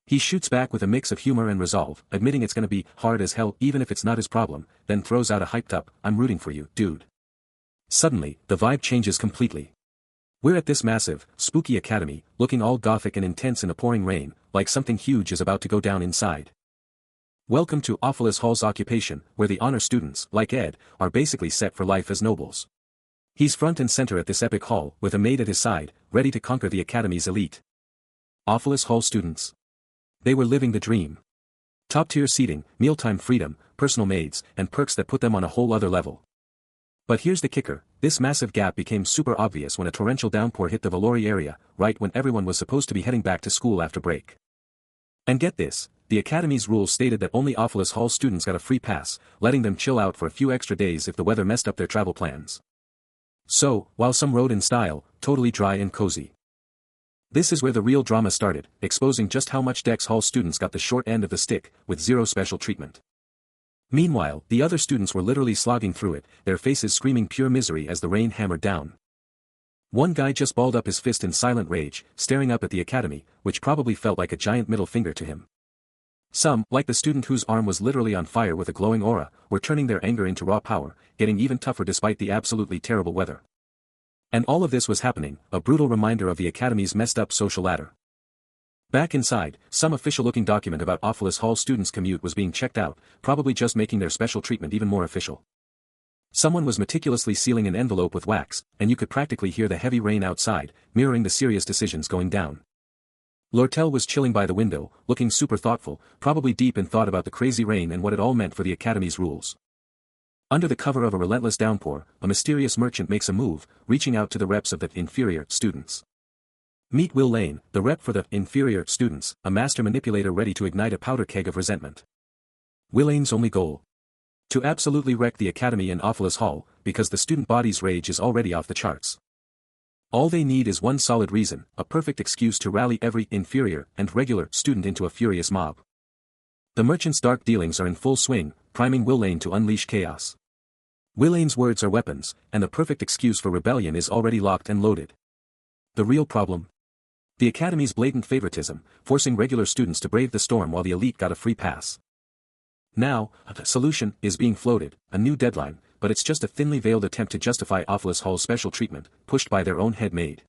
He shoots back with a mix of humor and resolve, admitting it's gonna be hard as hell even if it's not his problem, then throws out a hyped-up, "I'm rooting for you, dude." Suddenly, the vibe changes completely. We're at this massive, spooky academy, looking all gothic and intense in a pouring rain, like something huge is about to go down inside. Welcome to Ophelis Hall's occupation, where the honor students, like Ed, are basically set for life as nobles. He's front and center at this epic hall, with a maid at his side, ready to conquer the academy's elite. Ophelis Hall students. They were living the dream. Top-tier seating, mealtime freedom, personal maids, and perks that put them on a whole other level. But here's the kicker, this massive gap became super obvious when a torrential downpour hit the Valori area, right when everyone was supposed to be heading back to school after break. And get this, the Academy's rules stated that only Ophelis Hall students got a free pass, letting them chill out for a few extra days if the weather messed up their travel plans. So, while some rode in style, totally dry and cozy. This is where the real drama started, exposing just how much Dex Hall students got the short end of the stick, with zero special treatment. Meanwhile, the other students were literally slogging through it, their faces screaming pure misery as the rain hammered down. One guy just balled up his fist in silent rage, staring up at the academy, which probably felt like a giant middle finger to him. Some, like the student whose arm was literally on fire with a glowing aura, were turning their anger into raw power, getting even tougher despite the absolutely terrible weather. And all of this was happening, a brutal reminder of the academy's messed up social ladder. Back inside, some official-looking document about Ophilus Hall students' commute was being checked out, probably just making their special treatment even more official. Someone was meticulously sealing an envelope with wax, and you could practically hear the heavy rain outside, mirroring the serious decisions going down. Lortel was chilling by the window, looking super thoughtful, probably deep in thought about the crazy rain and what it all meant for the academy's rules. Under the cover of a relentless downpour, a mysterious merchant makes a move, reaching out to the reps of the inferior students. Meet Will Lane, the rep for the inferior students, a master manipulator ready to ignite a powder keg of resentment. Will Lane's only goal? To absolutely wreck the academy in Ophilus Hall, because the student body's rage is already off the charts. All they need is one solid reason, a perfect excuse to rally every inferior and regular student into a furious mob. The merchant's dark dealings are in full swing, priming Will Lane to unleash chaos. Will Lane's words are weapons, and the perfect excuse for rebellion is already locked and loaded. The real problem? The academy's blatant favoritism, forcing regular students to brave the storm while the elite got a free pass. Now, a solution is being floated, a new deadline, but it's just a thinly veiled attempt to justify Ophilus Hall's special treatment, pushed by their own head maid.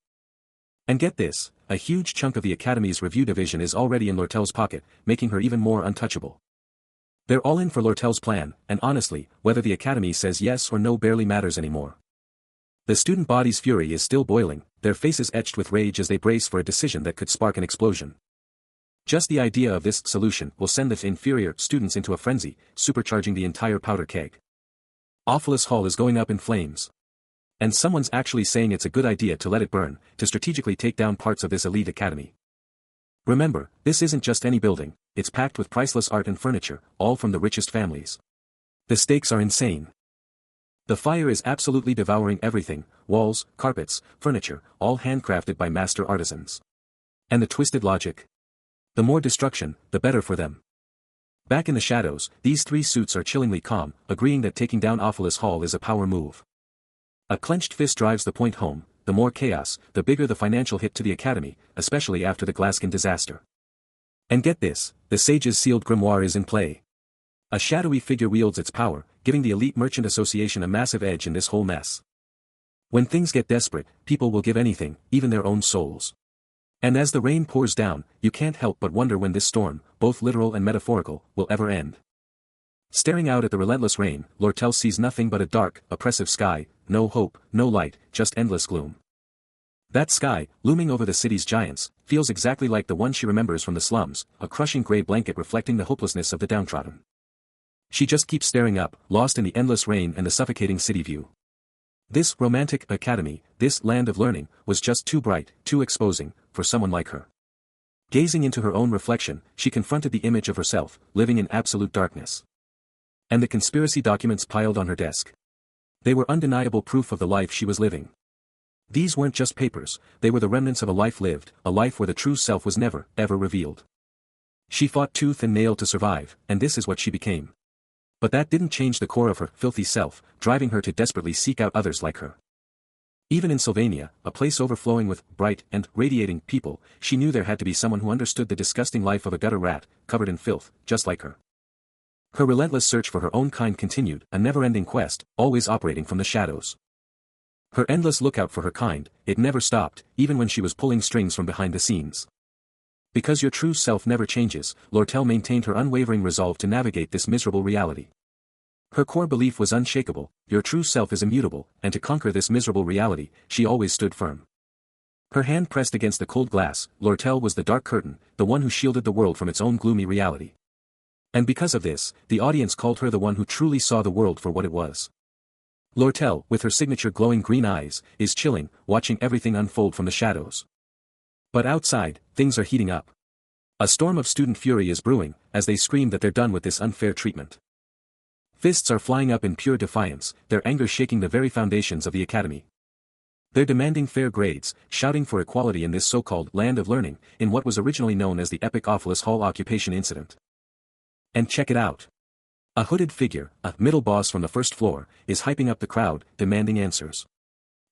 And get this, a huge chunk of the Academy's review division is already in Lortel's pocket, making her even more untouchable. They're all in for Lortel's plan, and honestly, whether the Academy says yes or no barely matters anymore. The student body's fury is still boiling, their faces etched with rage as they brace for a decision that could spark an explosion. Just the idea of this solution will send the inferior students into a frenzy, supercharging the entire powder keg. Ophilus Hall is going up in flames. And someone's actually saying it's a good idea to let it burn, to strategically take down parts of this elite academy. Remember, this isn't just any building, it's packed with priceless art and furniture, all from the richest families. The stakes are insane. The fire is absolutely devouring everything, walls, carpets, furniture, all handcrafted by master artisans. And the twisted logic? The more destruction, the better for them. Back in the shadows, these three suits are chillingly calm, agreeing that taking down Ophilus Hall is a power move. A clenched fist drives the point home, the more chaos, the bigger the financial hit to the Academy, especially after the Glaskin disaster. And get this, the Sage's sealed grimoire is in play. A shadowy figure wields its power, giving the Elite Merchant Association a massive edge in this whole mess. When things get desperate, people will give anything, even their own souls. And as the rain pours down, you can't help but wonder when this storm, both literal and metaphorical, will ever end. Staring out at the relentless rain, Lortel sees nothing but a dark, oppressive sky, no hope, no light, just endless gloom. That sky, looming over the city's giants, feels exactly like the one she remembers from the slums, a crushing gray blanket reflecting the hopelessness of the downtrodden. She just keeps staring up, lost in the endless rain and the suffocating city view. This romantic academy, this land of learning, was just too bright, too exposing, for someone like her. Gazing into her own reflection, she confronted the image of herself, living in absolute darkness. And the conspiracy documents piled on her desk. They were undeniable proof of the life she was living. These weren't just papers, they were the remnants of a life lived, a life where the true self was never, ever revealed. She fought tooth and nail to survive, and this is what she became. But that didn't change the core of her filthy self, driving her to desperately seek out others like her. Even in Sylvania, a place overflowing with bright and radiating people, she knew there had to be someone who understood the disgusting life of a gutter rat, covered in filth, just like her. Her relentless search for her own kind continued, a never-ending quest, always operating from the shadows. Her endless lookout for her kind, it never stopped, even when she was pulling strings from behind the scenes. Because your true self never changes, Lortel maintained her unwavering resolve to navigate this miserable reality. Her core belief was unshakable, your true self is immutable, and to conquer this miserable reality, she always stood firm. Her hand pressed against the cold glass, Lortel was the dark curtain, the one who shielded the world from its own gloomy reality. And because of this, the audience called her the one who truly saw the world for what it was. Lortel, with her signature glowing green eyes, is chilling, watching everything unfold from the shadows. But outside, things are heating up. A storm of student fury is brewing, as they scream that they're done with this unfair treatment. Fists are flying up in pure defiance, their anger shaking the very foundations of the academy. They're demanding fair grades, shouting for equality in this so-called land of learning, in what was originally known as the epic Ophilus Hall occupation incident. And check it out. A hooded figure, a middle boss from the first floor, is hyping up the crowd, demanding answers.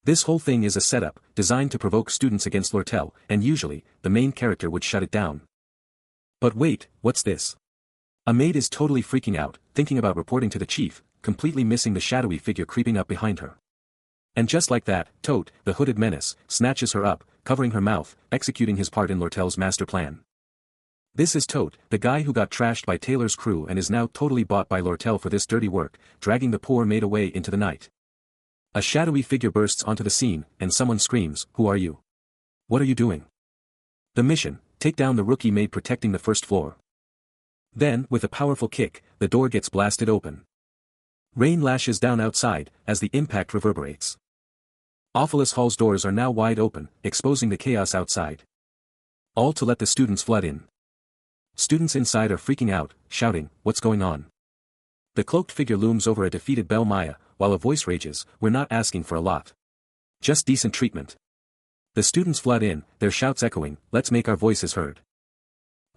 This whole thing is a setup, designed to provoke students against Lortel, and usually, the main character would shut it down. But wait, what's this? A maid is totally freaking out, thinking about reporting to the chief, completely missing the shadowy figure creeping up behind her. And just like that, Tote, the hooded menace, snatches her up, covering her mouth, executing his part in Lortel's master plan. This is Tote, the guy who got trashed by Taylor's crew and is now totally bought by Lortel for this dirty work, dragging the poor maid away into the night. A shadowy figure bursts onto the scene, and someone screams, "Who are you? What are you doing?" The mission, take down the rookie maid protecting the first floor. Then, with a powerful kick, the door gets blasted open. Rain lashes down outside, as the impact reverberates. Awfulest Hall's doors are now wide open, exposing the chaos outside. All to let the students flood in. Students inside are freaking out, shouting, "What's going on?" The cloaked figure looms over a defeated Belle Maya, while a voice rages, "We're not asking for a lot. Just decent treatment." The students flood in, their shouts echoing, "Let's make our voices heard."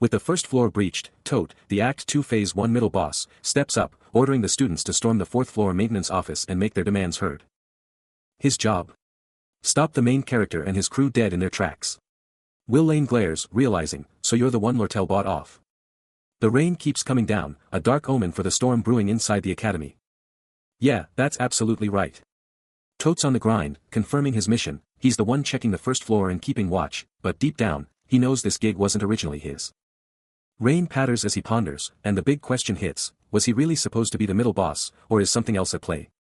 With the first floor breached, Tote, the Act 2 Phase 1 middle boss, steps up, ordering the students to storm the 4th floor maintenance office and make their demands heard. His job? Stop the main character and his crew dead in their tracks. Will Lane glares, realizing, "So you're the one Lortel bought off." The rain keeps coming down, a dark omen for the storm brewing inside the academy. Yeah, that's absolutely right. Tote's on the grind, confirming his mission, he's the one checking the first floor and keeping watch, but deep down, he knows this gig wasn't originally his. Rain patters as he ponders, and the big question hits, was he really supposed to be the middle boss, or is something else at play?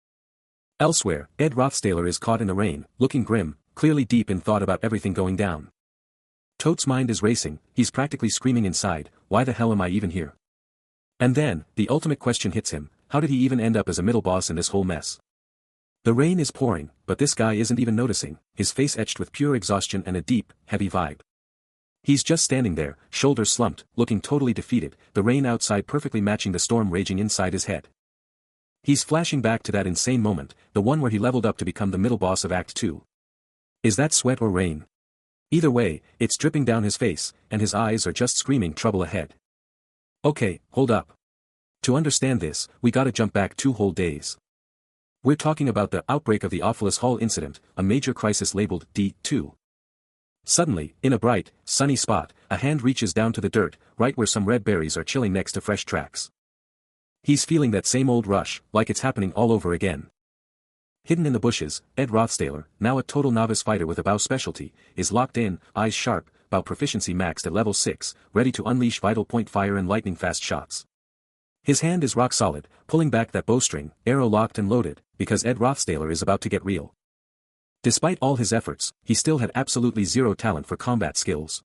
Elsewhere, Ed Rothstaler is caught in the rain, looking grim, clearly deep in thought about everything going down. Tote's mind is racing, he's practically screaming inside, "Why the hell am I even here?" And then, the ultimate question hits him, how did he even end up as a middle boss in this whole mess? The rain is pouring, but this guy isn't even noticing, his face etched with pure exhaustion and a deep, heavy vibe. He's just standing there, shoulders slumped, looking totally defeated, the rain outside perfectly matching the storm raging inside his head. He's flashing back to that insane moment, the one where he leveled up to become the middle boss of Act 2. Is that sweat or rain? Either way, it's dripping down his face, and his eyes are just screaming trouble ahead. Okay, hold up. To understand this, we gotta jump back 2 whole days. We're talking about the outbreak of the Awfulest Hall incident, a major crisis labeled D2. Suddenly, in a bright, sunny spot, a hand reaches down to the dirt, right where some red berries are chilling next to fresh tracks. He's feeling that same old rush, like it's happening all over again. Hidden in the bushes, Ed Rothstaler, now a total novice fighter with a bow specialty, is locked in, eyes sharp, bow proficiency maxed at level 6, ready to unleash vital point fire and lightning fast shots. His hand is rock solid, pulling back that bowstring, arrow locked and loaded, because Ed Rothstaler is about to get real. Despite all his efforts, he still had absolutely zero talent for combat skills.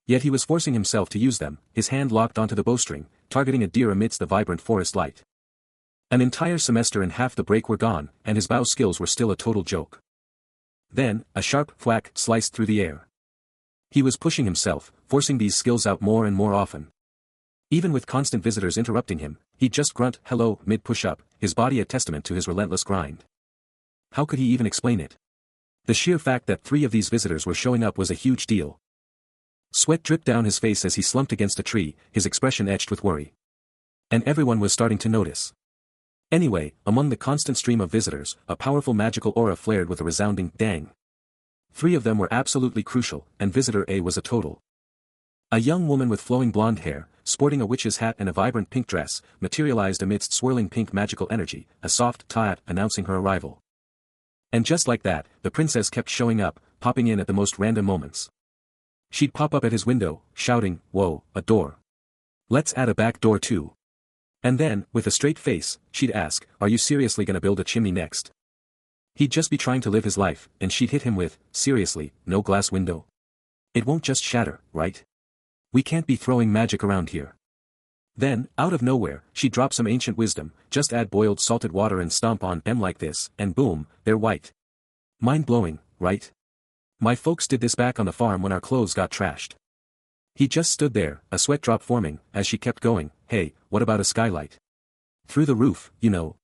Yet he was forcing himself to use them, his hand locked onto the bowstring, targeting a deer amidst the vibrant forest light. An entire semester and half the break were gone, and his bow skills were still a total joke. Then, a sharp thwack sliced through the air. He was pushing himself, forcing these skills out more and more often. Even with constant visitors interrupting him, he'd just grunt, "Hello," mid-push-up, his body a testament to his relentless grind. How could he even explain it? The sheer fact that 3 of these visitors were showing up was a huge deal. Sweat dripped down his face as he slumped against a tree, his expression etched with worry. And everyone was starting to notice. Anyway, among the constant stream of visitors, a powerful magical aura flared with a resounding dang. 3 of them were absolutely crucial, and visitor A was a total. A young woman with flowing blonde hair, sporting a witch's hat and a vibrant pink dress, materialized amidst swirling pink magical energy, a soft taat announcing her arrival. And just like that, the princess kept showing up, popping in at the most random moments. She'd pop up at his window, shouting, "Whoa, a door. Let's add a back door too." And then, with a straight face, she'd ask, "Are you seriously gonna build a chimney next?" He'd just be trying to live his life, and she'd hit him with, "Seriously, no glass window? It won't just shatter, right? We can't be throwing magic around here." Then, out of nowhere, she'd drop some ancient wisdom, "Just add boiled salted water and stomp on them like this, and boom, they're white." Mind-blowing, right? My folks did this back on the farm when our clothes got trashed. He just stood there, a sweat drop forming, as she kept going, "Hey, what about a skylight? Through the roof, you know."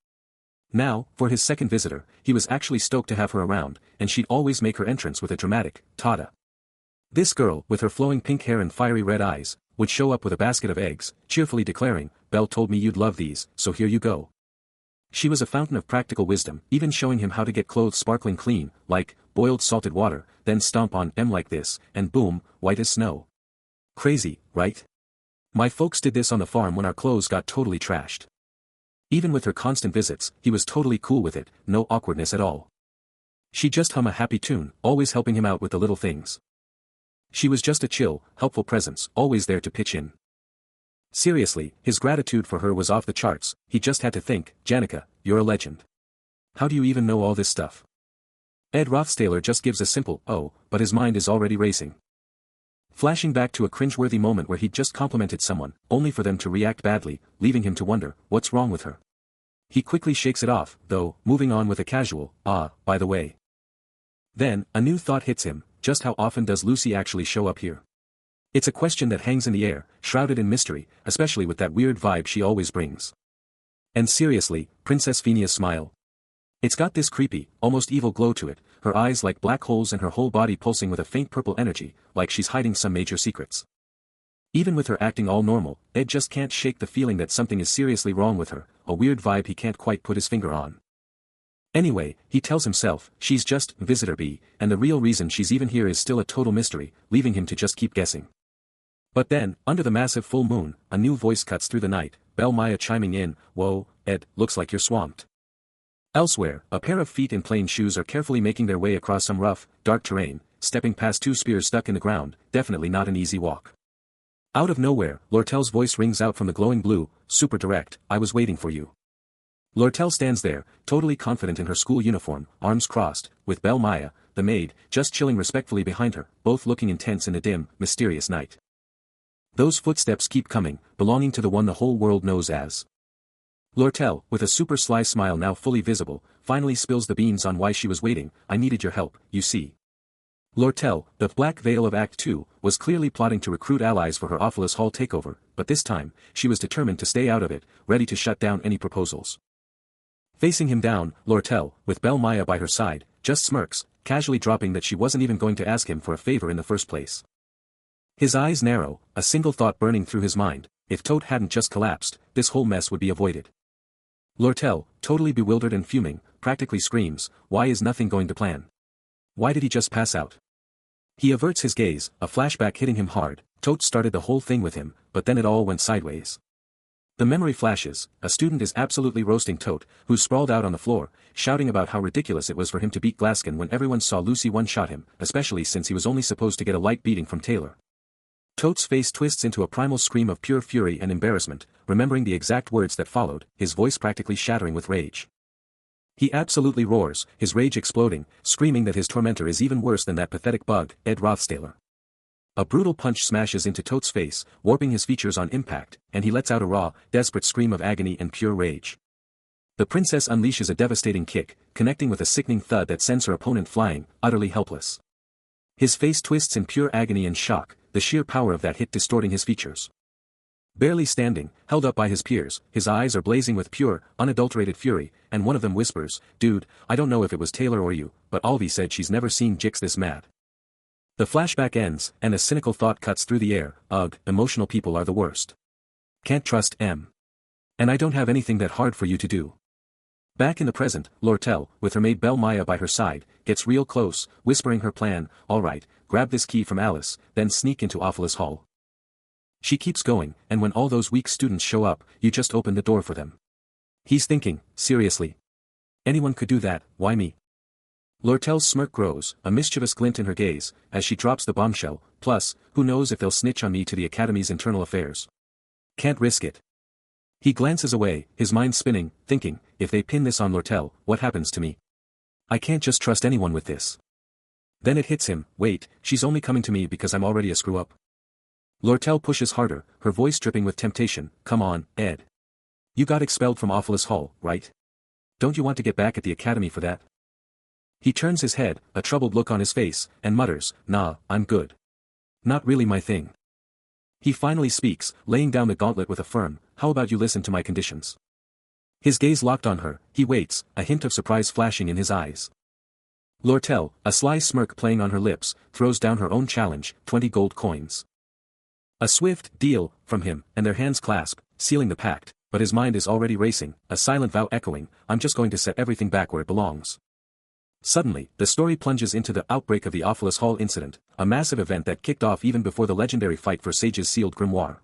Now, for his second visitor, he was actually stoked to have her around, and she'd always make her entrance with a dramatic, "Tada." This girl, with her flowing pink hair and fiery red eyes, would show up with a basket of eggs, cheerfully declaring, "Belle told me you'd love these, so here you go." She was a fountain of practical wisdom, even showing him how to get clothes sparkling clean, like, boiled salted water, then stomp on them like this, and boom, white as snow. Crazy, right? My folks did this on the farm when our clothes got totally trashed. Even with her constant visits, he was totally cool with it, no awkwardness at all. She'd just hum a happy tune, always helping him out with the little things. She was just a chill, helpful presence, always there to pitch in. Seriously, his gratitude for her was off the charts. He just had to think, Janica, you're a legend. How do you even know all this stuff? Ed Rothstaler just gives a simple, oh, but his mind is already racing. Flashing back to a cringeworthy moment where he'd just complimented someone, only for them to react badly, leaving him to wonder, what's wrong with her? He quickly shakes it off, though, moving on with a casual, by the way. Then, a new thought hits him, just how often does Lucy actually show up here? It's a question that hangs in the air, shrouded in mystery, especially with that weird vibe she always brings. And seriously, Princess Phenia's smile. It's got this creepy, almost evil glow to it, her eyes like black holes and her whole body pulsing with a faint purple energy, like she's hiding some major secrets. Even with her acting all normal, Ed just can't shake the feeling that something is seriously wrong with her, a weird vibe he can't quite put his finger on. Anyway, he tells himself, she's just Visitor B, and the real reason she's even here is still a total mystery, leaving him to just keep guessing. But then, under the massive full moon, a new voice cuts through the night, Belle Maya chiming in, whoa, Ed, looks like you're swamped. Elsewhere, a pair of feet in plain shoes are carefully making their way across some rough, dark terrain, stepping past two spears stuck in the ground, definitely not an easy walk. Out of nowhere, Lortel's voice rings out from the glowing blue, super direct, I was waiting for you. Lortel stands there, totally confident in her school uniform, arms crossed, with Belle Maya, the maid, just chilling respectfully behind her, both looking intense in the dim, mysterious night. Those footsteps keep coming, belonging to the one the whole world knows as. Lortel, with a super sly smile now fully visible, finally spills the beans on why she was waiting. I needed your help, you see. Lortel, the Black Veil of Act 2, was clearly plotting to recruit allies for her Ophelis Hall takeover, but this time, she was determined to stay out of it, ready to shut down any proposals. Facing him down, Lortel, with Belle Maya by her side, just smirks, casually dropping that she wasn't even going to ask him for a favor in the first place. His eyes narrow, a single thought burning through his mind, if Tote hadn't just collapsed, this whole mess would be avoided. Lortel, totally bewildered and fuming, practically screams, why is nothing going to plan? Why did he just pass out? He averts his gaze, a flashback hitting him hard. Tote started the whole thing with him, but then it all went sideways. The memory flashes, a student is absolutely roasting Tote, who's sprawled out on the floor, shouting about how ridiculous it was for him to beat Glaskin when everyone saw Lucy one-shot him, especially since he was only supposed to get a light beating from Taylor. Tote's face twists into a primal scream of pure fury and embarrassment, remembering the exact words that followed, his voice practically shattering with rage. He absolutely roars, his rage exploding, screaming that his tormentor is even worse than that pathetic bug, Ed Rothstaler. A brutal punch smashes into Tote's face, warping his features on impact, and he lets out a raw, desperate scream of agony and pure rage. The princess unleashes a devastating kick, connecting with a sickening thud that sends her opponent flying, utterly helpless. His face twists in pure agony and shock, the sheer power of that hit distorting his features. Barely standing, held up by his peers, his eyes are blazing with pure, unadulterated fury, and one of them whispers, dude, I don't know if it was Taylor or you, but Alvi said she's never seen Jix this mad. The flashback ends, and a cynical thought cuts through the air, ugh, emotional people are the worst. Can't trust M. And I don't have anything that hard for you to do. Back in the present, Lortel, with her maid Belle Maya by her side, gets real close, whispering her plan, alright, grab this key from Alice, then sneak into Ophelis Hall. She keeps going, and when all those weak students show up, you just open the door for them. He's thinking, seriously? Anyone could do that, why me? Lortel's smirk grows, a mischievous glint in her gaze, as she drops the bombshell, plus, who knows if they'll snitch on me to the Academy's internal affairs. Can't risk it. He glances away, his mind spinning, thinking, if they pin this on Lortel, what happens to me? I can't just trust anyone with this. Then it hits him, wait, she's only coming to me because I'm already a screw-up. Lortel pushes harder, her voice dripping with temptation, come on, Ed. You got expelled from Ophelis Hall, right? Don't you want to get back at the Academy for that? He turns his head, a troubled look on his face, and mutters, nah, I'm good. Not really my thing. He finally speaks, laying down the gauntlet with a firm, how about you listen to my conditions? His gaze locked on her, he waits, a hint of surprise flashing in his eyes. Lortel, a sly smirk playing on her lips, throws down her own challenge, 20 gold coins. A swift deal from him, and their hands clasp, sealing the pact. but his mind is already racing, a silent vow echoing, "I'm just going to set everything back where it belongs." Suddenly, the story plunges into the outbreak of the Awfulest Hall incident, a massive event that kicked off even before the legendary fight for Sage's sealed grimoire.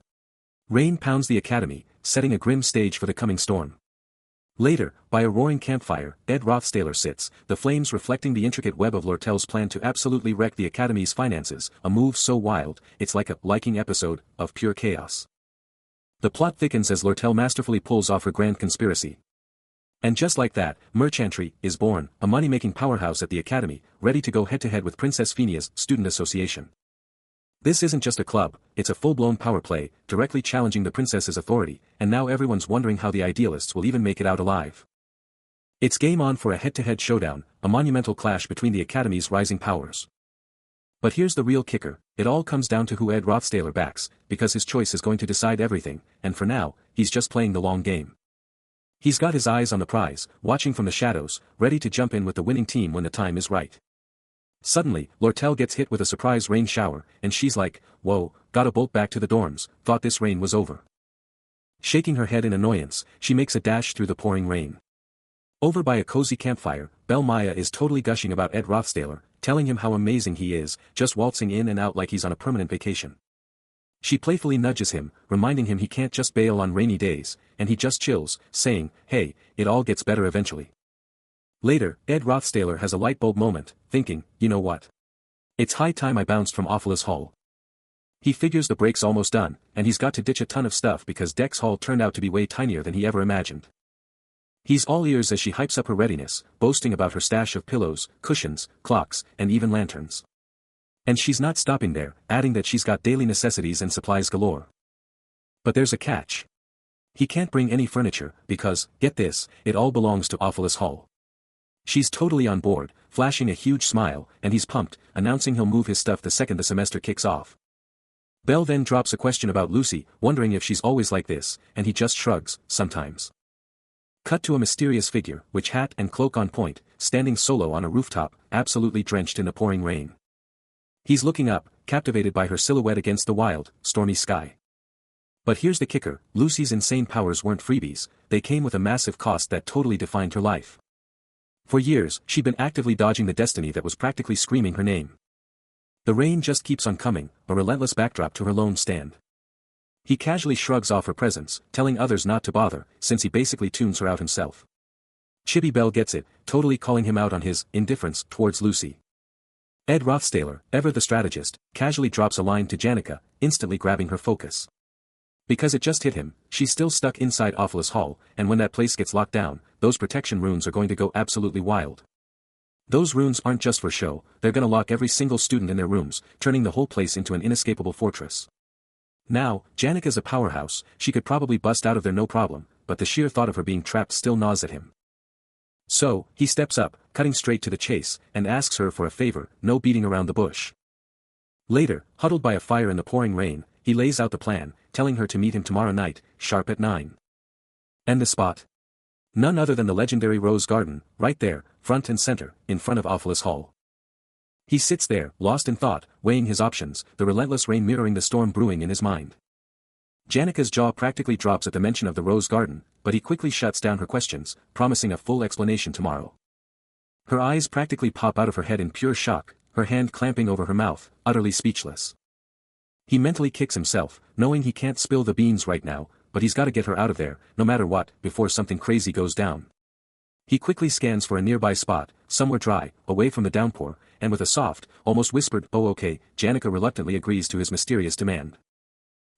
Rain pounds the academy, setting a grim stage for the coming storm. Later, by a roaring campfire, Ed Rothstaler sits, the flames reflecting the intricate web of Lortel's plan to absolutely wreck the academy's finances, a move so wild, it's like a liking episode of pure chaos. The plot thickens as Lortel masterfully pulls off her grand conspiracy. And just like that, Merchantry is born, a money-making powerhouse at the academy, ready to go head-to-head with Princess Phenia's student association. This isn't just a club, it's a full-blown power play, directly challenging the princess's authority, and now everyone's wondering how the idealists will even make it out alive. It's game on for a head-to-head showdown, a monumental clash between the academy's rising powers. But here's the real kicker, it all comes down to who Ed Rothstaler backs, because his choice is going to decide everything, and for now, he's just playing the long game. He's got his eyes on the prize, watching from the shadows, ready to jump in with the winning team when the time is right. Suddenly, Lortel gets hit with a surprise rain shower, and she's like, "Whoa, gotta bolt back to the dorms, thought this rain was over." Shaking her head in annoyance, she makes a dash through the pouring rain. Over by a cozy campfire, Belle Maya is totally gushing about Ed Rothstaler, telling him how amazing he is, just waltzing in and out like he's on a permanent vacation. She playfully nudges him, reminding him he can't just bail on rainy days, and he just chills, saying, "Hey, it all gets better eventually." Later, Ed Rothstaler has a light bulb moment, thinking, "You know what? It's high time I bounced from Awfulest Hall." He figures the break's almost done, and he's got to ditch a ton of stuff because Dex Hall turned out to be way tinier than he ever imagined. He's all ears as she hypes up her readiness, boasting about her stash of pillows, cushions, clocks, and even lanterns. And she's not stopping there, adding that she's got daily necessities and supplies galore. But there's a catch. He can't bring any furniture, because, get this, it all belongs to Awfulest Hall. She's totally on board, flashing a huge smile, and he's pumped, announcing he'll move his stuff the second the semester kicks off. Belle then drops a question about Lucy, wondering if she's always like this, and he just shrugs, "Sometimes." Cut to a mysterious figure, witch hat and cloak on point, standing solo on a rooftop, absolutely drenched in the pouring rain. He's looking up, captivated by her silhouette against the wild, stormy sky. But here's the kicker, Lucy's insane powers weren't freebies, they came with a massive cost that totally defined her life. For years, she'd been actively dodging the destiny that was practically screaming her name. The rain just keeps on coming, a relentless backdrop to her lone stand. He casually shrugs off her presence, telling others not to bother, since he basically tunes her out himself. Chibi Belle gets it, totally calling him out on his indifference towards Lucy. Ed Rothstaler, ever the strategist, casually drops a line to Janica, instantly grabbing her focus. Because it just hit him, she's still stuck inside Awfulest Hall, and when that place gets locked down, those protection runes are going to go absolutely wild. Those runes aren't just for show, they're gonna lock every single student in their rooms, turning the whole place into an inescapable fortress. Now, Janica's a powerhouse, she could probably bust out of there no problem, but the sheer thought of her being trapped still gnaws at him. So, he steps up, cutting straight to the chase, and asks her for a favor, no beating around the bush. Later, huddled by a fire in the pouring rain, he lays out the plan, telling her to meet him tomorrow night, sharp at 9. And the spot? None other than the legendary Rose Garden, right there, front and center, in front of Awfulest Hall. He sits there, lost in thought, weighing his options, the relentless rain mirroring the storm brewing in his mind. Janica's jaw practically drops at the mention of the Rose Garden, but he quickly shuts down her questions, promising a full explanation tomorrow. Her eyes practically pop out of her head in pure shock, her hand clamping over her mouth, utterly speechless. He mentally kicks himself, knowing he can't spill the beans right now, but he's gotta get her out of there, no matter what, before something crazy goes down. He quickly scans for a nearby spot, somewhere dry, away from the downpour, and with a soft, almost whispered, "Oh okay," Janica reluctantly agrees to his mysterious demand.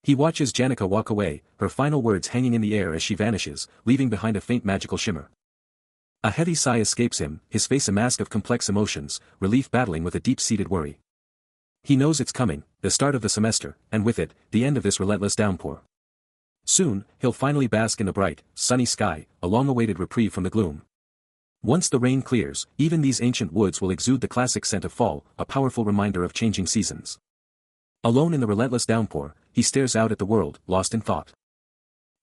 He watches Janica walk away, her final words hanging in the air as she vanishes, leaving behind a faint magical shimmer. A heavy sigh escapes him, his face a mask of complex emotions, relief battling with a deep-seated worry. He knows it's coming, the start of the semester, and with it, the end of this relentless downpour. Soon, he'll finally bask in the bright, sunny sky, a long-awaited reprieve from the gloom. Once the rain clears, even these ancient woods will exude the classic scent of fall, a powerful reminder of changing seasons. Alone in the relentless downpour, he stares out at the world, lost in thought.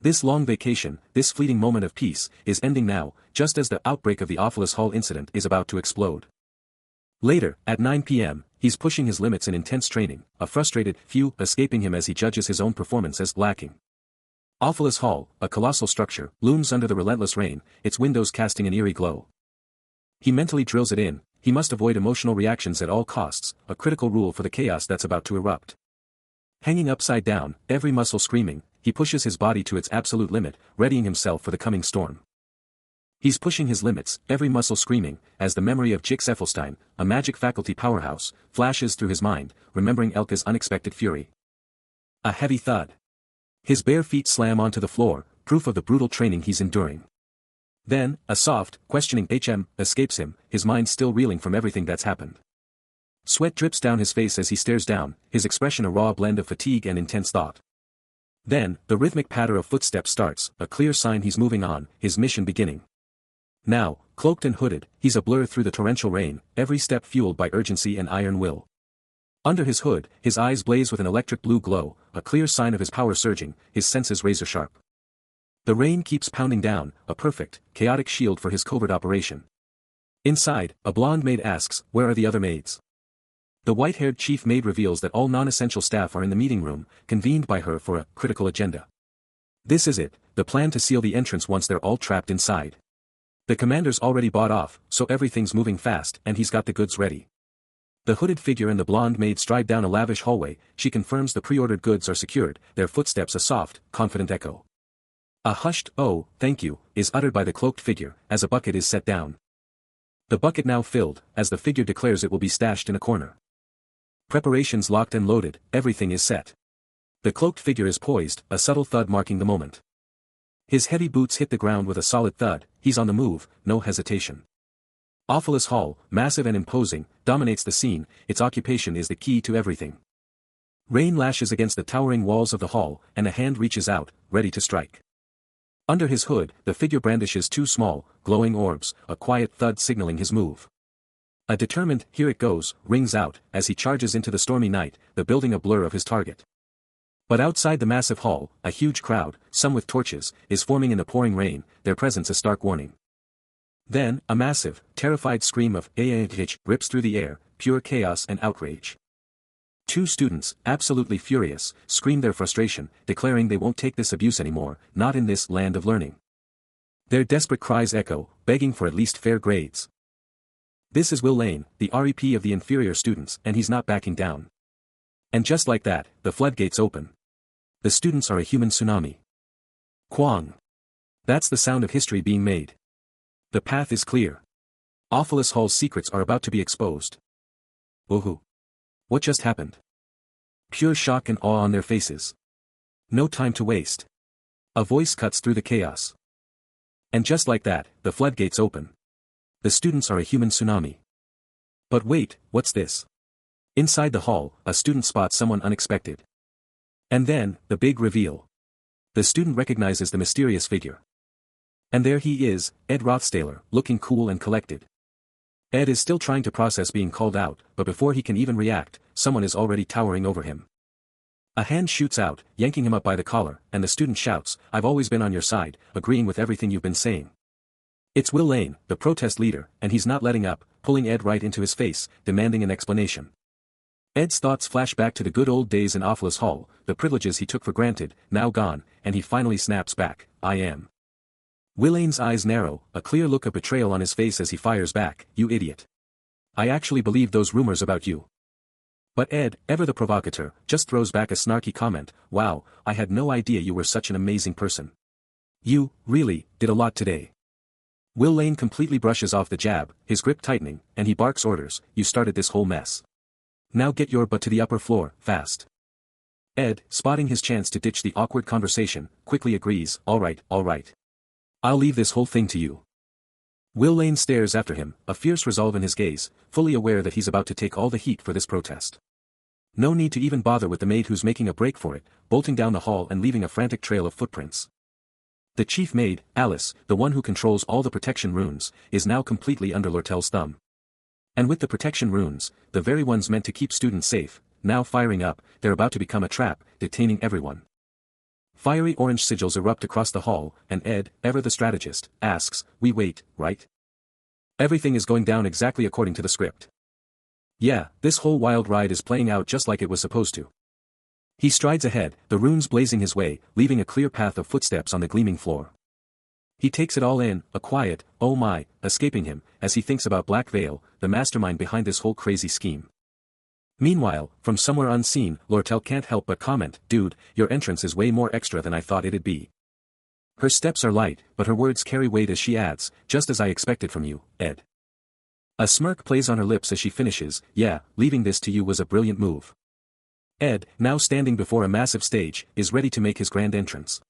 This long vacation, this fleeting moment of peace, is ending now, just as the outbreak of the Awfulest Hall incident is about to explode. Later, at 9 p.m., he's pushing his limits in intense training, a frustrated few escaping him as he judges his own performance as lacking. Awfulous Hall, a colossal structure, looms under the relentless rain, its windows casting an eerie glow. He mentally drills it in, he must avoid emotional reactions at all costs, a critical rule for the chaos that's about to erupt. Hanging upside down, every muscle screaming, he pushes his body to its absolute limit, readying himself for the coming storm. He's pushing his limits, every muscle screaming, as the memory of Jix Effelstein, a magic faculty powerhouse, flashes through his mind, remembering Elka's unexpected fury. A heavy thud. His bare feet slam onto the floor, proof of the brutal training he's enduring. Then, a soft, questioning escapes him, his mind still reeling from everything that's happened. Sweat drips down his face as he stares down, his expression a raw blend of fatigue and intense thought. Then, the rhythmic patter of footsteps starts, a clear sign he's moving on, his mission beginning. Now, cloaked and hooded, he's a blur through the torrential rain, every step fueled by urgency and iron will. Under his hood, his eyes blaze with an electric blue glow, a clear sign of his power surging, his senses razor sharp. The rain keeps pounding down, a perfect, chaotic shield for his covert operation. Inside, a blonde maid asks, "Where are the other maids?" The white-haired chief maid reveals that all non-essential staff are in the meeting room, convened by her for a critical agenda. This is it, the plan to seal the entrance once they're all trapped inside. The commander's already bought off, so everything's moving fast and he's got the goods ready. The hooded figure and the blonde maid stride down a lavish hallway, she confirms the pre-ordered goods are secured, their footsteps a soft, confident echo. A hushed, "Oh, thank you," is uttered by the cloaked figure, as a bucket is set down. The bucket now filled, as the figure declares it will be stashed in a corner. Preparations locked and loaded, everything is set. The cloaked figure is poised, a subtle thud marking the moment. His heavy boots hit the ground with a solid thud, he's on the move, no hesitation. Awfulous Hall, massive and imposing, dominates the scene, its occupation is the key to everything. Rain lashes against the towering walls of the hall, and a hand reaches out, ready to strike. Under his hood, the figure brandishes two small, glowing orbs, a quiet thud signaling his move. A determined, "Here it goes," rings out, as he charges into the stormy night, the building a blur of his target. But outside the massive hall, a huge crowd, some with torches, is forming in the pouring rain, their presence a stark warning. Then, a massive, terrified scream of "Ah!" rips through the air, pure chaos and outrage. Two students, absolutely furious, scream their frustration, declaring they won't take this abuse anymore, not in this land of learning. Their desperate cries echo, begging for at least fair grades. This is Will Lane, the REP of the inferior students, and he's not backing down. And just like that, the floodgates open. The students are a human tsunami. Kwang. That's the sound of history being made. The path is clear. Awfulous Hall's secrets are about to be exposed. Woohoo. What just happened? Pure shock and awe on their faces. No time to waste. A voice cuts through the chaos. And just like that, the floodgates open. The students are a human tsunami. But wait, what's this? Inside the hall, a student spots someone unexpected. And then, the big reveal. The student recognizes the mysterious figure. And there he is, Ed Rothstaler, looking cool and collected. Ed is still trying to process being called out, but before he can even react, someone is already towering over him. A hand shoots out, yanking him up by the collar, and the student shouts, "I've always been on your side, agreeing with everything you've been saying." It's Will Lane, the protest leader, and he's not letting up, pulling Ed right into his face, demanding an explanation. Ed's thoughts flash back to the good old days in Awfulous Hall, the privileges he took for granted, now gone, and he finally snaps back, "I am." Will Lane's eyes narrow, a clear look of betrayal on his face as he fires back, "You idiot. I actually believed those rumors about you." But Ed, ever the provocateur, just throws back a snarky comment, "Wow, I had no idea you were such an amazing person. You, really, did a lot today." Will Lane completely brushes off the jab, his grip tightening, and he barks orders, "You started this whole mess. Now get your butt to the upper floor, fast." Ed, spotting his chance to ditch the awkward conversation, quickly agrees, all right. I'll leave this whole thing to you." Will Lane stares after him, a fierce resolve in his gaze, fully aware that he's about to take all the heat for this protest. No need to even bother with the maid who's making a break for it, bolting down the hall and leaving a frantic trail of footprints. The chief maid, Alice, the one who controls all the protection runes, is now completely under Lortel's thumb. And with the protection runes, the very ones meant to keep students safe, now firing up, they're about to become a trap, detaining everyone. Fiery orange sigils erupt across the hall, and Ed, ever the strategist, asks, "We wait, right? Everything is going down exactly according to the script." "Yeah, this whole wild ride is playing out just like it was supposed to." He strides ahead, the runes blazing his way, leaving a clear path of footsteps on the gleaming floor. He takes it all in, a quiet, oh my, escaping him, as he thinks about Black Veil, the mastermind behind this whole crazy scheme. Meanwhile, from somewhere unseen, Lortel can't help but comment, dude, your entrance is way more extra than I thought it'd be. Her steps are light, but her words carry weight as she adds, just as I expected from you, Ed. A smirk plays on her lips as she finishes, yeah, leaving this to you was a brilliant move. Ed, now standing before a massive stage, is ready to make his grand entrance.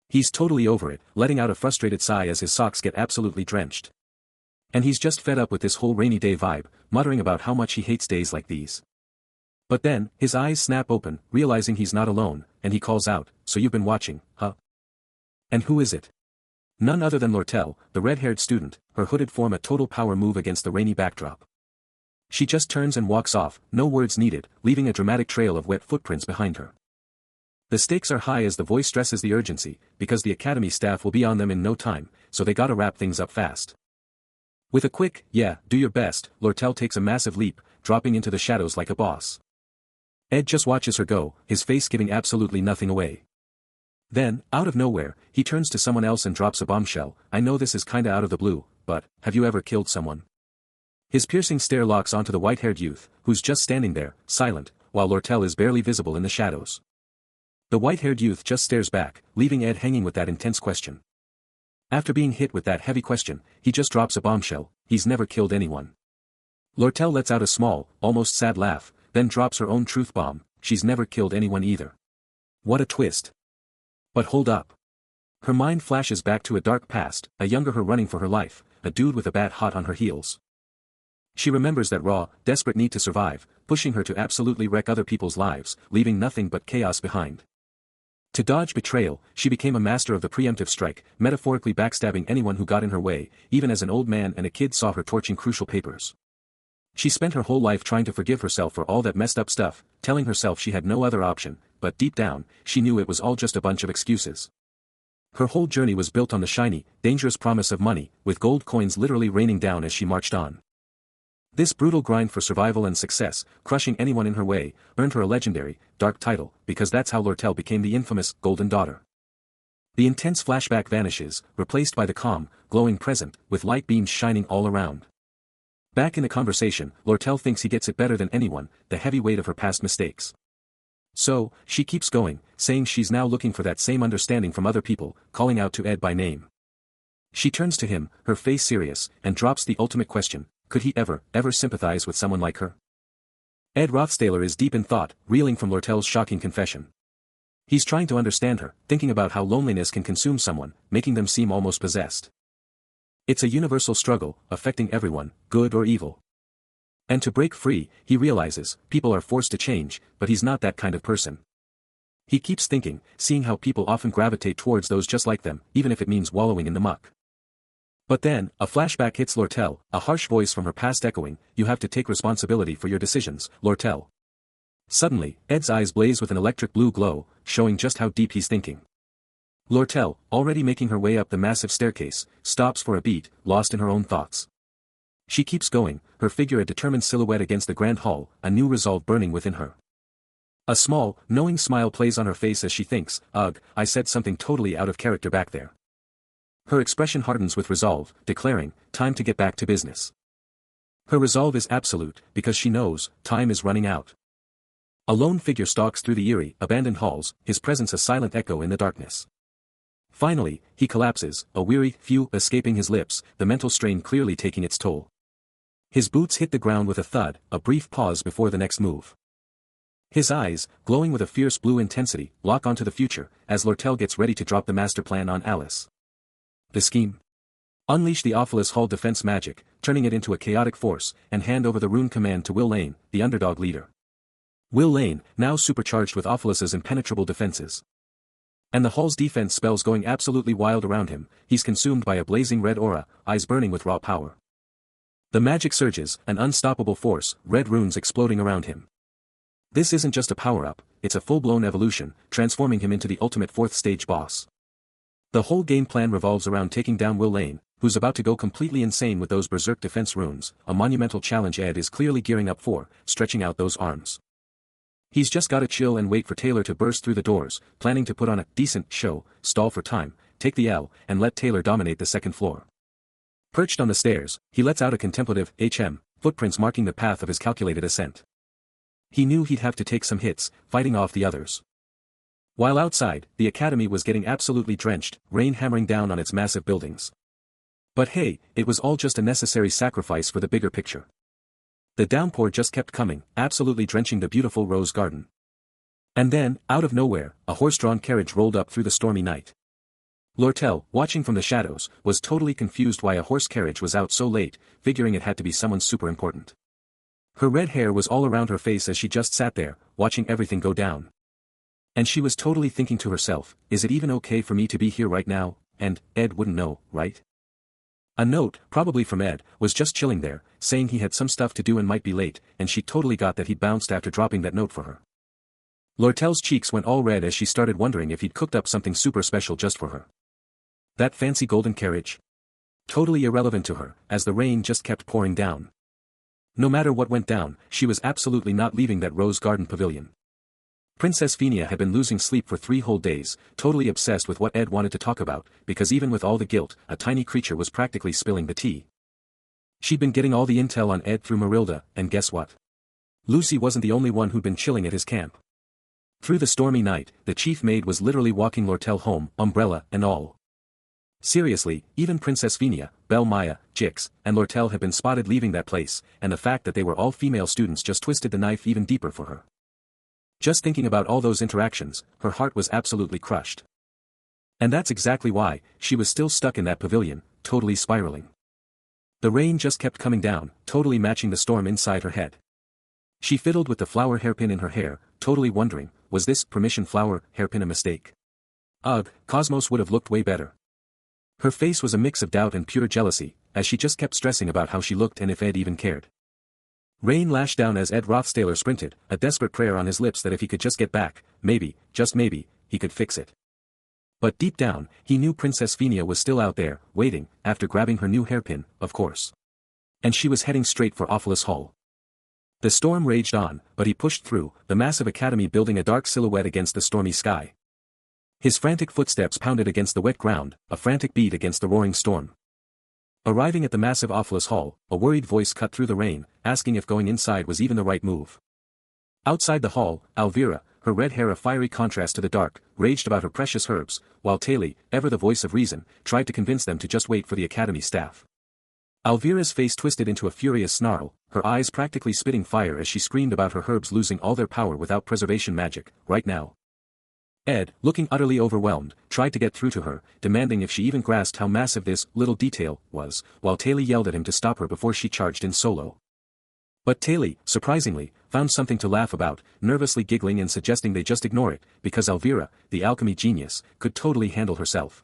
He's totally over it, letting out a frustrated sigh as his socks get absolutely drenched. And he's just fed up with this whole rainy day vibe, muttering about how much he hates days like these. But then, his eyes snap open, realizing he's not alone, and he calls out, so you've been watching, huh? And who is it? None other than Lortel, the red-haired student, her hooded form a total power move against the rainy backdrop. She just turns and walks off, no words needed, leaving a dramatic trail of wet footprints behind her. The stakes are high as the voice stresses the urgency, because the academy staff will be on them in no time, so they gotta wrap things up fast. With a quick, yeah, do your best, Lortel takes a massive leap, dropping into the shadows like a boss. Ed just watches her go, his face giving absolutely nothing away. Then, out of nowhere, he turns to someone else and drops a bombshell. I know this is kinda out of the blue, but, have you ever killed someone? His piercing stare locks onto the white-haired youth, who's just standing there, silent, while Lortel is barely visible in the shadows. The white-haired youth just stares back, leaving Ed hanging with that intense question. After being hit with that heavy question, he just drops a bombshell, he's never killed anyone. Lortel lets out a small, almost sad laugh, then drops her own truth bomb, she's never killed anyone either. What a twist. But hold up. Her mind flashes back to a dark past, a younger her running for her life, a dude with a bat hot on her heels. She remembers that raw, desperate need to survive, pushing her to absolutely wreck other people's lives, leaving nothing but chaos behind. To dodge betrayal, she became a master of the preemptive strike, metaphorically backstabbing anyone who got in her way, even as an old man and a kid saw her torching crucial papers. She spent her whole life trying to forgive herself for all that messed up stuff, telling herself she had no other option, but deep down, she knew it was all just a bunch of excuses. Her whole journey was built on the shiny, dangerous promise of money, with gold coins literally raining down as she marched on. This brutal grind for survival and success, crushing anyone in her way, earned her a legendary, dark title, because that's how Lortel became the infamous, Golden Daughter. The intense flashback vanishes, replaced by the calm, glowing present, with light beams shining all around. Back in the conversation, Lortel thinks he gets it better than anyone, the heavy weight of her past mistakes. So, she keeps going, saying she's now looking for that same understanding from other people, calling out to Ed by name. She turns to him, her face serious, and drops the ultimate question, could he ever sympathize with someone like her? Ed Rothstaler is deep in thought, reeling from Lortel's shocking confession. He's trying to understand her, thinking about how loneliness can consume someone, making them seem almost possessed. It's a universal struggle, affecting everyone, good or evil. And to break free, he realizes, people are forced to change, but he's not that kind of person. He keeps thinking, seeing how people often gravitate towards those just like them, even if it means wallowing in the muck. But then, a flashback hits Lortel, a harsh voice from her past echoing, you have to take responsibility for your decisions, Lortel. Suddenly, Ed's eyes blaze with an electric blue glow, showing just how deep he's thinking. Lortel, already making her way up the massive staircase, stops for a beat, lost in her own thoughts. She keeps going, her figure a determined silhouette against the grand hall, a new resolve burning within her. A small, knowing smile plays on her face as she thinks, ugh, I said something totally out of character back there. Her expression hardens with resolve, declaring, time to get back to business. Her resolve is absolute, because she knows, time is running out. A lone figure stalks through the eerie, abandoned halls, his presence a silent echo in the darkness. Finally, he collapses, a weary phew escaping his lips, the mental strain clearly taking its toll. His boots hit the ground with a thud, a brief pause before the next move. His eyes, glowing with a fierce blue intensity, lock onto the future, as Lortel gets ready to drop the master plan on Alice. The scheme? Unleash the Ophilis Hall defense magic, turning it into a chaotic force, and hand over the rune command to Will Lane, the underdog leader. Will Lane, now supercharged with Ophilis's impenetrable defenses. And the hall's defense spells going absolutely wild around him, he's consumed by a blazing red aura, eyes burning with raw power. The magic surges, an unstoppable force, red runes exploding around him. This isn't just a power-up, it's a full-blown evolution, transforming him into the ultimate fourth-stage boss. The whole game plan revolves around taking down Will Lane, who's about to go completely insane with those berserk defense runes, a monumental challenge Ed is clearly gearing up for, stretching out those arms. He's just gotta chill and wait for Taylor to burst through the doors, planning to put on a decent show, stall for time, take the L, and let Taylor dominate the second floor. Perched on the stairs, he lets out a contemplative footprints marking the path of his calculated ascent. He knew he'd have to take some hits, fighting off the others. While outside, the academy was getting absolutely drenched, rain hammering down on its massive buildings. But hey, it was all just a necessary sacrifice for the bigger picture. The downpour just kept coming, absolutely drenching the beautiful rose garden. And then, out of nowhere, a horse-drawn carriage rolled up through the stormy night. Lortel, watching from the shadows, was totally confused why a horse carriage was out so late, figuring it had to be someone super important. Her red hair was all around her face as she just sat there, watching everything go down. And she was totally thinking to herself, is it even okay for me to be here right now? And Ed wouldn't know, right? A note, probably from Ed, was just chilling there, saying he had some stuff to do and might be late, and she totally got that he'd bounced after dropping that note for her. Lortel's cheeks went all red as she started wondering if he'd cooked up something super special just for her. That fancy golden carriage? Totally irrelevant to her, as the rain just kept pouring down. No matter what went down, she was absolutely not leaving that rose garden pavilion. Princess Phinia had been losing sleep for 3 whole days, totally obsessed with what Ed wanted to talk about, because even with all the guilt, a tiny creature was practically spilling the tea. She'd been getting all the intel on Ed through Marilda, and guess what? Lucy wasn't the only one who'd been chilling at his camp. Through the stormy night, the chief maid was literally walking Lortel home, umbrella and all. Seriously, even Princess Phinia, Belle Maya, Jix, and Lortel had been spotted leaving that place, and the fact that they were all female students just twisted the knife even deeper for her. Just thinking about all those interactions, her heart was absolutely crushed. And that's exactly why, she was still stuck in that pavilion, totally spiraling. The rain just kept coming down, totally matching the storm inside her head. She fiddled with the flower hairpin in her hair, totally wondering, was this permission flower hairpin a mistake? Ugh, Cosmos would have looked way better. Her face was a mix of doubt and pure jealousy, as she just kept stressing about how she looked and if Ed even cared. Rain lashed down as Ed Rothstaler sprinted, a desperate prayer on his lips that if he could just get back, maybe, just maybe, he could fix it. But deep down, he knew Princess Phinia was still out there, waiting, after grabbing her new hairpin, of course. And she was heading straight for Ophilus Hall. The storm raged on, but he pushed through, the massive academy building a dark silhouette against the stormy sky. His frantic footsteps pounded against the wet ground, a frantic beat against the roaring storm. Arriving at the massive Ophilus Hall, a worried voice cut through the rain, asking if going inside was even the right move. Outside the hall, Alvira, her red hair a fiery contrast to the dark, raged about her precious herbs, while Taylor, ever the voice of reason, tried to convince them to just wait for the academy staff. Alvira's face twisted into a furious snarl, her eyes practically spitting fire as she screamed about her herbs losing all their power without preservation magic, right now. Ed, looking utterly overwhelmed, tried to get through to her, demanding if she even grasped how massive this little detail was, while Taylor yelled at him to stop her before she charged in solo. But Taylor, surprisingly, found something to laugh about, nervously giggling and suggesting they just ignore it, because Alvira, the alchemy genius, could totally handle herself.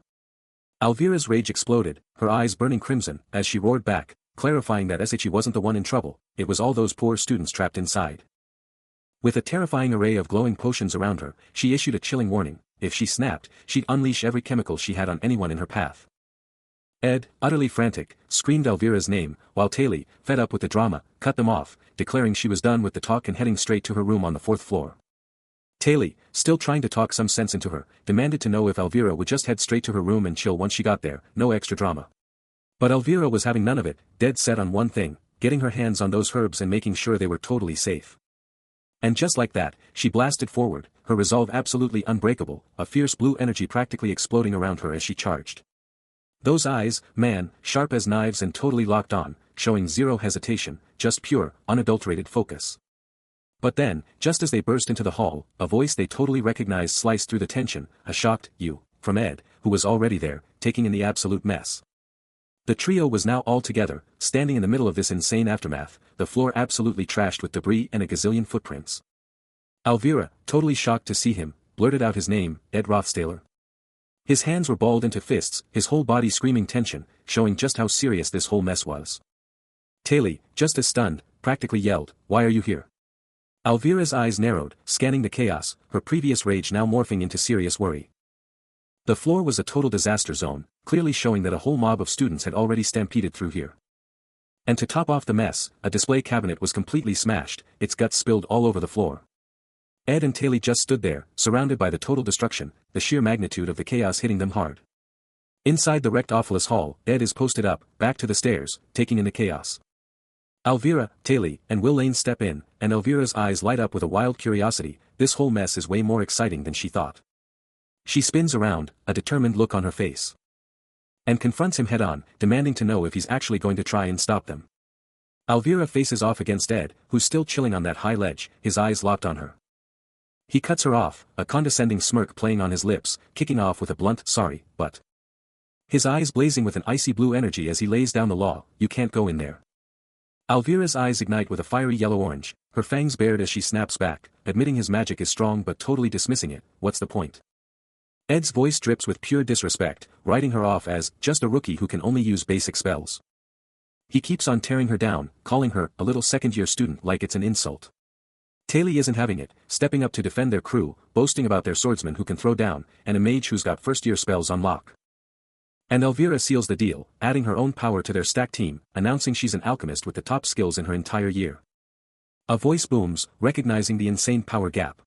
Alvira's rage exploded, her eyes burning crimson, as she roared back, clarifying that she wasn't the one in trouble, it was all those poor students trapped inside. With a terrifying array of glowing potions around her, she issued a chilling warning, if she snapped, she'd unleash every chemical she had on anyone in her path. Ed, utterly frantic, screamed Alvira's name, while Taylor, fed up with the drama, cut them off, declaring she was done with the talk and heading straight to her room on the 4th floor. Taylor, still trying to talk some sense into her, demanded to know if Alvira would just head straight to her room and chill once she got there, no extra drama. But Alvira was having none of it, dead set on one thing, getting her hands on those herbs and making sure they were totally safe. And just like that, she blasted forward, her resolve absolutely unbreakable, a fierce blue energy practically exploding around her as she charged. Those eyes, man, sharp as knives and totally locked on, showing zero hesitation, just pure, unadulterated focus. But then, just as they burst into the hall, a voice they totally recognized sliced through the tension, a shocked, "You," from Ed, who was already there, taking in the absolute mess. The trio was now all together, standing in the middle of this insane aftermath, the floor absolutely trashed with debris and a gazillion footprints. Alvira, totally shocked to see him, blurted out his name, Ed Rothstaler. His hands were balled into fists, his whole body screaming tension, showing just how serious this whole mess was. Taylor, just as stunned, practically yelled, "Why are you here?" Alvira's eyes narrowed, scanning the chaos, her previous rage now morphing into serious worry. The floor was a total disaster zone, clearly showing that a whole mob of students had already stampeded through here. And to top off the mess, a display cabinet was completely smashed, its guts spilled all over the floor. Ed and Taylor just stood there, surrounded by the total destruction, the sheer magnitude of the chaos hitting them hard. Inside the wrecked Ophilis Hall, Ed is posted up, back to the stairs, taking in the chaos. Elvira, Taylor, and Will Lane step in, and Elvira's eyes light up with a wild curiosity. This whole mess is way more exciting than she thought. She spins around, a determined look on her face, and confronts him head-on, demanding to know if he's actually going to try and stop them. Elvira faces off against Ed, who's still chilling on that high ledge, his eyes locked on her. He cuts her off, a condescending smirk playing on his lips, kicking off with a blunt "sorry, but." His eyes blazing with an icy blue energy as he lays down the law, "You can't go in there." Elvira's eyes ignite with a fiery yellow-orange, her fangs bared as she snaps back, admitting his magic is strong but totally dismissing it. What's the point? Ed's voice drips with pure disrespect, writing her off as just a rookie who can only use basic spells. He keeps on tearing her down, calling her a little second-year student like it's an insult. Taylor isn't having it, stepping up to defend their crew, boasting about their swordsman who can throw down, and a mage who's got first-year spells on lock. And Elvira seals the deal, adding her own power to their stacked team, announcing she's an alchemist with the top skills in her entire year. A voice booms, recognizing the insane power gap.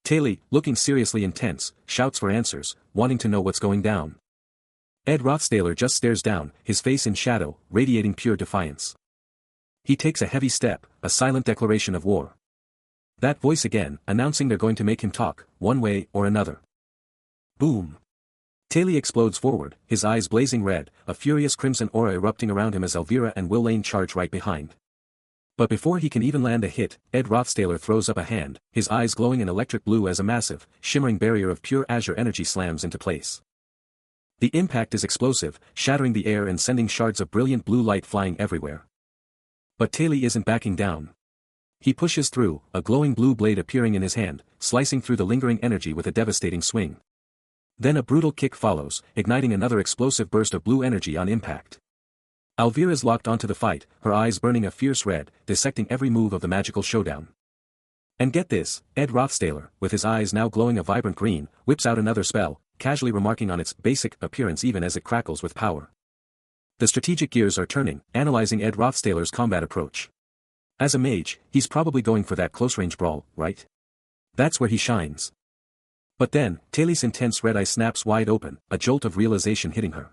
Taylor, looking seriously intense, shouts for answers, wanting to know what's going down. Ed Rothstaler just stares down, his face in shadow, radiating pure defiance. He takes a heavy step, a silent declaration of war. That voice again, announcing they're going to make him talk, one way or another. Boom. Taylor explodes forward, his eyes blazing red, a furious crimson aura erupting around him as Elvira and Will Lane charge right behind. But before he can even land a hit, Ed Rothstaler throws up a hand, his eyes glowing in electric blue as a massive, shimmering barrier of pure azure energy slams into place. The impact is explosive, shattering the air and sending shards of brilliant blue light flying everywhere. But Taylor isn't backing down. He pushes through, a glowing blue blade appearing in his hand, slicing through the lingering energy with a devastating swing. Then a brutal kick follows, igniting another explosive burst of blue energy on impact. Elvira's locked onto the fight, her eyes burning a fierce red, dissecting every move of the magical showdown. And get this, Ed Rothstaler, with his eyes now glowing a vibrant green, whips out another spell, casually remarking on its basic appearance even as it crackles with power. The strategic gears are turning, analyzing Ed Rothstaler's combat approach. As a mage, he's probably going for that close-range brawl, right? That's where he shines. But then, Taylor's intense red eye snaps wide open, a jolt of realization hitting her.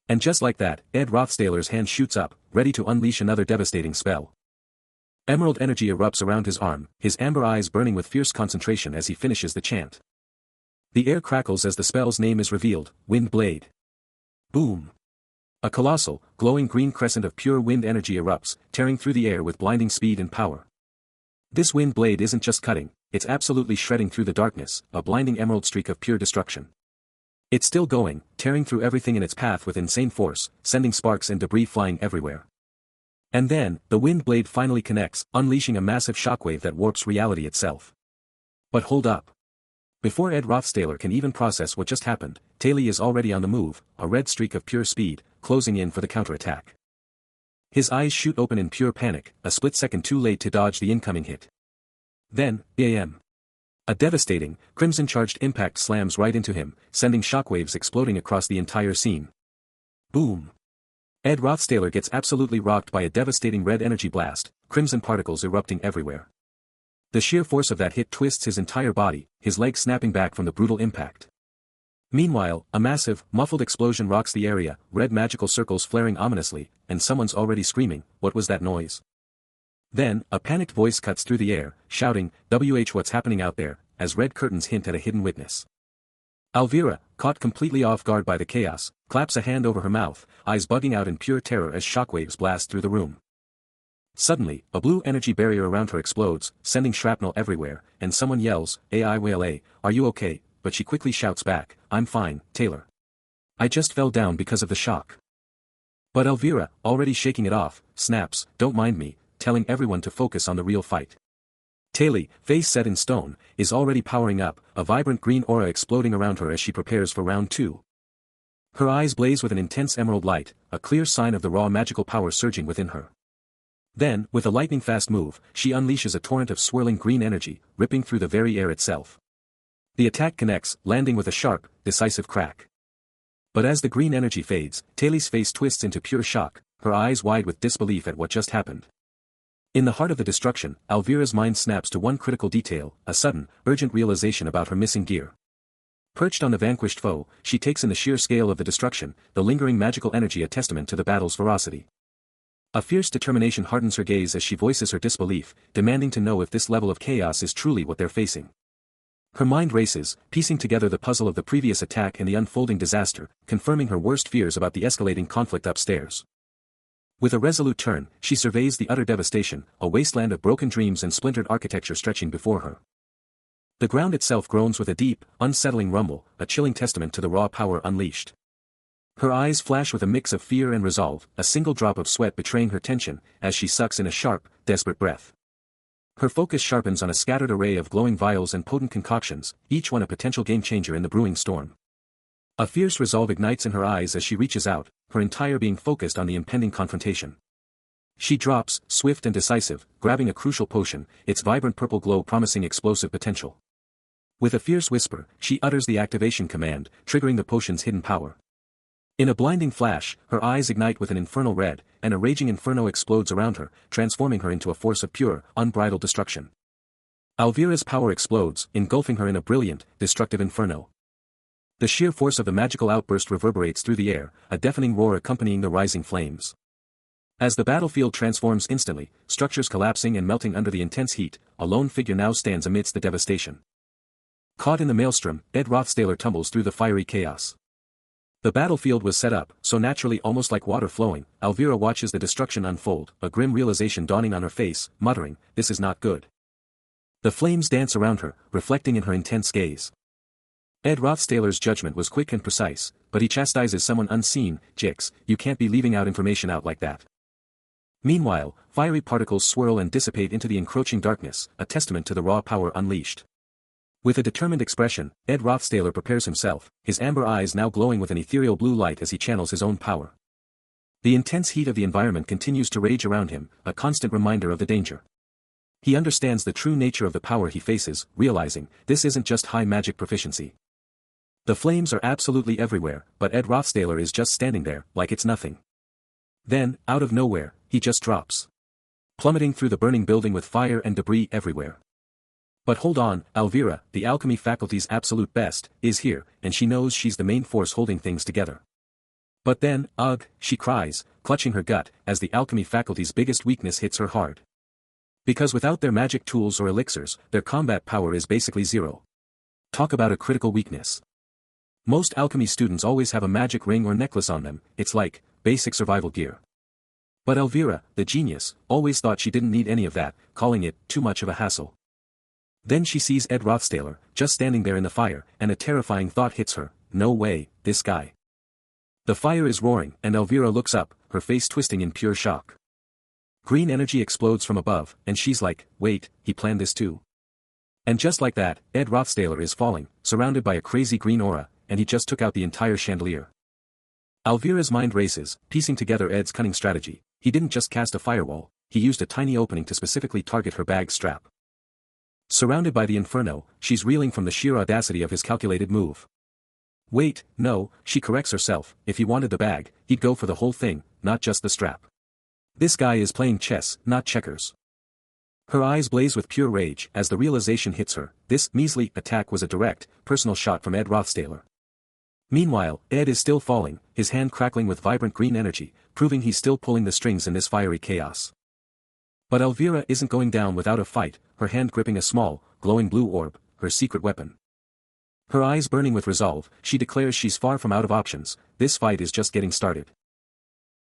And just like that, Ed Rothstaler's hand shoots up, ready to unleash another devastating spell. Emerald energy erupts around his arm, his amber eyes burning with fierce concentration as he finishes the chant. The air crackles as the spell's name is revealed, Wind Blade. Boom. A colossal, glowing green crescent of pure wind energy erupts, tearing through the air with blinding speed and power. This wind blade isn't just cutting, it's absolutely shredding through the darkness, a blinding emerald streak of pure destruction. It's still going, tearing through everything in its path with insane force, sending sparks and debris flying everywhere. And then, the wind blade finally connects, unleashing a massive shockwave that warps reality itself. But hold up. Before Ed Rothstaler can even process what just happened, Taylor is already on the move, a red streak of pure speed, closing in for the counterattack. His eyes shoot open in pure panic, a split second too late to dodge the incoming hit. Then, bam. A devastating, crimson-charged impact slams right into him, sending shockwaves exploding across the entire scene. Boom. Ed Rothstaler gets absolutely rocked by a devastating red energy blast, crimson particles erupting everywhere. The sheer force of that hit twists his entire body, his legs snapping back from the brutal impact. Meanwhile, a massive, muffled explosion rocks the area, red magical circles flaring ominously, and someone's already screaming, "What was that noise?" Then, a panicked voice cuts through the air, shouting, what's happening out there, as red curtains hint at a hidden witness. Elvira, caught completely off guard by the chaos, claps a hand over her mouth, eyes bugging out in pure terror as shockwaves blast through the room. Suddenly, a blue energy barrier around her explodes, sending shrapnel everywhere, and someone yells, "Ai, are you okay?" But she quickly shouts back, "I'm fine, Taylor. I just fell down because of the shock." But Elvira, already shaking it off, snaps, "Don't mind me," telling everyone to focus on the real fight. Taylor, face set in stone, is already powering up, a vibrant green aura exploding around her as she prepares for round 2. Her eyes blaze with an intense emerald light, a clear sign of the raw magical power surging within her. Then, with a lightning-fast move, she unleashes a torrent of swirling green energy, ripping through the very air itself. The attack connects, landing with a sharp, decisive crack. But as the green energy fades, Taylor's face twists into pure shock, her eyes wide with disbelief at what just happened. In the heart of the destruction, Alvira's mind snaps to one critical detail, a sudden, urgent realization about her missing gear. Perched on the vanquished foe, she takes in the sheer scale of the destruction, the lingering magical energy a testament to the battle's ferocity. A fierce determination hardens her gaze as she voices her disbelief, demanding to know if this level of chaos is truly what they're facing. Her mind races, piecing together the puzzle of the previous attack and the unfolding disaster, confirming her worst fears about the escalating conflict upstairs. With a resolute turn, she surveys the utter devastation, a wasteland of broken dreams and splintered architecture stretching before her. The ground itself groans with a deep, unsettling rumble, a chilling testament to the raw power unleashed. Her eyes flash with a mix of fear and resolve, a single drop of sweat betraying her tension, as she sucks in a sharp, desperate breath. Her focus sharpens on a scattered array of glowing vials and potent concoctions, each one a potential game-changer in the brewing storm. A fierce resolve ignites in her eyes as she reaches out, her entire being focused on the impending confrontation. She drops, swift and decisive, grabbing a crucial potion, its vibrant purple glow promising explosive potential. With a fierce whisper, she utters the activation command, triggering the potion's hidden power. In a blinding flash, her eyes ignite with an infernal red, and a raging inferno explodes around her, transforming her into a force of pure, unbridled destruction. Alvira's power explodes, engulfing her in a brilliant, destructive inferno. The sheer force of the magical outburst reverberates through the air, a deafening roar accompanying the rising flames. As the battlefield transforms instantly, structures collapsing and melting under the intense heat, a lone figure now stands amidst the devastation. Caught in the maelstrom, Ed Rothstaler tumbles through the fiery chaos. The battlefield was set up, so naturally almost like water flowing. Alvira watches the destruction unfold, a grim realization dawning on her face, muttering, "This is not good." The flames dance around her, reflecting in her intense gaze. Ed Rothstaler's judgment was quick and precise, but he chastises someone unseen. "Jix, you can't be leaving out information out like that." Meanwhile, fiery particles swirl and dissipate into the encroaching darkness, a testament to the raw power unleashed. With a determined expression, Ed Rothstaler prepares himself, his amber eyes now glowing with an ethereal blue light as he channels his own power. The intense heat of the environment continues to rage around him, a constant reminder of the danger. He understands the true nature of the power he faces, realizing, this isn't just high magic proficiency. The flames are absolutely everywhere, but Ed Rothstaler is just standing there, like it's nothing. Then, out of nowhere, he just drops. Plummeting through the burning building with fire and debris everywhere. But hold on, Alvira, the alchemy faculty's absolute best, is here, and she knows she's the main force holding things together. But then, ugh, she cries, clutching her gut, as the alchemy faculty's biggest weakness hits her hard. Because without their magic tools or elixirs, their combat power is basically zero. Talk about a critical weakness. Most alchemy students always have a magic ring or necklace on them, it's like, basic survival gear. But Alvira, the genius, always thought she didn't need any of that, calling it too much of a hassle. Then she sees Ed Rothstaler, just standing there in the fire, and a terrifying thought hits her, no way, this guy. The fire is roaring, and Alvira looks up, her face twisting in pure shock. Green energy explodes from above, and she's like, wait, he planned this too. And just like that, Ed Rothstaler is falling, surrounded by a crazy green aura, and he just took out the entire chandelier. Alvira's mind races, piecing together Ed's cunning strategy. He didn't just cast a firewall, he used a tiny opening to specifically target her bag strap. Surrounded by the inferno, she's reeling from the sheer audacity of his calculated move. Wait, no, she corrects herself, if he wanted the bag, he'd go for the whole thing, not just the strap. This guy is playing chess, not checkers. Her eyes blaze with pure rage as the realization hits her, this measly attack was a direct, personal shot from Ed Rothstaler. Meanwhile, Ed is still falling, his hand crackling with vibrant green energy, proving he's still pulling the strings in this fiery chaos. But Alvira isn't going down without a fight, her hand gripping a small, glowing blue orb, her secret weapon. Her eyes burning with resolve, she declares she's far from out of options, this fight is just getting started.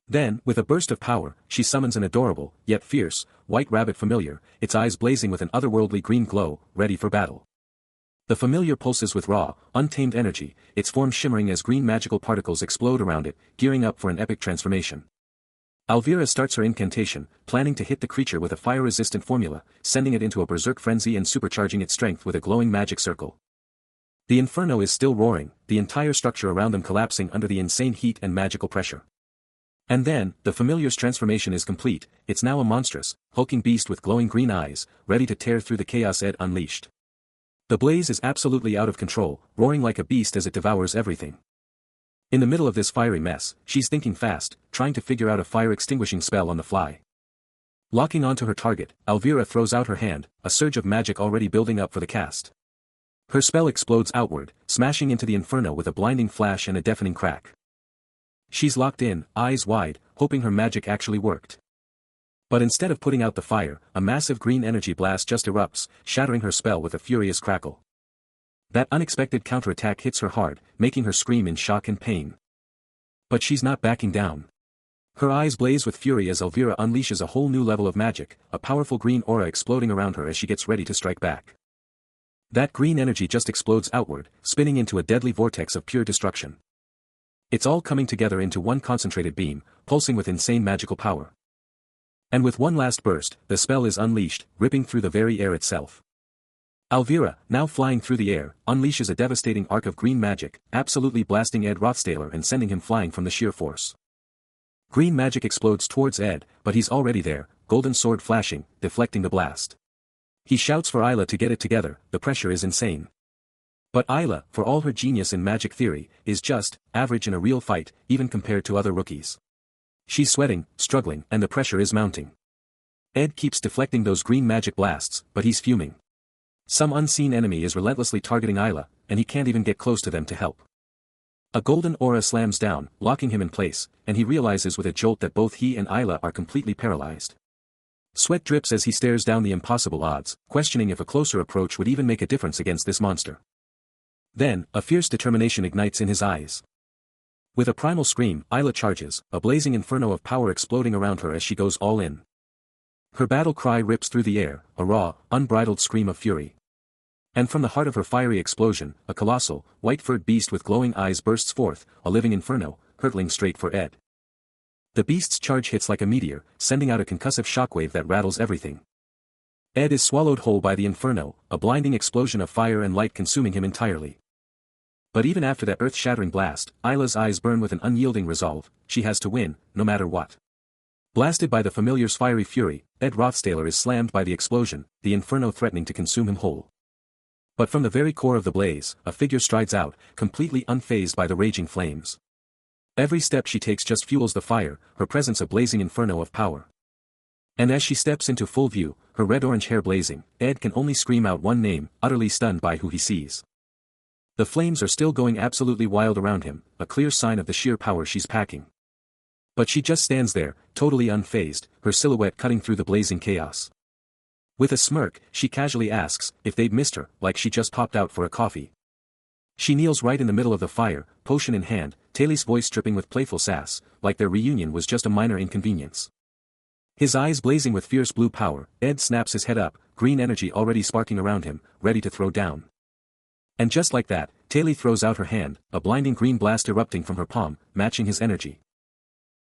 Then, with a burst of power, she summons an adorable, yet fierce, white rabbit familiar, its eyes blazing with an otherworldly green glow, ready for battle. The familiar pulses with raw, untamed energy, its form shimmering as green magical particles explode around it, gearing up for an epic transformation. Alvira starts her incantation, planning to hit the creature with a fire-resistant formula, sending it into a berserk frenzy and supercharging its strength with a glowing magic circle. The inferno is still roaring, the entire structure around them collapsing under the insane heat and magical pressure. And then, the familiar's transformation is complete, it's now a monstrous, hulking beast with glowing green eyes, ready to tear through the chaos Ed unleashed. The blaze is absolutely out of control, roaring like a beast as it devours everything. In the middle of this fiery mess, she's thinking fast, trying to figure out a fire-extinguishing spell on the fly. Locking onto her target, Elvira throws out her hand, a surge of magic already building up for the cast. Her spell explodes outward, smashing into the inferno with a blinding flash and a deafening crack. She's locked in, eyes wide, hoping her magic actually worked. But instead of putting out the fire, a massive green energy blast just erupts, shattering her spell with a furious crackle. That unexpected counterattack hits her hard, making her scream in shock and pain. But she's not backing down. Her eyes blaze with fury as Elvira unleashes a whole new level of magic, a powerful green aura exploding around her as she gets ready to strike back. That green energy just explodes outward, spinning into a deadly vortex of pure destruction. It's all coming together into one concentrated beam, pulsing with insane magical power. And with one last burst, the spell is unleashed, ripping through the very air itself. Elvira, now flying through the air, unleashes a devastating arc of green magic, absolutely blasting Ed Rothstaler and sending him flying from the sheer force. Green magic explodes towards Ed, but he's already there, golden sword flashing, deflecting the blast. He shouts for Isla to get it together, the pressure is insane. But Isla, for all her genius in magic theory, is just average in a real fight, even compared to other rookies. She's sweating, struggling, and the pressure is mounting. Ed keeps deflecting those green magic blasts, but he's fuming. Some unseen enemy is relentlessly targeting Isla, and he can't even get close to them to help. A golden aura slams down, locking him in place, and he realizes with a jolt that both he and Isla are completely paralyzed. Sweat drips as he stares down the impossible odds, questioning if a closer approach would even make a difference against this monster. Then, a fierce determination ignites in his eyes. With a primal scream, Isla charges, a blazing inferno of power exploding around her as she goes all in. Her battle cry rips through the air, a raw, unbridled scream of fury. And from the heart of her fiery explosion, a colossal, white-furred beast with glowing eyes bursts forth, a living inferno, hurtling straight for Ed. The beast's charge hits like a meteor, sending out a concussive shockwave that rattles everything. Ed is swallowed whole by the inferno, a blinding explosion of fire and light consuming him entirely. But even after that earth-shattering blast, Isla's eyes burn with an unyielding resolve, she has to win, no matter what. Blasted by the familiar's fiery fury, Ed Rothstaler is slammed by the explosion, the inferno threatening to consume him whole. But from the very core of the blaze, a figure strides out, completely unfazed by the raging flames. Every step she takes just fuels the fire, her presence a blazing inferno of power. And as she steps into full view, her red-orange hair blazing, Ed can only scream out one name, utterly stunned by who he sees. The flames are still going absolutely wild around him, a clear sign of the sheer power she's packing. But she just stands there, totally unfazed, her silhouette cutting through the blazing chaos. With a smirk, she casually asks if they'd missed her, like she just popped out for a coffee. She kneels right in the middle of the fire, potion in hand, Taylor's voice dripping with playful sass, like their reunion was just a minor inconvenience. His eyes blazing with fierce blue power, Ed snaps his head up, green energy already sparking around him, ready to throw down. And just like that, Taylor throws out her hand, a blinding green blast erupting from her palm, matching his energy.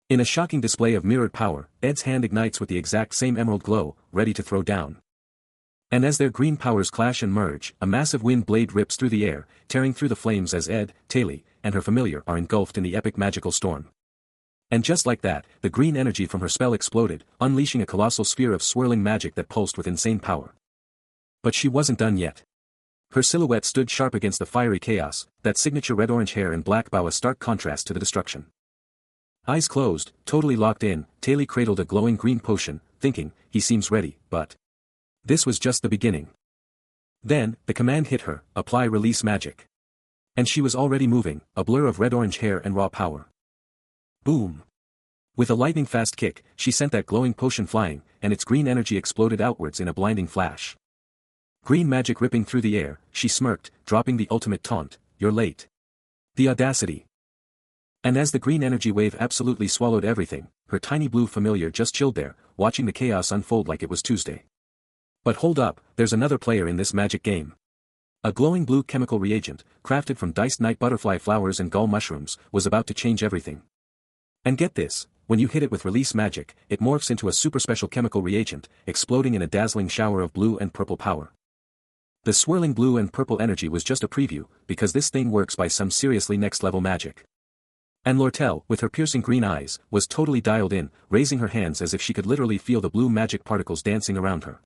In a shocking display of mirrored power, Ed's hand ignites with the exact same emerald glow, ready to throw down. And as their green powers clash and merge, a massive wind blade rips through the air, tearing through the flames as Ed, Taylor, and her familiar are engulfed in the epic magical storm. And just like that, the green energy from her spell exploded, unleashing a colossal sphere of swirling magic that pulsed with insane power. But she wasn't done yet. Her silhouette stood sharp against the fiery chaos, that signature red-orange hair and black bow a stark contrast to the destruction. Eyes closed, totally locked in, Taylor cradled a glowing green potion, thinking, he seems ready, but this was just the beginning. Then, the command hit her, apply release magic. And she was already moving, a blur of red-orange hair and raw power. Boom! With a lightning-fast kick, she sent that glowing potion flying, and its green energy exploded outwards in a blinding flash. Green magic ripping through the air, she smirked, dropping the ultimate taunt, you're late. The audacity. And as the green energy wave absolutely swallowed everything, her tiny blue familiar just chilled there, watching the chaos unfold like it was Tuesday. But hold up, there's another player in this magic game. A glowing blue chemical reagent, crafted from diced night butterfly flowers and gull mushrooms, was about to change everything. And get this, when you hit it with release magic, it morphs into a super special chemical reagent, exploding in a dazzling shower of blue and purple power. The swirling blue and purple energy was just a preview, because this thing works by some seriously next-level magic. And Lortel, with her piercing green eyes, was totally dialed in, raising her hands as if she could literally feel the blue magic particles dancing around her.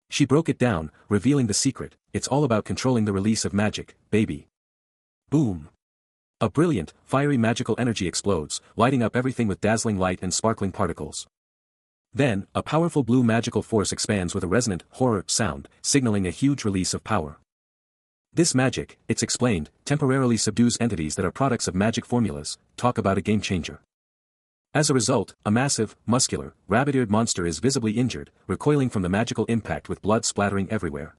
She broke it down, revealing the secret, it's all about controlling the release of magic, baby. Boom! A brilliant, fiery magical energy explodes, lighting up everything with dazzling light and sparkling particles. Then, a powerful blue magical force expands with a resonant, horror sound, signaling a huge release of power. This magic, it's explained, temporarily subdues entities that are products of magic formulas. Talk about a game changer. As a result, a massive, muscular, rabbit-eared monster is visibly injured, recoiling from the magical impact with blood splattering everywhere.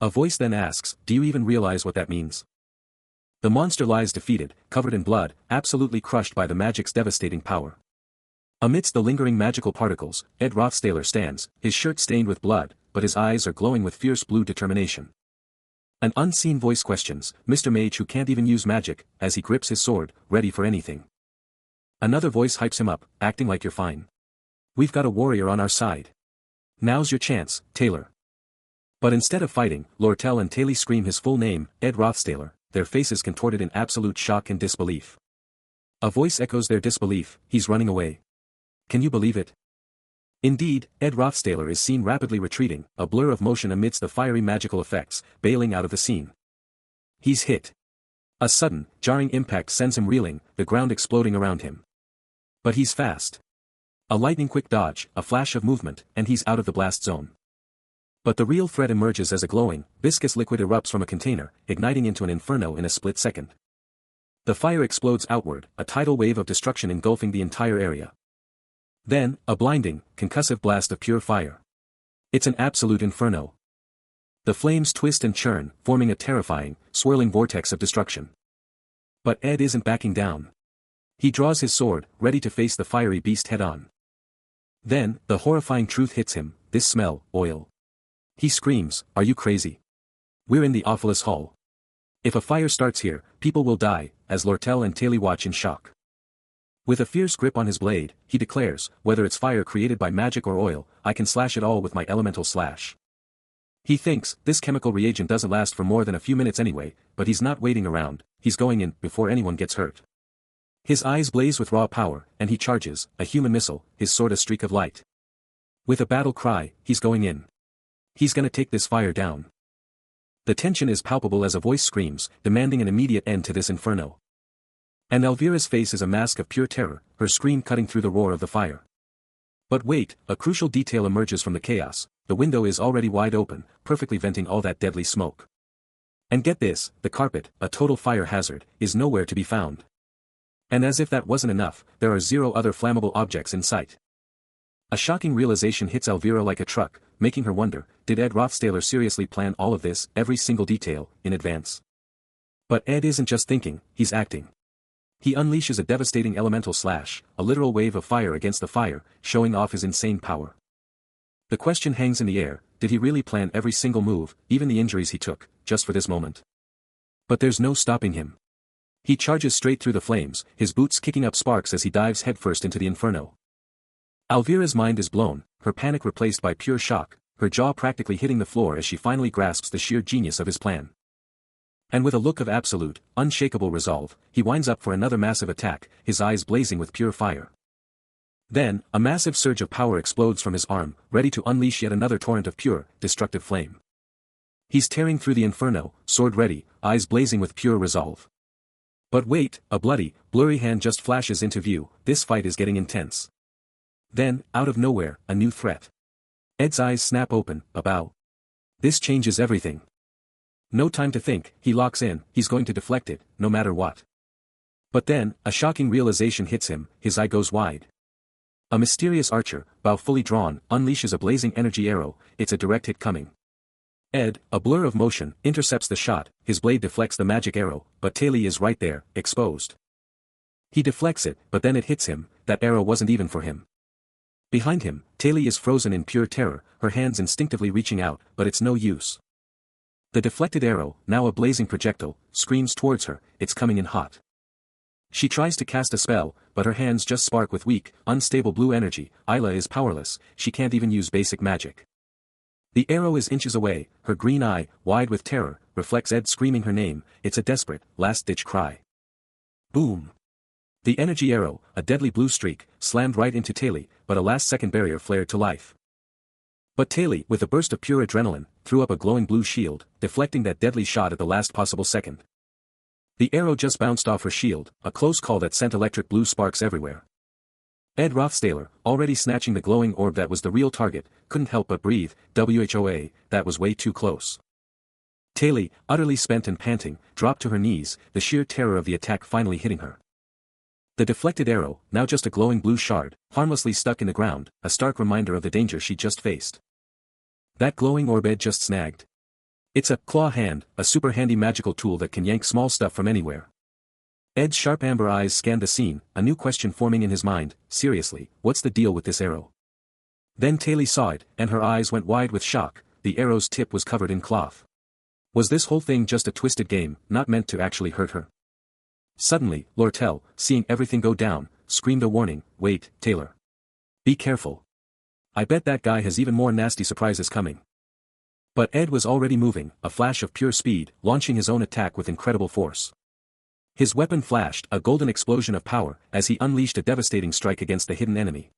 A voice then asks, "Do you even realize what that means?" The monster lies defeated, covered in blood, absolutely crushed by the magic's devastating power. Amidst the lingering magical particles, Ed Rothstaler stands, his shirt stained with blood, but his eyes are glowing with fierce blue determination. An unseen voice questions, "Mr. Mage who can't even use magic," as he grips his sword, ready for anything. Another voice hypes him up, "Acting like you're fine. We've got a warrior on our side. Now's your chance, Taylor." But instead of fighting, Lortel and Taylor scream his full name, Ed Rothstaler, their faces contorted in absolute shock and disbelief. A voice echoes their disbelief, "He's running away. Can you believe it?" Indeed, Ed Rothstaler is seen rapidly retreating, a blur of motion amidst the fiery magical effects, bailing out of the scene. He's hit. A sudden, jarring impact sends him reeling, the ground exploding around him. But he's fast. A lightning-quick dodge, a flash of movement, and he's out of the blast zone. But the real threat emerges as a glowing, viscous liquid erupts from a container, igniting into an inferno in a split second. The fire explodes outward, a tidal wave of destruction engulfing the entire area. Then, a blinding, concussive blast of pure fire. It's an absolute inferno. The flames twist and churn, forming a terrifying, swirling vortex of destruction. But Ed isn't backing down. He draws his sword, ready to face the fiery beast head-on. Then, the horrifying truth hits him, "This smell, oil." He screams, "Are you crazy? We're in the Awfulest Hall. If a fire starts here, people will die," as Lortel and Taylor watch in shock. With a fierce grip on his blade, he declares, "Whether it's fire created by magic or oil, I can slash it all with my elemental slash." He thinks, this chemical reagent doesn't last for more than a few minutes anyway, but he's not waiting around, he's going in, before anyone gets hurt. His eyes blaze with raw power, and he charges, a human missile, his sword a streak of light. With a battle cry, he's going in. He's gonna take this fire down. The tension is palpable as a voice screams, demanding an immediate end to this inferno. And Elvira's face is a mask of pure terror, her scream cutting through the roar of the fire. But wait, a crucial detail emerges from the chaos, the window is already wide open, perfectly venting all that deadly smoke. And get this, the carpet, a total fire hazard, is nowhere to be found. And as if that wasn't enough, there are 0 other flammable objects in sight. A shocking realization hits Elvira like a truck, making her wonder, did Ed Rothstaler seriously plan all of this, every single detail, in advance? But Ed isn't just thinking, he's acting. He unleashes a devastating elemental slash, a literal wave of fire against the fire, showing off his insane power. The question hangs in the air, did he really plan every single move, even the injuries he took, just for this moment? But there's no stopping him. He charges straight through the flames, his boots kicking up sparks as he dives headfirst into the inferno. Elvira's mind is blown, her panic replaced by pure shock, her jaw practically hitting the floor as she finally grasps the sheer genius of his plan. And with a look of absolute, unshakable resolve, he winds up for another massive attack, his eyes blazing with pure fire. Then, a massive surge of power explodes from his arm, ready to unleash yet another torrent of pure, destructive flame. He's tearing through the inferno, sword ready, eyes blazing with pure resolve. But wait, a bloody, blurry hand just flashes into view, this fight is getting intense. Then, out of nowhere, a new threat. Ed's eyes snap open, a bow. This changes everything. No time to think, he locks in, he's going to deflect it, no matter what. But then, a shocking realization hits him, his eye goes wide. A mysterious archer, bow fully drawn, unleashes a blazing energy arrow, it's a direct hit coming. Ed, a blur of motion, intercepts the shot, his blade deflects the magic arrow, but Taylor is right there, exposed. He deflects it, but then it hits him, that arrow wasn't even for him. Behind him, Taylor is frozen in pure terror, her hands instinctively reaching out, but it's no use. The deflected arrow, now a blazing projectile, screams towards her, it's coming in hot. She tries to cast a spell, but her hands just spark with weak, unstable blue energy, Isla is powerless, she can't even use basic magic. The arrow is inches away, her green eye, wide with terror, reflects Ed screaming her name, it's a desperate, last-ditch cry. Boom! The energy arrow, a deadly blue streak, slammed right into Taylor, but a last-second barrier flared to life. But Taylor, with a burst of pure adrenaline, threw up a glowing blue shield, deflecting that deadly shot at the last possible second. The arrow just bounced off her shield, a close call that sent electric blue sparks everywhere. Ed Rothstaler, already snatching the glowing orb that was the real target, couldn't help but breathe. WHOA, that was way too close. Taylor, utterly spent and panting, dropped to her knees, the sheer terror of the attack finally hitting her. The deflected arrow, now just a glowing blue shard, harmlessly stuck in the ground, a stark reminder of the danger she just faced. That glowing orb Ed just snagged. It's a claw hand, a super handy magical tool that can yank small stuff from anywhere. Ed's sharp amber eyes scanned the scene, a new question forming in his mind. Seriously, what's the deal with this arrow? Then Taylor saw it, and her eyes went wide with shock. The arrow's tip was covered in cloth. Was this whole thing just a twisted game, not meant to actually hurt her? Suddenly, Lortel, seeing everything go down, screamed a warning. Wait, Taylor. Be careful. I bet that guy has even more nasty surprises coming. But Ed was already moving, a flash of pure speed, launching his own attack with incredible force. His weapon flashed, a golden explosion of power, as he unleashed a devastating strike against the hidden enemy.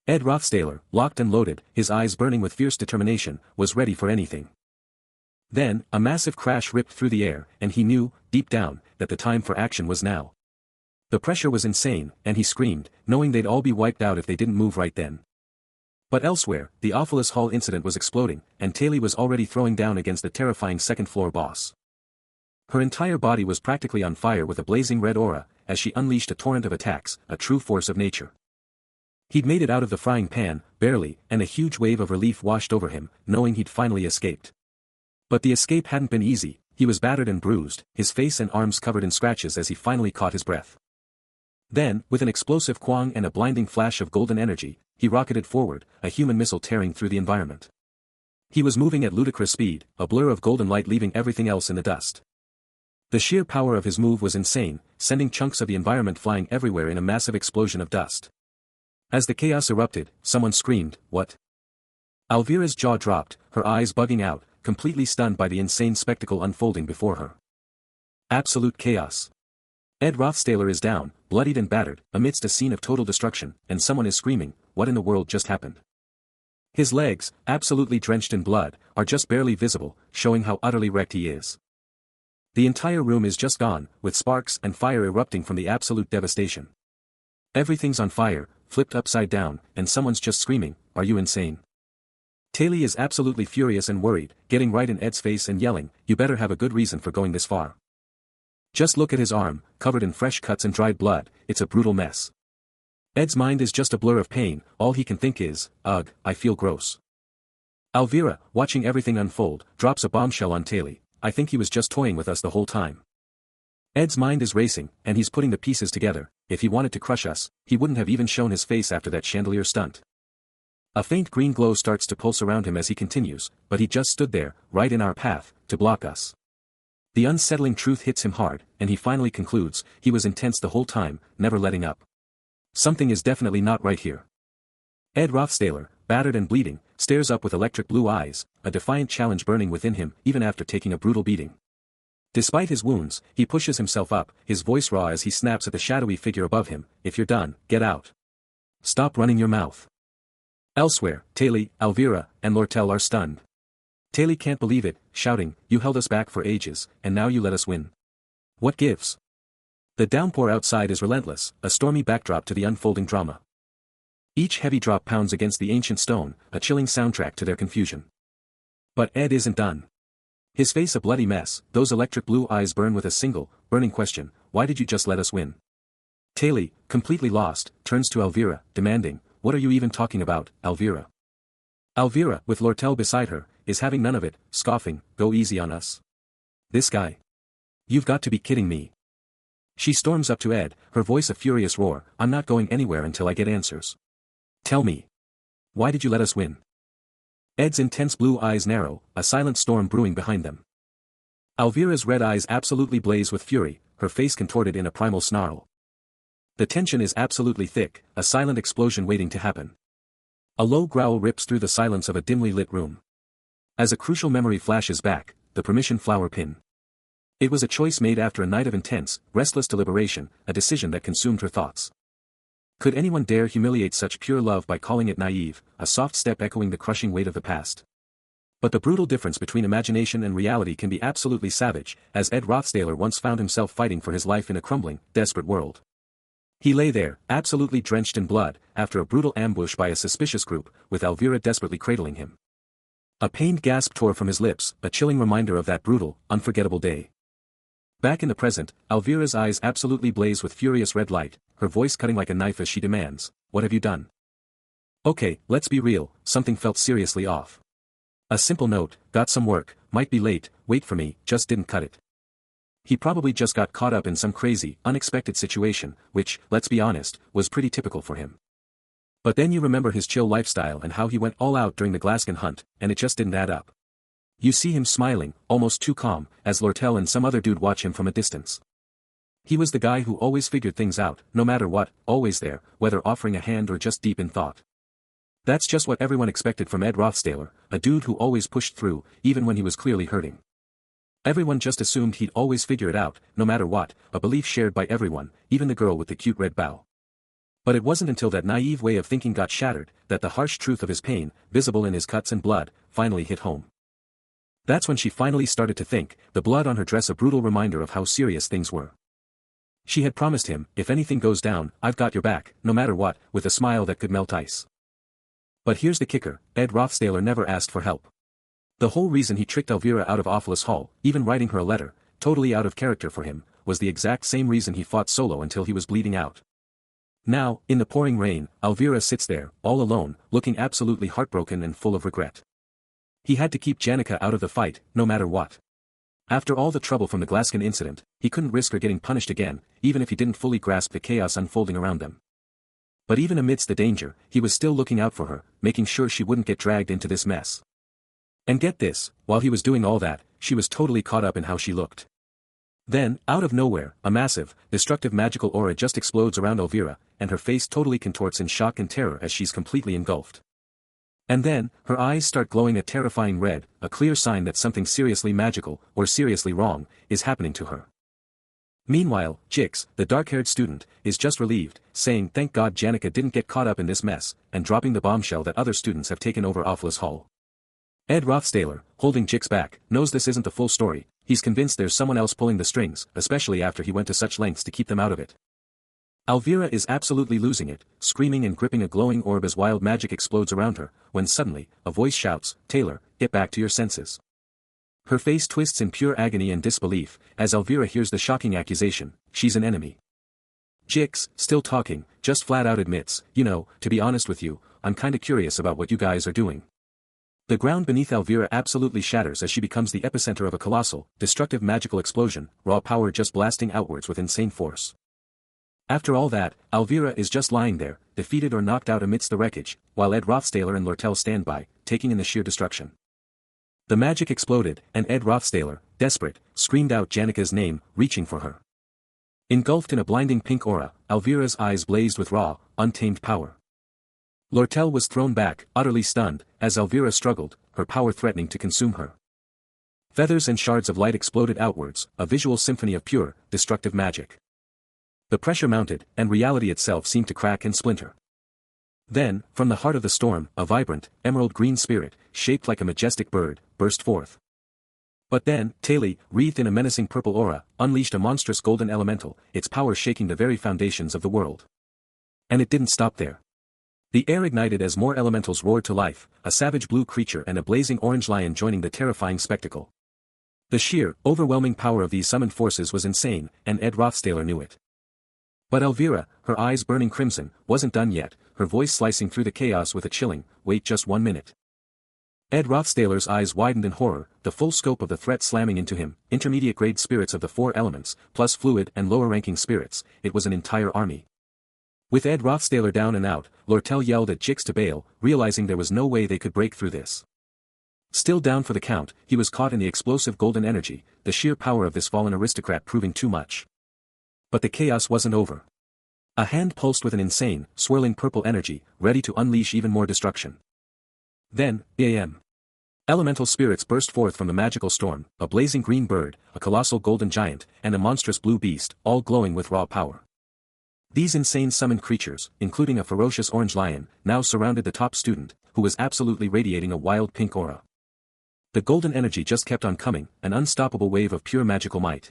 Ed Rothstaler, locked and loaded, his eyes burning with fierce determination, was ready for anything. Then, a massive crash ripped through the air, and he knew, deep down, that the time for action was now. The pressure was insane, and he screamed, knowing they'd all be wiped out if they didn't move right then. But elsewhere, the Awfulous Hall incident was exploding, and Taylor was already throwing down against the terrifying second-floor boss. Her entire body was practically on fire with a blazing red aura, as she unleashed a torrent of attacks, a true force of nature. He'd made it out of the frying pan, barely, and a huge wave of relief washed over him, knowing he'd finally escaped. But the escape hadn't been easy. He was battered and bruised, his face and arms covered in scratches as he finally caught his breath. Then, with an explosive quang and a blinding flash of golden energy, he rocketed forward, a human missile tearing through the environment. He was moving at ludicrous speed, a blur of golden light leaving everything else in the dust. The sheer power of his move was insane, sending chunks of the environment flying everywhere in a massive explosion of dust. As the chaos erupted, someone screamed, "What?" Alvira's jaw dropped, her eyes bugging out, completely stunned by the insane spectacle unfolding before her. Absolute chaos. Ed Rothstaler is down, bloodied and battered, amidst a scene of total destruction, and someone is screaming, "What in the world just happened?" His legs, absolutely drenched in blood, are just barely visible, showing how utterly wrecked he is. The entire room is just gone, with sparks and fire erupting from the absolute devastation. Everything's on fire, flipped upside down, and someone's just screaming, "Are you insane?" Taylor is absolutely furious and worried, getting right in Ed's face and yelling, "You better have a good reason for going this far. Just look at his arm, covered in fresh cuts and dried blood, it's a brutal mess." Ed's mind is just a blur of pain, all he can think is, "Ugh, I feel gross." Alvira, watching everything unfold, drops a bombshell on Taylor. "I think he was just toying with us the whole time." Ed's mind is racing, and he's putting the pieces together. If he wanted to crush us, he wouldn't have even shown his face after that chandelier stunt. A faint green glow starts to pulse around him as he continues, but he just stood there, right in our path, to block us. The unsettling truth hits him hard, and he finally concludes, he was intense the whole time, never letting up. Something is definitely not right here. Ed Rothstaler, battered and bleeding, stares up with electric blue eyes, a defiant challenge burning within him, even after taking a brutal beating. Despite his wounds, he pushes himself up, his voice raw as he snaps at the shadowy figure above him, "If you're done, get out. Stop running your mouth." Elsewhere, Taylor, Alvira, and Lortel are stunned. Taylor can't believe it, shouting, "You held us back for ages, and now you let us win. What gives?" The downpour outside is relentless, a stormy backdrop to the unfolding drama. Each heavy drop pounds against the ancient stone, a chilling soundtrack to their confusion. But Ed isn't done. His face a bloody mess, those electric blue eyes burn with a single, burning question, "Why did you just let us win?" Taylor, completely lost, turns to Alvira, demanding, "What are you even talking about, Alvira?" Alvira, with Lortel beside her, is having none of it, scoffing, "Go easy on us. This guy. You've got to be kidding me." She storms up to Ed, her voice a furious roar, "I'm not going anywhere until I get answers. Tell me. Why did you let us win?" Ed's intense blue eyes narrow, a silent storm brewing behind them. Alvira's red eyes absolutely blaze with fury, her face contorted in a primal snarl. The tension is absolutely thick, a silent explosion waiting to happen. A low growl rips through the silence of a dimly lit room. As a crucial memory flashes back, the permission flower pin. It was a choice made after a night of intense, restless deliberation, a decision that consumed her thoughts. Could anyone dare humiliate such pure love by calling it naive, a soft step echoing the crushing weight of the past? But the brutal difference between imagination and reality can be absolutely savage, as Ed Rothstaler once found himself fighting for his life in a crumbling, desperate world. He lay there, absolutely drenched in blood, after a brutal ambush by a suspicious group, with Elvira desperately cradling him. A pained gasp tore from his lips, a chilling reminder of that brutal, unforgettable day. Back in the present, Elvira's eyes absolutely blaze with furious red light, her voice cutting like a knife as she demands, "What have you done?" Okay, let's be real, something felt seriously off. A simple note, "Got some work, might be late, wait for me," just didn't cut it. He probably just got caught up in some crazy, unexpected situation, which, let's be honest, was pretty typical for him. But then you remember his chill lifestyle and how he went all out during the Glasgow hunt, and it just didn't add up. You see him smiling, almost too calm, as Lortel and some other dude watch him from a distance. He was the guy who always figured things out, no matter what, always there, whether offering a hand or just deep in thought. That's just what everyone expected from Ed Rothstaler, a dude who always pushed through, even when he was clearly hurting. Everyone just assumed he'd always figure it out, no matter what, a belief shared by everyone, even the girl with the cute red bow. But it wasn't until that naive way of thinking got shattered, that the harsh truth of his pain, visible in his cuts and blood, finally hit home. That's when she finally started to think, the blood on her dress a brutal reminder of how serious things were. She had promised him, "If anything goes down, I've got your back, no matter what," with a smile that could melt ice. But here's the kicker, Ed Rothstaler never asked for help. The whole reason he tricked Elvira out of Awfulus Hall, even writing her a letter, totally out of character for him, was the exact same reason he fought solo until he was bleeding out. Now, in the pouring rain, Elvira sits there, all alone, looking absolutely heartbroken and full of regret. He had to keep Janica out of the fight, no matter what. After all the trouble from the Glasgow incident, he couldn't risk her getting punished again, even if he didn't fully grasp the chaos unfolding around them. But even amidst the danger, he was still looking out for her, making sure she wouldn't get dragged into this mess. And get this, while he was doing all that, she was totally caught up in how she looked. Then, out of nowhere, a massive, destructive magical aura just explodes around Elvira, and her face totally contorts in shock and terror as she's completely engulfed. And then, her eyes start glowing a terrifying red, a clear sign that something seriously magical, or seriously wrong, is happening to her. Meanwhile, Jix, the dark-haired student, is just relieved, saying thank God Janica didn't get caught up in this mess, and dropping the bombshell that other students have taken over Awfulus Hall. Ed Rothstaler, holding Jix back, knows this isn't the full story. He's convinced there's someone else pulling the strings, especially after he went to such lengths to keep them out of it. Elvira is absolutely losing it, screaming and gripping a glowing orb as wild magic explodes around her, when suddenly, a voice shouts, "Taylor, get back to your senses." Her face twists in pure agony and disbelief, as Elvira hears the shocking accusation, she's an enemy. Jix, still talking, just flat out admits, to be honest with you, I'm kinda curious about what you guys are doing. The ground beneath Elvira absolutely shatters as she becomes the epicenter of a colossal, destructive magical explosion, raw power just blasting outwards with insane force. After all that, Elvira is just lying there, defeated or knocked out amidst the wreckage, while Ed Rothstaler and Lortel stand by, taking in the sheer destruction. The magic exploded, and Ed Rothstaler, desperate, screamed out Janica's name, reaching for her. Engulfed in a blinding pink aura, Elvira's eyes blazed with raw, untamed power. Lortel was thrown back, utterly stunned, as Elvira struggled, her power threatening to consume her. Feathers and shards of light exploded outwards, a visual symphony of pure, destructive magic. The pressure mounted, and reality itself seemed to crack and splinter. Then, from the heart of the storm, a vibrant, emerald-green spirit, shaped like a majestic bird, burst forth. But then, Taylor, wreathed in a menacing purple aura, unleashed a monstrous golden elemental, its power shaking the very foundations of the world. And it didn't stop there. The air ignited as more elementals roared to life, a savage blue creature and a blazing orange lion joining the terrifying spectacle. The sheer, overwhelming power of these summoned forces was insane, and Ed Rothstaler knew it. But Elvira, her eyes burning crimson, wasn't done yet, her voice slicing through the chaos with a chilling, "Wait just 1 minute." Ed Rothstaler's eyes widened in horror, the full scope of the threat slamming into him, intermediate-grade spirits of the 4 elements, plus fluid and lower-ranking spirits, it was an entire army. With Ed Rothstaler down and out, Lortel yelled at Jix to bail, realizing there was no way they could break through this. Still down for the count, he was caught in the explosive golden energy, the sheer power of this fallen aristocrat proving too much. But the chaos wasn't over. A hand pulsed with an insane, swirling purple energy, ready to unleash even more destruction. Then, bam! Elemental spirits burst forth from the magical storm, a blazing green bird, a colossal golden giant, and a monstrous blue beast, all glowing with raw power. These insane summoned creatures, including a ferocious orange lion, now surrounded the top student, who was absolutely radiating a wild pink aura. The golden energy just kept on coming, an unstoppable wave of pure magical might.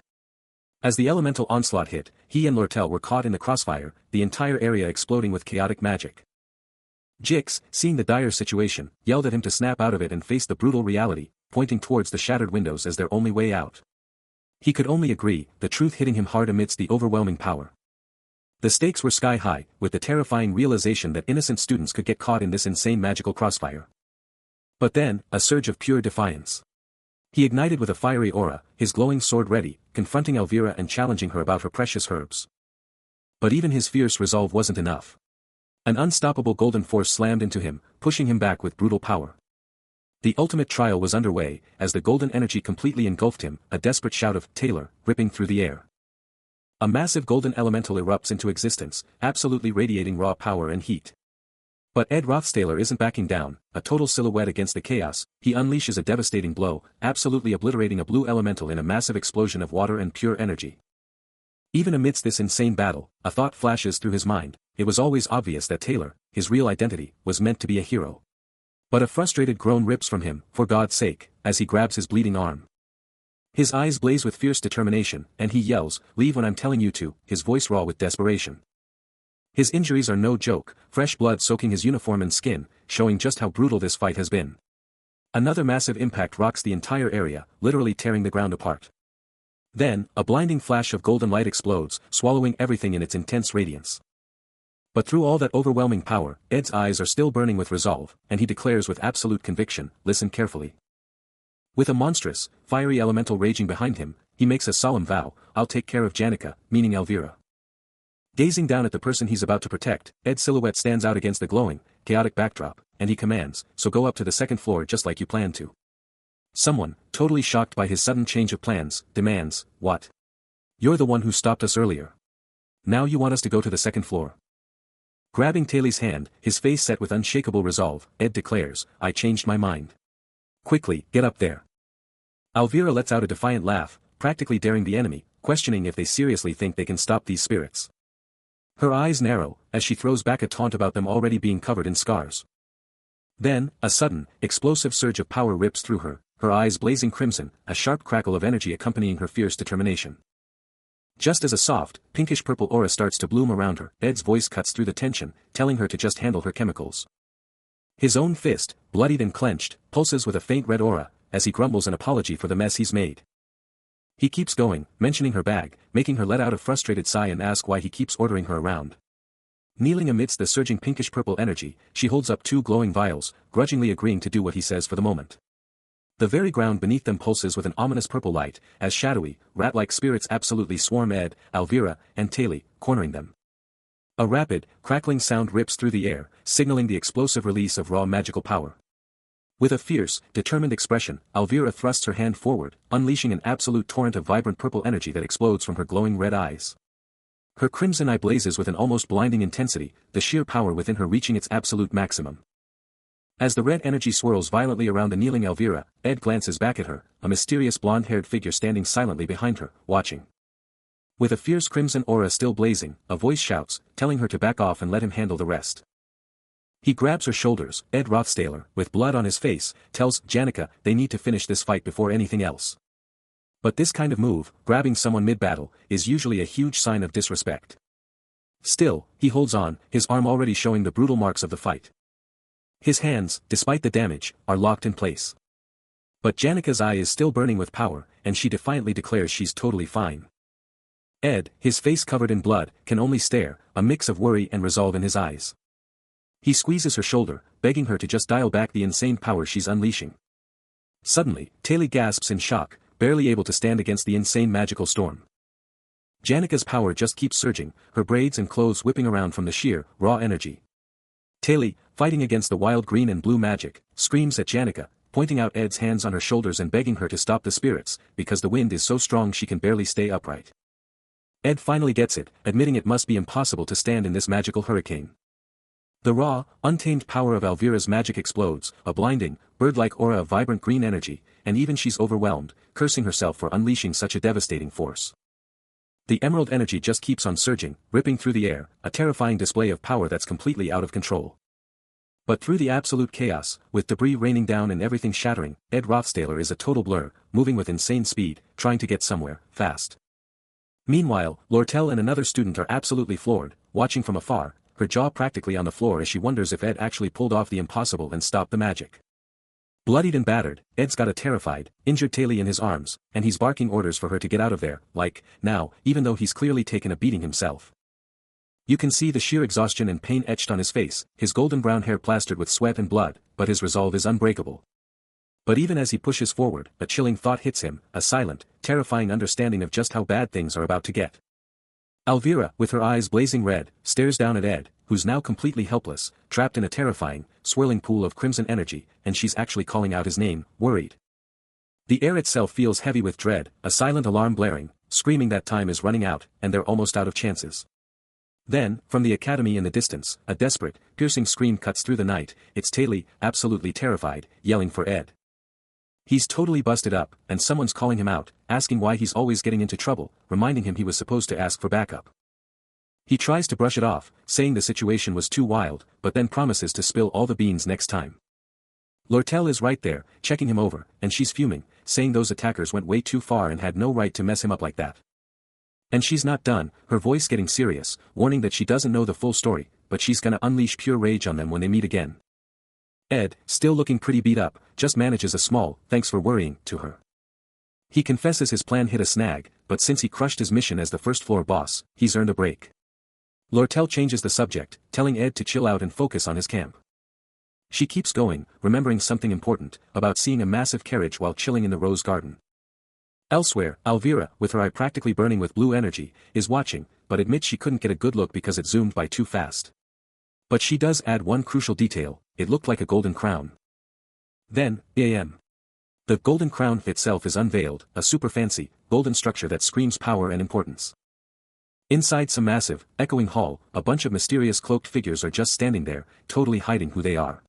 As the elemental onslaught hit, he and Lortel were caught in the crossfire, the entire area exploding with chaotic magic. Jix, seeing the dire situation, yelled at him to snap out of it and face the brutal reality, pointing towards the shattered windows as their only way out. He could only agree, the truth hitting him hard amidst the overwhelming power. The stakes were sky high, with the terrifying realization that innocent students could get caught in this insane magical crossfire. But then, a surge of pure defiance. He ignited with a fiery aura, his glowing sword ready, confronting Elvira and challenging her about her precious herbs. But even his fierce resolve wasn't enough. An unstoppable golden force slammed into him, pushing him back with brutal power. The ultimate trial was underway, as the golden energy completely engulfed him, a desperate shout of "Taylor" ripping through the air. A massive golden elemental erupts into existence, absolutely radiating raw power and heat. But Ed Rothstaler isn't backing down, a total silhouette against the chaos, he unleashes a devastating blow, absolutely obliterating a blue elemental in a massive explosion of water and pure energy. Even amidst this insane battle, a thought flashes through his mind, it was always obvious that Taylor, his real identity, was meant to be a hero. But a frustrated groan rips from him, for God's sake, as he grabs his bleeding arm. His eyes blaze with fierce determination, and he yells, "Leave when I'm telling you to," his voice raw with desperation. His injuries are no joke, fresh blood soaking his uniform and skin, showing just how brutal this fight has been. Another massive impact rocks the entire area, literally tearing the ground apart. Then, a blinding flash of golden light explodes, swallowing everything in its intense radiance. But through all that overwhelming power, Ed's eyes are still burning with resolve, and he declares with absolute conviction, "Listen carefully." With a monstrous, fiery elemental raging behind him, he makes a solemn vow, "I'll take care of Janica," meaning Elvira. Gazing down at the person he's about to protect, Ed's silhouette stands out against the glowing, chaotic backdrop, and he commands, "So go up to the second floor just like you planned to." Someone, totally shocked by his sudden change of plans, demands, "What? You're the one who stopped us earlier. Now you want us to go to the second floor?" Grabbing Taylor's hand, his face set with unshakable resolve, Ed declares, "I changed my mind. Quickly, get up there." Elvira lets out a defiant laugh, practically daring the enemy, questioning if they seriously think they can stop these spirits. Her eyes narrow, as she throws back a taunt about them already being covered in scars. Then, a sudden, explosive surge of power rips through her, her eyes blazing crimson, a sharp crackle of energy accompanying her fierce determination. Just as a soft, pinkish-purple aura starts to bloom around her, Ed's voice cuts through the tension, telling her to just handle her chemicals. His own fist, bloodied and clenched, pulses with a faint red aura, as he grumbles an apology for the mess he's made. He keeps going, mentioning her bag, making her let out a frustrated sigh and ask why he keeps ordering her around. Kneeling amidst the surging pinkish-purple energy, she holds up two glowing vials, grudgingly agreeing to do what he says for the moment. The very ground beneath them pulses with an ominous purple light, as shadowy, rat-like spirits absolutely swarm Ed, Elvira, and Taylor, cornering them. A rapid, crackling sound rips through the air, signaling the explosive release of raw magical power. With a fierce, determined expression, Elvira thrusts her hand forward, unleashing an absolute torrent of vibrant purple energy that explodes from her glowing red eyes. Her crimson eye blazes with an almost blinding intensity, the sheer power within her reaching its absolute maximum. As the red energy swirls violently around the kneeling Elvira, Ed glances back at her, a mysterious blonde-haired figure standing silently behind her, watching. With a fierce crimson aura still blazing, a voice shouts, telling her to back off and let him handle the rest. He grabs her shoulders, Ed Rothstaler, with blood on his face, tells Janica they need to finish this fight before anything else. But this kind of move, grabbing someone mid-battle, is usually a huge sign of disrespect. Still, he holds on, his arm already showing the brutal marks of the fight. His hands, despite the damage, are locked in place. But Janica's eye is still burning with power, and she defiantly declares she's totally fine. Ed, his face covered in blood, can only stare, a mix of worry and resolve in his eyes. He squeezes her shoulder, begging her to just dial back the insane power she's unleashing. Suddenly, Taylor gasps in shock, barely able to stand against the insane magical storm. Janica's power just keeps surging, her braids and clothes whipping around from the sheer, raw energy. Taylor, fighting against the wild green and blue magic, screams at Janica, pointing out Ed's hands on her shoulders and begging her to stop the spirits, because the wind is so strong she can barely stay upright. Ed finally gets it, admitting it must be impossible to stand in this magical hurricane. The raw, untamed power of Elvira's magic explodes, a blinding, bird-like aura of vibrant green energy, and even she's overwhelmed, cursing herself for unleashing such a devastating force. The emerald energy just keeps on surging, ripping through the air, a terrifying display of power that's completely out of control. But through the absolute chaos, with debris raining down and everything shattering, Ed Rothstaler is a total blur, moving with insane speed, trying to get somewhere, fast. Meanwhile, Lortel and another student are absolutely floored, watching from afar, her jaw practically on the floor as she wonders if Ed actually pulled off the impossible and stopped the magic. Bloodied and battered, Ed's got a terrified, injured Taily in his arms, and he's barking orders for her to get out of there, like, now, even though he's clearly taken a beating himself. You can see the sheer exhaustion and pain etched on his face, his golden brown hair plastered with sweat and blood, but his resolve is unbreakable. But even as he pushes forward, a chilling thought hits him, a silent, terrifying understanding of just how bad things are about to get. Alvira, with her eyes blazing red, stares down at Ed, who's now completely helpless, trapped in a terrifying, swirling pool of crimson energy, and she's actually calling out his name, worried. The air itself feels heavy with dread, a silent alarm blaring, screaming that time is running out, and they're almost out of chances. Then, from the academy in the distance, a desperate, piercing scream cuts through the night. It's Taily, absolutely terrified, yelling for Ed. He's totally busted up, and someone's calling him out, asking why he's always getting into trouble, reminding him he was supposed to ask for backup. He tries to brush it off, saying the situation was too wild, but then promises to spill all the beans next time. Lortel is right there, checking him over, and she's fuming, saying those attackers went way too far and had no right to mess him up like that. And she's not done, her voice getting serious, warning that she doesn't know the full story, but she's gonna unleash pure rage on them when they meet again. Ed, still looking pretty beat up, just manages a small, "thanks for worrying," to her. He confesses his plan hit a snag, but since he crushed his mission as the first floor boss, he's earned a break. Lortel changes the subject, telling Ed to chill out and focus on his camp. She keeps going, remembering something important, about seeing a massive carriage while chilling in the rose garden. Elsewhere, Alvira, with her eye practically burning with blue energy, is watching, but admits she couldn't get a good look because it zoomed by too fast. But she does add one crucial detail, it looked like a golden crown. Then, a.m. The golden crown itself is unveiled, a super fancy, golden structure that screams power and importance. Inside some massive, echoing hall, a bunch of mysterious cloaked figures are just standing there, totally hiding who they are.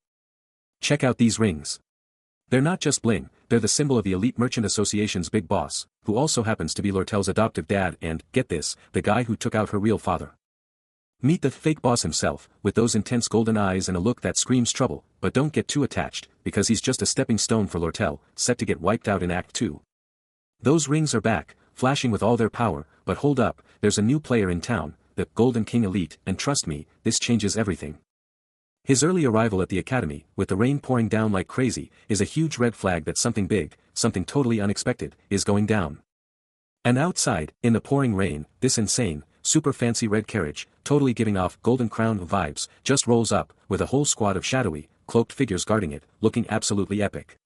Check out these rings. They're not just bling, they're the symbol of the Elite Merchant Association's big boss, who also happens to be Lortel's adoptive dad and, get this, the guy who took out her real father. Meet the fake boss himself, with those intense golden eyes and a look that screams trouble, but don't get too attached, because he's just a stepping stone for Lortel, set to get wiped out in Act 2. Those rings are back, flashing with all their power, but hold up, there's a new player in town, the Golden King Elite, and trust me, this changes everything. His early arrival at the academy, with the rain pouring down like crazy, is a huge red flag that something big, something totally unexpected, is going down. And outside, in the pouring rain, this insane, super fancy red carriage, totally giving off Golden Crown vibes, just rolls up, with a whole squad of shadowy, cloaked figures guarding it, looking absolutely epic.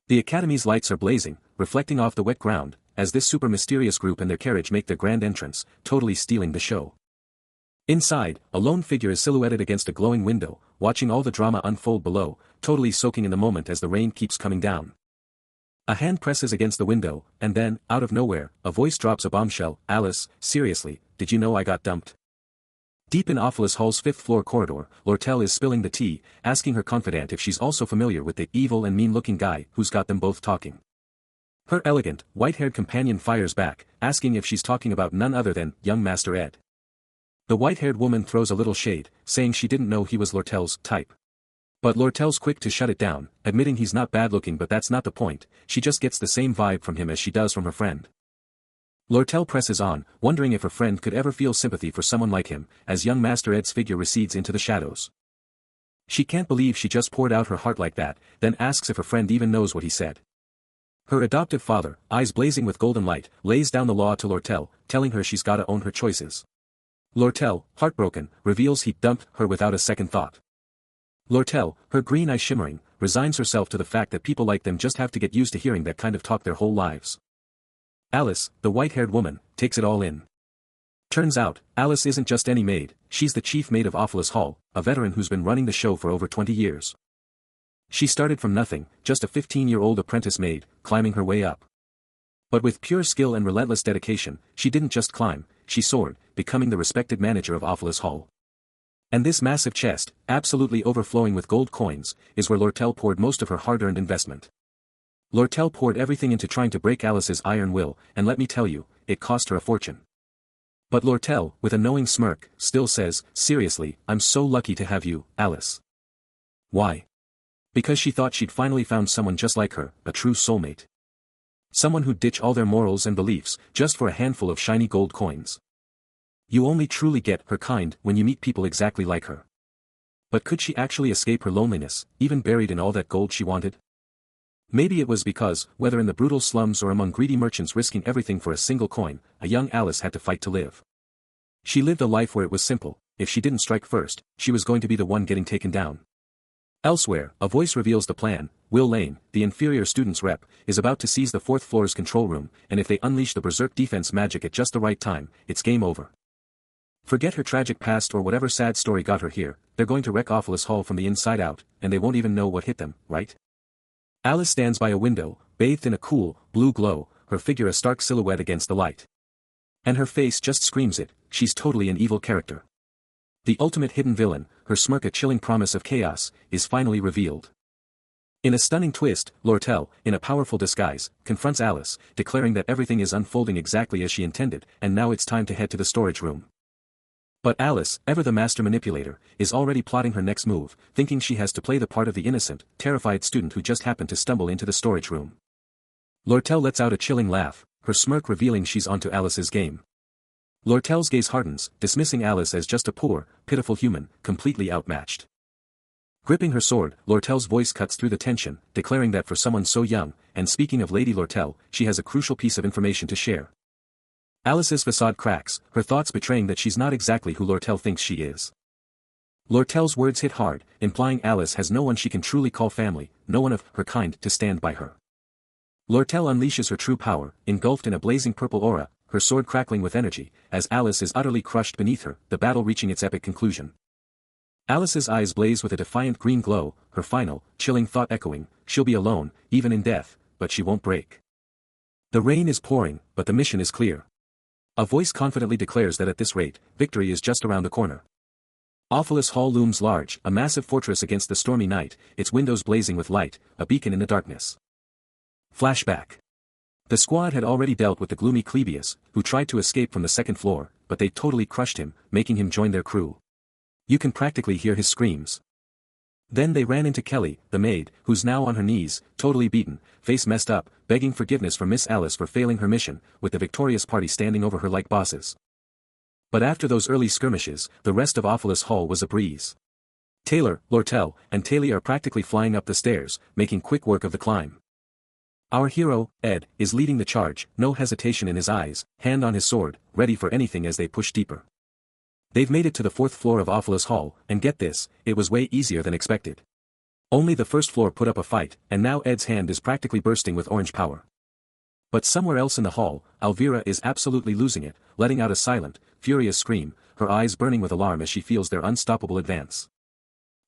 The academy's lights are blazing, reflecting off the wet ground, as this super mysterious group and their carriage make their grand entrance, totally stealing the show. Inside, a lone figure is silhouetted against a glowing window, watching all the drama unfold below, totally soaking in the moment as the rain keeps coming down. A hand presses against the window, and then, out of nowhere, a voice drops a bombshell. "Alice, seriously, did you know I got dumped?" Deep in Ophelis Hall's 5th floor corridor, Lortel is spilling the tea, asking her confidant if she's also familiar with the evil and mean-looking guy who's got them both talking. Her elegant, white-haired companion fires back, asking if she's talking about none other than young Master Ed. The white-haired woman throws a little shade, saying she didn't know he was Lortel's type. But Lortel's quick to shut it down, admitting he's not bad-looking, but that's not the point, she just gets the same vibe from him as she does from her friend. Lortel presses on, wondering if her friend could ever feel sympathy for someone like him, as young Master Ed's figure recedes into the shadows. She can't believe she just poured out her heart like that, then asks if her friend even knows what he said. Her adoptive father, eyes blazing with golden light, lays down the law to Lortel, telling her she's gotta own her choices. Lortel, heartbroken, reveals he dumped her without a second thought. Lortel, her green eyes shimmering, resigns herself to the fact that people like them just have to get used to hearing that kind of talk their whole lives. Alice, the white-haired woman, takes it all in. Turns out, Alice isn't just any maid, she's the chief maid of Ophelis Hall, a veteran who's been running the show for over 20 years. She started from nothing, just a 15-year-old apprentice maid, climbing her way up. But with pure skill and relentless dedication, she didn't just climb, she soared, becoming the respected manager of Ophelis Hall. And this massive chest, absolutely overflowing with gold coins, is where Lortel poured most of her hard-earned investment. Lortel poured everything into trying to break Alice's iron will, and let me tell you, it cost her a fortune. But Lortel, with a knowing smirk, still says, "Seriously, I'm so lucky to have you, Alice." Why? Because she thought she'd finally found someone just like her, a true soulmate. Someone who'd ditch all their morals and beliefs, just for a handful of shiny gold coins. You only truly get her kind when you meet people exactly like her. But could she actually escape her loneliness, even buried in all that gold she wanted? Maybe it was because, whether in the brutal slums or among greedy merchants risking everything for a single coin, a young Alice had to fight to live. She lived a life where it was simple: if she didn't strike first, she was going to be the one getting taken down. Elsewhere, a voice reveals the plan. Will Lane, the inferior student's rep, is about to seize the fourth floor's control room, and if they unleash the berserk defense magic at just the right time, it's game over. Forget her tragic past or whatever sad story got her here, they're going to wreck Awfulus Hall from the inside out, and they won't even know what hit them, right? Alice stands by a window, bathed in a cool, blue glow, her figure a stark silhouette against the light. And her face just screams it: she's totally an evil character. The ultimate hidden villain, her smirk a chilling promise of chaos, is finally revealed. In a stunning twist, Lortel, in a powerful disguise, confronts Alice, declaring that everything is unfolding exactly as she intended, and now it's time to head to the storage room. But Alice, ever the master manipulator, is already plotting her next move, thinking she has to play the part of the innocent, terrified student who just happened to stumble into the storage room. Lortel lets out a chilling laugh, her smirk revealing she's onto Alice's game. Lortel's gaze hardens, dismissing Alice as just a poor, pitiful human, completely outmatched. Gripping her sword, Lortel's voice cuts through the tension, declaring that for someone so young, and speaking of Lady Lortel, she has a crucial piece of information to share. Alice's facade cracks, her thoughts betraying that she's not exactly who Lortel thinks she is. Lortel's words hit hard, implying Alice has no one she can truly call family, no one of her kind to stand by her. Lortel unleashes her true power, engulfed in a blazing purple aura, her sword crackling with energy, as Alice is utterly crushed beneath her, the battle reaching its epic conclusion. Alice's eyes blaze with a defiant green glow, her final, chilling thought echoing: she'll be alone, even in death, but she won't break. The rain is pouring, but the mission is clear. A voice confidently declares that at this rate, victory is just around the corner. Awfulus Hall looms large, a massive fortress against the stormy night, its windows blazing with light, a beacon in the darkness. Flashback. The squad had already dealt with the gloomy Clebius, who tried to escape from the second floor, but they totally crushed him, making him join their crew. You can practically hear his screams. Then they ran into Kelly, the maid, who's now on her knees, totally beaten, face messed up, begging forgiveness for Miss Alice for failing her mission, with the victorious party standing over her like bosses. But after those early skirmishes, the rest of Awfulus Hall was a breeze. Taylor, Lortel, and Taylor are practically flying up the stairs, making quick work of the climb. Our hero, Ed, is leading the charge, no hesitation in his eyes, hand on his sword, ready for anything as they push deeper. They've made it to the fourth floor of Awfulus Hall, and get this, it was way easier than expected. Only the first floor put up a fight, and now Ed's hand is practically bursting with orange power. But somewhere else in the hall, Alvira is absolutely losing it, letting out a silent, furious scream, her eyes burning with alarm as she feels their unstoppable advance.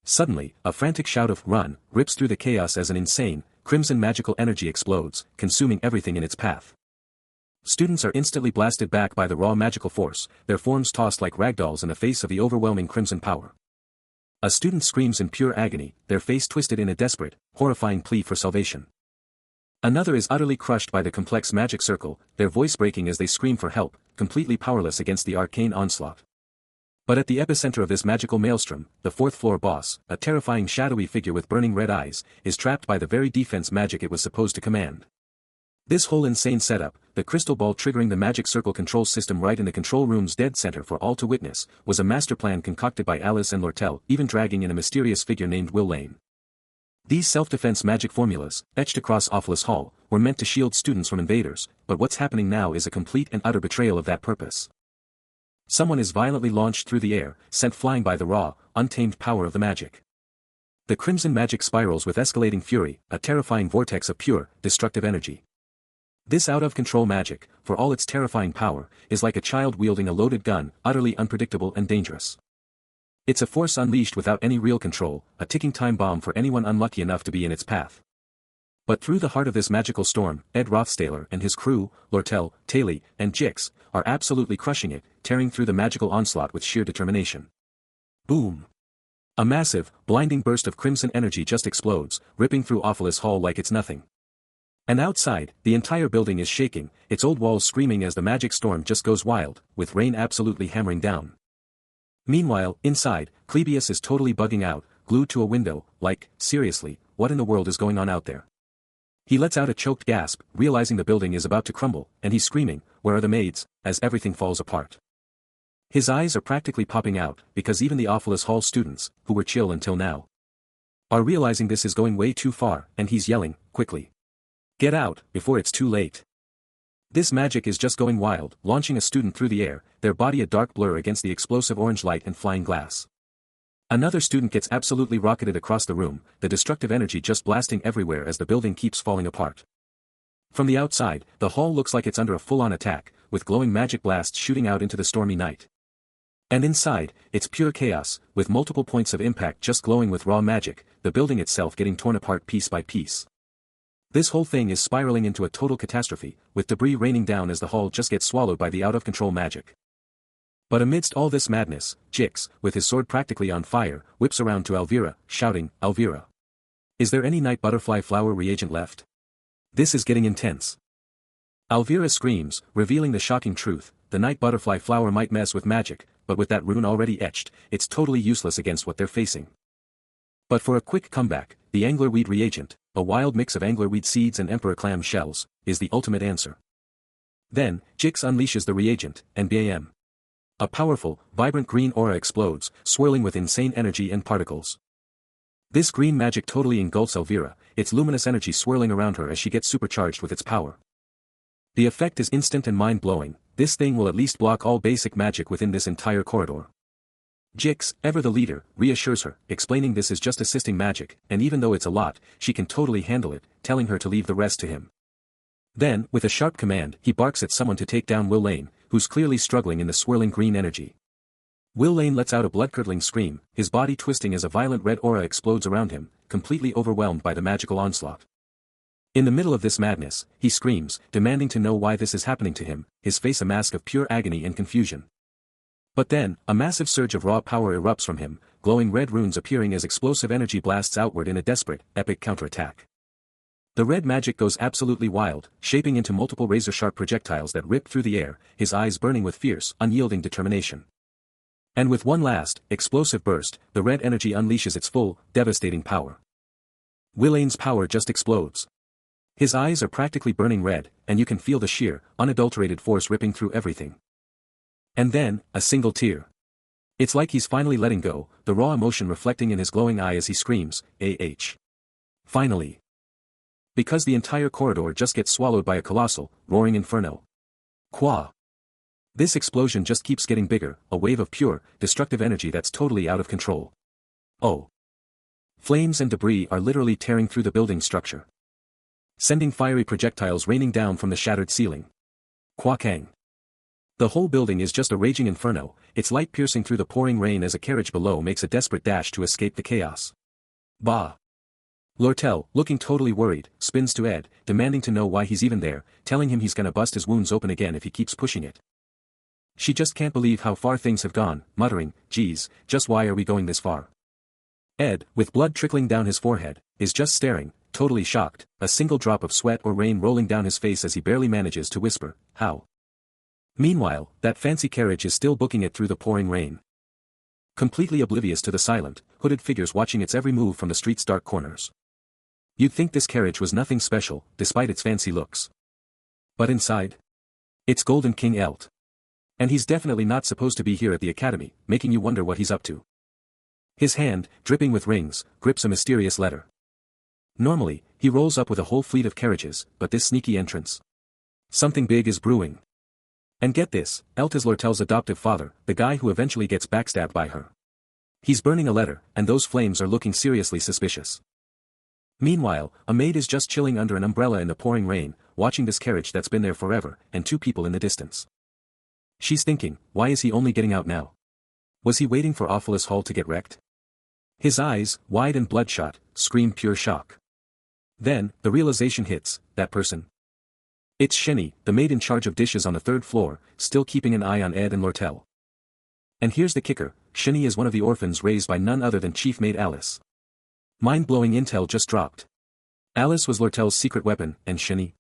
Suddenly, a frantic shout of "Run!" rips through the chaos as an insane, crimson magical energy explodes, consuming everything in its path. Students are instantly blasted back by the raw magical force, their forms tossed like ragdolls in the face of the overwhelming crimson power. A student screams in pure agony, their face twisted in a desperate, horrifying plea for salvation. Another is utterly crushed by the complex magic circle, their voice breaking as they scream for help, completely powerless against the arcane onslaught. But at the epicenter of this magical maelstrom, the fourth floor boss, a terrifying shadowy figure with burning red eyes, is trapped by the very defense magic it was supposed to command. This whole insane setup, the crystal ball triggering the magic circle control system right in the control room's dead center for all to witness, was a master plan concocted by Alice and Lortel, even dragging in a mysterious figure named Will Lane. These self-defense magic formulas, etched across Awfulus Hall, were meant to shield students from invaders, but what's happening now is a complete and utter betrayal of that purpose. Someone is violently launched through the air, sent flying by the raw, untamed power of the magic. The crimson magic spirals with escalating fury, a terrifying vortex of pure, destructive energy. This out-of-control magic, for all its terrifying power, is like a child wielding a loaded gun, utterly unpredictable and dangerous. It's a force unleashed without any real control, a ticking time bomb for anyone unlucky enough to be in its path. But through the heart of this magical storm, Ed Rothstaler and his crew, Lortel, Taylor, and Jix, are absolutely crushing it, tearing through the magical onslaught with sheer determination. Boom! A massive, blinding burst of crimson energy just explodes, ripping through Awfulus Hall like it's nothing. And outside, the entire building is shaking, its old walls screaming as the magic storm just goes wild, with rain absolutely hammering down. Meanwhile, inside, Clebius is totally bugging out, glued to a window, like, seriously, what in the world is going on out there? He lets out a choked gasp, realizing the building is about to crumble, and he's screaming, "Where are the maids?" as everything falls apart. His eyes are practically popping out, because even the Awfulest Hall students, who were chill until now, are realizing this is going way too far, and he's yelling, "Quickly! Get out, before it's too late!" This magic is just going wild, launching a student through the air, their body a dark blur against the explosive orange light and flying glass. Another student gets absolutely rocketed across the room, the destructive energy just blasting everywhere as the building keeps falling apart. From the outside, the hall looks like it's under a full-on attack, with glowing magic blasts shooting out into the stormy night. And inside, it's pure chaos, with multiple points of impact just glowing with raw magic, the building itself getting torn apart piece by piece. This whole thing is spiraling into a total catastrophe, with debris raining down as the hall just gets swallowed by the out-of-control magic. But amidst all this madness, Jix, with his sword practically on fire, whips around to Elvira, shouting, "Elvira! Is there any night butterfly flower reagent left? This is getting intense." Elvira screams, revealing the shocking truth, the night butterfly flower might mess with magic, but with that rune already etched, it's totally useless against what they're facing. But for a quick comeback, the anglerweed reagent, a wild mix of anglerweed seeds and emperor clam shells, is the ultimate answer. Then, Jix unleashes the reagent, and bam! A powerful, vibrant green aura explodes, swirling with insane energy and particles. This green magic totally engulfs Elvira, its luminous energy swirling around her as she gets supercharged with its power. The effect is instant and mind-blowing, this thing will at least block all basic magic within this entire corridor. Jix, ever the leader, reassures her, explaining this is just assisting magic, and even though it's a lot, she can totally handle it, telling her to leave the rest to him. Then, with a sharp command, he barks at someone to take down Will Lane, who's clearly struggling in the swirling green energy. Will Lane lets out a blood-curdling scream, his body twisting as a violent red aura explodes around him, completely overwhelmed by the magical onslaught. In the middle of this madness, he screams, demanding to know why this is happening to him, his face a mask of pure agony and confusion. But then, a massive surge of raw power erupts from him, glowing red runes appearing as explosive energy blasts outward in a desperate, epic counterattack. The red magic goes absolutely wild, shaping into multiple razor-sharp projectiles that rip through the air, his eyes burning with fierce, unyielding determination. And with one last, explosive burst, the red energy unleashes its full, devastating power. Will Lane's power just explodes. His eyes are practically burning red, and you can feel the sheer, unadulterated force ripping through everything. And then, a single tear. It's like he's finally letting go, the raw emotion reflecting in his glowing eye as he screams, "Ah! Finally!" Because the entire corridor just gets swallowed by a colossal, roaring inferno. Qua! This explosion just keeps getting bigger, a wave of pure, destructive energy that's totally out of control. Oh! Flames and debris are literally tearing through the building structure, sending fiery projectiles raining down from the shattered ceiling. Qua Kang! The whole building is just a raging inferno, its light piercing through the pouring rain as a carriage below makes a desperate dash to escape the chaos. Bah! Lortel, looking totally worried, spins to Ed, demanding to know why he's even there, telling him he's gonna bust his wounds open again if he keeps pushing it. She just can't believe how far things have gone, muttering, "Geez, just why are we going this far?" Ed, with blood trickling down his forehead, is just staring, totally shocked, a single drop of sweat or rain rolling down his face as he barely manages to whisper, "How?" Meanwhile, that fancy carriage is still booking it through the pouring rain, completely oblivious to the silent, hooded figures watching its every move from the street's dark corners. You'd think this carriage was nothing special, despite its fancy looks. But inside? It's Golden King Elt. And he's definitely not supposed to be here at the academy, making you wonder what he's up to. His hand, dripping with rings, grips a mysterious letter. Normally, he rolls up with a whole fleet of carriages, but this sneaky entrance. Something big is brewing. And get this, Elt is Lortel's adoptive father, the guy who eventually gets backstabbed by her. He's burning a letter, and those flames are looking seriously suspicious. Meanwhile, a maid is just chilling under an umbrella in the pouring rain, watching this carriage that's been there forever, and two people in the distance. She's thinking, why is he only getting out now? Was he waiting for Awfulest Hall to get wrecked? His eyes, wide and bloodshot, scream pure shock. Then, the realization hits, that person. It's Shenny, the maid in charge of dishes on the third floor, still keeping an eye on Ed and Lortel. And here's the kicker, Shenny is one of the orphans raised by none other than Chief Maid Alice. Mind-blowing intel just dropped. Alice was Lortel's secret weapon, and Shenny?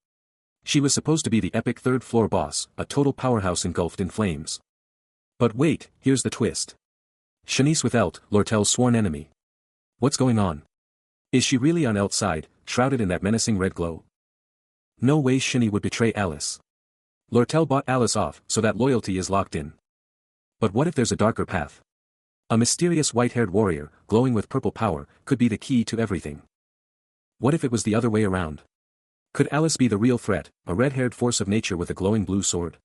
She was supposed to be the epic third-floor boss, a total powerhouse engulfed in flames. But wait, here's the twist. Shanice with Elt, Lortel's sworn enemy. What's going on? Is she really on Elt's side, shrouded in that menacing red glow? No way Shinny would betray Alice. Lortel bought Alice off, so that loyalty is locked in. But what if there's a darker path? A mysterious white-haired warrior, glowing with purple power, could be the key to everything. What if it was the other way around? Could Alice be the real threat, a red-haired force of nature with a glowing blue sword?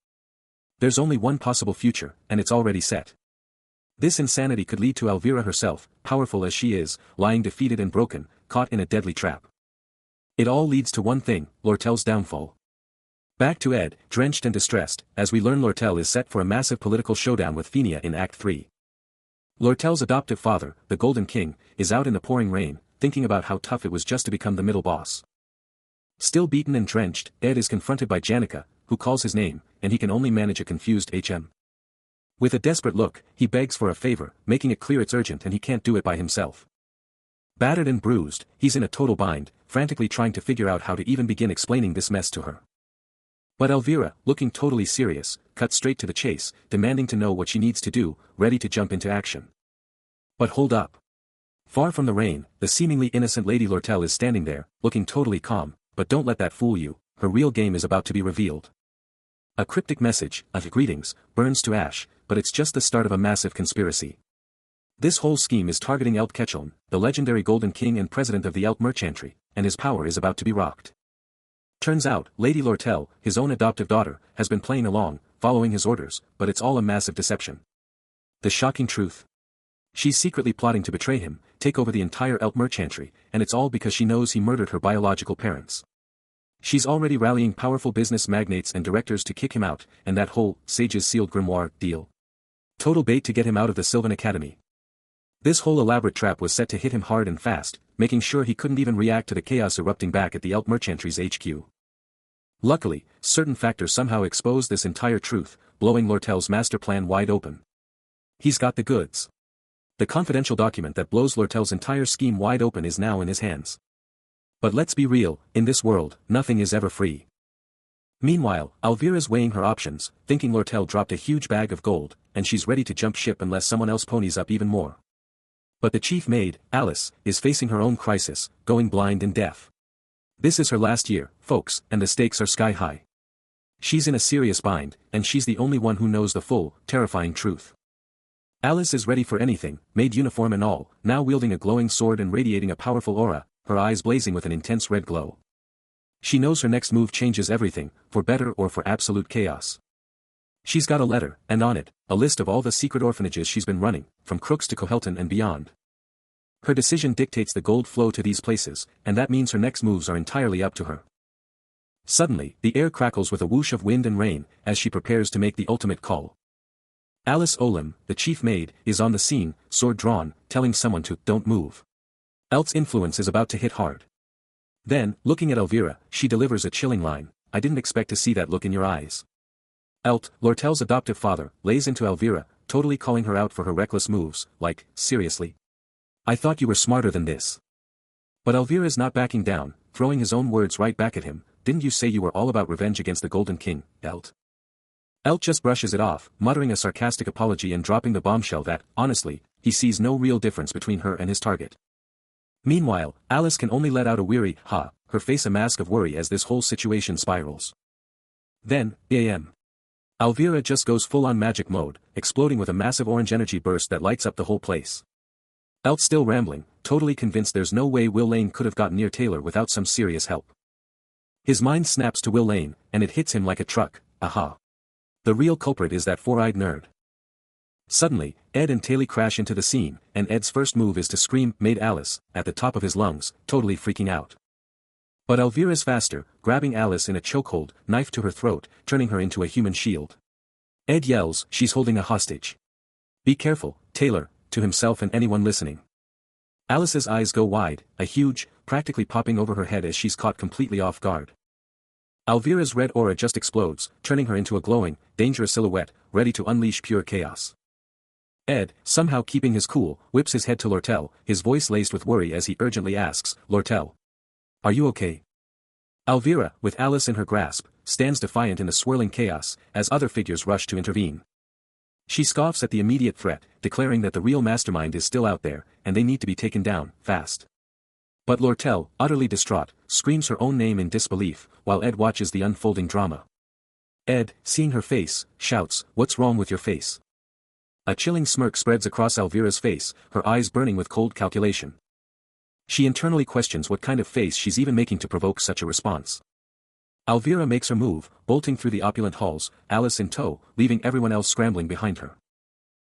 There's only one possible future, and it's already set. This insanity could lead to Elvira herself, powerful as she is, lying defeated and broken, caught in a deadly trap. It all leads to one thing, Lortel's downfall. Back to Ed, drenched and distressed, as we learn Lortel is set for a massive political showdown with Fenia in Act 3. Lortel's adoptive father, the Golden King, is out in the pouring rain, thinking about how tough it was just to become the middle boss. Still beaten and drenched, Ed is confronted by Janica, who calls his name, and he can only manage a confused HM. With a desperate look, he begs for a favor, making it clear it's urgent and he can't do it by himself. Battered and bruised, he's in a total bind, frantically trying to figure out how to even begin explaining this mess to her. But Elvira, looking totally serious, cuts straight to the chase, demanding to know what she needs to do, ready to jump into action. But hold up. Far from the rain, the seemingly innocent Lady Lortel is standing there, looking totally calm, but don't let that fool you, her real game is about to be revealed. A cryptic message, of greetings, burns to ash, but it's just the start of a massive conspiracy. This whole scheme is targeting Elt Ketchum, the legendary Golden King and president of the Elt Merchantry, and his power is about to be rocked. Turns out, Lady Lortel, his own adoptive daughter, has been playing along, following his orders, but it's all a massive deception. The shocking truth. She's secretly plotting to betray him, take over the entire Elt Merchantry, and it's all because she knows he murdered her biological parents. She's already rallying powerful business magnates and directors to kick him out, and that whole Sage's Sealed Grimoire deal. Total bait to get him out of the Sylvan Academy. This whole elaborate trap was set to hit him hard and fast, making sure he couldn't even react to the chaos erupting back at the Elt Merchantry's HQ. Luckily, certain factors somehow exposed this entire truth, blowing Lortel's master plan wide open. He's got the goods. The confidential document that blows Lortel's entire scheme wide open is now in his hands. But let's be real, in this world, nothing is ever free. Meanwhile, Elvira's weighing her options, thinking Lortel dropped a huge bag of gold, and she's ready to jump ship unless someone else ponies up even more. But the chief maid, Alice, is facing her own crisis, going blind and deaf. This is her last year, folks, and the stakes are sky high. She's in a serious bind, and she's the only one who knows the full, terrifying truth. Alice is ready for anything, maid uniform and all, now wielding a glowing sword and radiating a powerful aura, her eyes blazing with an intense red glow. She knows her next move changes everything, for better or for absolute chaos. She's got a letter, and on it, a list of all the secret orphanages she's been running, from Crooks to Cohelton and beyond. Her decision dictates the gold flow to these places, and that means her next moves are entirely up to her. Suddenly, the air crackles with a whoosh of wind and rain, as she prepares to make the ultimate call. Alice Olim, the chief maid, is on the scene, sword drawn, telling someone to, don't move. Elt's influence is about to hit hard. Then, looking at Elvira, she delivers a chilling line, I didn't expect to see that look in your eyes. Elt, Lortel's adoptive father, lays into Elvira, totally calling her out for her reckless moves, like, seriously? I thought you were smarter than this. But Elvira's not backing down, throwing his own words right back at him, didn't you say you were all about revenge against the Golden King, Elt? Elt just brushes it off, muttering a sarcastic apology and dropping the bombshell that, honestly, he sees no real difference between her and his target. Meanwhile, Alice can only let out a weary, ha, her face a mask of worry as this whole situation spirals. Then, a.m. Elvira just goes full-on magic mode, exploding with a massive orange energy burst that lights up the whole place. Elt still rambling, totally convinced there's no way Will Lane could have gotten near Taylor without some serious help. His mind snaps to Will Lane, and it hits him like a truck, aha. The real culprit is that four-eyed nerd. Suddenly, Ed and Taylor crash into the scene, and Ed's first move is to scream, "Maid Alice," at the top of his lungs, totally freaking out. But Elvira's faster, grabbing Alice in a chokehold, knife to her throat, turning her into a human shield. Ed yells, she's holding a hostage. Be careful, Taylor, to himself and anyone listening. Alice's eyes go wide, a huge, practically popping over her head as she's caught completely off guard. Elvira's red aura just explodes, turning her into a glowing, dangerous silhouette, ready to unleash pure chaos. Ed, somehow keeping his cool, whips his head to Lortel, his voice laced with worry as he urgently asks, Lortel. Are you okay? Elvira, with Alice in her grasp, stands defiant in the swirling chaos, as other figures rush to intervene. She scoffs at the immediate threat, declaring that the real mastermind is still out there, and they need to be taken down, fast. But Lortel, utterly distraught, screams her own name in disbelief, while Ed watches the unfolding drama. Ed, seeing her face, shouts, "What's wrong with your face?" A chilling smirk spreads across Elvira's face, her eyes burning with cold calculation. She internally questions what kind of face she's even making to provoke such a response. Elvira makes her move, bolting through the opulent halls, Alice in tow, leaving everyone else scrambling behind her.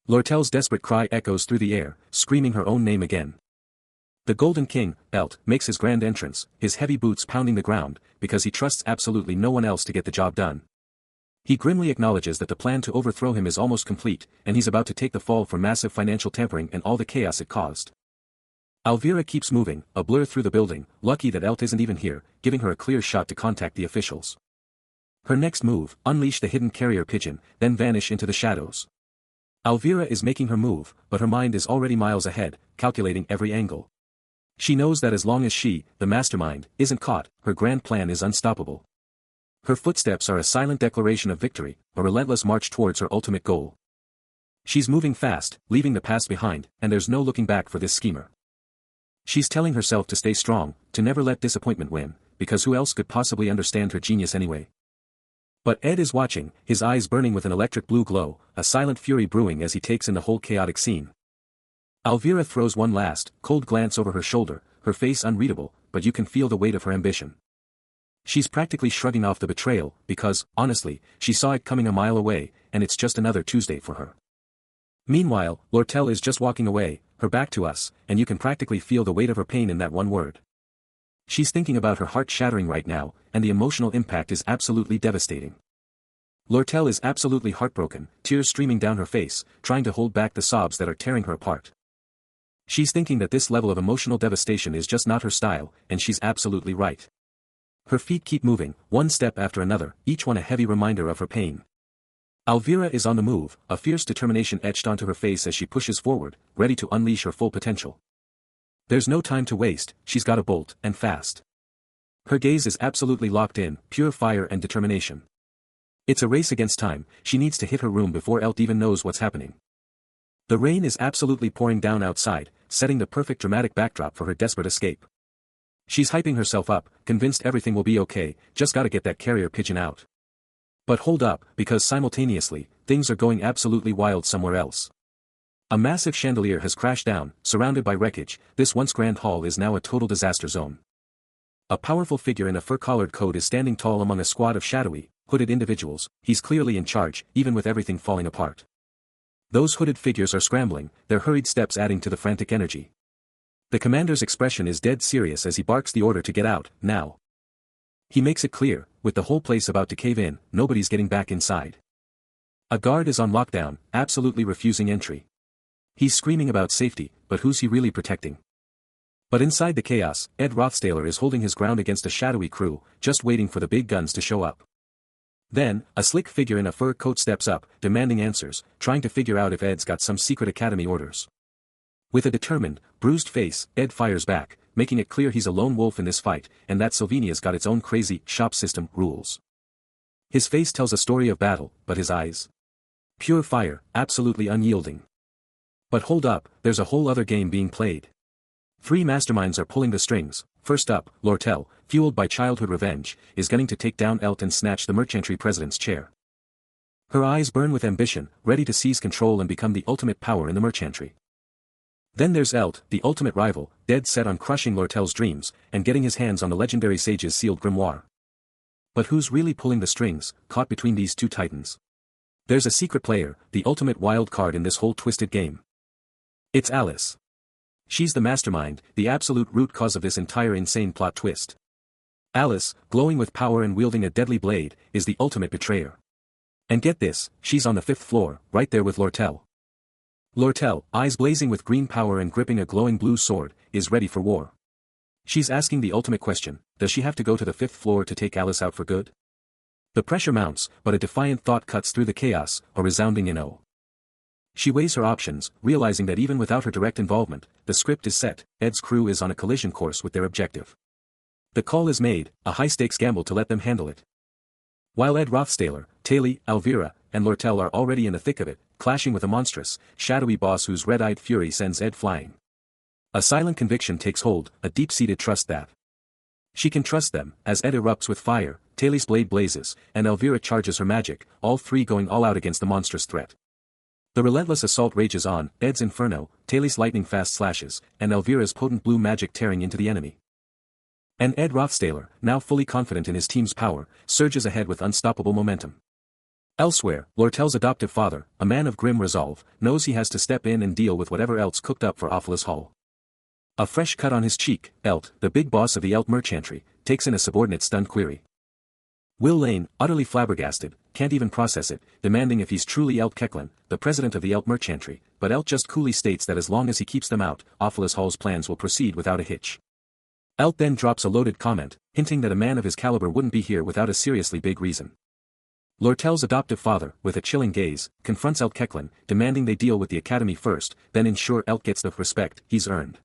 Lortel's desperate cry echoes through the air, screaming her own name again. The Golden King, Elt, makes his grand entrance, his heavy boots pounding the ground, because he trusts absolutely no one else to get the job done. He grimly acknowledges that the plan to overthrow him is almost complete, and he's about to take the fall for massive financial tampering and all the chaos it caused. Elvira keeps moving, a blur through the building, lucky that Elt isn't even here, giving her a clear shot to contact the officials. Her next move, unleash the hidden carrier pigeon, then vanish into the shadows. Elvira is making her move, but her mind is already miles ahead, calculating every angle. She knows that as long as she, the mastermind, isn't caught, her grand plan is unstoppable. Her footsteps are a silent declaration of victory, a relentless march towards her ultimate goal. She's moving fast, leaving the past behind, and there's no looking back for this schemer. She's telling herself to stay strong, to never let disappointment win, because who else could possibly understand her genius anyway? But Ed is watching, his eyes burning with an electric blue glow, a silent fury brewing as he takes in the whole chaotic scene. Elvira throws one last, cold glance over her shoulder, her face unreadable, but you can feel the weight of her ambition. She's practically shrugging off the betrayal, because, honestly, she saw it coming a mile away, and it's just another Tuesday for her. Meanwhile, Lortel is just walking away, her back to us, and you can practically feel the weight of her pain in that one word. She's thinking about her heart shattering right now, and the emotional impact is absolutely devastating. Lortel is absolutely heartbroken, tears streaming down her face, trying to hold back the sobs that are tearing her apart. She's thinking that this level of emotional devastation is just not her style, and she's absolutely right. Her feet keep moving, one step after another, each one a heavy reminder of her pain. Elvira is on the move, a fierce determination etched onto her face as she pushes forward, ready to unleash her full potential. There's no time to waste, she's got to bolt, and fast. Her gaze is absolutely locked in, pure fire and determination. It's a race against time, she needs to hit her room before Elt even knows what's happening. The rain is absolutely pouring down outside, setting the perfect dramatic backdrop for her desperate escape. She's hyping herself up, convinced everything will be okay, just gotta get that carrier pigeon out. But hold up, because simultaneously, things are going absolutely wild somewhere else. A massive chandelier has crashed down, surrounded by wreckage, this once grand hall is now a total disaster zone. A powerful figure in a fur-collared coat is standing tall among a squad of shadowy, hooded individuals, he's clearly in charge, even with everything falling apart. Those hooded figures are scrambling, their hurried steps adding to the frantic energy. The commander's expression is dead serious as he barks the order to get out, now. He makes it clear, with the whole place about to cave in, nobody's getting back inside. A guard is on lockdown, absolutely refusing entry. He's screaming about safety, but who's he really protecting? But inside the chaos, Ed Rothstaler is holding his ground against a shadowy crew, just waiting for the big guns to show up. Then, a slick figure in a fur coat steps up, demanding answers, trying to figure out if Ed's got some secret academy orders. With a determined, bruised face, Ed fires back, making it clear he's a lone wolf in this fight, and that Sylvania's got its own crazy, shop system, rules. His face tells a story of battle, but his eyes? Pure fire, absolutely unyielding. But hold up, there's a whole other game being played. 3 masterminds are pulling the strings. First up, Lortel, fueled by childhood revenge, is gunning to take down Elt and snatch the merchantry president's chair. Her eyes burn with ambition, ready to seize control and become the ultimate power in the merchantry. Then there's Elt, the ultimate rival, dead set on crushing Lortel's dreams, and getting his hands on the legendary sage's sealed grimoire. But who's really pulling the strings, caught between these two titans? There's a secret player, the ultimate wild card in this whole twisted game. It's Alice. She's the mastermind, the absolute root cause of this entire insane plot twist. Alice, glowing with power and wielding a deadly blade, is the ultimate betrayer. And get this, she's on the 5th floor, right there with Lortel. Lortel, eyes blazing with green power and gripping a glowing blue sword, is ready for war. She's asking the ultimate question, does she have to go to the 5th floor to take Alice out for good? The pressure mounts, but a defiant thought cuts through the chaos, a resounding no. She weighs her options, realizing that even without her direct involvement, the script is set, Ed's crew is on a collision course with their objective. The call is made, a high-stakes gamble to let them handle it. While Ed Rothstaler, Taylor, Elvira, and Lortel are already in the thick of it, clashing with a monstrous, shadowy boss whose red-eyed fury sends Ed flying. A silent conviction takes hold, a deep-seated trust that she can trust them, as Ed erupts with fire, Taylor's blade blazes, and Elvira charges her magic, all three going all out against the monstrous threat. The relentless assault rages on, Ed's inferno, Taylor's lightning-fast slashes, and Elvira's potent blue magic tearing into the enemy. And Ed Rothstaler, now fully confident in his team's power, surges ahead with unstoppable momentum. Elsewhere, Lortel's adoptive father, a man of grim resolve, knows he has to step in and deal with whatever else cooked up for Ophelis Hall. A fresh cut on his cheek, Elt, the big boss of the Elt merchantry, takes in a subordinate's stunned query. Will Lane, utterly flabbergasted, can't even process it, demanding if he's truly Elt Kecklin, the president of the Elt merchantry, but Elt just coolly states that as long as he keeps them out, Ophelis Hall's plans will proceed without a hitch. Elt then drops a loaded comment, hinting that a man of his caliber wouldn't be here without a seriously big reason. Lortel's adoptive father, with a chilling gaze, confronts Elt Kecklin, demanding they deal with the academy first, then ensure Elt gets the respect he's earned.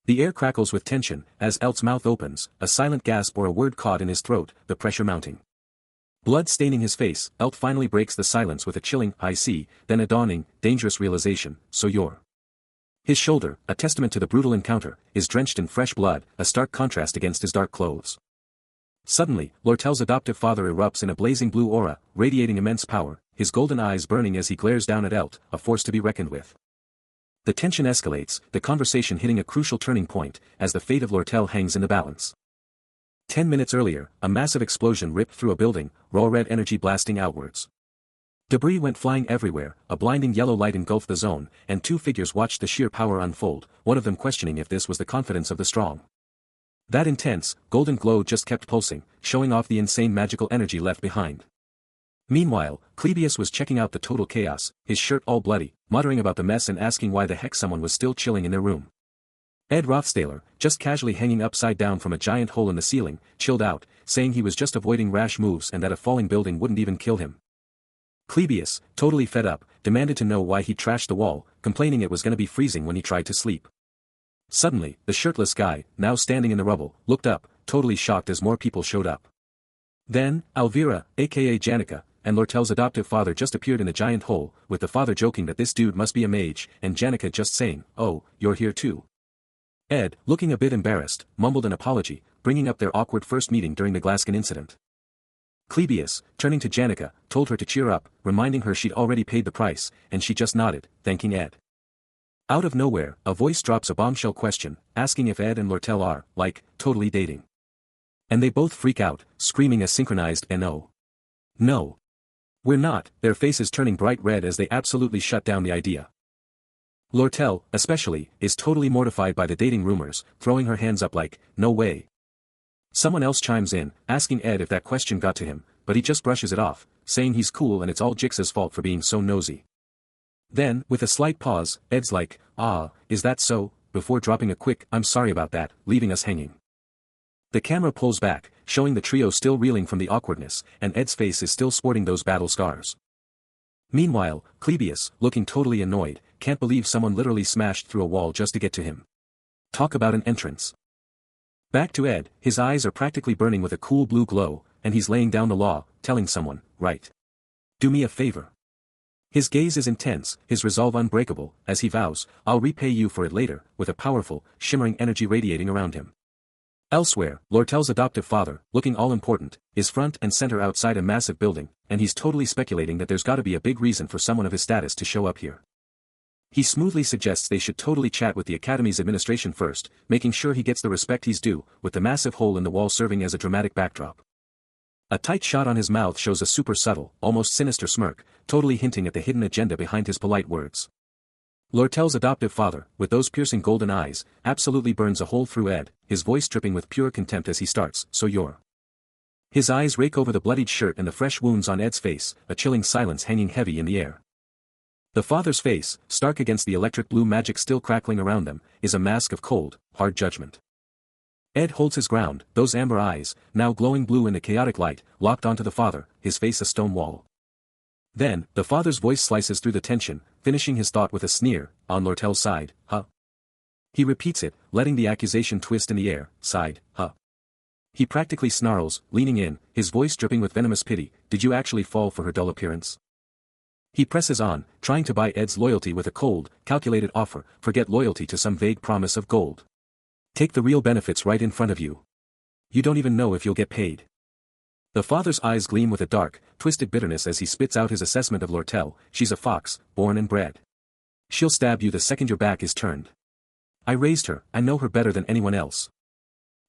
The air crackles with tension, as Elt's mouth opens, a silent gasp or a word caught in his throat, the pressure mounting. Blood staining his face, Elt finally breaks the silence with a chilling, "I see," then a dawning, dangerous realization, "So you're." His shoulder, a testament to the brutal encounter, is drenched in fresh blood, a stark contrast against his dark clothes. Suddenly, Lortel's adoptive father erupts in a blazing blue aura, radiating immense power, his golden eyes burning as he glares down at Elt, a force to be reckoned with. The tension escalates, the conversation hitting a crucial turning point, as the fate of Lortel hangs in the balance. 10 minutes earlier, a massive explosion ripped through a building, raw red energy blasting outwards. Debris went flying everywhere, a blinding yellow light engulfed the zone, and two figures watched the sheer power unfold, one of them questioning if this was the confidence of the strong. That intense, golden glow just kept pulsing, showing off the insane magical energy left behind. Meanwhile, Clebius was checking out the total chaos, his shirt all bloody, muttering about the mess and asking why the heck someone was still chilling in their room. Ed Rothstaler, just casually hanging upside down from a giant hole in the ceiling, chilled out, saying he was just avoiding rash moves and that a falling building wouldn't even kill him. Clebius, totally fed up, demanded to know why he trashed the wall, complaining it was gonna be freezing when he tried to sleep. Suddenly, the shirtless guy, now standing in the rubble, looked up, totally shocked as more people showed up. Then, Elvira, aka Janica, and Lortel's adoptive father just appeared in a giant hole, with the father joking that this dude must be a mage, and Janica just saying, "Oh, you're here too." Ed, looking a bit embarrassed, mumbled an apology, bringing up their awkward first meeting during the Glaskin incident. Clebius, turning to Janica, told her to cheer up, reminding her she'd already paid the price, and she just nodded, thanking Ed. Out of nowhere, a voice drops a bombshell question, asking if Ed and Lortel are, like, totally dating. And they both freak out, screaming a synchronized "No. No. We're not," their faces turning bright red as they absolutely shut down the idea. Lortel, especially, is totally mortified by the dating rumors, throwing her hands up like, "No way." Someone else chimes in, asking Ed if that question got to him, but he just brushes it off, saying he's cool and it's all Jix's fault for being so nosy. Then, with a slight pause, Ed's like, "Ah, is that so?" before dropping a quick, "I'm sorry about that," leaving us hanging. The camera pulls back, showing the trio still reeling from the awkwardness, and Ed's face is still sporting those battle scars. Meanwhile, Clebius, looking totally annoyed, can't believe someone literally smashed through a wall just to get to him. Talk about an entrance. Back to Ed, his eyes are practically burning with a cool blue glow, and he's laying down the law, telling someone, "Right. Do me a favor." His gaze is intense, his resolve unbreakable, as he vows, "I'll repay you for it later," with a powerful, shimmering energy radiating around him. Elsewhere, Lortel's adoptive father, looking all important, is front and center outside a massive building, and he's totally speculating that there's gotta be a big reason for someone of his status to show up here. He smoothly suggests they should totally chat with the Academy's administration first, making sure he gets the respect he's due, with the massive hole in the wall serving as a dramatic backdrop. A tight shot on his mouth shows a super subtle, almost sinister smirk, totally hinting at the hidden agenda behind his polite words. Lortel's adoptive father, with those piercing golden eyes, absolutely burns a hole through Ed, his voice dripping with pure contempt as he starts, "So you're." His eyes rake over the bloodied shirt and the fresh wounds on Ed's face, a chilling silence hanging heavy in the air. The father's face, stark against the electric blue magic still crackling around them, is a mask of cold, hard judgment. Ed holds his ground, those amber eyes, now glowing blue in the chaotic light, locked onto the father, his face a stone wall. Then, the father's voice slices through the tension, finishing his thought with a sneer, on Lortel's side, "Huh?" He repeats it, letting the accusation twist in the air, "Side, huh?" He practically snarls, leaning in, his voice dripping with venomous pity, "Did you actually fall for her dull appearance?" He presses on, trying to buy Ed's loyalty with a cold, calculated offer, forget loyalty to some vague promise of gold. Take the real benefits right in front of you. You don't even know if you'll get paid. The father's eyes gleam with a dark, twisted bitterness as he spits out his assessment of Lortel. She's a fox, born and bred. She'll stab you the second your back is turned. I raised her, I know her better than anyone else.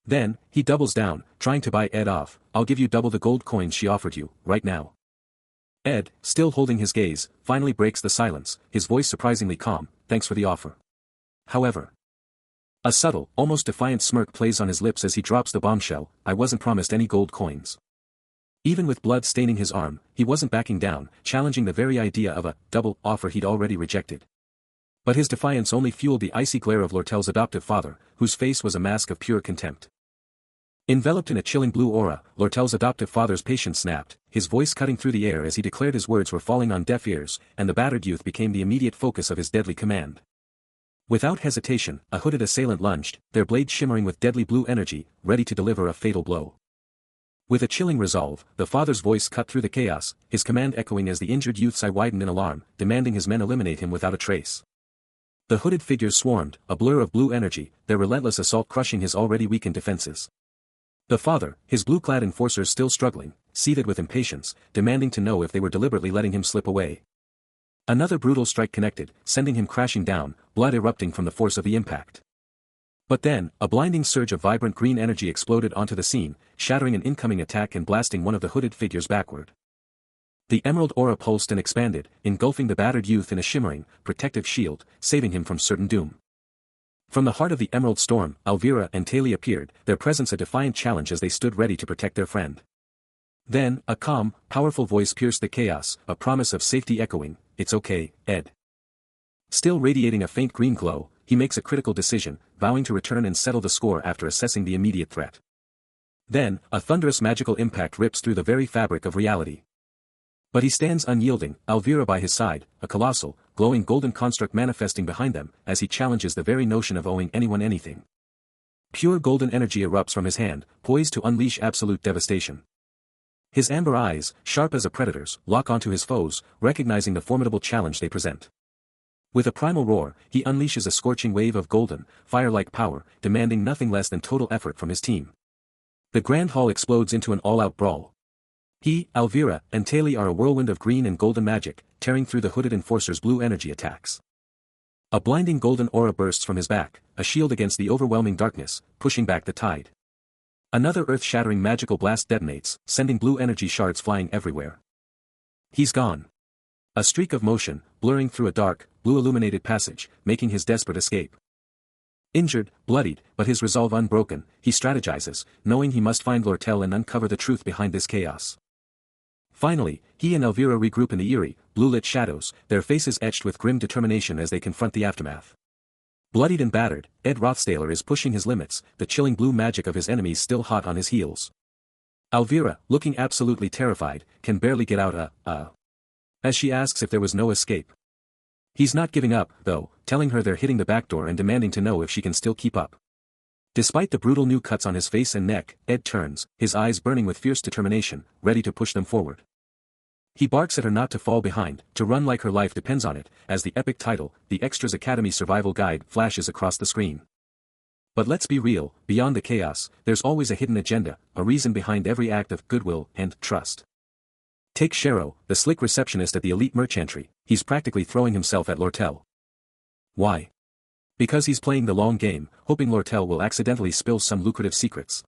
Then, he doubles down, trying to buy Ed off. I'll give you double the gold coins she offered you, right now. Ed, still holding his gaze, finally breaks the silence, his voice surprisingly calm. Thanks for the offer. However, a subtle, almost defiant smirk plays on his lips as he drops the bombshell. I wasn't promised any gold coins. Even with blood staining his arm, he wasn't backing down, challenging the very idea of a double offer he'd already rejected. But his defiance only fueled the icy glare of Lortel's adoptive father, whose face was a mask of pure contempt. Enveloped in a chilling blue aura, Lortel's adoptive father's patience snapped, his voice cutting through the air as he declared his words were falling on deaf ears, and the battered youth became the immediate focus of his deadly command. Without hesitation, a hooded assailant lunged, their blades shimmering with deadly blue energy, ready to deliver a fatal blow. With a chilling resolve, the father's voice cut through the chaos, his command echoing as the injured youth's eye widened in alarm, demanding his men eliminate him without a trace. The hooded figures swarmed, a blur of blue energy, their relentless assault crushing his already weakened defenses. The father, his blue-clad enforcers still struggling, seethed with impatience, demanding to know if they were deliberately letting him slip away. Another brutal strike connected, sending him crashing down, blood erupting from the force of the impact. But then, a blinding surge of vibrant green energy exploded onto the scene, shattering an incoming attack and blasting one of the hooded figures backward. The emerald aura pulsed and expanded, engulfing the battered youth in a shimmering, protective shield, saving him from certain doom. From the heart of the emerald storm, Elvira and Talie appeared, their presence a defiant challenge as they stood ready to protect their friend. Then, a calm, powerful voice pierced the chaos, a promise of safety echoing, "It's okay, Ed." Still radiating a faint green glow, he makes a critical decision, vowing to return and settle the score after assessing the immediate threat. Then, a thunderous magical impact rips through the very fabric of reality. But he stands unyielding, Elvira by his side, a colossal, glowing golden construct manifesting behind them, as he challenges the very notion of owing anyone anything. Pure golden energy erupts from his hand, poised to unleash absolute devastation. His amber eyes, sharp as a predator's, lock onto his foes, recognizing the formidable challenge they present. With a primal roar, he unleashes a scorching wave of golden, fire-like power, demanding nothing less than total effort from his team. The grand hall explodes into an all-out brawl. He, Elvira, and Talie are a whirlwind of green and golden magic, tearing through the hooded enforcer's blue energy attacks. A blinding golden aura bursts from his back, a shield against the overwhelming darkness, pushing back the tide. Another earth-shattering magical blast detonates, sending blue energy shards flying everywhere. He's gone. A streak of motion, blurring through a dark, blue-illuminated passage, making his desperate escape. Injured, bloodied, but his resolve unbroken, he strategizes, knowing he must find Lortel and uncover the truth behind this chaos. Finally, he and Elvira regroup in the eerie, blue-lit shadows, their faces etched with grim determination as they confront the aftermath. Bloodied and battered, Ed Rothstaler is pushing his limits, the chilling blue magic of his enemies still hot on his heels. Elvira, looking absolutely terrified, can barely get out as she asks if there was no escape. He's not giving up, though, telling her they're hitting the back door and demanding to know if she can still keep up. Despite the brutal new cuts on his face and neck, Ed turns, his eyes burning with fierce determination, ready to push them forward. He barks at her not to fall behind, to run like her life depends on it, as the epic title, The Extras Academy Survival Guide, flashes across the screen. But let's be real, beyond the chaos, there's always a hidden agenda, a reason behind every act of goodwill and trust. Take Shero, the slick receptionist at the elite merchantry, he's practically throwing himself at Lortel. Why? Because he's playing the long game, hoping Lortel will accidentally spill some lucrative secrets.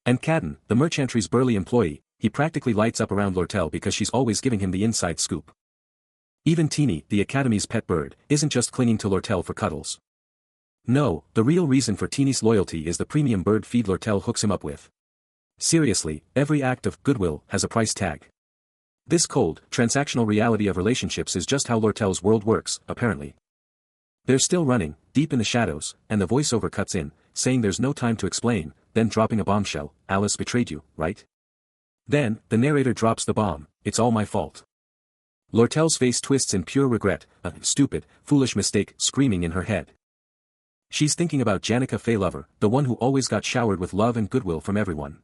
And Cadden, the merchantry's burly employee, he practically lights up around Lortel because she's always giving him the inside scoop. Even Teeny, the Academy's pet bird, isn't just clinging to Lortel for cuddles. No, the real reason for Teeny's loyalty is the premium bird feed Lortel hooks him up with. Seriously, every act of goodwill has a price tag. This cold, transactional reality of relationships is just how Lortel's world works, apparently. They're still running, deep in the shadows, and the voiceover cuts in, saying there's no time to explain, then dropping a bombshell, Alice betrayed you, right? Then, the narrator drops the bomb, it's all my fault. Lortel's face twists in pure regret, a stupid, foolish mistake screaming in her head. She's thinking about Janica Feylover, the one who always got showered with love and goodwill from everyone.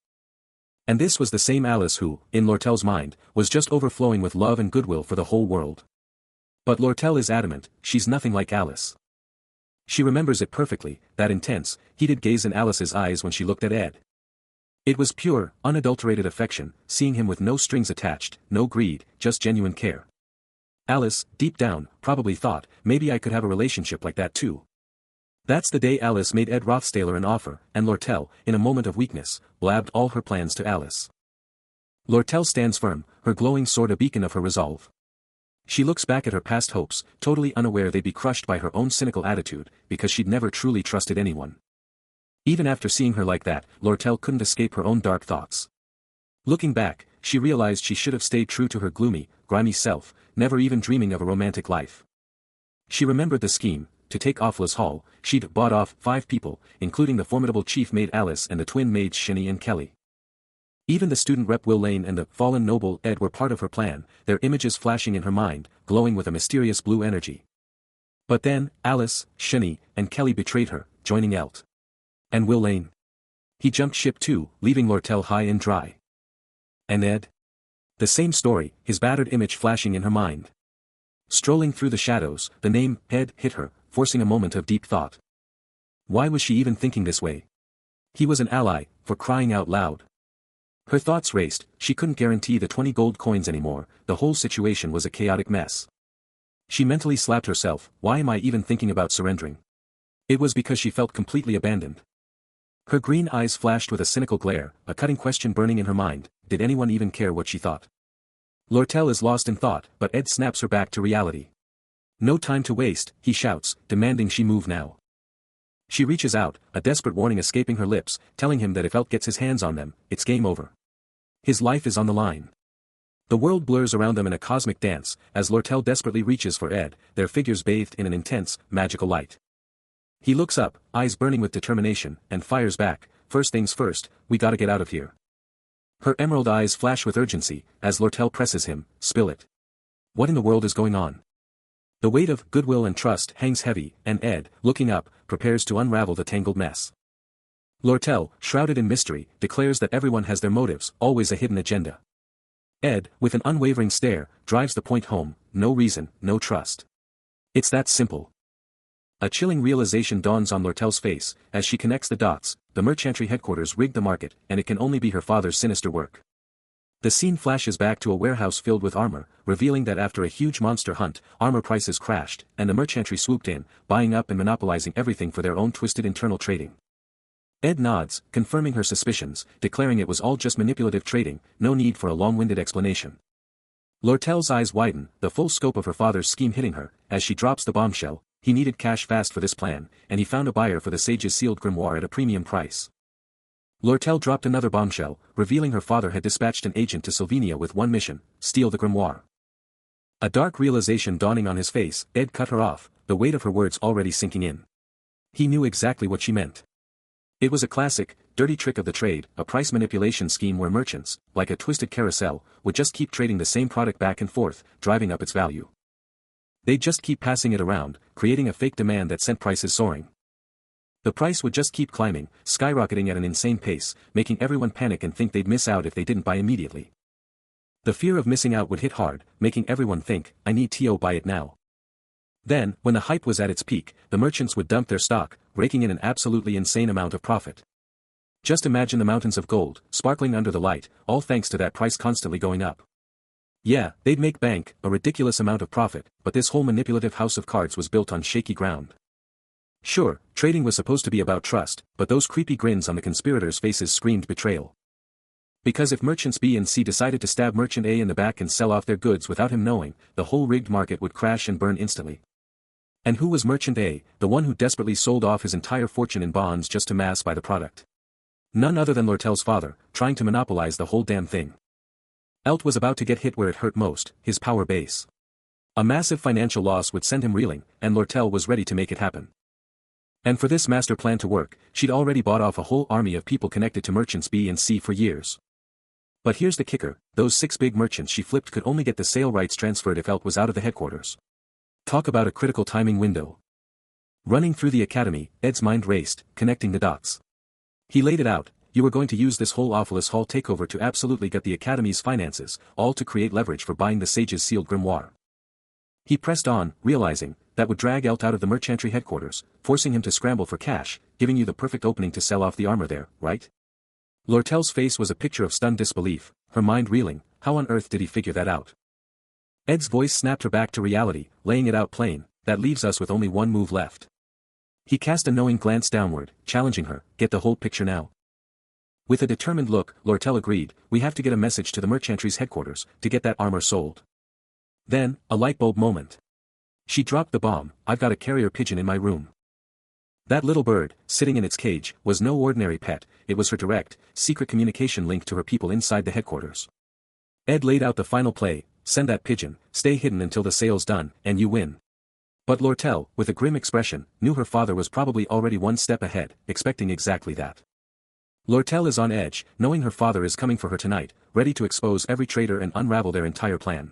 And this was the same Alice who, in Lortel's mind, was just overflowing with love and goodwill for the whole world. But Lortel is adamant, she's nothing like Alice. She remembers it perfectly, that intense, heated gaze in Alice's eyes when she looked at Ed. It was pure, unadulterated affection, seeing him with no strings attached, no greed, just genuine care. Alice, deep down, probably thought, maybe I could have a relationship like that too. That's the day Alice made Ed Rothstaler an offer, and Lortel, in a moment of weakness, blabbed all her plans to Alice. Lortel stands firm, her glowing sword a beacon of her resolve. She looks back at her past hopes, totally unaware they'd be crushed by her own cynical attitude, because she'd never truly trusted anyone. Even after seeing her like that, Lortel couldn't escape her own dark thoughts. Looking back, she realized she should have stayed true to her gloomy, grimy self, never even dreaming of a romantic life. She remembered the scheme. To take Offla's Hall, she'd bought off 5 people, including the formidable chief maid Alice and the twin maids Shinny and Kelly. Even the student rep Will Lane and the fallen noble Ed were part of her plan, their images flashing in her mind, glowing with a mysterious blue energy. But then, Alice, Shinny, and Kelly betrayed her, joining Elt. And Will Lane. He jumped ship too, leaving Lortel high and dry. And Ed? The same story, his battered image flashing in her mind. Strolling through the shadows, the name, Ed, hit her, forcing a moment of deep thought. Why was she even thinking this way? He was an ally, for crying out loud. Her thoughts raced, she couldn't guarantee the 20 gold coins anymore, the whole situation was a chaotic mess. She mentally slapped herself, why am I even thinking about surrendering? It was because she felt completely abandoned. Her green eyes flashed with a cynical glare, a cutting question burning in her mind, did anyone even care what she thought? Lortel is lost in thought, but Ed snaps her back to reality. No time to waste, he shouts, demanding she move now. She reaches out, a desperate warning escaping her lips, telling him that if Elt gets his hands on them, it's game over. His life is on the line. The world blurs around them in a cosmic dance, as Lortel desperately reaches for Ed, their figures bathed in an intense, magical light. He looks up, eyes burning with determination, and fires back, first things first, we gotta get out of here. Her emerald eyes flash with urgency, as Lortel presses him, spill it. What in the world is going on? The weight of goodwill and trust hangs heavy, and Ed, looking up, prepares to unravel the tangled mess. Lortel, shrouded in mystery, declares that everyone has their motives, always a hidden agenda. Ed, with an unwavering stare, drives the point home, no reason, no trust. It's that simple. A chilling realization dawns on Lortel's face, as she connects the dots, the merchantry headquarters rigged the market, and it can only be her father's sinister work. The scene flashes back to a warehouse filled with armor, revealing that after a huge monster hunt, armor prices crashed, and the merchantry swooped in, buying up and monopolizing everything for their own twisted internal trading. Ed nods, confirming her suspicions, declaring it was all just manipulative trading, no need for a long-winded explanation. Lortel's eyes widen, the full scope of her father's scheme hitting her, as she drops the bombshell. He needed cash fast for this plan, and he found a buyer for the sage's sealed grimoire at a premium price. Lortel dropped another bombshell, revealing her father had dispatched an agent to Sylvania with one mission, steal the grimoire. A dark realization dawning on his face, Ed cut her off, the weight of her words already sinking in. He knew exactly what she meant. It was a classic, dirty trick of the trade, a price manipulation scheme where merchants, like a twisted carousel, would just keep trading the same product back and forth, driving up its value. They'd just keep passing it around, creating a fake demand that sent prices soaring. The price would just keep climbing, skyrocketing at an insane pace, making everyone panic and think they'd miss out if they didn't buy immediately. The fear of missing out would hit hard, making everyone think, I need to buy it now. Then, when the hype was at its peak, the merchants would dump their stock, raking in an absolutely insane amount of profit. Just imagine the mountains of gold, sparkling under the light, all thanks to that price constantly going up. Yeah, they'd make bank, a ridiculous amount of profit, but this whole manipulative house of cards was built on shaky ground. Sure, trading was supposed to be about trust, but those creepy grins on the conspirators' faces screamed betrayal. Because if merchants B and C decided to stab merchant A in the back and sell off their goods without him knowing, the whole rigged market would crash and burn instantly. And who was merchant A, the one who desperately sold off his entire fortune in bonds just to mass buy the product? None other than Lortel's father, trying to monopolize the whole damn thing. Elt was about to get hit where it hurt most, his power base. A massive financial loss would send him reeling, and Lortel was ready to make it happen. And for this master plan to work, she'd already bought off a whole army of people connected to merchants B and C for years. But here's the kicker, those 6 big merchants she flipped could only get the sale rights transferred if Elt was out of the headquarters. Talk about a critical timing window. Running through the academy, Ed's mind raced, connecting the dots. He laid it out, you were going to use this whole Awfulous Hall takeover to absolutely gut the Academy's finances, all to create leverage for buying the Sage's sealed grimoire. He pressed on, realizing, that would drag Elt out of the merchantry headquarters, forcing him to scramble for cash, giving you the perfect opening to sell off the armor there, right? Lortel's face was a picture of stunned disbelief, her mind reeling, how on earth did he figure that out? Ed's voice snapped her back to reality, laying it out plain, that leaves us with only one move left. He cast a knowing glance downward, challenging her, get the whole picture now. With a determined look, Lortel agreed, we have to get a message to the merchantry's headquarters, to get that armor sold. Then, a light bulb moment. She dropped the bomb, I've got a carrier pigeon in my room. That little bird, sitting in its cage, was no ordinary pet, it was her direct, secret communication link to her people inside the headquarters. Ed laid out the final play, send that pigeon, stay hidden until the sale's done, and you win. But Lortel, with a grim expression, knew her father was probably already one step ahead, expecting exactly that. Lortel is on edge, knowing her father is coming for her tonight, ready to expose every traitor and unravel their entire plan.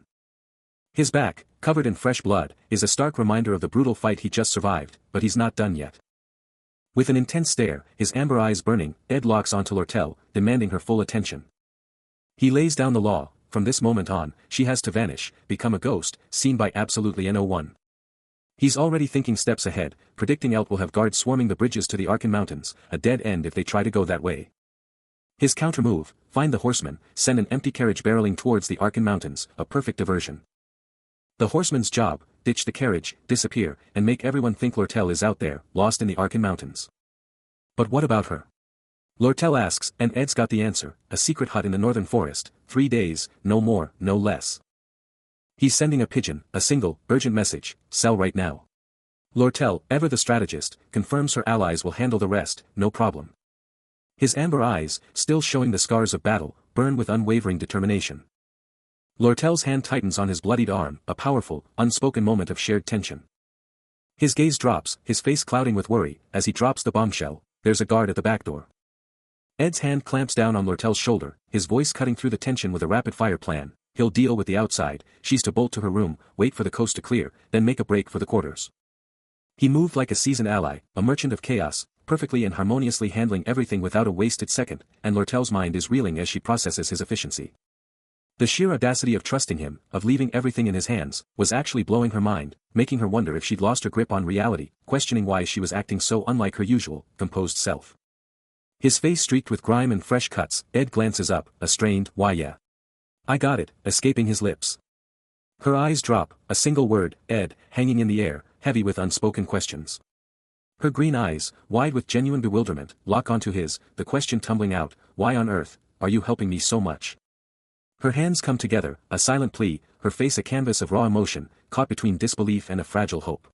His back, covered in fresh blood, is a stark reminder of the brutal fight he just survived, but he's not done yet. With an intense stare, his amber eyes burning, Ed locks onto Lortel, demanding her full attention. He lays down the law, from this moment on, she has to vanish, become a ghost, seen by absolutely no one. He's already thinking steps ahead, predicting Elt will have guards swarming the bridges to the Arkan Mountains, a dead end if they try to go that way. His counter-move, find the horseman, send an empty carriage barreling towards the Arkan Mountains, a perfect diversion. The horseman's job, ditch the carriage, disappear, and make everyone think Lortel is out there, lost in the Arkan Mountains. But what about her? Lortel asks, and Ed's got the answer, a secret hut in the northern forest, 3 days, no more, no less. He's sending a pigeon, a single, urgent message, sell right now. Lortel, ever the strategist, confirms her allies will handle the rest, no problem. His amber eyes, still showing the scars of battle, burn with unwavering determination. Lortel's hand tightens on his bloodied arm, a powerful, unspoken moment of shared tension. His gaze drops, his face clouding with worry, as he drops the bombshell, there's a guard at the back door. Ed's hand clamps down on Lortel's shoulder, his voice cutting through the tension with a rapid-fire plan. He'll deal with the outside, she's to bolt to her room, wait for the coast to clear, then make a break for the quarters. He moved like a seasoned ally, a merchant of chaos, perfectly and harmoniously handling everything without a wasted second, and Lortel's mind is reeling as she processes his efficiency. The sheer audacity of trusting him, of leaving everything in his hands, was actually blowing her mind, making her wonder if she'd lost her grip on reality, questioning why she was acting so unlike her usual, composed self. His face streaked with grime and fresh cuts, Ed glances up, a strained, why yeah. I got it, escaping his lips. Her eyes drop, a single word, Ed, hanging in the air, heavy with unspoken questions. Her green eyes, wide with genuine bewilderment, lock onto his, the question tumbling out, why on earth, are you helping me so much? Her hands come together, a silent plea, her face a canvas of raw emotion, caught between disbelief and a fragile hope.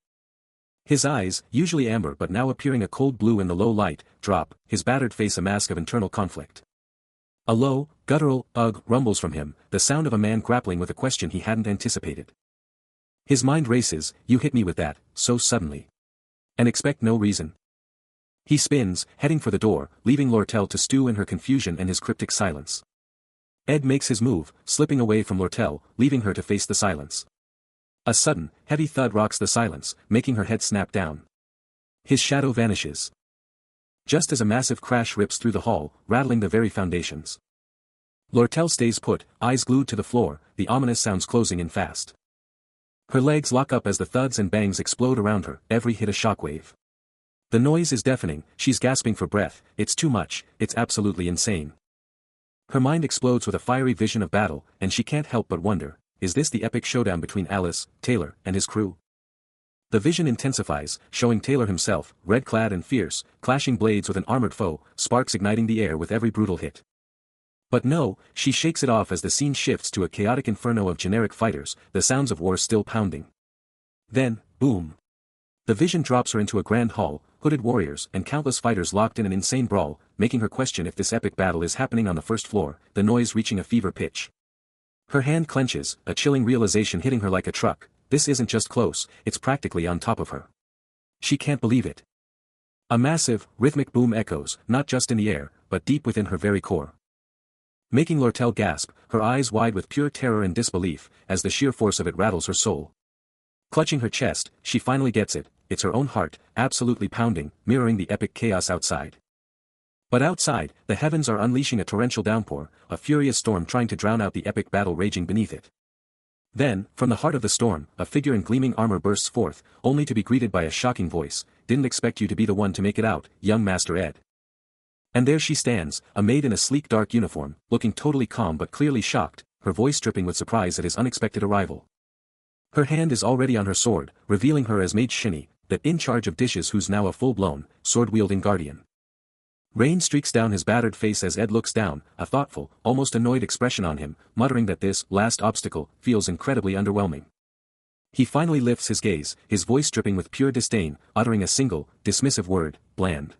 His eyes, usually amber but now appearing a cold blue in the low light, drop, his battered face a mask of internal conflict. A low, guttural, ugh rumbles from him, the sound of a man grappling with a question he hadn't anticipated. His mind races, you hit me with that, so suddenly. And expect no reason. He spins, heading for the door, leaving Lortel to stew in her confusion and his cryptic silence. Ed makes his move, slipping away from Lortel, leaving her to face the silence. A sudden, heavy thud rocks the silence, making her head snap down. His shadow vanishes. Just as a massive crash rips through the hall, rattling the very foundations. Lortel stays put, eyes glued to the floor, the ominous sounds closing in fast. Her legs lock up as the thuds and bangs explode around her, every hit a shockwave. The noise is deafening, she's gasping for breath, it's too much, it's absolutely insane. Her mind explodes with a fiery vision of battle, and she can't help but wonder, is this the epic showdown between Alice, Taylor, and his crew? The vision intensifies, showing Taylor himself, red-clad and fierce, clashing blades with an armored foe, sparks igniting the air with every brutal hit. But no, she shakes it off as the scene shifts to a chaotic inferno of generic fighters, the sounds of war still pounding. Then, boom. The vision drops her into a grand hall, hooded warriors and countless fighters locked in an insane brawl, making her question if this epic battle is happening on the first floor, the noise reaching a fever pitch. Her hand clenches, a chilling realization hitting her like a truck. This isn't just close, it's practically on top of her. She can't believe it. A massive, rhythmic boom echoes, not just in the air, but deep within her very core. Making Lortel gasp, her eyes wide with pure terror and disbelief, as the sheer force of it rattles her soul. Clutching her chest, she finally gets it, it's her own heart, absolutely pounding, mirroring the epic chaos outside. But outside, the heavens are unleashing a torrential downpour, a furious storm trying to drown out the epic battle raging beneath it. Then, from the heart of the storm, a figure in gleaming armor bursts forth, only to be greeted by a shocking voice, "Didn't expect you to be the one to make it out, young Master Ed." And there she stands, a maid in a sleek dark uniform, looking totally calm but clearly shocked, her voice dripping with surprise at his unexpected arrival. Her hand is already on her sword, revealing her as Maid Shinny, that in charge of dishes who's now a full-blown, sword-wielding guardian. Rain streaks down his battered face as Ed looks down, a thoughtful, almost annoyed expression on him, muttering that this last obstacle feels incredibly underwhelming. He finally lifts his gaze, his voice dripping with pure disdain, uttering a single, dismissive word, "bland."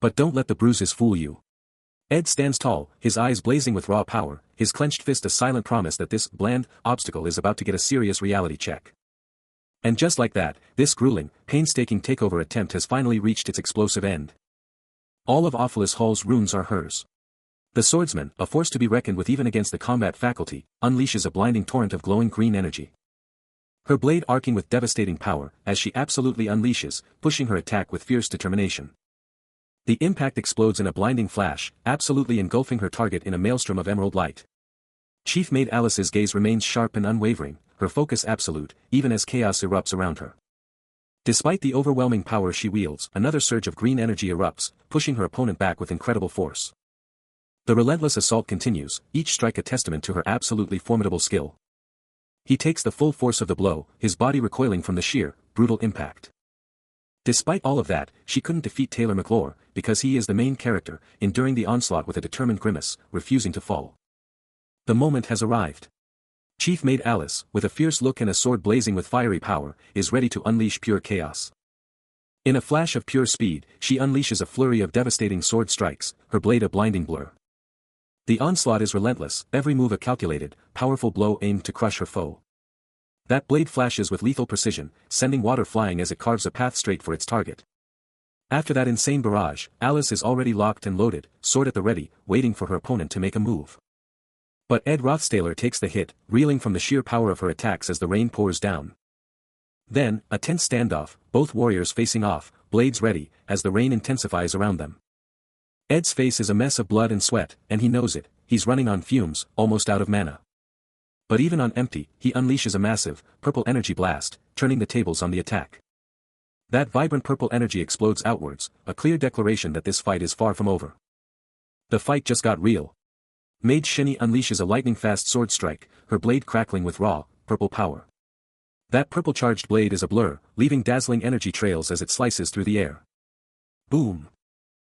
But don't let the bruises fool you. Ed stands tall, his eyes blazing with raw power, his clenched fist a silent promise that this bland obstacle is about to get a serious reality check. And just like that, this grueling, painstaking takeover attempt has finally reached its explosive end. All of Ophilis Hall's runes are hers. The swordsman, a force to be reckoned with even against the combat faculty, unleashes a blinding torrent of glowing green energy. Her blade arcing with devastating power, as she absolutely unleashes, pushing her attack with fierce determination. The impact explodes in a blinding flash, absolutely engulfing her target in a maelstrom of emerald light. Chief Maid Alice's gaze remains sharp and unwavering, her focus absolute, even as chaos erupts around her. Despite the overwhelming power she wields, another surge of green energy erupts, pushing her opponent back with incredible force. The relentless assault continues, each strike a testament to her absolutely formidable skill. He takes the full force of the blow, his body recoiling from the sheer, brutal impact. Despite all of that, she couldn't defeat Taylor McClure, because he is the main character, enduring the onslaught with a determined grimace, refusing to fall. The moment has arrived. Chief Maid Alice, with a fierce look and a sword blazing with fiery power, is ready to unleash pure chaos. In a flash of pure speed, she unleashes a flurry of devastating sword strikes, her blade a blinding blur. The onslaught is relentless, every move a calculated, powerful blow aimed to crush her foe. That blade flashes with lethal precision, sending water flying as it carves a path straight for its target. After that insane barrage, Alice is already locked and loaded, sword at the ready, waiting for her opponent to make a move. But Ed Rothstaler takes the hit, reeling from the sheer power of her attacks as the rain pours down. Then, a tense standoff, both warriors facing off, blades ready, as the rain intensifies around them. Ed's face is a mess of blood and sweat, and he knows it, he's running on fumes, almost out of mana. But even on empty, he unleashes a massive, purple energy blast, turning the tables on the attack. That vibrant purple energy explodes outwards, a clear declaration that this fight is far from over. The fight just got real. Maid Shinny unleashes a lightning-fast sword strike, her blade crackling with raw, purple power. That purple-charged blade is a blur, leaving dazzling energy trails as it slices through the air. Boom!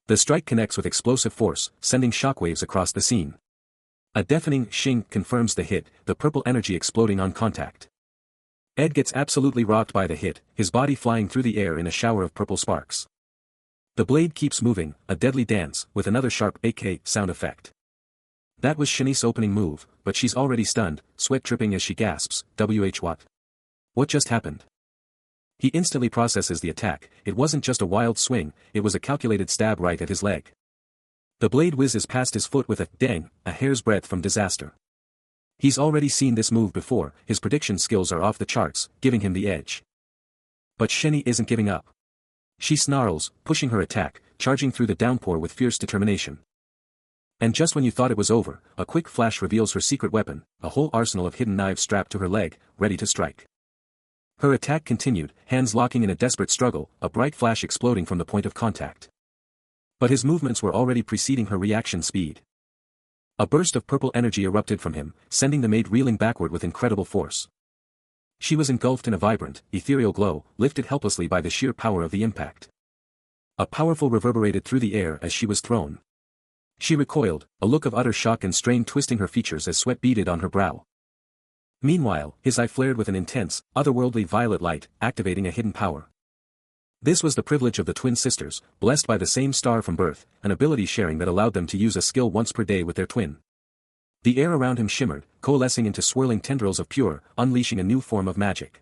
The strike connects with explosive force, sending shockwaves across the scene. A deafening shing confirms the hit, the purple energy exploding on contact. Ed gets absolutely rocked by the hit, his body flying through the air in a shower of purple sparks. The blade keeps moving, a deadly dance, with another sharp AK sound effect. That was Shinny's opening move, but she's already stunned, sweat dripping as she gasps, "WH what? What just happened?" He instantly processes the attack, it wasn't just a wild swing, it was a calculated stab right at his leg. The blade whizzes past his foot with a dang, a hair's breadth from disaster. He's already seen this move before, his prediction skills are off the charts, giving him the edge. But Shinny isn't giving up. She snarls, pushing her attack, charging through the downpour with fierce determination. And just when you thought it was over, a quick flash reveals her secret weapon, a whole arsenal of hidden knives strapped to her leg, ready to strike. Her attack continued, hands locking in a desperate struggle, a bright flash exploding from the point of contact. But his movements were already preceding her reaction speed. A burst of purple energy erupted from him, sending the maid reeling backward with incredible force. She was engulfed in a vibrant, ethereal glow, lifted helplessly by the sheer power of the impact. A powerful reverberated through the air as she was thrown. She recoiled, a look of utter shock and strain twisting her features as sweat beaded on her brow. Meanwhile, his eye flared with an intense, otherworldly violet light, activating a hidden power. This was the privilege of the twin sisters, blessed by the same star from birth, an ability sharing that allowed them to use a skill once per day with their twin. The air around him shimmered, coalescing into swirling tendrils of pure, unleashing a new form of magic.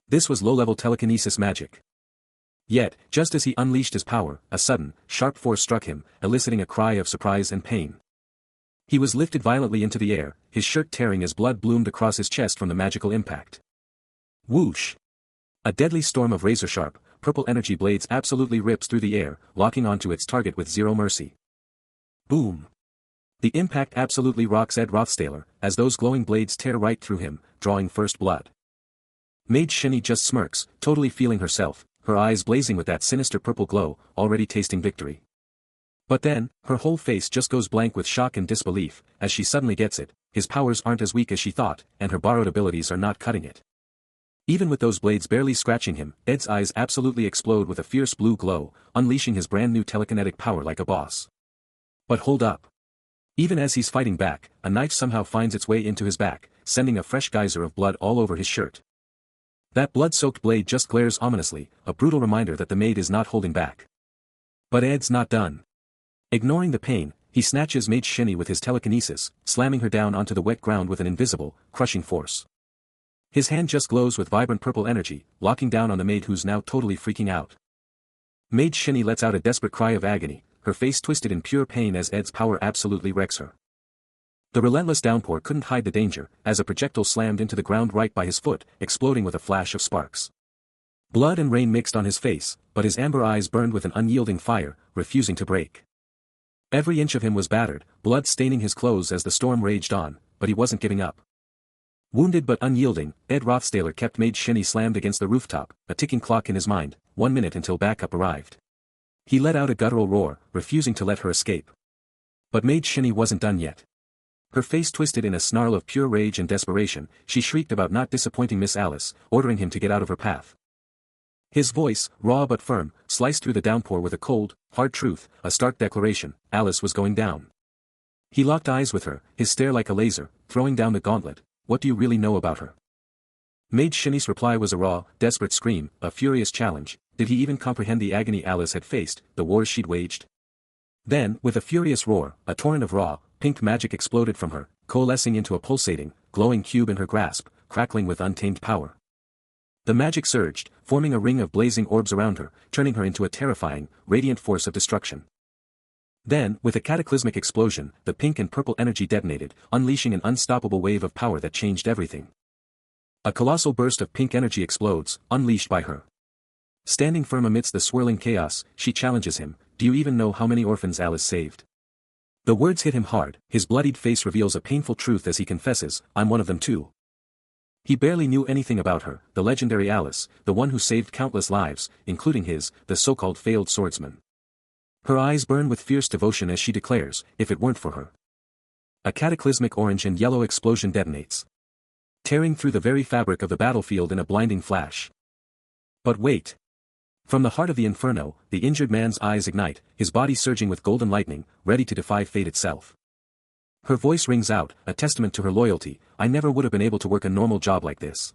This was low-level telekinesis magic. Yet, just as he unleashed his power, a sudden, sharp force struck him, eliciting a cry of surprise and pain. He was lifted violently into the air, his shirt tearing as blood bloomed across his chest from the magical impact. Whoosh! A deadly storm of razor-sharp, purple energy blades absolutely rips through the air, locking onto its target with zero mercy. Boom! The impact absolutely rocks Ed Rothstaler, as those glowing blades tear right through him, drawing first blood. Mage Shinny just smirks, totally feeling herself, her eyes blazing with that sinister purple glow, already tasting victory. But then, her whole face just goes blank with shock and disbelief, as she suddenly gets it, his powers aren't as weak as she thought, and her borrowed abilities are not cutting it. Even with those blades barely scratching him, Ed's eyes absolutely explode with a fierce blue glow, unleashing his brand new telekinetic power like a boss. But hold up. Even as he's fighting back, a knife somehow finds its way into his back, sending a fresh geyser of blood all over his shirt. That blood-soaked blade just glares ominously, a brutal reminder that the maid is not holding back. But Ed's not done. Ignoring the pain, he snatches Mage Shinny with his telekinesis, slamming her down onto the wet ground with an invisible, crushing force. His hand just glows with vibrant purple energy, locking down on the maid who's now totally freaking out. Mage Shinny lets out a desperate cry of agony, her face twisted in pure pain as Ed's power absolutely wrecks her. The relentless downpour couldn't hide the danger, as a projectile slammed into the ground right by his foot, exploding with a flash of sparks. Blood and rain mixed on his face, but his amber eyes burned with an unyielding fire, refusing to break. Every inch of him was battered, blood staining his clothes as the storm raged on, but he wasn't giving up. Wounded but unyielding, Ed Rothstaler kept Mage Shinny slammed against the rooftop, a ticking clock in his mind, 1 minute until backup arrived. He let out a guttural roar, refusing to let her escape. But Mage Shinny wasn't done yet. Her face twisted in a snarl of pure rage and desperation, she shrieked about not disappointing Miss Alice, ordering him to get out of her path. His voice, raw but firm, sliced through the downpour with a cold, hard truth, a stark declaration: Alice was going down. He locked eyes with her, his stare like a laser, throwing down the gauntlet. What do you really know about her? Mage Shinny's reply was a raw, desperate scream, a furious challenge. Did he even comprehend the agony Alice had faced, the wars she'd waged? Then, with a furious roar, a torrent of raw, pink magic exploded from her, coalescing into a pulsating, glowing cube in her grasp, crackling with untamed power. The magic surged, forming a ring of blazing orbs around her, turning her into a terrifying, radiant force of destruction. Then, with a cataclysmic explosion, the pink and purple energy detonated, unleashing an unstoppable wave of power that changed everything. A colossal burst of pink energy explodes, unleashed by her. Standing firm amidst the swirling chaos, she challenges him, do you even know how many orphans Alice saved? The words hit him hard, his bloodied face reveals a painful truth as he confesses, I'm one of them too. He barely knew anything about her, the legendary Alice, the one who saved countless lives, including his, the so-called failed swordsman. Her eyes burn with fierce devotion as she declares, if it weren't for her. A cataclysmic orange and yellow explosion detonates, tearing through the very fabric of the battlefield in a blinding flash. But wait. From the heart of the inferno, the injured man's eyes ignite, his body surging with golden lightning, ready to defy fate itself. Her voice rings out, a testament to her loyalty, I never would have been able to work a normal job like this.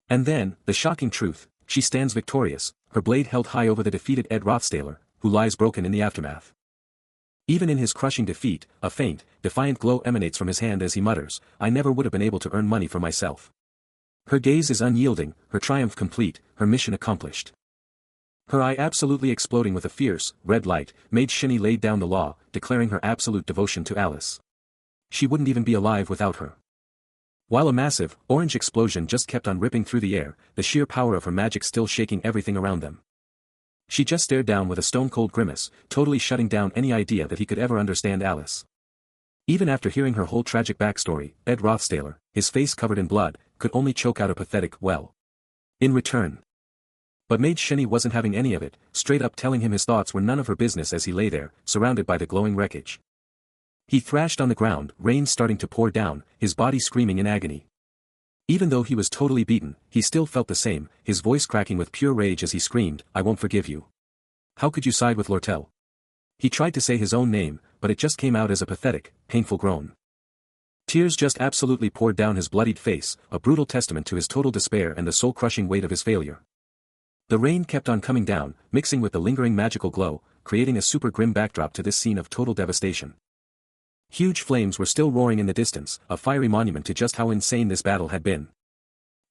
And then, the shocking truth, she stands victorious, her blade held high over the defeated Ed Rothstaler, who lies broken in the aftermath. Even in his crushing defeat, a faint, defiant glow emanates from his hand as he mutters, I never would have been able to earn money for myself. Her gaze is unyielding, her triumph complete, her mission accomplished. Her eye absolutely exploding with a fierce, red light, Mage Shinny laid down the law, declaring her absolute devotion to Alice. She wouldn't even be alive without her. While a massive, orange explosion just kept on ripping through the air, the sheer power of her magic still shaking everything around them. She just stared down with a stone-cold grimace, totally shutting down any idea that he could ever understand Alice. Even after hearing her whole tragic backstory, Ed Rothstaler, his face covered in blood, could only choke out a pathetic, well. In return. But Mage Shinny wasn't having any of it, straight up telling him his thoughts were none of her business as he lay there, surrounded by the glowing wreckage. He thrashed on the ground, rain starting to pour down, his body screaming in agony. Even though he was totally beaten, he still felt the same, his voice cracking with pure rage as he screamed, I won't forgive you. How could you side with Lortel? He tried to say his own name, but it just came out as a pathetic, painful groan. Tears just absolutely poured down his bloodied face, a brutal testament to his total despair and the soul-crushing weight of his failure. The rain kept on coming down, mixing with the lingering magical glow, creating a super grim backdrop to this scene of total devastation. Huge flames were still roaring in the distance, a fiery monument to just how insane this battle had been.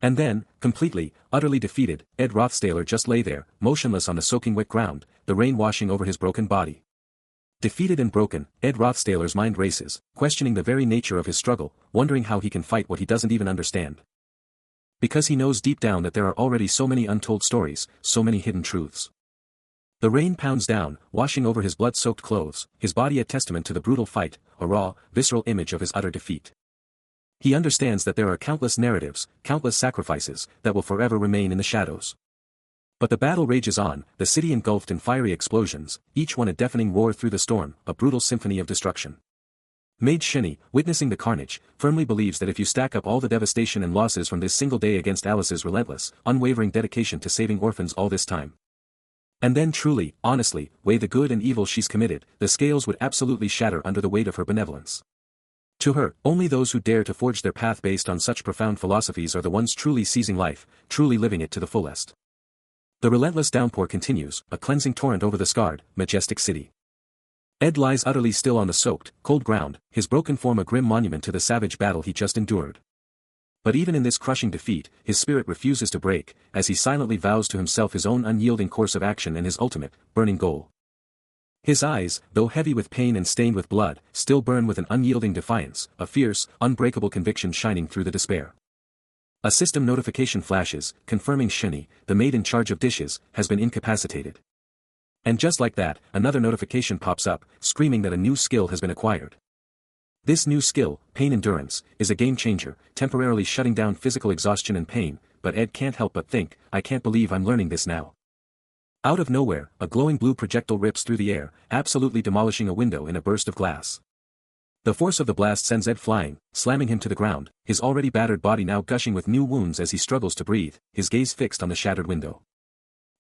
And then, completely, utterly defeated, Ed Rothstaler just lay there, motionless on the soaking wet ground, the rain washing over his broken body. Defeated and broken, Ed Rothstaler's mind races, questioning the very nature of his struggle, wondering how he can fight what he doesn't even understand. Because he knows deep down that there are already so many untold stories, so many hidden truths. The rain pounds down, washing over his blood-soaked clothes, his body a testament to the brutal fight, a raw, visceral image of his utter defeat. He understands that there are countless narratives, countless sacrifices, that will forever remain in the shadows. But the battle rages on, the city engulfed in fiery explosions, each one a deafening roar through the storm, a brutal symphony of destruction. Mage Shinny, witnessing the carnage, firmly believes that if you stack up all the devastation and losses from this single day against Alice's relentless, unwavering dedication to saving orphans all this time, and then truly, honestly, weigh the good and evil she's committed, the scales would absolutely shatter under the weight of her benevolence. To her, only those who dare to forge their path based on such profound philosophies are the ones truly seizing life, truly living it to the fullest. The relentless downpour continues, a cleansing torrent over the scarred, majestic city. Ed lies utterly still on the soaked, cold ground, his broken form a grim monument to the savage battle he just endured. But even in this crushing defeat, his spirit refuses to break, as he silently vows to himself his own unyielding course of action and his ultimate, burning goal. His eyes, though heavy with pain and stained with blood, still burn with an unyielding defiance, a fierce, unbreakable conviction shining through the despair. A system notification flashes, confirming Shinny, the maid in charge of dishes, has been incapacitated. And just like that, another notification pops up, screaming that a new skill has been acquired. This new skill, pain endurance, is a game changer, temporarily shutting down physical exhaustion and pain, but Ed can't help but think, I can't believe I'm learning this now. Out of nowhere, a glowing blue projectile rips through the air, absolutely demolishing a window in a burst of glass. The force of the blast sends Ed flying, slamming him to the ground, his already battered body now gushing with new wounds as he struggles to breathe, his gaze fixed on the shattered window.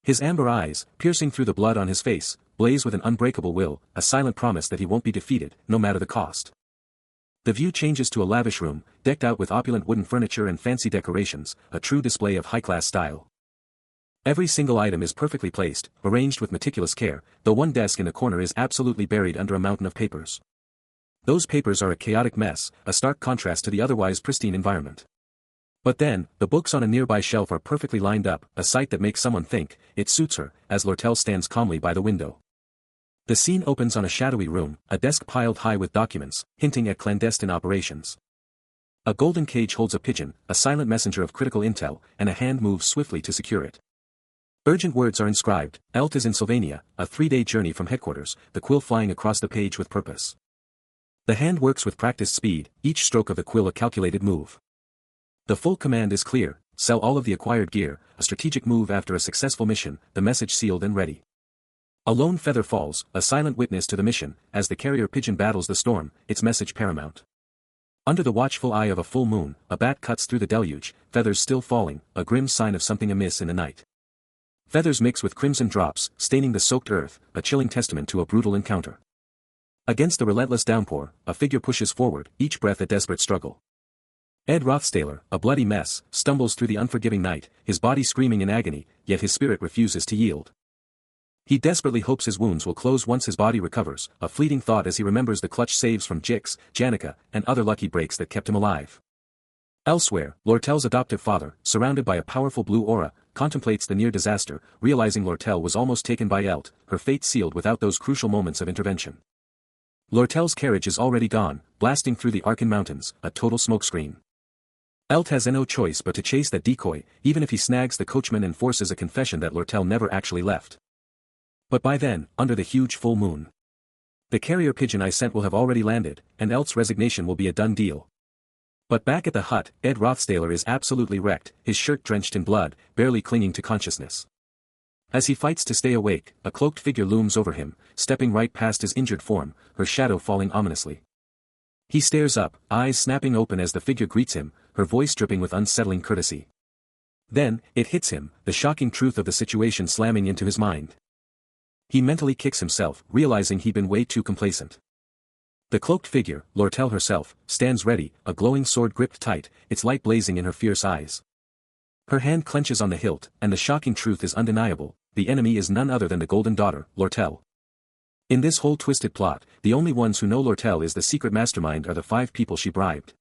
His amber eyes, piercing through the blood on his face, blaze with an unbreakable will, a silent promise that he won't be defeated, no matter the cost. The view changes to a lavish room, decked out with opulent wooden furniture and fancy decorations, a true display of high-class style. Every single item is perfectly placed, arranged with meticulous care, though one desk in a corner is absolutely buried under a mountain of papers. Those papers are a chaotic mess, a stark contrast to the otherwise pristine environment. But then, the books on a nearby shelf are perfectly lined up, a sight that makes someone think, it suits her, as Lortel stands calmly by the window. The scene opens on a shadowy room, a desk piled high with documents, hinting at clandestine operations. A golden cage holds a pigeon, a silent messenger of critical intel, and a hand moves swiftly to secure it. Urgent words are inscribed, Elt is in Sylvania, a 3-day journey from headquarters, the quill flying across the page with purpose. The hand works with practiced speed, each stroke of the quill a calculated move. The full command is clear, sell all of the acquired gear, a strategic move after a successful mission, the message sealed and ready. A lone feather falls, a silent witness to the mission, as the carrier pigeon battles the storm, its message paramount. Under the watchful eye of a full moon, a bat cuts through the deluge, feathers still falling, a grim sign of something amiss in the night. Feathers mix with crimson drops, staining the soaked earth, a chilling testament to a brutal encounter. Against the relentless downpour, a figure pushes forward, each breath a desperate struggle. Ed Rothstaler, a bloody mess, stumbles through the unforgiving night, his body screaming in agony, yet his spirit refuses to yield. He desperately hopes his wounds will close once his body recovers, a fleeting thought as he remembers the clutch saves from Jix, Janica, and other lucky breaks that kept him alive. Elsewhere, Lortel's adoptive father, surrounded by a powerful blue aura, contemplates the near disaster, realizing Lortel was almost taken by Elt, her fate sealed without those crucial moments of intervention. Lortel's carriage is already gone, blasting through the Arkan Mountains, a total smokescreen. Elt has no choice but to chase that decoy, even if he snags the coachman and forces a confession that Lortel never actually left. But by then, under the huge full moon, the carrier pigeon I sent will have already landed, and Elt's resignation will be a done deal. But back at the hut, Ed Rothstaler is absolutely wrecked, his shirt drenched in blood, barely clinging to consciousness. As he fights to stay awake, a cloaked figure looms over him, stepping right past his injured form, her shadow falling ominously. He stares up, eyes snapping open as the figure greets him, her voice dripping with unsettling courtesy. Then, it hits him, the shocking truth of the situation slamming into his mind. He mentally kicks himself, realizing he'd been way too complacent. The cloaked figure, Lortel herself, stands ready, a glowing sword gripped tight, its light blazing in her fierce eyes. Her hand clenches on the hilt, and the shocking truth is undeniable, the enemy is none other than the Golden Daughter, Lortel. In this whole twisted plot, the only ones who know Lortel is the secret mastermind are the 5 people she bribed.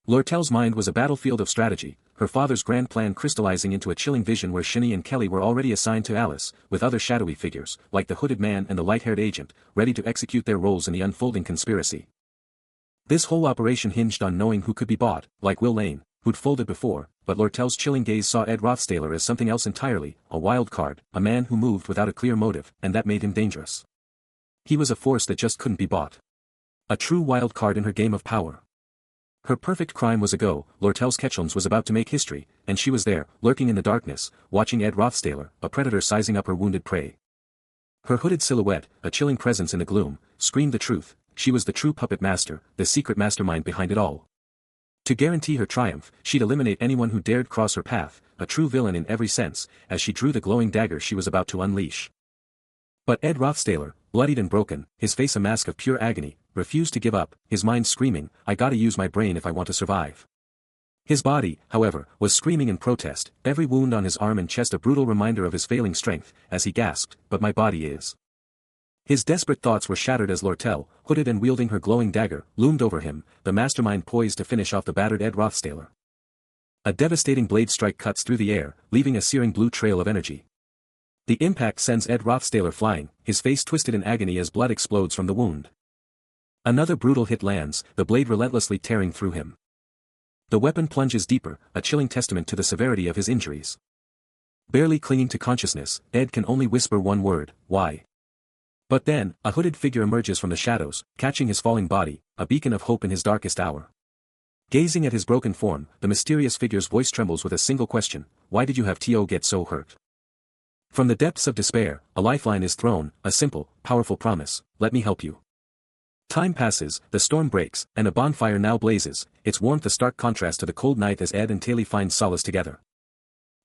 Lortel's mind was a battlefield of strategy, her father's grand plan crystallizing into a chilling vision where Shinny and Kelly were already assigned to Alice, with other shadowy figures, like the hooded man and the light-haired agent, ready to execute their roles in the unfolding conspiracy. This whole operation hinged on knowing who could be bought, like Will Lane, who'd folded before, but Lortel's chilling gaze saw Ed Rothstaler as something else entirely, a wild card, a man who moved without a clear motive, and that made him dangerous. He was a force that just couldn't be bought. A true wild card in her game of power. Her perfect crime was a go. Lortel's Ketchums was about to make history, and she was there, lurking in the darkness, watching Ed Rothstaler, a predator sizing up her wounded prey. Her hooded silhouette, a chilling presence in the gloom, screamed the truth. She was the true puppet master, the secret mastermind behind it all. To guarantee her triumph, she'd eliminate anyone who dared cross her path, a true villain in every sense, as she drew the glowing dagger she was about to unleash. But Ed Rothstaler, bloodied and broken, his face a mask of pure agony, refused to give up, his mind screaming, "I gotta use my brain if I want to survive." His body, however, was screaming in protest, every wound on his arm and chest a brutal reminder of his failing strength, as he gasped, "But my body is." His desperate thoughts were shattered as Lortel, hooded and wielding her glowing dagger, loomed over him, the mastermind poised to finish off the battered Ed Rothstaler. A devastating blade strike cuts through the air, leaving a searing blue trail of energy. The impact sends Ed Rothstaler flying, his face twisted in agony as blood explodes from the wound. Another brutal hit lands, the blade relentlessly tearing through him. The weapon plunges deeper, a chilling testament to the severity of his injuries. Barely clinging to consciousness, Ed can only whisper one word, "Why?" But then, a hooded figure emerges from the shadows, catching his falling body, a beacon of hope in his darkest hour. Gazing at his broken form, the mysterious figure's voice trembles with a single question, "Why did you have T.O. get so hurt?" From the depths of despair, a lifeline is thrown, a simple, powerful promise, "Let me help you." Time passes, the storm breaks, and a bonfire now blazes, its warmth a stark contrast to the cold night as Ed and Taylor find solace together.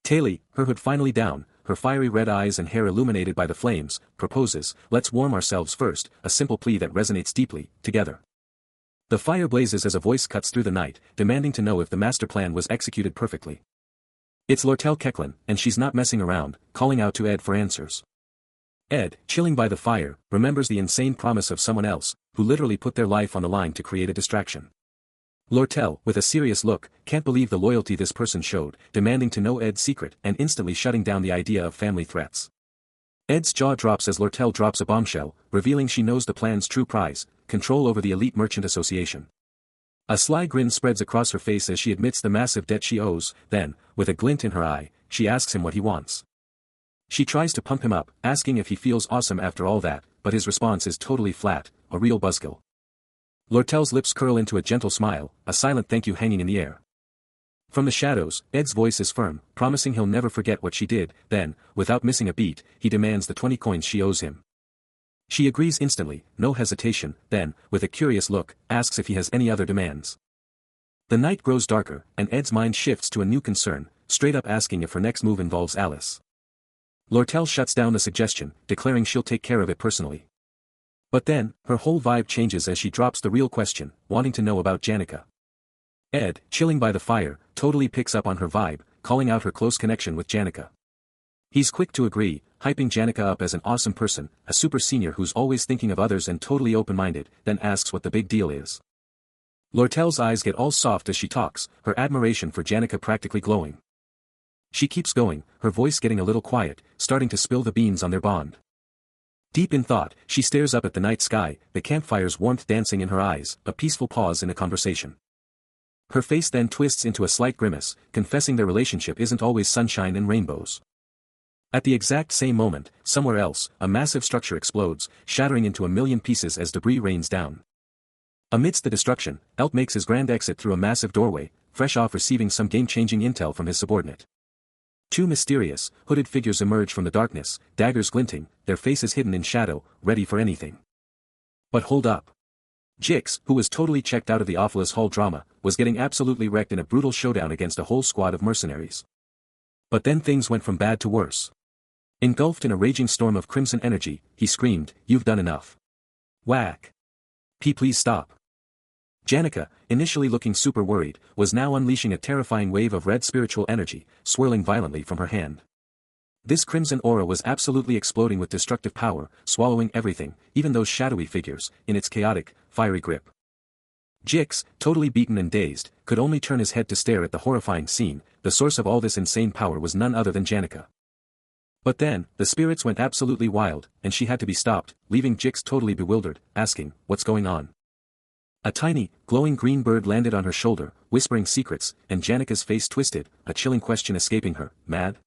Taylor, her hood finally down, her fiery red eyes and hair illuminated by the flames, proposes, "Let's warm ourselves first," a simple plea that resonates deeply, together. The fire blazes as a voice cuts through the night, demanding to know if the master plan was executed perfectly. It's Lortel Kecklin, and she's not messing around, calling out to Ed for answers. Ed, chilling by the fire, remembers the insane promise of someone else, who literally put their life on the line to create a distraction. Lortel, with a serious look, can't believe the loyalty this person showed, demanding to know Ed's secret and instantly shutting down the idea of family threats. Ed's jaw drops as Lortel drops a bombshell, revealing she knows the plan's true prize, control over the elite merchant association. A sly grin spreads across her face as she admits the massive debt she owes, then, with a glint in her eye, she asks him what he wants. She tries to pump him up, asking if he feels awesome after all that, but his response is totally flat, a real buzzkill. Lortel's lips curl into a gentle smile, a silent thank you hanging in the air. From the shadows, Ed's voice is firm, promising he'll never forget what she did, then, without missing a beat, he demands the 20 coins she owes him. She agrees instantly, no hesitation, then, with a curious look, asks if he has any other demands. The night grows darker, and Ed's mind shifts to a new concern, straight up asking if her next move involves Alice. Lortel shuts down the suggestion, declaring she'll take care of it personally. But then, her whole vibe changes as she drops the real question, wanting to know about Janica. Ed, chilling by the fire, totally picks up on her vibe, calling out her close connection with Janica. He's quick to agree, hyping Janica up as an awesome person, a super senior who's always thinking of others and totally open-minded, then asks what the big deal is. Lortel's eyes get all soft as she talks, her admiration for Janica practically glowing. She keeps going, her voice getting a little quiet, starting to spill the beans on their bond. Deep in thought, she stares up at the night sky, the campfire's warmth dancing in her eyes, a peaceful pause in a conversation. Her face then twists into a slight grimace, confessing their relationship isn't always sunshine and rainbows. At the exact same moment, somewhere else, a massive structure explodes, shattering into a million pieces as debris rains down. Amidst the destruction, Elt makes his grand exit through a massive doorway, fresh off receiving some game-changing intel from his subordinate. Two mysterious, hooded figures emerge from the darkness, daggers glinting, their faces hidden in shadow, ready for anything. But hold up. Jix, who was totally checked out of the Awfulest Hall drama, was getting absolutely wrecked in a brutal showdown against a whole squad of mercenaries. But then things went from bad to worse. Engulfed in a raging storm of crimson energy, he screamed, "You've done enough." Whack. Please stop. Janica, initially looking super worried, was now unleashing a terrifying wave of red spiritual energy, swirling violently from her hand. This crimson aura was absolutely exploding with destructive power, swallowing everything, even those shadowy figures, in its chaotic, fiery grip. Jix, totally beaten and dazed, could only turn his head to stare at the horrifying scene. The source of all this insane power was none other than Janica. But then, the spirits went absolutely wild, and she had to be stopped, leaving Jix totally bewildered, asking, "What's going on?" A tiny, glowing green bird landed on her shoulder, whispering secrets, and Janika's face twisted, a chilling question escaping her, mad?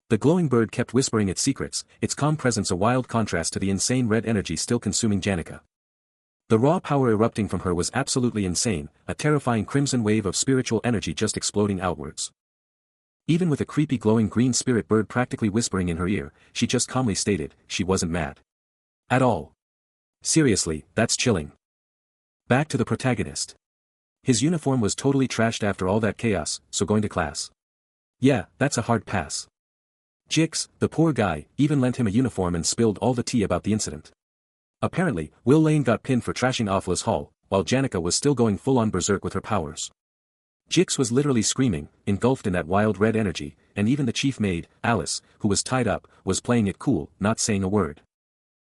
The glowing bird kept whispering its secrets, its calm presence a wild contrast to the insane red energy still consuming Janika. The raw power erupting from her was absolutely insane, a terrifying crimson wave of spiritual energy just exploding outwards. Even with a creepy glowing green spirit bird practically whispering in her ear, she just calmly stated, she wasn't mad. At all. Seriously, that's chilling. Back to the protagonist. His uniform was totally trashed after all that chaos, so going to class. Yeah, that's a hard pass. Jix, the poor guy, even lent him a uniform and spilled all the tea about the incident. Apparently, Will Lane got pinned for trashing Awfulous Hall, while Janika was still going full-on berserk with her powers. Jix was literally screaming, engulfed in that wild red energy, and even the chief maid, Alice, who was tied up, was playing it cool, not saying a word.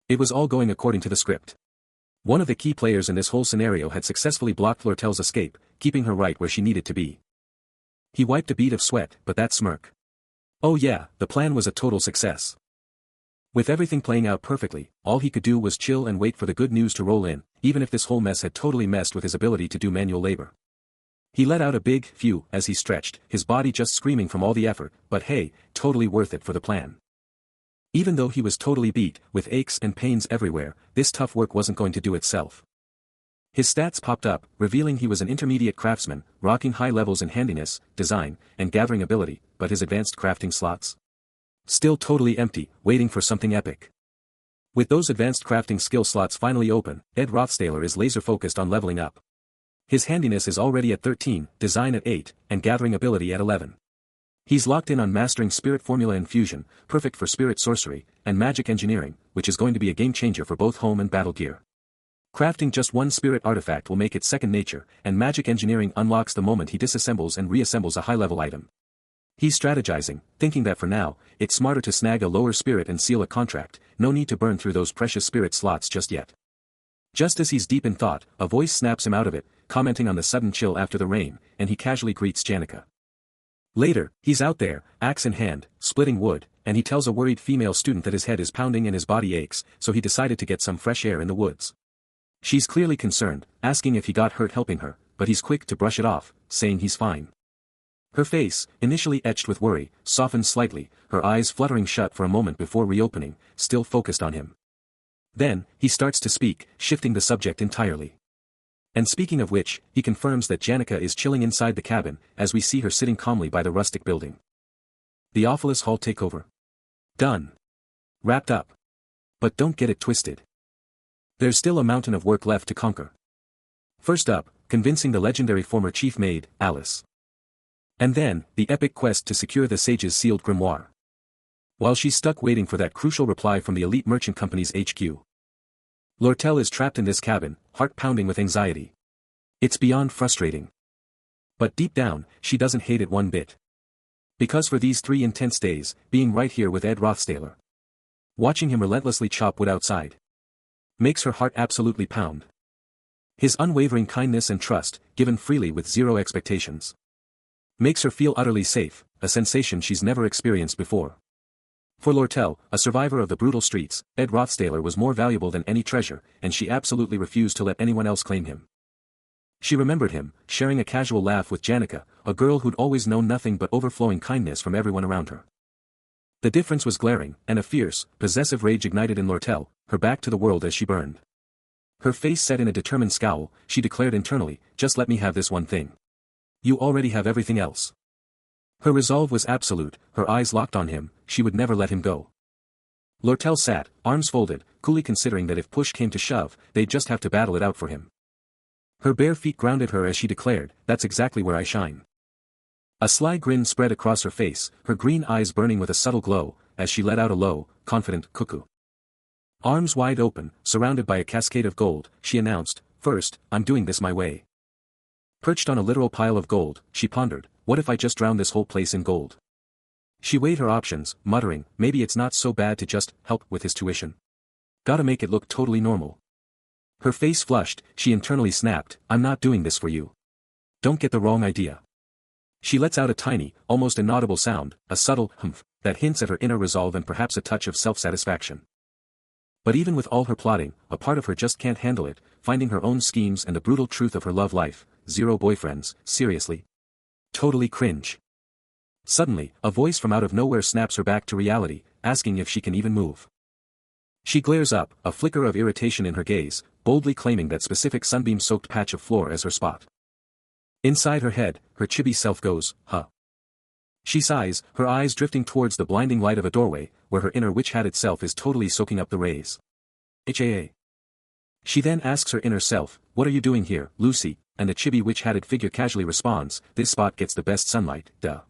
It was all going according to the script. One of the key players in this whole scenario had successfully blocked Lortel's escape, keeping her right where she needed to be. He wiped a bead of sweat, but that smirk. Oh yeah, the plan was a total success. With everything playing out perfectly, all he could do was chill and wait for the good news to roll in, even if this whole mess had totally messed with his ability to do manual labor. He let out a big phew as he stretched, his body just screaming from all the effort, but hey, totally worth it for the plan. Even though he was totally beat, with aches and pains everywhere, this tough work wasn't going to do itself. His stats popped up, revealing he was an intermediate craftsman, rocking high levels in handiness, design, and gathering ability, but his advanced crafting slots? Still totally empty, waiting for something epic. With those advanced crafting skill slots finally open, Ed Rothstaler is laser-focused on leveling up. His handiness is already at 13, design at 8, and gathering ability at 11. He's locked in on mastering spirit formula infusion, perfect for spirit sorcery, and magic engineering, which is going to be a game-changer for both home and battle gear. Crafting just one spirit artifact will make it second nature, and magic engineering unlocks the moment he disassembles and reassembles a high-level item. He's strategizing, thinking that for now, it's smarter to snag a lower spirit and seal a contract, no need to burn through those precious spirit slots just yet. Just as he's deep in thought, a voice snaps him out of it, commenting on the sudden chill after the rain, and he casually greets Janika. Later, he's out there, axe in hand, splitting wood, and he tells a worried female student that his head is pounding and his body aches, so he decided to get some fresh air in the woods. She's clearly concerned, asking if he got hurt helping her, but he's quick to brush it off, saying he's fine. Her face, initially etched with worry, softens slightly, her eyes fluttering shut for a moment before reopening, still focused on him. Then, he starts to speak, shifting the subject entirely. And speaking of which, he confirms that Janika is chilling inside the cabin, as we see her sitting calmly by the rustic building. The Awfulous Hall takeover. Done. Wrapped up. But don't get it twisted. There's still a mountain of work left to conquer. First up, convincing the legendary former chief maid, Alice. And then, the epic quest to secure the sage's sealed grimoire. While she's stuck waiting for that crucial reply from the elite merchant company's HQ. Lortel is trapped in this cabin, heart pounding with anxiety. It's beyond frustrating. But deep down, she doesn't hate it one bit. Because for these 3 intense days, being right here with Ed Rothstaler. Watching him relentlessly chop wood outside. Makes her heart absolutely pound. His unwavering kindness and trust, given freely with zero expectations. Makes her feel utterly safe, a sensation she's never experienced before. For Lortel, a survivor of the brutal streets, Ed Rothstaler was more valuable than any treasure, and she absolutely refused to let anyone else claim him. She remembered him, sharing a casual laugh with Janika, a girl who'd always known nothing but overflowing kindness from everyone around her. The difference was glaring, and a fierce, possessive rage ignited in Lortel, her back to the world as she burned. Her face set in a determined scowl, she declared internally, just let me have this one thing. You already have everything else. Her resolve was absolute, her eyes locked on him, she would never let him go. Lortel sat, arms folded, coolly considering that if push came to shove, they'd just have to battle it out for him. Her bare feet grounded her as she declared, that's exactly where I shine. A sly grin spread across her face, her green eyes burning with a subtle glow, as she let out a low, confident cuckoo. Arms wide open, surrounded by a cascade of gold, she announced, first, I'm doing this my way. Perched on a literal pile of gold, she pondered, what if I just drown this whole place in gold? She weighed her options, muttering, maybe it's not so bad to just help with his tuition. Gotta make it look totally normal. Her face flushed, she internally snapped, I'm not doing this for you. Don't get the wrong idea. She lets out a tiny, almost inaudible sound, a subtle humph, that hints at her inner resolve and perhaps a touch of self-satisfaction. But even with all her plotting, a part of her just can't handle it, finding her own schemes and the brutal truth of her love life. 0 boyfriends, seriously? Totally cringe. Suddenly, a voice from out of nowhere snaps her back to reality, asking if she can even move. She glares up, a flicker of irritation in her gaze, boldly claiming that specific sunbeam-soaked patch of floor as her spot. Inside her head, her chibi self goes, huh. She sighs, her eyes drifting towards the blinding light of a doorway, where her inner witch-hatted self is totally soaking up the rays. HAA. She then asks her inner self, what are you doing here, Lucy, and the chibi witch-hatted figure casually responds, this spot gets the best sunlight, duh.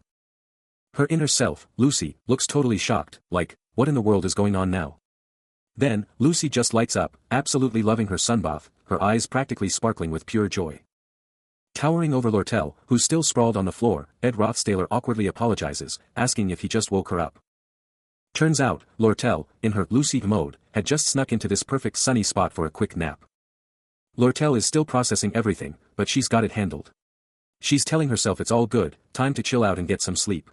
Her inner self, Lucy, looks totally shocked, like, what in the world is going on now? Then, Lucy just lights up, absolutely loving her sunbath, her eyes practically sparkling with pure joy. Towering over Lortel, who's still sprawled on the floor, Ed Rothstaler awkwardly apologizes, asking if he just woke her up. Turns out, Lortel, in her Lucy mode, had just snuck into this perfect sunny spot for a quick nap. Lortel is still processing everything, but she's got it handled. She's telling herself it's all good, time to chill out and get some sleep.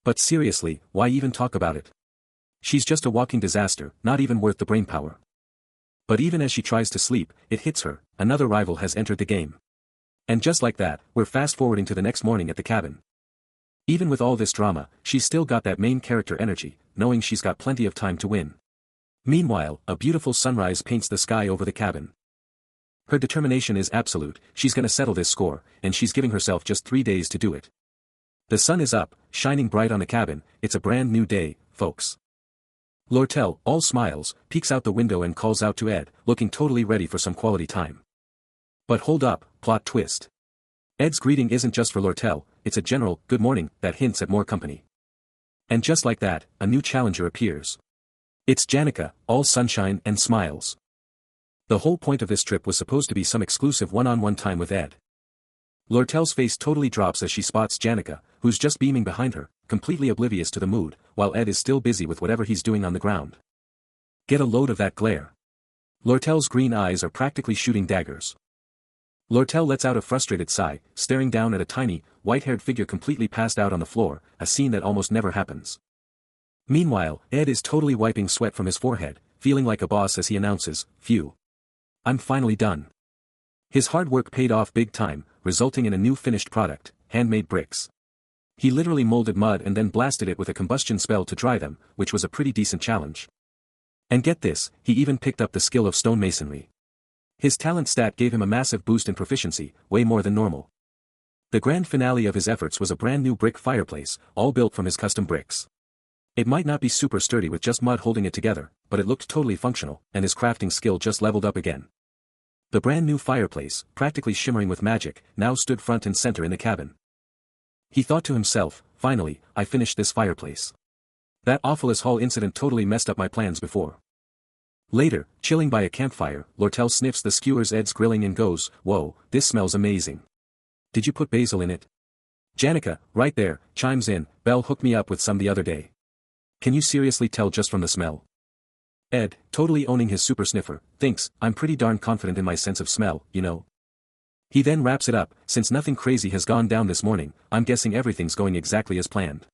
But seriously, why even talk about it? She's just a walking disaster, not even worth the brainpower. But even as she tries to sleep, it hits her, another rival has entered the game. And just like that, we're fast-forwarding to the next morning at the cabin. Even with all this drama, she's still got that main character energy, knowing she's got plenty of time to win. Meanwhile, a beautiful sunrise paints the sky over the cabin. Her determination is absolute, she's gonna settle this score, and she's giving herself just 3 days to do it. The sun is up, shining bright on the cabin, it's a brand new day, folks. Lortel, all smiles, peeks out the window and calls out to Ed, looking totally ready for some quality time. But hold up, plot twist. Ed's greeting isn't just for Lortel, it's a general, good morning, that hints at more company. And just like that, a new challenger appears. It's Janica, all sunshine and smiles. The whole point of this trip was supposed to be some exclusive one-on-one time with Ed. Lortel's face totally drops as she spots Janica, who's just beaming behind her, completely oblivious to the mood, while Ed is still busy with whatever he's doing on the ground. Get a load of that glare. Lortel's green eyes are practically shooting daggers. Lortel lets out a frustrated sigh, staring down at a tiny, white-haired figure completely passed out on the floor, a scene that almost never happens. Meanwhile, Ed is totally wiping sweat from his forehead, feeling like a boss as he announces, phew. I'm finally done. His hard work paid off big time, resulting in a new finished product, handmade bricks. He literally molded mud and then blasted it with a combustion spell to dry them, which was a pretty decent challenge. And get this, he even picked up the skill of stonemasonry. His talent stat gave him a massive boost in proficiency, way more than normal. The grand finale of his efforts was a brand new brick fireplace, all built from his custom bricks. It might not be super sturdy with just mud holding it together, but it looked totally functional, and his crafting skill just leveled up again. The brand new fireplace, practically shimmering with magic, now stood front and center in the cabin. He thought to himself, finally, I finished this fireplace. That awfulest hall incident totally messed up my plans before. Later, chilling by a campfire, Lortel sniffs the skewers Ed's grilling and goes, whoa, this smells amazing. Did you put basil in it? Janica, right there, chimes in, Belle hooked me up with some the other day. Can you seriously tell just from the smell? Ed, totally owning his super sniffer, thinks, I'm pretty darn confident in my sense of smell, you know. He then wraps it up, since nothing crazy has gone down this morning, I'm guessing everything's going exactly as planned.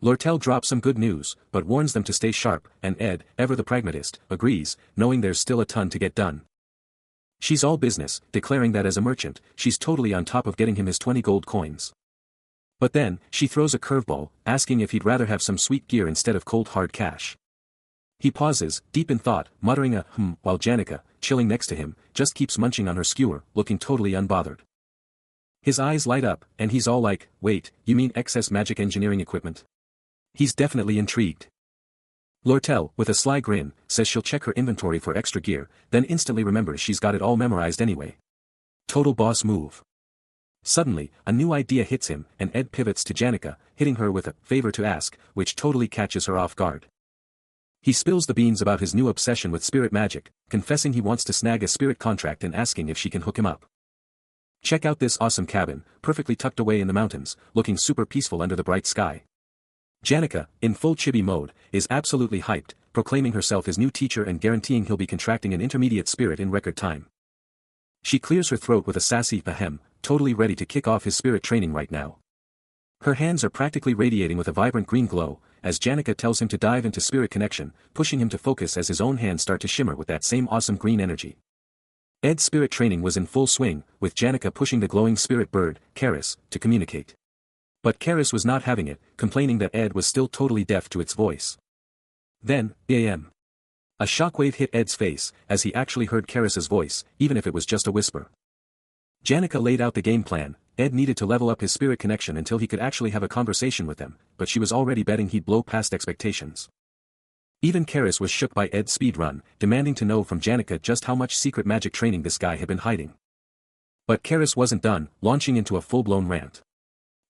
Lortel drops some good news, but warns them to stay sharp, and Ed, ever the pragmatist, agrees, knowing there's still a ton to get done. She's all business, declaring that as a merchant, she's totally on top of getting him his 20 gold coins. But then, she throws a curveball, asking if he'd rather have some sweet gear instead of cold hard cash. He pauses, deep in thought, muttering a while Janica, chilling next to him, just keeps munching on her skewer, looking totally unbothered. His eyes light up, and he's all like, wait, you mean excess magic engineering equipment? He's definitely intrigued. Lortel, with a sly grin, says she'll check her inventory for extra gear, then instantly remembers she's got it all memorized anyway. Total boss move. Suddenly, a new idea hits him, and Ed pivots to Janica, hitting her with a favor to ask, which totally catches her off guard. He spills the beans about his new obsession with spirit magic, confessing he wants to snag a spirit contract and asking if she can hook him up. Check out this awesome cabin, perfectly tucked away in the mountains, looking super peaceful under the bright sky. Janica, in full chibi mode, is absolutely hyped, proclaiming herself his new teacher and guaranteeing he'll be contracting an intermediate spirit in record time. She clears her throat with a sassy ahem, totally ready to kick off his spirit training right now. Her hands are practically radiating with a vibrant green glow, as Janica tells him to dive into spirit connection, pushing him to focus as his own hands start to shimmer with that same awesome green energy. Ed's spirit training was in full swing, with Janica pushing the glowing spirit bird, Karis, to communicate. But Karis was not having it, complaining that Ed was still totally deaf to its voice. Then, bam. A shockwave hit Ed's face, as he actually heard Karis's voice, even if it was just a whisper. Janica laid out the game plan. Ed needed to level up his spirit connection until he could actually have a conversation with them, but she was already betting he'd blow past expectations. Even Karis was shook by Ed's speed run, demanding to know from Janica just how much secret magic training this guy had been hiding. But Karis wasn't done, launching into a full-blown rant.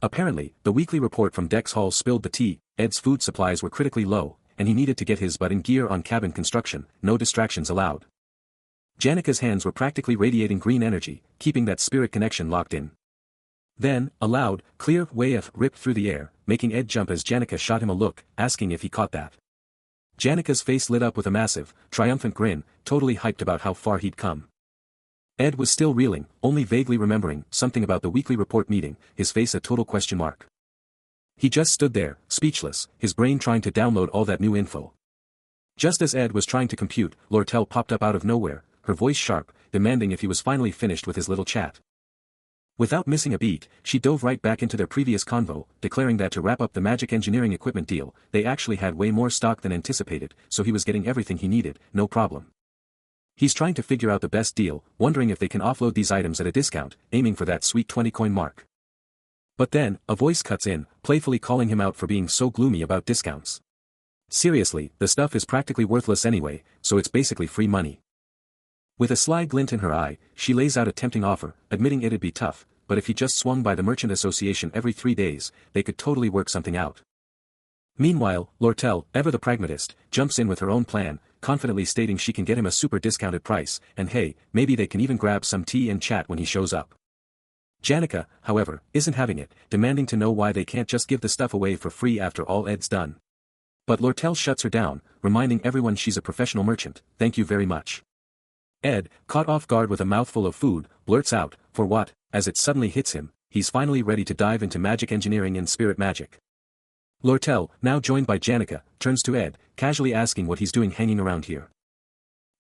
Apparently, the weekly report from Dex Hall spilled the tea. Ed's food supplies were critically low, and he needed to get his butt in gear on cabin construction, no distractions allowed. Janica's hands were practically radiating green energy, keeping that spirit connection locked in. Then, a loud, clear wave ripped through the air, making Ed jump as Janica shot him a look, asking if he caught that. Janica's face lit up with a massive, triumphant grin, totally hyped about how far he'd come. Ed was still reeling, only vaguely remembering something about the weekly report meeting, his face a total question mark. He just stood there, speechless, his brain trying to download all that new info. Just as Ed was trying to compute, Lortel popped up out of nowhere, her voice sharp, demanding if he was finally finished with his little chat. Without missing a beat, she dove right back into their previous convo, declaring that to wrap up the magic engineering equipment deal, they actually had way more stock than anticipated, so he was getting everything he needed, no problem. He's trying to figure out the best deal, wondering if they can offload these items at a discount, aiming for that sweet 20-coin mark. But then, a voice cuts in, playfully calling him out for being so gloomy about discounts. Seriously, the stuff is practically worthless anyway, so it's basically free money. With a sly glint in her eye, she lays out a tempting offer, admitting it'd be tough, but if he just swung by the Merchant Association every 3 days, they could totally work something out. Meanwhile, Lortel, ever the pragmatist, jumps in with her own plan, confidently stating she can get him a super discounted price, and hey, maybe they can even grab some tea and chat when he shows up. Janica, however, isn't having it, demanding to know why they can't just give the stuff away for free after all Ed's done. But Lortel shuts her down, reminding everyone she's a professional merchant, thank you very much. Ed, caught off guard with a mouthful of food, blurts out, for what, as it suddenly hits him, he's finally ready to dive into magic engineering and spirit magic. Lortel, now joined by Janica, turns to Ed, casually asking what he's doing hanging around here.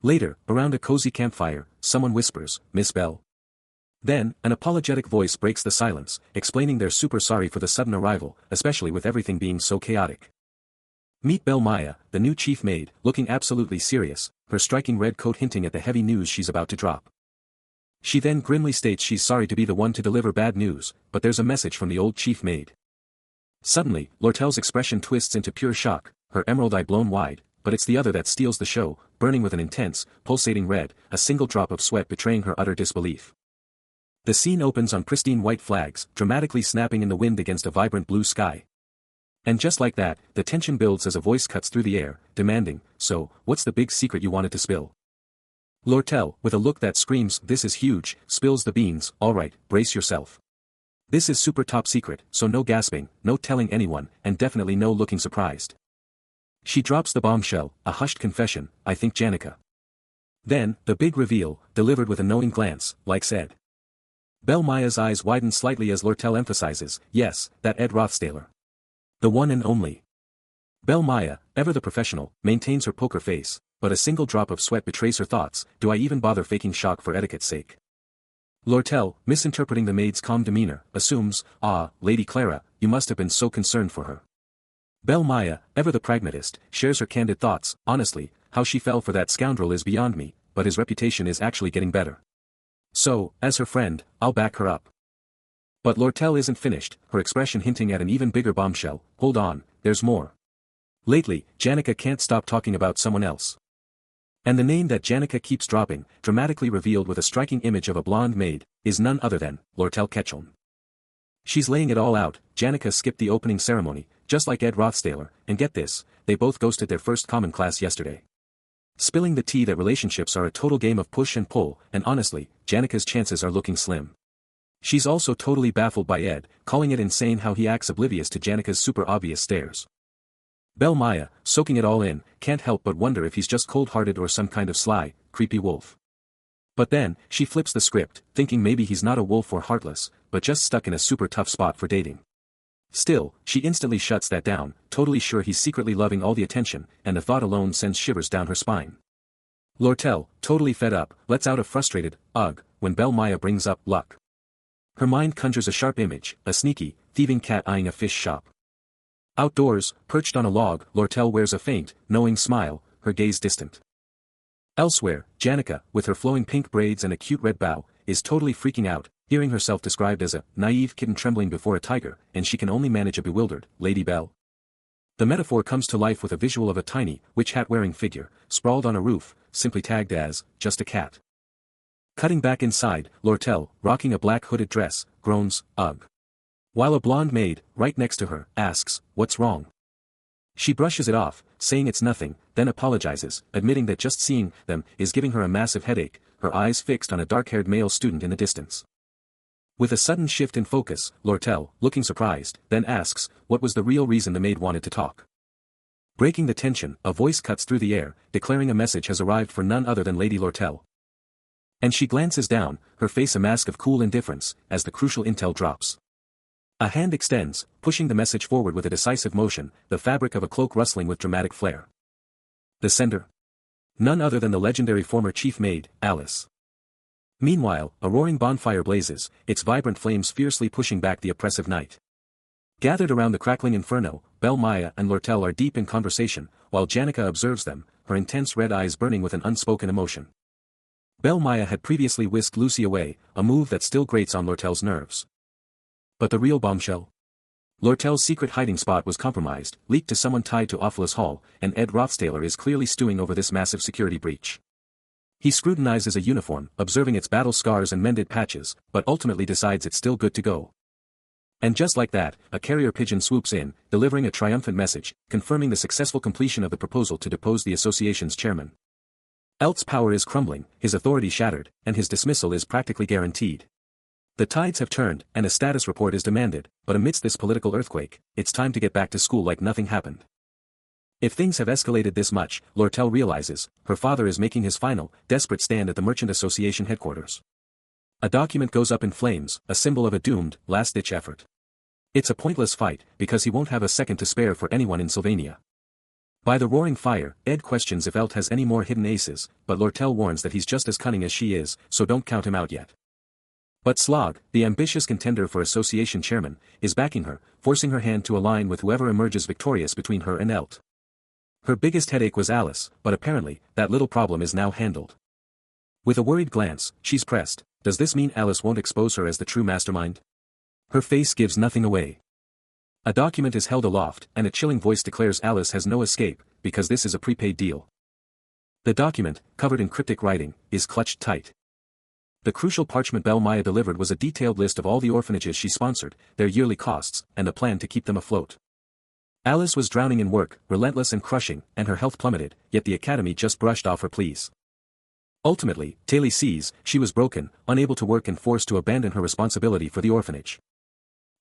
Later, around a cozy campfire, someone whispers, Miss Bell. Then, an apologetic voice breaks the silence, explaining they're super sorry for the sudden arrival, especially with everything being so chaotic. Meet Belle Maya, the new chief maid, looking absolutely serious, her striking red coat hinting at the heavy news she's about to drop. She then grimly states she's sorry to be the one to deliver bad news, but there's a message from the old chief maid. Suddenly, Lortel's expression twists into pure shock, her emerald eye blown wide, but it's the other that steals the show, burning with an intense, pulsating red, a single drop of sweat betraying her utter disbelief. The scene opens on pristine white flags, dramatically snapping in the wind against a vibrant blue sky. And just like that, the tension builds as a voice cuts through the air, demanding, so, what's the big secret you wanted to spill? Lortel, with a look that screams, this is huge, spills the beans, alright, brace yourself. This is super top secret, so no gasping, no telling anyone, and definitely no looking surprised. She drops the bombshell, a hushed confession, I think Janica. Then, the big reveal, delivered with a knowing glance, like said. Belle Maya's eyes widen slightly as Lortel emphasizes, yes, that Ed Rothstaler. The one and only. Belle Maya, ever the professional, maintains her poker face, but a single drop of sweat betrays her thoughts, do I even bother faking shock for etiquette's sake? Lortel, misinterpreting the maid's calm demeanor, assumes, Lady Clara, you must have been so concerned for her. Belle Maya, ever the pragmatist, shares her candid thoughts, honestly, how she fell for that scoundrel is beyond me, but his reputation is actually getting better. So, as her friend, I'll back her up. But Lortel isn't finished, her expression hinting at an even bigger bombshell, hold on, there's more. Lately, Janica can't stop talking about someone else. And the name that Janica keeps dropping, dramatically revealed with a striking image of a blonde maid, is none other than, Lortel Ketchum. She's laying it all out, Janica skipped the opening ceremony, just like Ed Rothstaler, and get this, they both ghosted their first common class yesterday. Spilling the tea that relationships are a total game of push and pull, and honestly, Janica's chances are looking slim. She's also totally baffled by Ed, calling it insane how he acts oblivious to Janica's super obvious stares. Belle Maya, soaking it all in, can't help but wonder if he's just cold-hearted or some kind of sly, creepy wolf. But then, she flips the script, thinking maybe he's not a wolf or heartless, but just stuck in a super tough spot for dating. Still, she instantly shuts that down, totally sure he's secretly loving all the attention, and the thought alone sends shivers down her spine. Lortel, totally fed up, lets out a frustrated, ugh, when Belle Maya brings up luck. Her mind conjures a sharp image, a sneaky, thieving cat eyeing a fish shop. Outdoors, perched on a log, Lortel wears a faint, knowing smile, her gaze distant. Elsewhere, Janica, with her flowing pink braids and a cute red bow, is totally freaking out, hearing herself described as a naive kitten trembling before a tiger, and she can only manage a bewildered, Lady Belle. The metaphor comes to life with a visual of a tiny, witch hat-wearing figure, sprawled on a roof, simply tagged as, just a cat. Cutting back inside, Lortel, rocking a black hooded dress, groans, ugh. While a blonde maid, right next to her, asks, what's wrong? She brushes it off, saying it's nothing, then apologizes, admitting that just seeing them is giving her a massive headache, her eyes fixed on a dark-haired male student in the distance. With a sudden shift in focus, Lortel, looking surprised, then asks, what was the real reason the maid wanted to talk? Breaking the tension, a voice cuts through the air, declaring a message has arrived for none other than Lady Lortel. And she glances down, her face a mask of cool indifference, as the crucial intel drops. A hand extends, pushing the message forward with a decisive motion, the fabric of a cloak rustling with dramatic flair. The sender? None other than the legendary former chief maid, Alice. Meanwhile, a roaring bonfire blazes, its vibrant flames fiercely pushing back the oppressive night. Gathered around the crackling inferno, Belle Maya and Lortel are deep in conversation, while Janica observes them, her intense red eyes burning with an unspoken emotion. Belle Maya had previously whisked Lucy away, a move that still grates on Lortel's nerves. But the real bombshell? Lortel's secret hiding spot was compromised, leaked to someone tied to Ophilus Hall, and Ed Rothstaler is clearly stewing over this massive security breach. He scrutinizes a uniform, observing its battle scars and mended patches, but ultimately decides it's still good to go. And just like that, a carrier pigeon swoops in, delivering a triumphant message, confirming the successful completion of the proposal to depose the association's chairman. Elt's power is crumbling, his authority shattered, and his dismissal is practically guaranteed. The tides have turned, and a status report is demanded, but amidst this political earthquake, it's time to get back to school like nothing happened. If things have escalated this much, Lortel realizes, her father is making his final, desperate stand at the Merchant Association headquarters. A document goes up in flames, a symbol of a doomed, last-ditch effort. It's a pointless fight, because he won't have a second to spare for anyone in Sylvania. By the roaring fire, Ed questions if Elt has any more hidden aces, but Lortel warns that he's just as cunning as she is, so don't count him out yet. But Slog, the ambitious contender for association chairman, is backing her, forcing her hand to align with whoever emerges victorious between her and Elt. Her biggest headache was Alice, but apparently, that little problem is now handled. With a worried glance, she's pressed, does this mean Alice won't expose her as the true mastermind? Her face gives nothing away. A document is held aloft, and a chilling voice declares Alice has no escape, because this is a prepaid deal. The document, covered in cryptic writing, is clutched tight. The crucial parchment Belle Maya delivered was a detailed list of all the orphanages she sponsored, their yearly costs, and a plan to keep them afloat. Alice was drowning in work, relentless and crushing, and her health plummeted, yet the academy just brushed off her pleas. Ultimately, Taylor sees, she was broken, unable to work and forced to abandon her responsibility for the orphanage.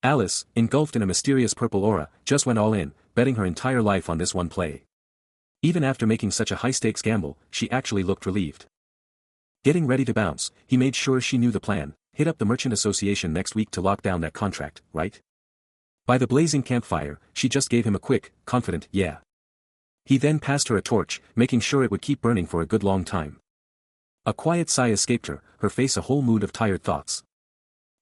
Alice, engulfed in a mysterious purple aura, just went all in, betting her entire life on this one play. Even after making such a high-stakes gamble, she actually looked relieved. Getting ready to bounce, he made sure she knew the plan, hit up the Merchant Association next week to lock down that contract, right? By the blazing campfire, she just gave him a quick, confident, yeah. He then passed her a torch, making sure it would keep burning for a good long time. A quiet sigh escaped her, her face a whole mood of tired thoughts.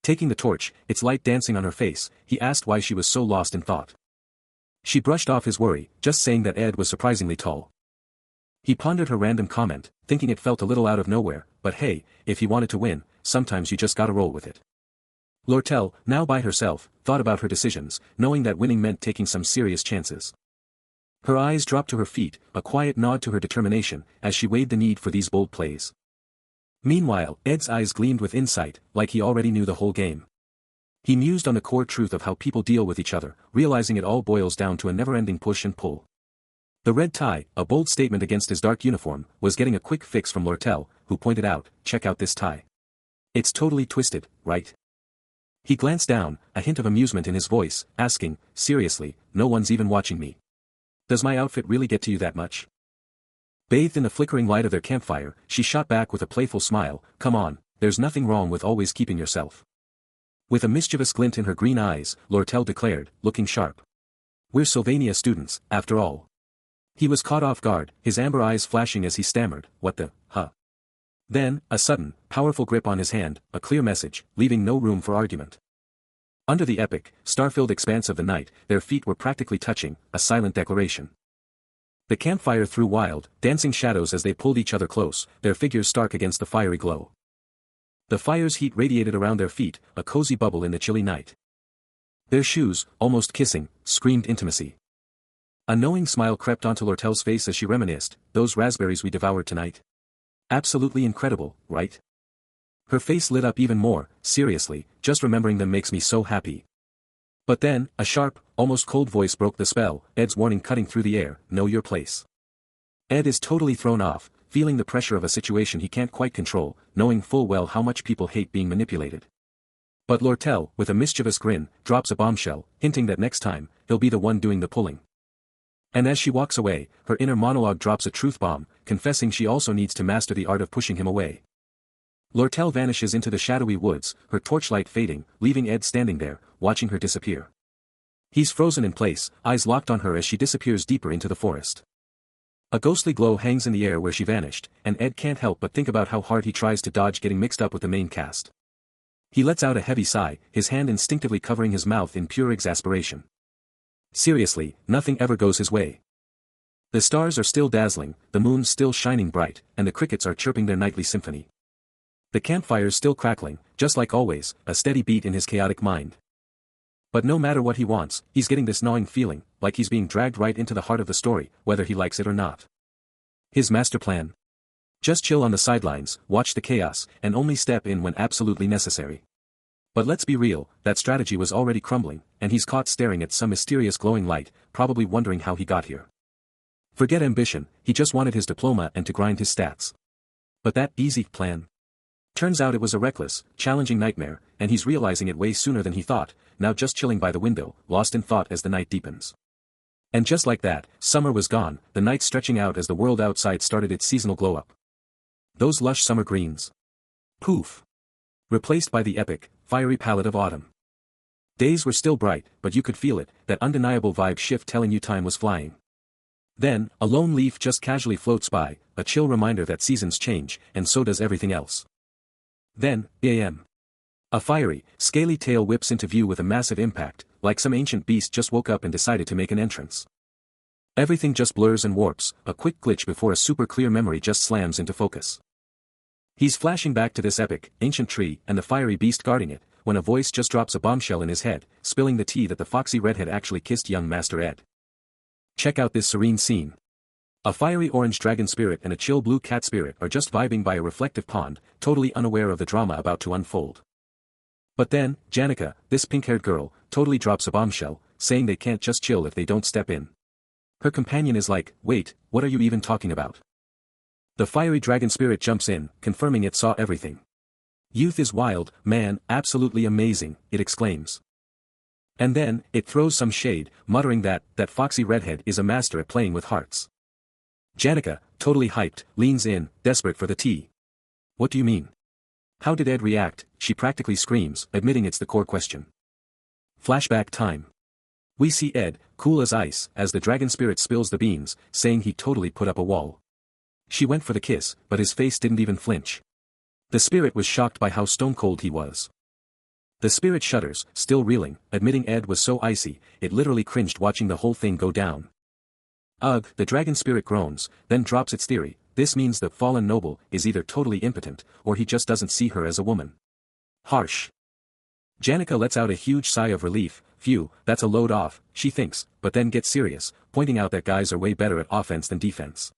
Taking the torch, its light dancing on her face, he asked why she was so lost in thought. She brushed off his worry, just saying that Ed was surprisingly tall. He pondered her random comment, thinking it felt a little out of nowhere, but hey, if he wanted to win, sometimes you just gotta roll with it. Lortel, now by herself, thought about her decisions, knowing that winning meant taking some serious chances. Her eyes dropped to her feet, a quiet nod to her determination, as she weighed the need for these bold plays. Meanwhile, Ed's eyes gleamed with insight, like he already knew the whole game. He mused on the core truth of how people deal with each other, realizing it all boils down to a never-ending push and pull. The red tie, a bold statement against his dark uniform, was getting a quick fix from Lortel, who pointed out, check out this tie. It's totally twisted, right? He glanced down, a hint of amusement in his voice, asking, seriously, no one's even watching me. Does my outfit really get to you that much? Bathed in the flickering light of their campfire, she shot back with a playful smile, come on, there's nothing wrong with always keeping yourself. With a mischievous glint in her green eyes, Lortel declared, looking sharp. We're Sylvania students, after all. He was caught off guard, his amber eyes flashing as he stammered, what the, huh? Then, a sudden, powerful grip on his hand, a clear message, leaving no room for argument. Under the epic, star-filled expanse of the night, their feet were practically touching, a silent declaration. The campfire threw wild, dancing shadows as they pulled each other close, their figures stark against the fiery glow. The fire's heat radiated around their feet, a cozy bubble in the chilly night. Their shoes, almost kissing, screamed intimacy. A knowing smile crept onto Lortel's face as she reminisced, those raspberries we devoured tonight. Absolutely incredible, right? Her face lit up even more, seriously, just remembering them makes me so happy. But then, a sharp, almost cold voice broke the spell, Ed's warning cutting through the air, know your place. Ed is totally thrown off, feeling the pressure of a situation he can't quite control, knowing full well how much people hate being manipulated. But Lortel, with a mischievous grin, drops a bombshell, hinting that next time, he'll be the one doing the pulling. And as she walks away, her inner monologue drops a truth bomb, confessing she also needs to master the art of pushing him away. Lortel vanishes into the shadowy woods, her torchlight fading, leaving Ed standing there, watching her disappear. He's frozen in place, eyes locked on her as she disappears deeper into the forest. A ghostly glow hangs in the air where she vanished, and Ed can't help but think about how hard he tries to dodge getting mixed up with the main cast. He lets out a heavy sigh, his hand instinctively covering his mouth in pure exasperation. Seriously, nothing ever goes his way. The stars are still dazzling, the moon still shining bright, and the crickets are chirping their nightly symphony. The campfire's still crackling, just like always, a steady beat in his chaotic mind. But no matter what he wants, he's getting this gnawing feeling, like he's being dragged right into the heart of the story, whether he likes it or not. His master plan? Just chill on the sidelines, watch the chaos, and only step in when absolutely necessary. But let's be real, that strategy was already crumbling, and he's caught staring at some mysterious glowing light, probably wondering how he got here. Forget ambition, he just wanted his diploma and to grind his stats. But that easy plan? Turns out it was a reckless, challenging nightmare, and he's realizing it way sooner than he thought, now just chilling by the window, lost in thought as the night deepens. And just like that, summer was gone, the night stretching out as the world outside started its seasonal glow-up. Those lush summer greens. Poof. Replaced by the epic, fiery palette of autumn. Days were still bright, but you could feel it, that undeniable vibe shift telling you time was flying. Then, a lone leaf just casually floats by, a chill reminder that seasons change, and so does everything else. Then, a.m. A fiery, scaly tail whips into view with a massive impact, like some ancient beast just woke up and decided to make an entrance. Everything just blurs and warps, a quick glitch before a super clear memory just slams into focus. He's flashing back to this epic, ancient tree and the fiery beast guarding it, when a voice just drops a bombshell in his head, spilling the tea that the foxy redhead actually kissed young Master Ed. Check out this serene scene. A fiery orange dragon spirit and a chill blue cat spirit are just vibing by a reflective pond, totally unaware of the drama about to unfold. But then, Janica, this pink-haired girl, totally drops a bombshell, saying they can't just chill if they don't step in. Her companion is like, wait, what are you even talking about? The fiery dragon spirit jumps in, confirming it saw everything. Youth is wild, man, absolutely amazing, it exclaims. And then, it throws some shade, muttering that foxy redhead is a master at playing with hearts. Janica, totally hyped, leans in, desperate for the tea. What do you mean? How did Ed react? She practically screams, admitting it's the core question. Flashback time. We see Ed, cool as ice, as the dragon spirit spills the beans, saying he totally put up a wall. She went for the kiss, but his face didn't even flinch. The spirit was shocked by how stone-cold he was. The spirit shudders, still reeling, admitting Ed was so icy, it literally cringed watching the whole thing go down. Ugh, the dragon spirit groans, then drops its theory. This means the fallen noble is either totally impotent, or he just doesn't see her as a woman. Harsh. Janica lets out a huge sigh of relief. Phew, that's a load off, she thinks, but then gets serious, pointing out that guys are way better at offense than defense.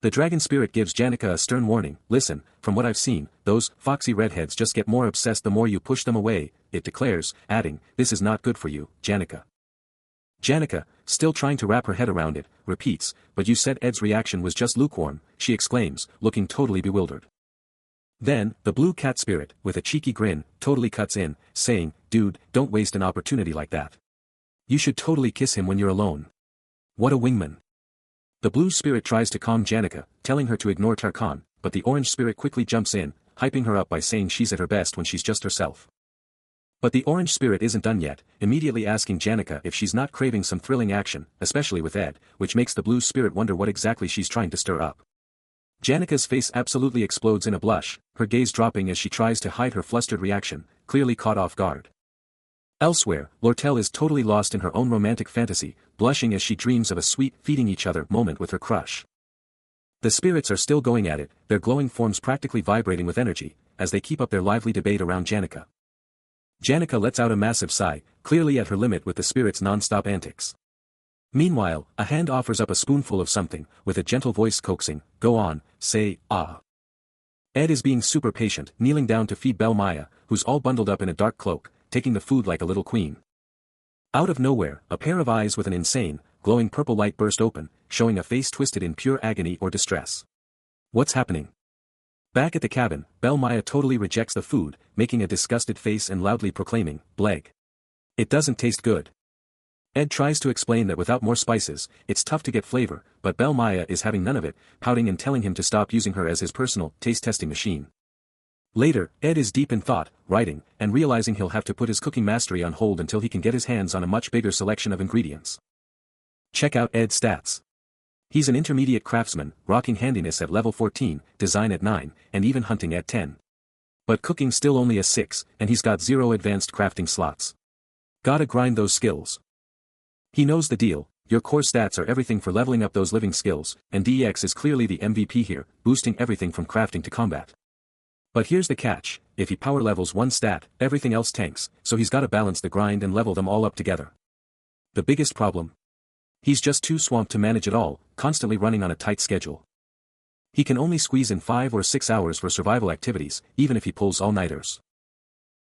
The dragon spirit gives Janica a stern warning. Listen, from what I've seen, those foxy redheads just get more obsessed the more you push them away, it declares, adding, this is not good for you, Janica. Janica, still trying to wrap her head around it, repeats, but you said Ed's reaction was just lukewarm, she exclaims, looking totally bewildered. Then, the blue cat spirit, with a cheeky grin, totally cuts in, saying, dude, don't waste an opportunity like that. You should totally kiss him when you're alone. What a wingman. The blue spirit tries to calm Janica, telling her to ignore Tarkan, but the orange spirit quickly jumps in, hyping her up by saying she's at her best when she's just herself. But the orange spirit isn't done yet, immediately asking Janica if she's not craving some thrilling action, especially with Ed, which makes the blue spirit wonder what exactly she's trying to stir up. Janica's face absolutely explodes in a blush, her gaze dropping as she tries to hide her flustered reaction, clearly caught off guard. Elsewhere, Lortel is totally lost in her own romantic fantasy, blushing as she dreams of a sweet, feeding each other moment with her crush. The spirits are still going at it, their glowing forms practically vibrating with energy, as they keep up their lively debate around Janica. Janica lets out a massive sigh, clearly at her limit with the spirit's non-stop antics. Meanwhile, a hand offers up a spoonful of something, with a gentle voice coaxing, "Go on, say, ah." Ed is being super patient, kneeling down to feed Belle Maya, who's all bundled up in a dark cloak, taking the food like a little queen. Out of nowhere, a pair of eyes with an insane, glowing purple light burst open, showing a face twisted in pure agony or distress. What's happening? Back at the cabin, Belle Maya totally rejects the food, making a disgusted face and loudly proclaiming, "Bleg. It doesn't taste good." Ed tries to explain that without more spices, it's tough to get flavor, but Belle Maya is having none of it, pouting and telling him to stop using her as his personal, taste-testing machine. Later, Ed is deep in thought, writing, and realizing he'll have to put his cooking mastery on hold until he can get his hands on a much bigger selection of ingredients. Check out Ed's stats. He's an intermediate craftsman, rocking handiness at level 14, design at 9, and even hunting at 10. But cooking still only a 6, and he's got 0 advanced crafting slots. Gotta grind those skills. He knows the deal, your core stats are everything for leveling up those living skills, and DEX is clearly the MVP here, boosting everything from crafting to combat. But here's the catch, if he power levels one stat, everything else tanks, so he's gotta balance the grind and level them all up together. The biggest problem? He's just too swamped to manage it all, constantly running on a tight schedule. He can only squeeze in 5 or 6 hours for survival activities, even if he pulls all-nighters.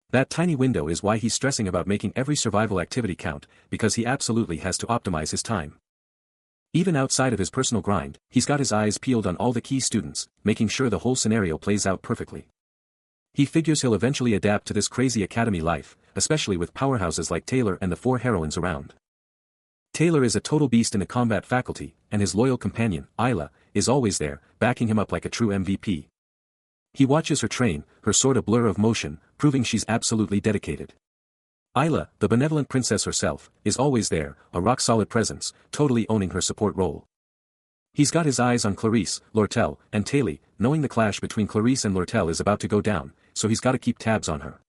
That tiny window is why he's stressing about making every survival activity count, because he absolutely has to optimize his time. Even outside of his personal grind, he's got his eyes peeled on all the key students, making sure the whole scenario plays out perfectly. He figures he'll eventually adapt to this crazy academy life, especially with powerhouses like Taylor and the 4 heroines around. Taylor is a total beast in the combat faculty, and his loyal companion, Isla, is always there, backing him up like a true MVP. He watches her train, her sword a blur of motion, proving she's absolutely dedicated. Isla, the benevolent princess herself, is always there, a rock-solid presence, totally owning her support role. He's got his eyes on Clarice, Lortel, and Taylor, knowing the clash between Clarice and Lortel is about to go down, so he's gotta keep tabs on her.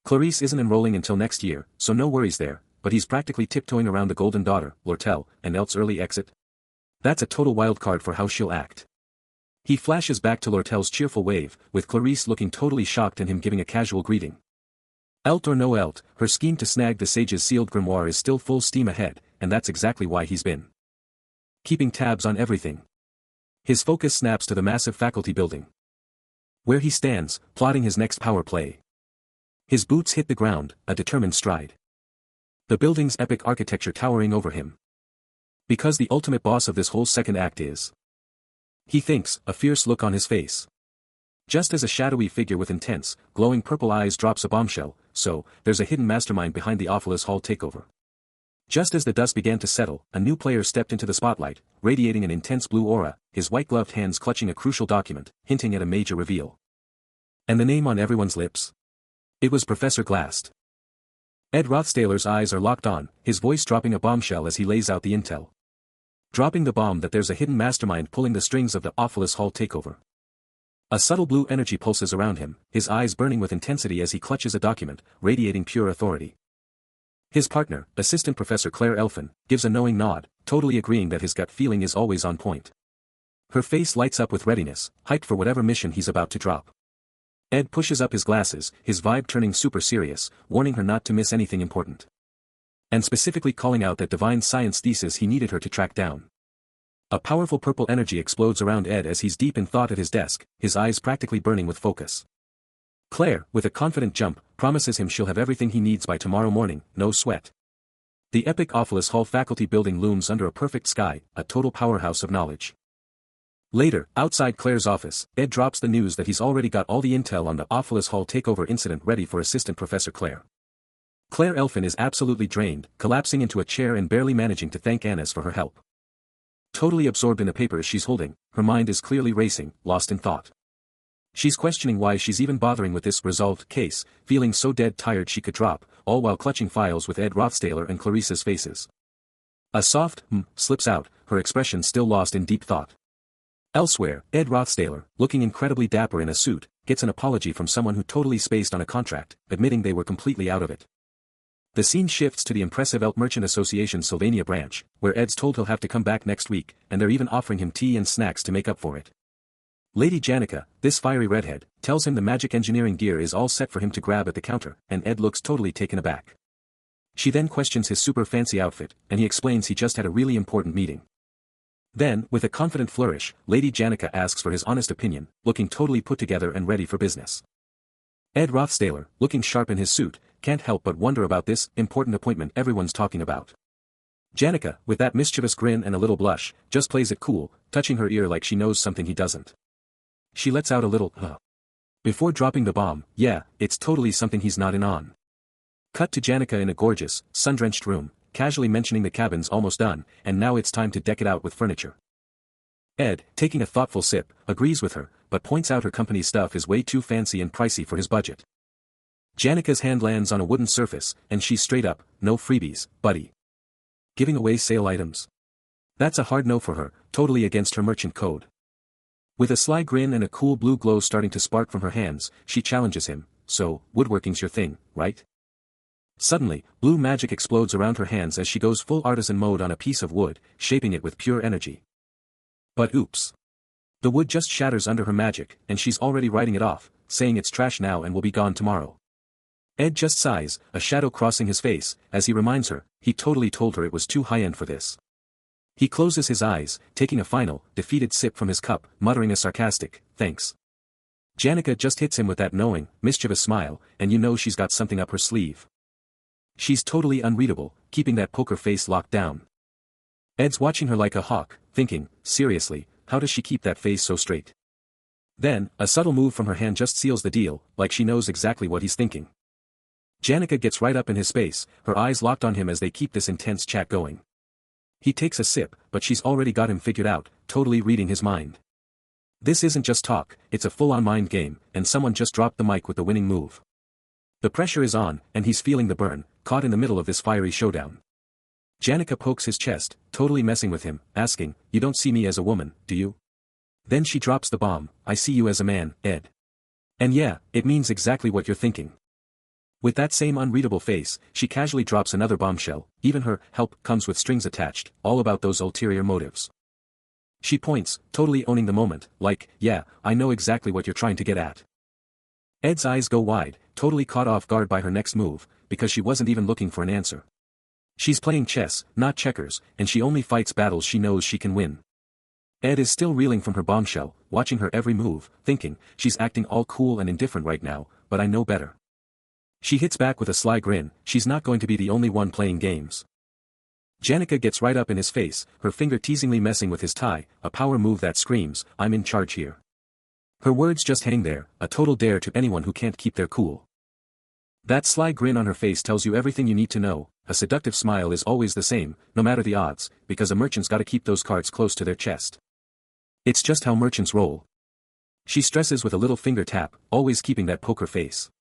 Clarice isn't enrolling until next year, so no worries there, but he's practically tiptoeing around the golden daughter, Lortel, and Elt's early exit. That's a total wildcard for how she'll act. He flashes back to Lortel's cheerful wave, with Clarice looking totally shocked and him giving a casual greeting. Elt or no Elt, her scheme to snag the sage's sealed grimoire is still full steam ahead, and that's exactly why he's been keeping tabs on everything. His focus snaps to the massive faculty building, where he stands, plotting his next power play. His boots hit the ground, a determined stride. The building's epic architecture towering over him. Because the ultimate boss of this whole second act is, he thinks, a fierce look on his face. Just as a shadowy figure with intense, glowing purple eyes drops a bombshell, so, there's a hidden mastermind behind the Awfulest Hall takeover. Just as the dust began to settle, a new player stepped into the spotlight, radiating an intense blue aura, his white-gloved hands clutching a crucial document, hinting at a major reveal. And the name on everyone's lips? It was Professor Glast. Ed Rothstahler's eyes are locked on, his voice dropping a bombshell as he lays out the intel. Dropping the bomb that there's a hidden mastermind pulling the strings of the Awfulest Hall takeover. A subtle blue energy pulses around him, his eyes burning with intensity as he clutches a document, radiating pure authority. His partner, Assistant Professor Claire Elfin, gives a knowing nod, totally agreeing that his gut feeling is always on point. Her face lights up with readiness, hyped for whatever mission he's about to drop. Ed pushes up his glasses, his vibe turning super serious, warning her not to miss anything important. And specifically calling out that divine science thesis he needed her to track down. A powerful purple energy explodes around Ed as he's deep in thought at his desk, his eyes practically burning with focus. Claire, with a confident jump, promises him she'll have everything he needs by tomorrow morning, no sweat. The epic Awfulest Hall faculty building looms under a perfect sky, a total powerhouse of knowledge. Later, outside Claire's office, Ed drops the news that he's already got all the intel on the Awfulest Hall takeover incident ready for Assistant Professor Claire. Claire Elfin is absolutely drained, collapsing into a chair and barely managing to thank Annis for her help. Totally absorbed in the papers she's holding, her mind is clearly racing, lost in thought. She's questioning why she's even bothering with this resolved case, feeling so dead tired she could drop, all while clutching files with Ed Rothstaler and Clarissa's faces. A soft slips out, her expression still lost in deep thought. Elsewhere, Ed Rothstaler, looking incredibly dapper in a suit, gets an apology from someone who totally spaced on a contract, admitting they were completely out of it. The scene shifts to the impressive Elk Merchant Association Sylvania branch, where Ed's told he'll have to come back next week, and they're even offering him tea and snacks to make up for it. Lady Janica, this fiery redhead, tells him the magic engineering gear is all set for him to grab at the counter, and Ed looks totally taken aback. She then questions his super fancy outfit, and he explains he just had a really important meeting. Then, with a confident flourish, Lady Janica asks for his honest opinion, looking totally put together and ready for business. Ed Rothstaler, looking sharp in his suit, can't help but wonder about this important appointment everyone's talking about. Janica, with that mischievous grin and a little blush, just plays it cool, touching her ear like she knows something he doesn't. She lets out a little, before dropping the bomb. Yeah, it's totally something he's not in on. Cut to Janica in a gorgeous, sun-drenched room, casually mentioning the cabin's almost done, and now it's time to deck it out with furniture. Ed, taking a thoughtful sip, agrees with her, but points out her company's stuff is way too fancy and pricey for his budget. Janica's hand lands on a wooden surface, and she's straight up, no freebies, buddy. Giving away sale items? That's a hard no for her, totally against her merchant code. With a sly grin and a cool blue glow starting to spark from her hands, she challenges him, so, woodworking's your thing, right? Suddenly, blue magic explodes around her hands as she goes full artisan mode on a piece of wood, shaping it with pure energy. But oops. The wood just shatters under her magic, and she's already writing it off, saying it's trash now and will be gone tomorrow. Ed just sighs, a shadow crossing his face, as he reminds her, he totally told her it was too high-end for this. He closes his eyes, taking a final, defeated sip from his cup, muttering a sarcastic, thanks. Janica just hits him with that knowing, mischievous smile, and you know she's got something up her sleeve. She's totally unreadable, keeping that poker face locked down. Ed's watching her like a hawk, thinking, seriously, how does she keep that face so straight? Then, a subtle move from her hand just seals the deal, like she knows exactly what he's thinking. Janica gets right up in his space, her eyes locked on him as they keep this intense chat going. He takes a sip, but she's already got him figured out, totally reading his mind. This isn't just talk, it's a full-on mind game, and someone just dropped the mic with the winning move. The pressure is on, and he's feeling the burn, caught in the middle of this fiery showdown. Janica pokes his chest, totally messing with him, asking, you don't see me as a woman, do you? Then she drops the bomb, I see you as a man, Ed. And yeah, it means exactly what you're thinking. With that same unreadable face, she casually drops another bombshell, even her help comes with strings attached, all about those ulterior motives. She points, totally owning the moment, like, yeah, I know exactly what you're trying to get at. Ed's eyes go wide, totally caught off guard by her next move, because she wasn't even looking for an answer. She's playing chess, not checkers, and she only fights battles she knows she can win. Ed is still reeling from her bombshell, watching her every move, thinking, she's acting all cool and indifferent right now, but I know better. She hits back with a sly grin, she's not going to be the only one playing games. Janica gets right up in his face, her finger teasingly messing with his tie, a power move that screams, I'm in charge here. Her words just hang there, a total dare to anyone who can't keep their cool. That sly grin on her face tells you everything you need to know, a seductive smile is always the same, no matter the odds, because a merchant's gotta keep those cards close to their chest. It's just how merchants roll. She stresses with a little finger tap, always keeping that poker face.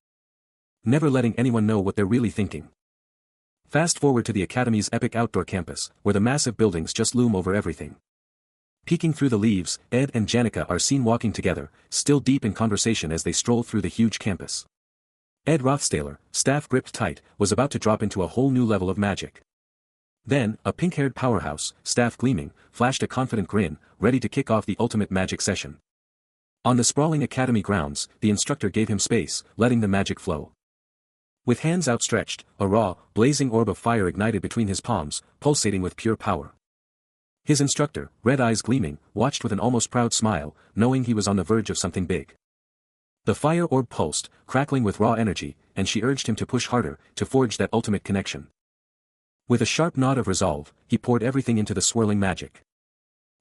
Never letting anyone know what they're really thinking. Fast forward to the Academy's epic outdoor campus, where the massive buildings just loom over everything. Peeking through the leaves, Ed and Janica are seen walking together, still deep in conversation as they stroll through the huge campus. Ed Rothstaler, staff gripped tight, was about to drop into a whole new level of magic. Then, a pink-haired powerhouse, staff gleaming, flashed a confident grin, ready to kick off the ultimate magic session. On the sprawling academy grounds, the instructor gave him space, letting the magic flow. With hands outstretched, a raw, blazing orb of fire ignited between his palms, pulsating with pure power. His instructor, red eyes gleaming, watched with an almost proud smile, knowing he was on the verge of something big. The fire orb pulsed, crackling with raw energy, and she urged him to push harder, to forge that ultimate connection. With a sharp nod of resolve, he poured everything into the swirling magic.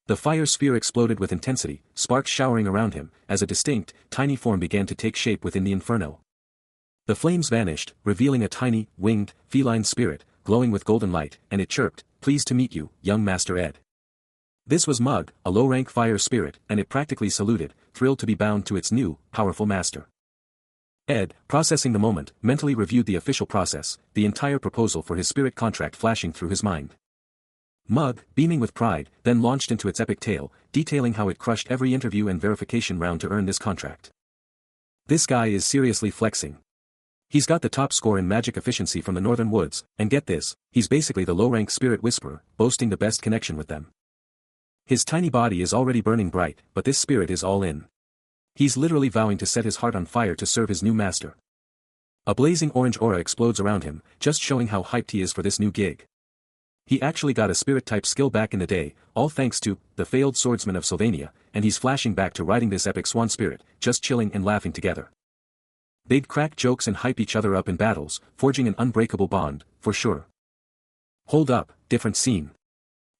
The fire sphere exploded with intensity, sparks showering around him, as a distinct, tiny form began to take shape within the inferno. The flames vanished, revealing a tiny, winged, feline spirit, glowing with golden light, and it chirped, pleased to meet you, young Master Ed. This was Mug, a low-rank fire spirit, and it practically saluted, thrilled to be bound to its new, powerful master. Ed, processing the moment, mentally reviewed the official process, the entire proposal for his spirit contract flashing through his mind. Mug, beaming with pride, then launched into its epic tale, detailing how it crushed every interview and verification round to earn this contract. This guy is seriously flexing. He's got the top score in magic efficiency from the Northern Woods, and get this, he's basically the low-rank spirit whisperer, boasting the best connection with them. His tiny body is already burning bright, but this spirit is all in. He's literally vowing to set his heart on fire to serve his new master. A blazing orange aura explodes around him, just showing how hyped he is for this new gig. He actually got a spirit-type skill back in the day, all thanks to the failed swordsman of Sylvania, and he's flashing back to riding this epic swan spirit, just chilling and laughing together. They'd crack jokes and hype each other up in battles, forging an unbreakable bond, for sure. Hold up, different scene.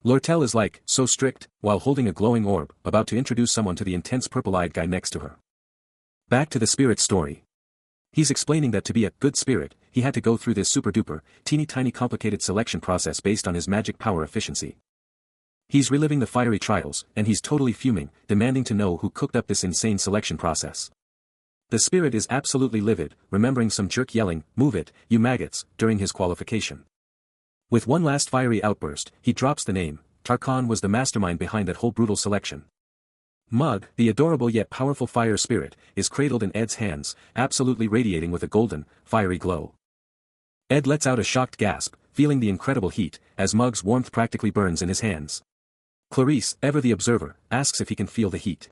Lortel is like, so strict, while holding a glowing orb, about to introduce someone to the intense purple-eyed guy next to her. Back to the spirit story. He's explaining that to be a good spirit, he had to go through this super-duper, teeny-tiny complicated selection process based on his magic power efficiency. He's reliving the fiery trials, and he's totally fuming, demanding to know who cooked up this insane selection process. The spirit is absolutely livid, remembering some jerk yelling, "Move it, you maggots," during his qualification. With one last fiery outburst, he drops the name. Tarkan was the mastermind behind that whole brutal selection. Mug, the adorable yet powerful fire spirit, is cradled in Ed's hands, absolutely radiating with a golden, fiery glow. Ed lets out a shocked gasp, feeling the incredible heat, as Mug's warmth practically burns in his hands. Clarice, ever the observer, asks if he can feel the heat.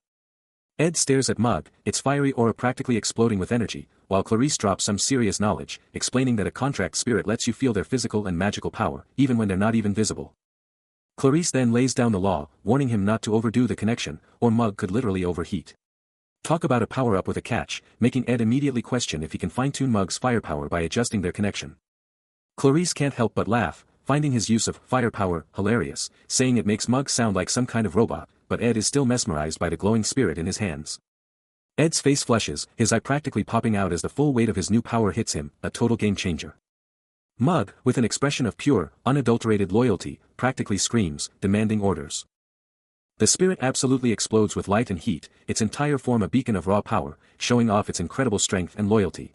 Ed stares at Mug, its fiery aura practically exploding with energy, while Clarice drops some serious knowledge, explaining that a contract spirit lets you feel their physical and magical power, even when they're not even visible. Clarice then lays down the law, warning him not to overdo the connection, or Mug could literally overheat. Talk about a power-up with a catch, making Ed immediately question if he can fine-tune Mug's firepower by adjusting their connection. Clarice can't help but laugh, finding his use of firepower hilarious, saying it makes Mug sound like some kind of robot, but Ed is still mesmerized by the glowing spirit in his hands. Ed's face flushes, his eye practically popping out as the full weight of his new power hits him, a total game-changer. Mug, with an expression of pure, unadulterated loyalty, practically screams, demanding orders. The spirit absolutely explodes with light and heat, its entire form a beacon of raw power, showing off its incredible strength and loyalty.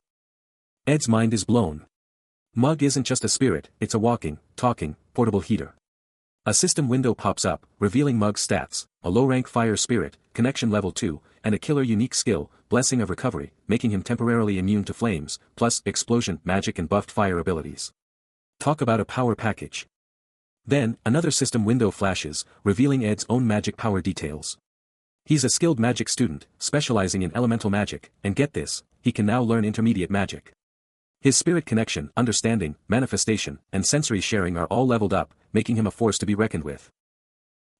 Ed's mind is blown. Mug isn't just a spirit, it's a walking, talking, portable heater. A system window pops up, revealing Mug's stats, a low-rank fire spirit, connection level 2, and a killer unique skill, blessing of recovery, making him temporarily immune to flames, plus explosion, magic and buffed fire abilities. Talk about a power package. Then, another system window flashes, revealing Ed's own magic power details. He's a skilled magic student, specializing in elemental magic, and get this, he can now learn intermediate magic. His spirit connection, understanding, manifestation, and sensory sharing are all leveled up, making him a force to be reckoned with.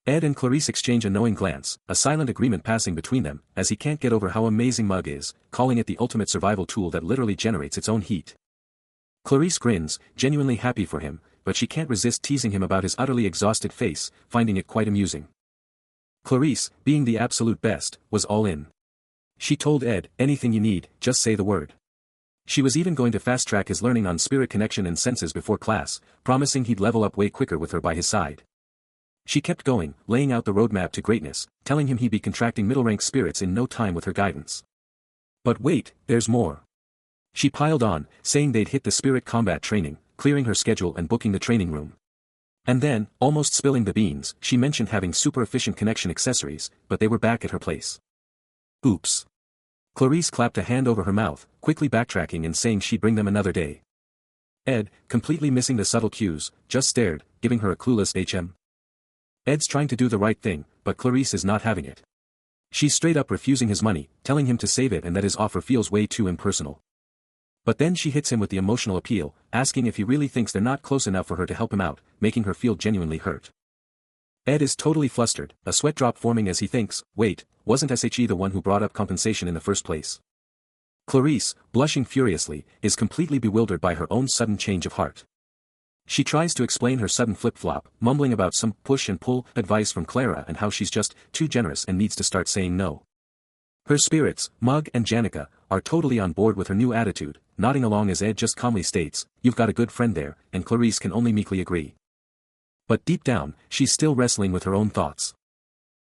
Ed and Clarice exchange a knowing glance, a silent agreement passing between them, as he can't get over how amazing Mug is, calling it the ultimate survival tool that literally generates its own heat. Clarice grins, genuinely happy for him, but she can't resist teasing him about his utterly exhausted face, finding it quite amusing. Clarice, being the absolute best, was all in. She told Ed, anything you need, just say the word. She was even going to fast-track his learning on spirit connection and senses before class, promising he'd level up way quicker with her by his side. She kept going, laying out the roadmap to greatness, telling him he'd be contracting middle-rank spirits in no time with her guidance. But wait, there's more. She piled on, saying they'd hit the spirit combat training, clearing her schedule and booking the training room. And then, almost spilling the beans, she mentioned having super-efficient connection accessories, but they were back at her place. Oops. Clarice clapped a hand over her mouth, quickly backtracking and saying she'd bring them another day. Ed, completely missing the subtle cues, just stared, giving her a clueless HM. Ed's trying to do the right thing, but Clarice is not having it. She's straight up refusing his money, telling him to save it and that his offer feels way too impersonal. But then she hits him with the emotional appeal, asking if he really thinks they're not close enough for her to help him out, making her feel genuinely hurt. Ed is totally flustered, a sweat drop forming as he thinks, wait, wasn't SHE the one who brought up compensation in the first place? Clarice, blushing furiously, is completely bewildered by her own sudden change of heart. She tries to explain her sudden flip-flop, mumbling about some push and pull advice from Clara and how she's just too generous and needs to start saying no. Her spirits, Mug and Janica, are totally on board with her new attitude, nodding along as Ed just calmly states, you've got a good friend there, and Clarice can only meekly agree. But deep down, she's still wrestling with her own thoughts.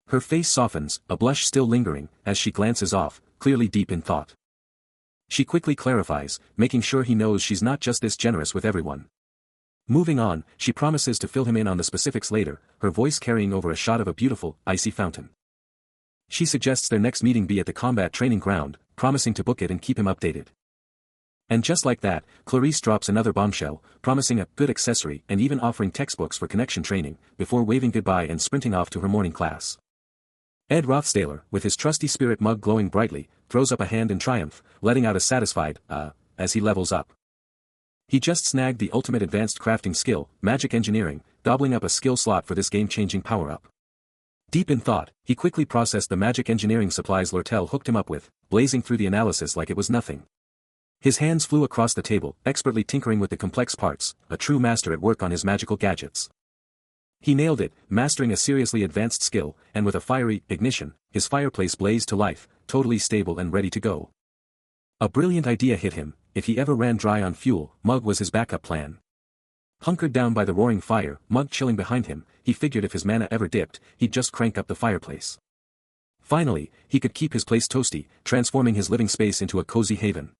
Her face softens, a blush still lingering, as she glances off, clearly deep in thought. She quickly clarifies, making sure he knows she's not just this generous with everyone. Moving on, she promises to fill him in on the specifics later, her voice carrying over a shot of a beautiful, icy fountain. She suggests their next meeting be at the combat training ground, promising to book it and keep him updated. And just like that, Clarice drops another bombshell, promising a good accessory and even offering textbooks for connection training, before waving goodbye and sprinting off to her morning class. Ed Rothstaler, with his trusty spirit mug glowing brightly, throws up a hand in triumph, letting out a satisfied, as he levels up. He just snagged the ultimate advanced crafting skill, magic engineering, doubling up a skill slot for this game-changing power-up. Deep in thought, he quickly processed the magic engineering supplies Lortel hooked him up with, blazing through the analysis like it was nothing. His hands flew across the table, expertly tinkering with the complex parts, a true master at work on his magical gadgets. He nailed it, mastering a seriously advanced skill, and with a fiery ignition, his fireplace blazed to life, totally stable and ready to go. A brilliant idea hit him. If he ever ran dry on fuel, Mug was his backup plan. Hunkered down by the roaring fire, Mug chilling behind him, he figured if his mana ever dipped, he'd just crank up the fireplace. Finally, he could keep his place toasty, transforming his living space into a cozy haven.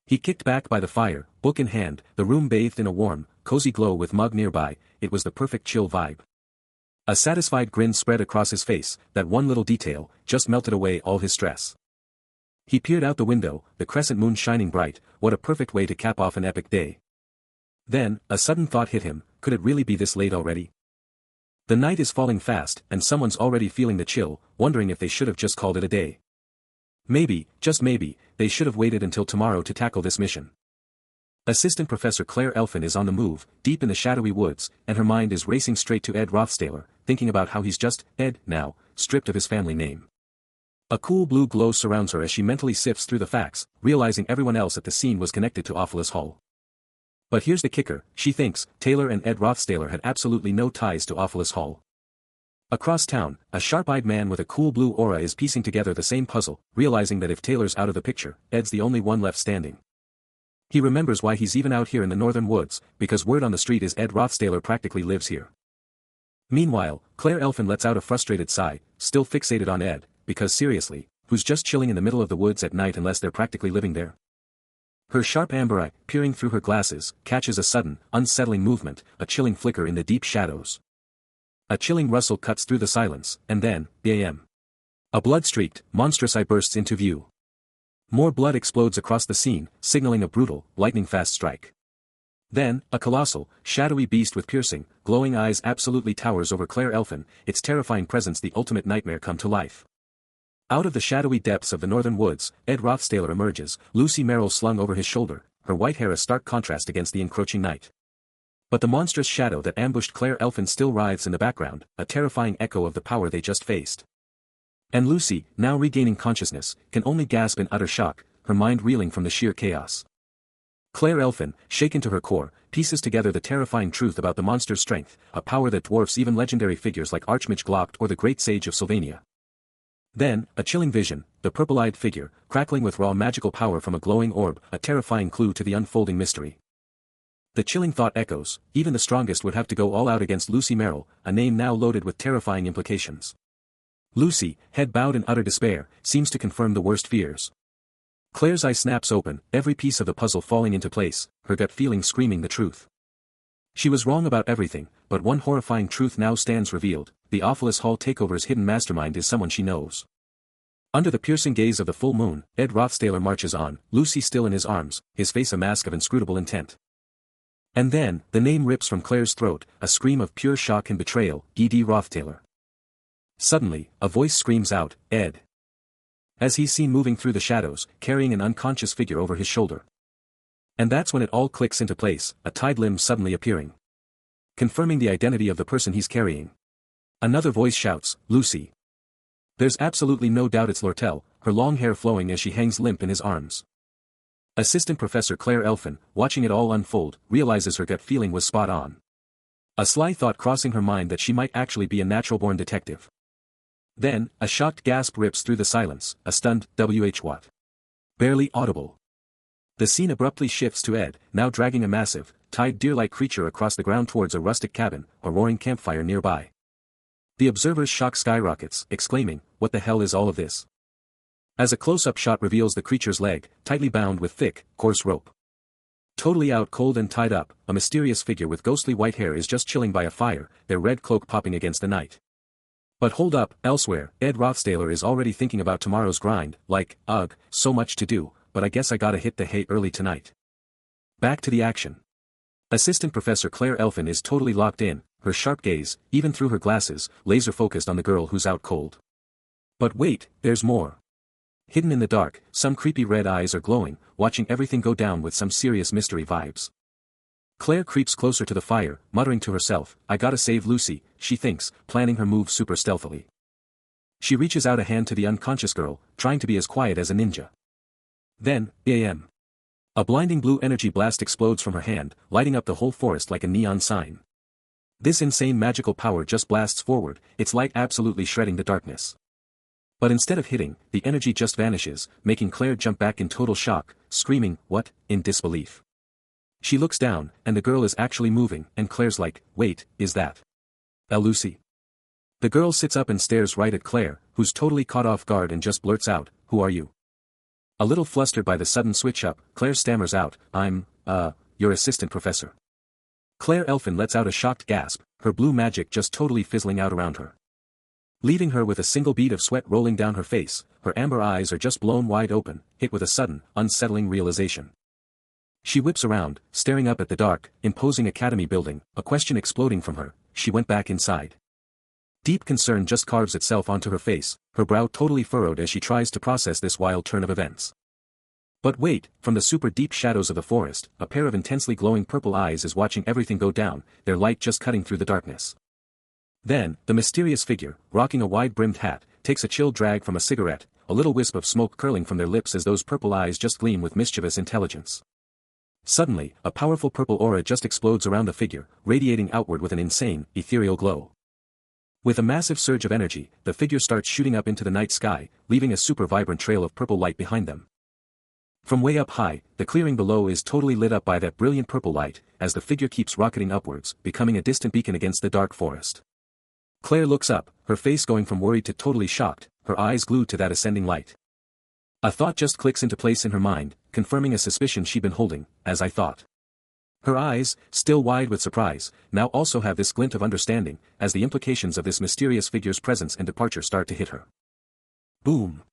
He kicked back by the fire, book in hand, the room bathed in a warm, cozy glow with Mug nearby. It was the perfect chill vibe. A satisfied grin spread across his face, that one little detail, just melted away all his stress. He peered out the window, the crescent moon shining bright, what a perfect way to cap off an epic day. Then, a sudden thought hit him, could it really be this late already? The night is falling fast, and someone's already feeling the chill, wondering if they should have just called it a day. Maybe, just maybe, they should have waited until tomorrow to tackle this mission. Assistant Professor Claire Elfin is on the move, deep in the shadowy woods, and her mind is racing straight to Ed Rothstaler, thinking about how he's just, Ed, now, stripped of his family name. A cool blue glow surrounds her as she mentally sifts through the facts, realizing everyone else at the scene was connected to Ophelis Hall. But here's the kicker, she thinks, Taylor and Ed Rothstaler had absolutely no ties to Ophelis Hall. Across town, a sharp-eyed man with a cool blue aura is piecing together the same puzzle, realizing that if Taylor's out of the picture, Ed's the only one left standing. He remembers why he's even out here in the northern woods, because word on the street is Ed Rothstaler practically lives here. Meanwhile, Claire Elfin lets out a frustrated sigh, still fixated on Ed, because seriously, who's just chilling in the middle of the woods at night unless they're practically living there? Her sharp amber eye, peering through her glasses, catches a sudden, unsettling movement, a chilling flicker in the deep shadows. A chilling rustle cuts through the silence, and then, bam. A blood-streaked, monstrous eye bursts into view. More blood explodes across the scene, signaling a brutal, lightning-fast strike. Then, a colossal, shadowy beast with piercing, glowing eyes absolutely towers over Claire Elfin, its terrifying presence the ultimate nightmare come to life. Out of the shadowy depths of the northern woods, Ed Rothstaler emerges, Lucy Merrill slung over his shoulder, her white hair a stark contrast against the encroaching night. But the monstrous shadow that ambushed Claire Elfin still writhes in the background, a terrifying echo of the power they just faced. And Lucy, now regaining consciousness, can only gasp in utter shock, her mind reeling from the sheer chaos. Claire Elfin, shaken to her core, pieces together the terrifying truth about the monster's strength, a power that dwarfs even legendary figures like Archmage Glock or the Great Sage of Sylvania. Then, a chilling vision, the purple-eyed figure, crackling with raw magical power from a glowing orb, a terrifying clue to the unfolding mystery. The chilling thought echoes, even the strongest would have to go all out against Lucy Merrill, a name now loaded with terrifying implications. Lucy, head bowed in utter despair, seems to confirm the worst fears. Claire's eye snaps open, every piece of the puzzle falling into place, her gut feeling screaming the truth. She was wrong about everything, but one horrifying truth now stands revealed, the Ophelis Hall takeover's hidden mastermind is someone she knows. Under the piercing gaze of the full moon, Ed Rothstaler marches on, Lucy still in his arms, his face a mask of inscrutable intent. And then, the name rips from Claire's throat, a scream of pure shock and betrayal, E.D. Rothstaler. Suddenly, a voice screams out, Ed. As he's seen moving through the shadows, carrying an unconscious figure over his shoulder. And that's when it all clicks into place, a tied limb suddenly appearing. Confirming the identity of the person he's carrying. Another voice shouts, Lucy. There's absolutely no doubt it's Lortel, her long hair flowing as she hangs limp in his arms. Assistant Professor Claire Elfin, watching it all unfold, realizes her gut feeling was spot on. A sly thought crossing her mind that she might actually be a natural-born detective. Then, a shocked gasp rips through the silence, a stunned, "WH what?" Barely audible. The scene abruptly shifts to Ed, now dragging a massive, tied deer-like creature across the ground towards a rustic cabin, a roaring campfire nearby. The observer's shock skyrockets, exclaiming, "What the hell is all of this?" As a close-up shot reveals the creature's leg, tightly bound with thick, coarse rope. Totally out cold and tied up, a mysterious figure with ghostly white hair is just chilling by a fire, their red cloak popping against the night. But hold up, elsewhere, Ed Rothstaler is already thinking about tomorrow's grind, like, ugh, so much to do, but I guess I gotta hit the hay early tonight. Back to the action. Assistant Professor Claire Elfin is totally locked in, her sharp gaze, even through her glasses, laser-focused on the girl who's out cold. But wait, there's more. Hidden in the dark, some creepy red eyes are glowing, watching everything go down with some serious mystery vibes. Claire creeps closer to the fire, muttering to herself, "I gotta save Lucy," she thinks, planning her move super stealthily. She reaches out a hand to the unconscious girl, trying to be as quiet as a ninja. Then, bam. A blinding blue energy blast explodes from her hand, lighting up the whole forest like a neon sign. This insane magical power just blasts forward, its light absolutely shredding the darkness. But instead of hitting, the energy just vanishes, making Claire jump back in total shock, screaming, "What?" in disbelief. She looks down, and the girl is actually moving, and Claire's like, "Wait, is that Lucy?" The girl sits up and stares right at Claire, who's totally caught off guard and just blurts out, "Who are you?" A little flustered by the sudden switch-up, Claire stammers out, "I'm, your assistant professor." Claire Elfin lets out a shocked gasp, her blue magic just totally fizzling out around her. Leaving her with a single bead of sweat rolling down her face, her amber eyes are just blown wide open, hit with a sudden, unsettling realization. She whips around, staring up at the dark, imposing academy building, a question exploding from her. She went back inside. Deep concern just carves itself onto her face, her brow totally furrowed as she tries to process this wild turn of events. But wait, from the super deep shadows of the forest, a pair of intensely glowing purple eyes is watching everything go down, their light just cutting through the darkness. Then, the mysterious figure, rocking a wide-brimmed hat, takes a chill drag from a cigarette, a little wisp of smoke curling from their lips as those purple eyes just gleam with mischievous intelligence. Suddenly, a powerful purple aura just explodes around the figure, radiating outward with an insane, ethereal glow. With a massive surge of energy, the figure starts shooting up into the night sky, leaving a super vibrant trail of purple light behind them. From way up high, the clearing below is totally lit up by that brilliant purple light, as the figure keeps rocketing upwards, becoming a distant beacon against the dark forest. Claire looks up, her face going from worried to totally shocked, her eyes glued to that ascending light. A thought just clicks into place in her mind, confirming a suspicion she'd been holding, as I thought. Her eyes, still wide with surprise, now also have this glint of understanding, as the implications of this mysterious figure's presence and departure start to hit her. Boom!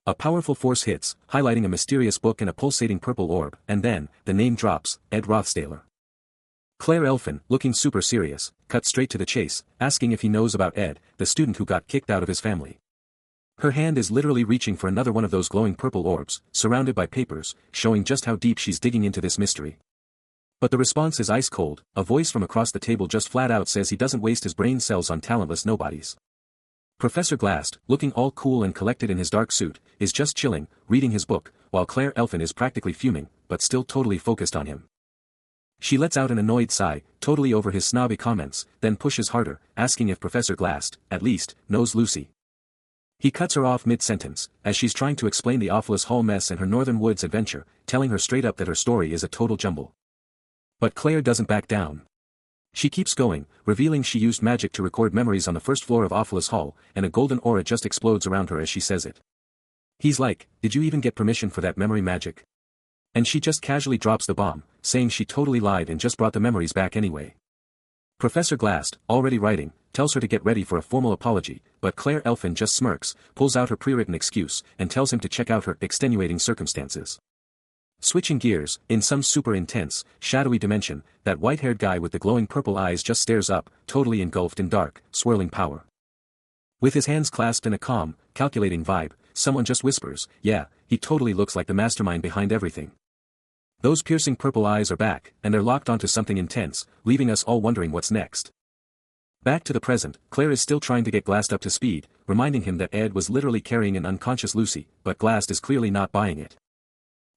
A powerful force hits, highlighting a mysterious book and a pulsating purple orb, and then, the name drops, Ed Rothstaler. Claire Elfin, looking super serious, cuts straight to the chase, asking if he knows about Ed, the student who got kicked out of his family. Her hand is literally reaching for another one of those glowing purple orbs, surrounded by papers, showing just how deep she's digging into this mystery. But the response is ice cold, a voice from across the table just flat out says he doesn't waste his brain cells on talentless nobodies. Professor Glast, looking all cool and collected in his dark suit, is just chilling, reading his book, while Claire Elfin is practically fuming, but still totally focused on him. She lets out an annoyed sigh, totally over his snobby comments, then pushes harder, asking if Professor Glast, at least, knows Lucy. He cuts her off mid-sentence, as she's trying to explain the Awfulest Hall mess and her Northern Woods adventure, telling her straight up that her story is a total jumble. But Claire doesn't back down. She keeps going, revealing she used magic to record memories on the first floor of Awfulest Hall, and a golden aura just explodes around her as she says it. He's like, "Did you even get permission for that memory magic?" And she just casually drops the bomb, saying she totally lied and just brought the memories back anyway. Professor Glast, already writing, tells her to get ready for a formal apology, but Claire Elfin just smirks, pulls out her pre-written excuse, and tells him to check out her extenuating circumstances. Switching gears, in some super intense, shadowy dimension, that white-haired guy with the glowing purple eyes just stares up, totally engulfed in dark, swirling power. With his hands clasped in a calm, calculating vibe, someone just whispers, "Yeah, he totally looks like the mastermind behind everything." Those piercing purple eyes are back, and they're locked onto something intense, leaving us all wondering what's next. Back to the present, Claire is still trying to get Glast up to speed, reminding him that Ed was literally carrying an unconscious Lucy, but Glast is clearly not buying it.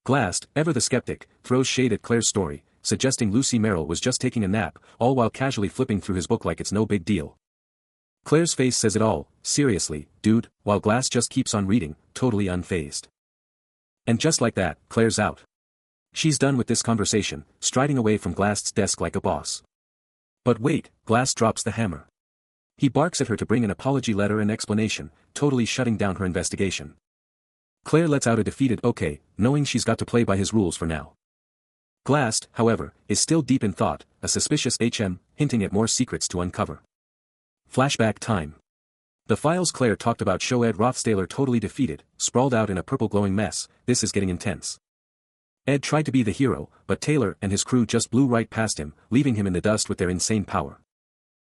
Glast, ever the skeptic, throws shade at Claire's story, suggesting Lucy Merrill was just taking a nap, all while casually flipping through his book like it's no big deal. Claire's face says it all, seriously, dude, while Glast just keeps on reading, totally unfazed. And just like that, Claire's out. She's done with this conversation, striding away from Glast's desk like a boss. But wait, Glast drops the hammer. He barks at her to bring an apology letter and explanation, totally shutting down her investigation. Claire lets out a defeated okay, knowing she's got to play by his rules for now. Glast, however, is still deep in thought, a suspicious hinting at more secrets to uncover. Flashback time. The files Claire talked about show Ed Rothstaler totally defeated, sprawled out in a purple glowing mess. This is getting intense. Ed tried to be the hero, but Taylor and his crew just blew right past him, leaving him in the dust with their insane power.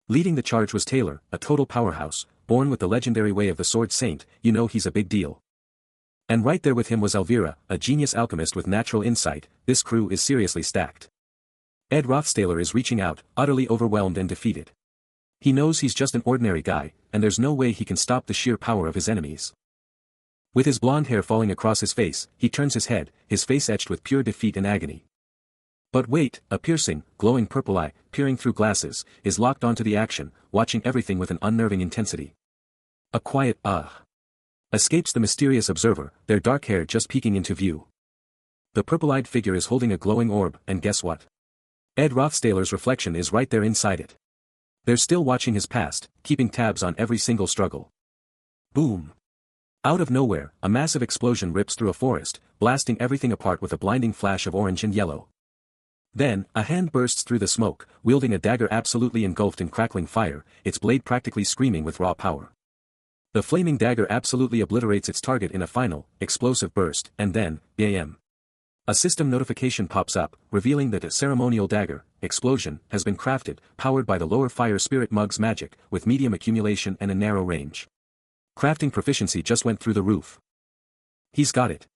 Leading the charge was Taylor, a total powerhouse, born with the legendary way of the Sword Saint. You know he's a big deal. And right there with him was Elvira, a genius alchemist with natural insight. This crew is seriously stacked. Ed Rothstaler is reaching out, utterly overwhelmed and defeated. He knows he's just an ordinary guy, and there's no way he can stop the sheer power of his enemies. With his blonde hair falling across his face, he turns his head, his face etched with pure defeat and agony. But wait, a piercing, glowing purple eye, peering through glasses, is locked onto the action, watching everything with an unnerving intensity. A quiet escapes the mysterious observer, their dark hair just peeking into view. The purple-eyed figure is holding a glowing orb, and guess what? Ed Rothstaler's reflection is right there inside it. They're still watching his past, keeping tabs on every single struggle. Boom! Out of nowhere, a massive explosion rips through a forest, blasting everything apart with a blinding flash of orange and yellow. Then, a hand bursts through the smoke, wielding a dagger absolutely engulfed in crackling fire, its blade practically screaming with raw power. The flaming dagger absolutely obliterates its target in a final, explosive burst, and then, bam! A system notification pops up, revealing that a ceremonial dagger, explosion, has been crafted, powered by the lower fire spirit Mug's magic, with medium accumulation and a narrow range. Crafting proficiency just went through the roof. He's got it.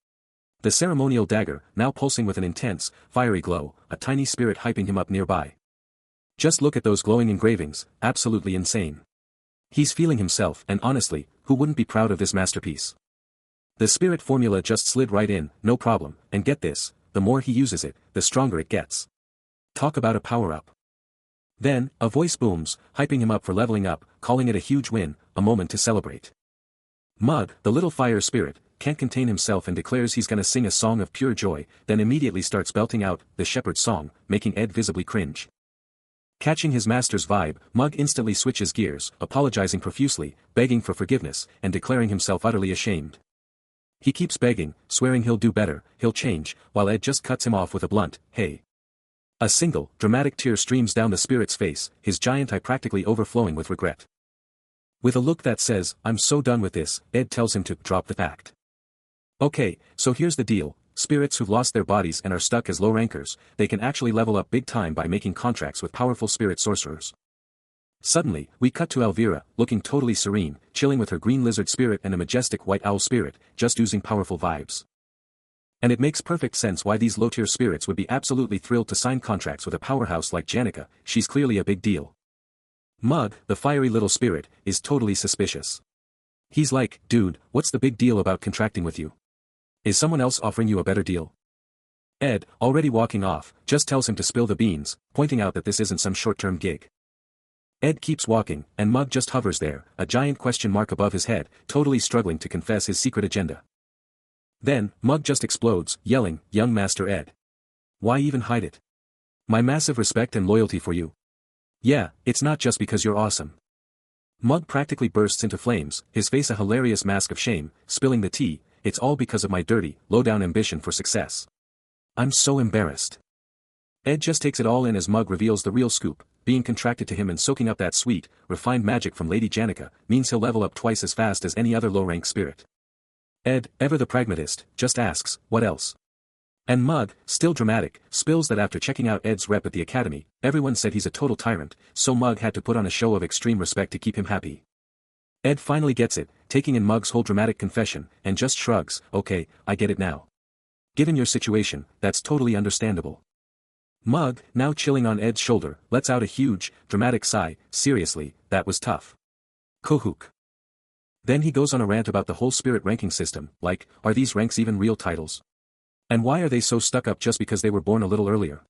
The ceremonial dagger, now pulsing with an intense, fiery glow, a tiny spirit hyping him up nearby. Just look at those glowing engravings, absolutely insane. He's feeling himself, and honestly, who wouldn't be proud of this masterpiece? The spirit formula just slid right in, no problem, and get this, the more he uses it, the stronger it gets. Talk about a power-up. Then, a voice booms, hyping him up for leveling up, calling it a huge win, a moment to celebrate. Mug, the little fire spirit, can't contain himself and declares he's gonna sing a song of pure joy, then immediately starts belting out the shepherd's song, making Ed visibly cringe. Catching his master's vibe, Mug instantly switches gears, apologizing profusely, begging for forgiveness, and declaring himself utterly ashamed. He keeps begging, swearing he'll do better, he'll change, while Ed just cuts him off with a blunt, hey. A single, dramatic tear streams down the spirit's face, his giant eye practically overflowing with regret. With a look that says, I'm so done with this, Ed tells him to drop the pact. Okay, so here's the deal, spirits who've lost their bodies and are stuck as low rankers, they can actually level up big time by making contracts with powerful spirit sorcerers. Suddenly, we cut to Elvira, looking totally serene, chilling with her green lizard spirit and a majestic white owl spirit, just oozing powerful vibes. And it makes perfect sense why these low-tier spirits would be absolutely thrilled to sign contracts with a powerhouse like Janica. She's clearly a big deal. Mug, the fiery little spirit, is totally suspicious. He's like, dude, what's the big deal about contracting with you? Is someone else offering you a better deal? Ed, already walking off, just tells him to spill the beans, pointing out that this isn't some short-term gig. Ed keeps walking, and Mug just hovers there, a giant question mark above his head, totally struggling to confess his secret agenda. Then, Mug just explodes, yelling, young Master Ed. Why even hide it? My massive respect and loyalty for you. Yeah, it's not just because you're awesome. Mug practically bursts into flames, his face a hilarious mask of shame, spilling the tea, it's all because of my dirty, low-down ambition for success. I'm so embarrassed. Ed just takes it all in as Mug reveals the real scoop. Being contracted to him and soaking up that sweet, refined magic from Lady Janica, means he'll level up twice as fast as any other low-rank spirit. Ed, ever the pragmatist, just asks, what else? And Mug, still dramatic, spills that after checking out Ed's rep at the academy, everyone said he's a total tyrant, so Mug had to put on a show of extreme respect to keep him happy. Ed finally gets it, taking in Mug's whole dramatic confession, and just shrugs, okay, I get it now. Given your situation, that's totally understandable. Mug, now chilling on Ed's shoulder, lets out a huge, dramatic sigh, seriously, that was tough. Kohook. Then he goes on a rant about the whole spirit ranking system, like, are these ranks even real titles? And why are they so stuck up just because they were born a little earlier?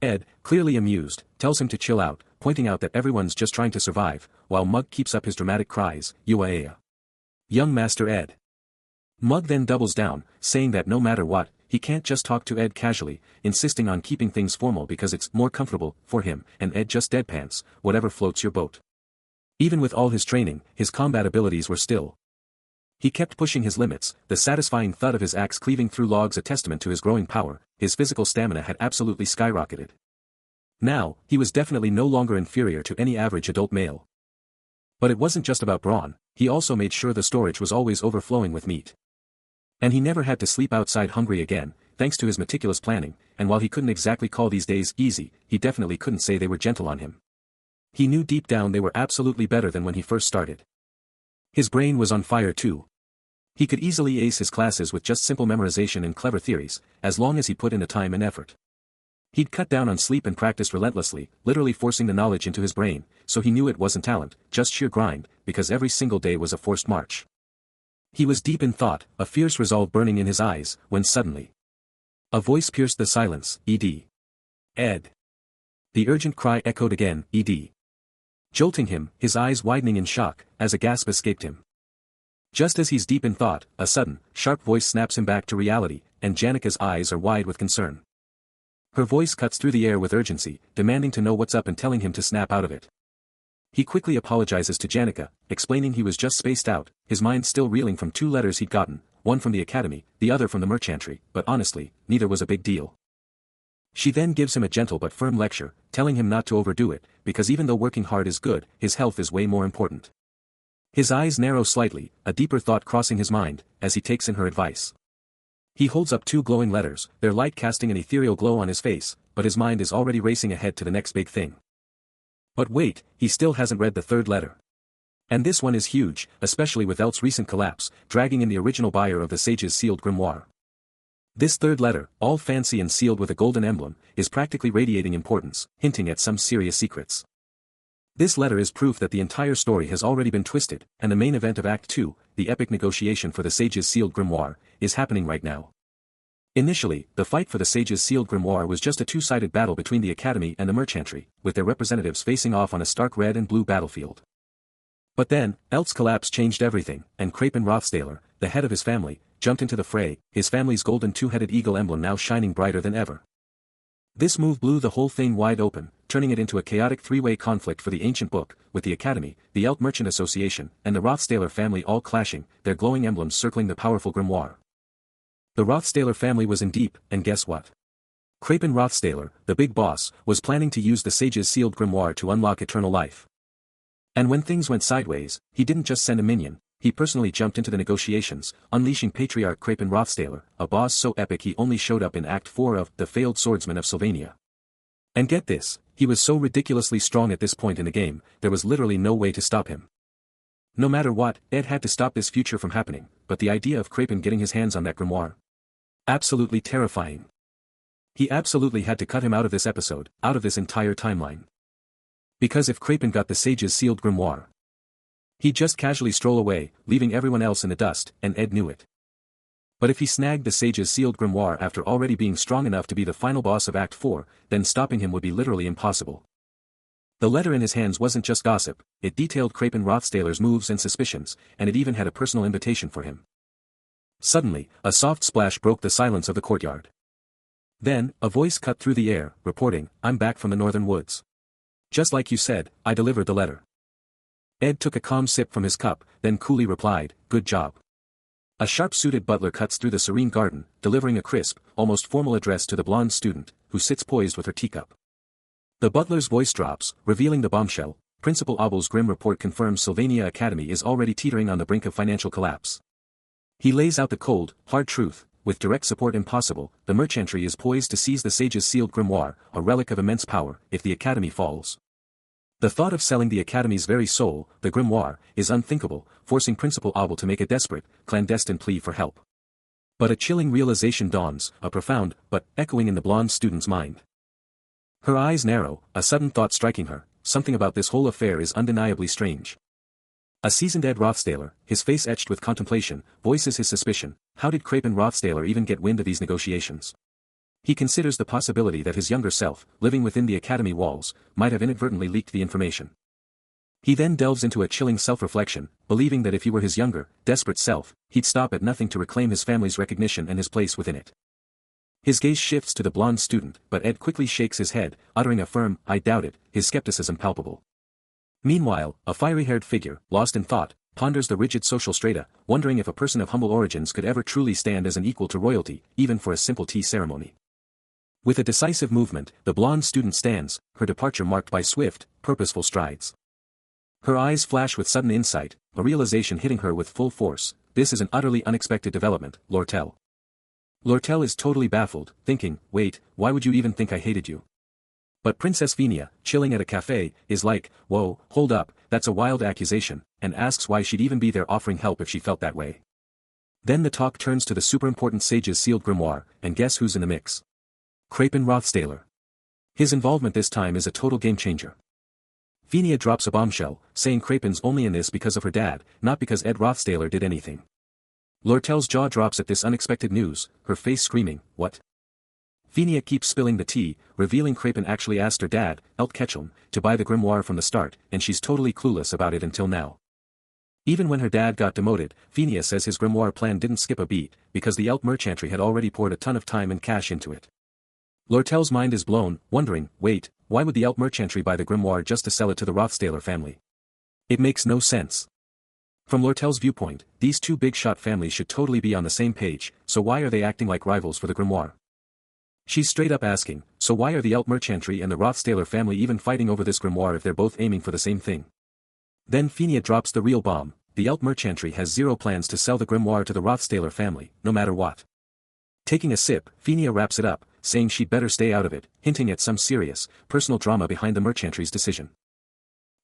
Ed, clearly amused, tells him to chill out, pointing out that everyone's just trying to survive, while Mug keeps up his dramatic cries, Uaea. Young Master Ed. Mug then doubles down, saying that no matter what, he can't just talk to Ed casually, insisting on keeping things formal because it's more comfortable for him, and Ed just deadpans, whatever floats your boat. Even with all his training, his combat abilities were still. He kept pushing his limits, the satisfying thud of his axe cleaving through logs a testament to his growing power. His physical stamina had absolutely skyrocketed. Now, he was definitely no longer inferior to any average adult male. But it wasn't just about brawn, he also made sure the storage was always overflowing with meat. And he never had to sleep outside hungry again, thanks to his meticulous planning, and while he couldn't exactly call these days easy, he definitely couldn't say they were gentle on him. He knew deep down they were absolutely better than when he first started. His brain was on fire too. He could easily ace his classes with just simple memorization and clever theories, as long as he put in the time and effort. He'd cut down on sleep and practiced relentlessly, literally forcing the knowledge into his brain, so he knew it wasn't talent, just sheer grind, because every single day was a forced march. He was deep in thought, a fierce resolve burning in his eyes, when suddenly a voice pierced the silence. "Ed. Ed." The urgent cry echoed again, "Ed." Jolting him, his eyes widening in shock, as a gasp escaped him. Just as he's deep in thought, a sudden, sharp voice snaps him back to reality, and Janika's eyes are wide with concern. Her voice cuts through the air with urgency, demanding to know what's up and telling him to snap out of it. He quickly apologizes to Janika, explaining he was just spaced out, his mind still reeling from 2 letters he'd gotten, one from the academy, the other from the merchantry, but honestly, neither was a big deal. She then gives him a gentle but firm lecture, telling him not to overdo it, because even though working hard is good, his health is way more important. His eyes narrow slightly, a deeper thought crossing his mind, as he takes in her advice. He holds up 2 glowing letters, their light casting an ethereal glow on his face, but his mind is already racing ahead to the next big thing. But wait, he still hasn't read the 3rd letter. And this one is huge, especially with Elt's recent collapse, dragging in the original buyer of the sage's sealed grimoire. This 3rd letter, all fancy and sealed with a golden emblem, is practically radiating importance, hinting at some serious secrets. This letter is proof that the entire story has already been twisted, and the main event of Act 2, the epic negotiation for the sage's sealed grimoire, is happening right now. Initially, the fight for the sage's sealed grimoire was just a 2-sided battle between the academy and the merchantry, with their representatives facing off on a stark red and blue battlefield. But then, Elt's collapse changed everything, and Krapen Rothstaler, the head of his family, jumped into the fray, his family's golden 2-headed eagle emblem now shining brighter than ever. This move blew the whole thing wide open, turning it into a chaotic 3-way conflict for the ancient book, with the Academy, the Elt Merchant Association, and the Rothstaler family all clashing, their glowing emblems circling the powerful grimoire. The Rothstaler family was in deep, and guess what? Krapen Rothstaler, the big boss, was planning to use the sage's sealed grimoire to unlock eternal life. And when things went sideways, he didn't just send a minion, he personally jumped into the negotiations, unleashing Patriarch Krapen Rothstaler, a boss so epic he only showed up in Act 4 of The Failed Swordsman of Sylvania. And get this, he was so ridiculously strong at this point in the game, there was literally no way to stop him. No matter what, Ed had to stop this future from happening, but the idea of Krapen getting his hands on that grimoire? Absolutely terrifying. He absolutely had to cut him out of this episode, out of this entire timeline. Because if Krapen got the sage's sealed grimoire, he'd just casually stroll away, leaving everyone else in the dust, and Ed knew it. But if he snagged the sage's sealed grimoire after already being strong enough to be the final boss of Act 4, then stopping him would be literally impossible. The letter in his hands wasn't just gossip, it detailed Krapen Rothstaler's moves and suspicions, and it even had a personal invitation for him. Suddenly, a soft splash broke the silence of the courtyard. Then, a voice cut through the air, reporting, "I'm back from the northern woods. Just like you said, I delivered the letter." Ed took a calm sip from his cup, then coolly replied, "Good job." A sharp-suited butler cuts through the serene garden, delivering a crisp, almost formal address to the blonde student, who sits poised with her teacup. The butler's voice drops, revealing the bombshell. Principal Abel's grim report confirms Sylvania Academy is already teetering on the brink of financial collapse. He lays out the cold, hard truth. With direct support impossible, the merchantry is poised to seize the sage's sealed grimoire, a relic of immense power, if the academy falls. The thought of selling the academy's very soul, the grimoire, is unthinkable, forcing Principal Abel to make a desperate, clandestine plea for help. But a chilling realization dawns, a profound, but echoing in the blonde student's mind. Her eyes narrow, a sudden thought striking her, something about this whole affair is undeniably strange. A seasoned Ed Rothstaler, his face etched with contemplation, voices his suspicion. How did Krapen Rothstaler even get wind of these negotiations? He considers the possibility that his younger self, living within the academy walls, might have inadvertently leaked the information. He then delves into a chilling self-reflection, believing that if he were his younger, desperate self, he'd stop at nothing to reclaim his family's recognition and his place within it. His gaze shifts to the blonde student, but Ed quickly shakes his head, uttering a firm, "I doubt it," his skepticism palpable. Meanwhile, a fiery-haired figure, lost in thought, ponders the rigid social strata, wondering if a person of humble origins could ever truly stand as an equal to royalty, even for a simple tea ceremony. With a decisive movement, the blonde student stands, her departure marked by swift, purposeful strides. Her eyes flash with sudden insight, a realization hitting her with full force. This is an utterly unexpected development, Lortel. Lortel is totally baffled, thinking, wait, why would you even think I hated you? But Princess Venia, chilling at a cafe, is like, whoa, hold up, that's a wild accusation, and asks why she'd even be there offering help if she felt that way. Then the talk turns to the super-important sage's sealed grimoire, and guess who's in the mix? Krapen Rothstaler. His involvement this time is a total game-changer. Venia drops a bombshell, saying Krapen's only in this because of her dad, not because Ed Rothstaler did anything. Lortel's jaw drops at this unexpected news, her face screaming, what? Venia keeps spilling the tea, revealing Krapen actually asked her dad, Elt Ketchum, to buy the grimoire from the start, and she's totally clueless about it until now. Even when her dad got demoted, Venia says his grimoire plan didn't skip a beat, because the Elt merchantry had already poured a ton of time and cash into it. Lortel's mind is blown, wondering, wait, why would the Elt merchantry buy the grimoire just to sell it to the Rothstaler family? It makes no sense. From Lortel's viewpoint, these two big-shot families should totally be on the same page, so why are they acting like rivals for the grimoire? She's straight up asking, so why are the Elt merchantry and the Rothstaler family even fighting over this grimoire if they're both aiming for the same thing? Then Venia drops the real bomb, the Elt merchantry has zero plans to sell the grimoire to the Rothstaler family, no matter what. Taking a sip, Venia wraps it up, saying she'd better stay out of it, hinting at some serious, personal drama behind the merchantry's decision.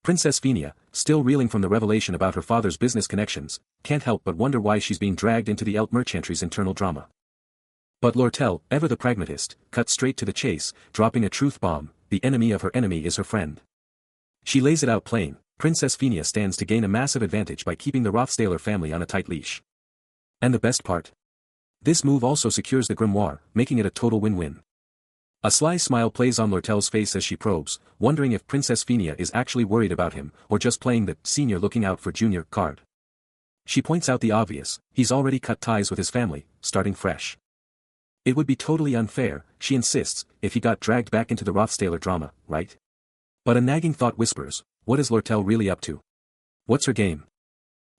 Princess Venia, still reeling from the revelation about her father's business connections, can't help but wonder why she's being dragged into the Elt merchantry's internal drama. But Lortel, ever the pragmatist, cuts straight to the chase, dropping a truth bomb, the enemy of her enemy is her friend. She lays it out plain, Princess Venia stands to gain a massive advantage by keeping the Rothstaler family on a tight leash. And the best part? This move also secures the grimoire, making it a total win-win. A sly smile plays on Lortel's face as she probes, wondering if Princess Venia is actually worried about him, or just playing the senior looking out for junior card. She points out the obvious, he's already cut ties with his family, starting fresh. It would be totally unfair, she insists, if he got dragged back into the Rothstaler drama, right? But a nagging thought whispers, what is Lortel really up to? What's her game?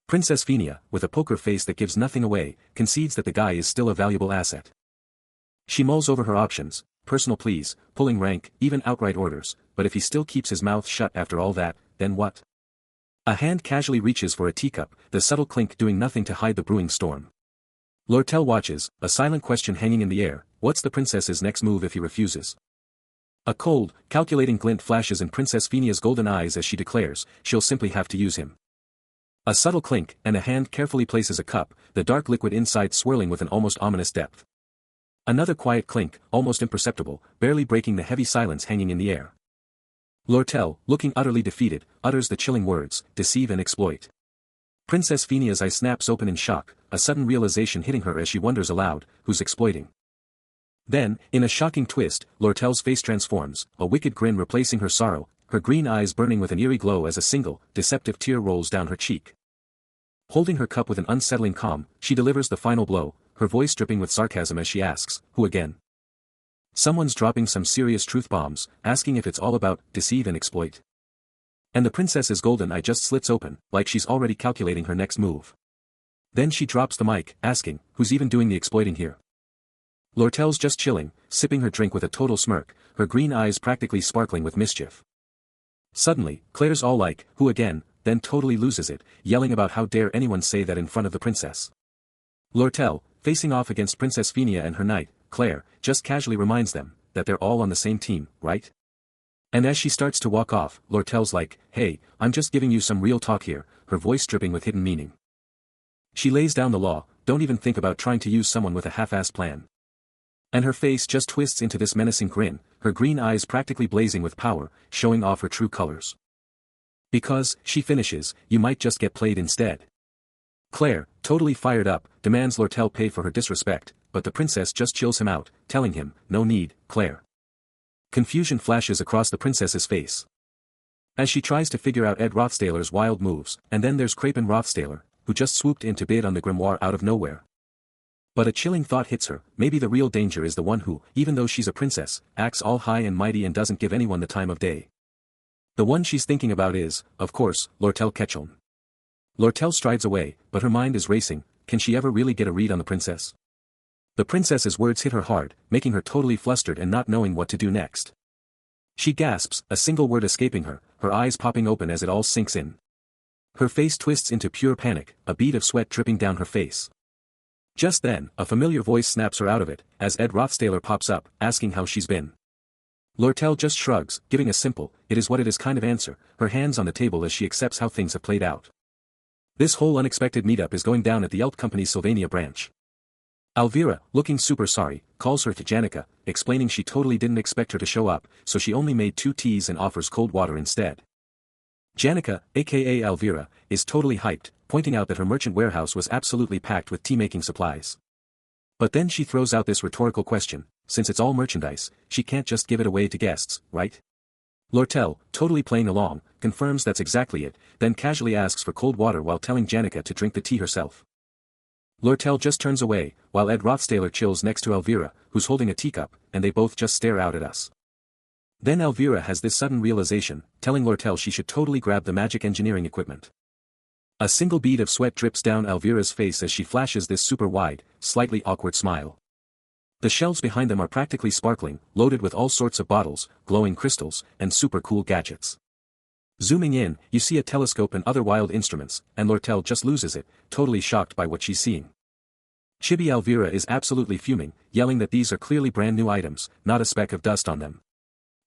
Princess Venia, with a poker face that gives nothing away, concedes that the guy is still a valuable asset. She mulls over her options, personal pleas, pulling rank, even outright orders, but if he still keeps his mouth shut after all that, then what? A hand casually reaches for a teacup, the subtle clink doing nothing to hide the brewing storm. Lortel watches, a silent question hanging in the air, what's the princess's next move if he refuses? A cold, calculating glint flashes in Princess Venia's golden eyes as she declares, she'll simply have to use him. A subtle clink, and a hand carefully places a cup, the dark liquid inside swirling with an almost ominous depth. Another quiet clink, almost imperceptible, barely breaking the heavy silence hanging in the air. Lortel, looking utterly defeated, utters the chilling words, deceive and exploit. Princess Venia's eye snaps open in shock, a sudden realization hitting her as she wonders aloud, who's exploiting? Then, in a shocking twist, Lortel's face transforms, a wicked grin replacing her sorrow, her green eyes burning with an eerie glow as a single, deceptive tear rolls down her cheek. Holding her cup with an unsettling calm, she delivers the final blow, her voice dripping with sarcasm as she asks, who again? Someone's dropping some serious truth bombs, asking if it's all about deceive and exploit. And the princess's golden eye just slits open, like she's already calculating her next move. Then she drops the mic, asking, who's even doing the exploiting here? Lortel's just chilling, sipping her drink with a total smirk, her green eyes practically sparkling with mischief. Suddenly, Claire's all like, who again, then totally loses it, yelling about how dare anyone say that in front of the princess. Lortel, facing off against Princess Venia and her knight, Claire, just casually reminds them, that they're all on the same team, right? And as she starts to walk off, Lortel's like, hey, I'm just giving you some real talk here, her voice dripping with hidden meaning. She lays down the law, don't even think about trying to use someone with a half-assed plan. And her face just twists into this menacing grin, her green eyes practically blazing with power, showing off her true colors. Because, she finishes, you might just get played instead. Claire, totally fired up, demands Lortel pay for her disrespect, but the princess just chills him out, telling him, no need, Claire. Confusion flashes across the princess's face. As she tries to figure out Ed Rothstaler's wild moves, and then there's Krapen Rothstaler, who just swooped in to bid on the grimoire out of nowhere. But a chilling thought hits her, maybe the real danger is the one who, even though she's a princess, acts all high and mighty and doesn't give anyone the time of day. The one she's thinking about is, of course, Lortel Ketchum. Lortel strides away, but her mind is racing. Can she ever really get a read on the princess? The princess's words hit her hard, making her totally flustered and not knowing what to do next. She gasps, a single word escaping her, her eyes popping open as it all sinks in. Her face twists into pure panic, a bead of sweat dripping down her face. Just then, a familiar voice snaps her out of it, as Ed Rothstaler pops up, asking how she's been. Lortel just shrugs, giving a simple, it is what it is kind of answer, her hands on the table as she accepts how things have played out. This whole unexpected meetup is going down at the Elt Company's Sylvania branch. Alvira, looking super sorry, calls her to Janica, explaining she totally didn't expect her to show up, so she only made 2 teas and offers cold water instead. Janica, aka Alvira, is totally hyped, pointing out that her merchant warehouse was absolutely packed with tea-making supplies. But then she throws out this rhetorical question, since it's all merchandise, she can't just give it away to guests, right? Lortel, totally playing along, confirms that's exactly it, then casually asks for cold water while telling Janica to drink the tea herself. Lortel just turns away, while Ed Rothstaler chills next to Elvira, who's holding a teacup, and they both just stare out at us. Then Elvira has this sudden realization, telling Lortel she should totally grab the magic engineering equipment. A single bead of sweat drips down Elvira's face as she flashes this super wide, slightly awkward smile. The shelves behind them are practically sparkling, loaded with all sorts of bottles, glowing crystals, and super cool gadgets. Zooming in, you see a telescope and other wild instruments, and Lortel just loses it, totally shocked by what she's seeing. Chibi Elvira is absolutely fuming, yelling that these are clearly brand new items, not a speck of dust on them.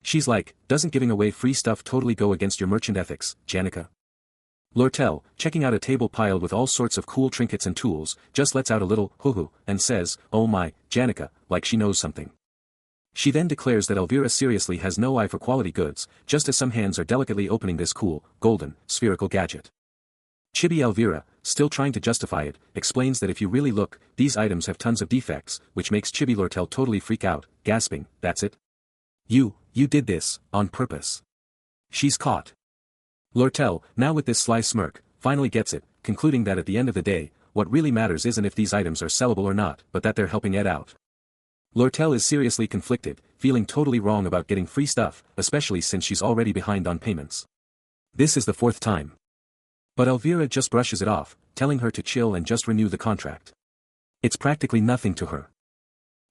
She's like, doesn't giving away free stuff totally go against your merchant ethics, Janica? Lortel, checking out a table piled with all sorts of cool trinkets and tools, just lets out a little hoo-hoo, and says, oh my, Janica, like she knows something. She then declares that Elvira seriously has no eye for quality goods, just as some hands are delicately opening this cool, golden, spherical gadget. Chibi Elvira, still trying to justify it, explains that if you really look, these items have tons of defects, which makes Chibi Lortel totally freak out, gasping, that's it? You did this, on purpose. She's caught. Lortel, now with this sly smirk, finally gets it, concluding that at the end of the day, what really matters isn't if these items are sellable or not, but that they're helping Ed out. Lortel is seriously conflicted, feeling totally wrong about getting free stuff, especially since she's already behind on payments. This is the 4th time. But Elvira just brushes it off, telling her to chill and just renew the contract. It's practically nothing to her.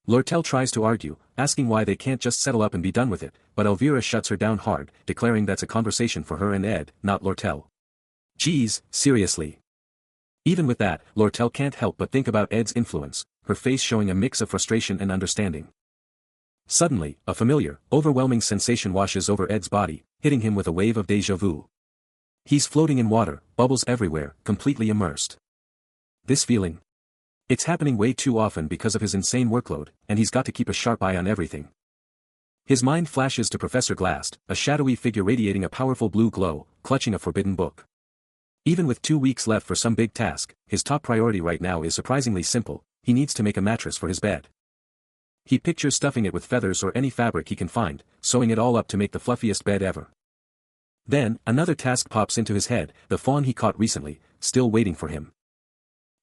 Lortel tries to argue, asking why they can't just settle up and be done with it, but Elvira shuts her down hard, declaring that's a conversation for her and Ed, not Lortel. Geez, seriously. Even with that, Lortel can't help but think about Ed's influence, her face showing a mix of frustration and understanding. Suddenly, a familiar, overwhelming sensation washes over Ed's body, hitting him with a wave of déjà vu. He's floating in water, bubbles everywhere, completely immersed. This feeling. It's happening way too often because of his insane workload, and he's got to keep a sharp eye on everything. His mind flashes to Professor Glast, a shadowy figure radiating a powerful blue glow, clutching a forbidden book. Even with 2 weeks left for some big task, his top priority right now is surprisingly simple, he needs to make a mattress for his bed. He pictures stuffing it with feathers or any fabric he can find, sewing it all up to make the fluffiest bed ever. Then, another task pops into his head, the fawn he caught recently, still waiting for him.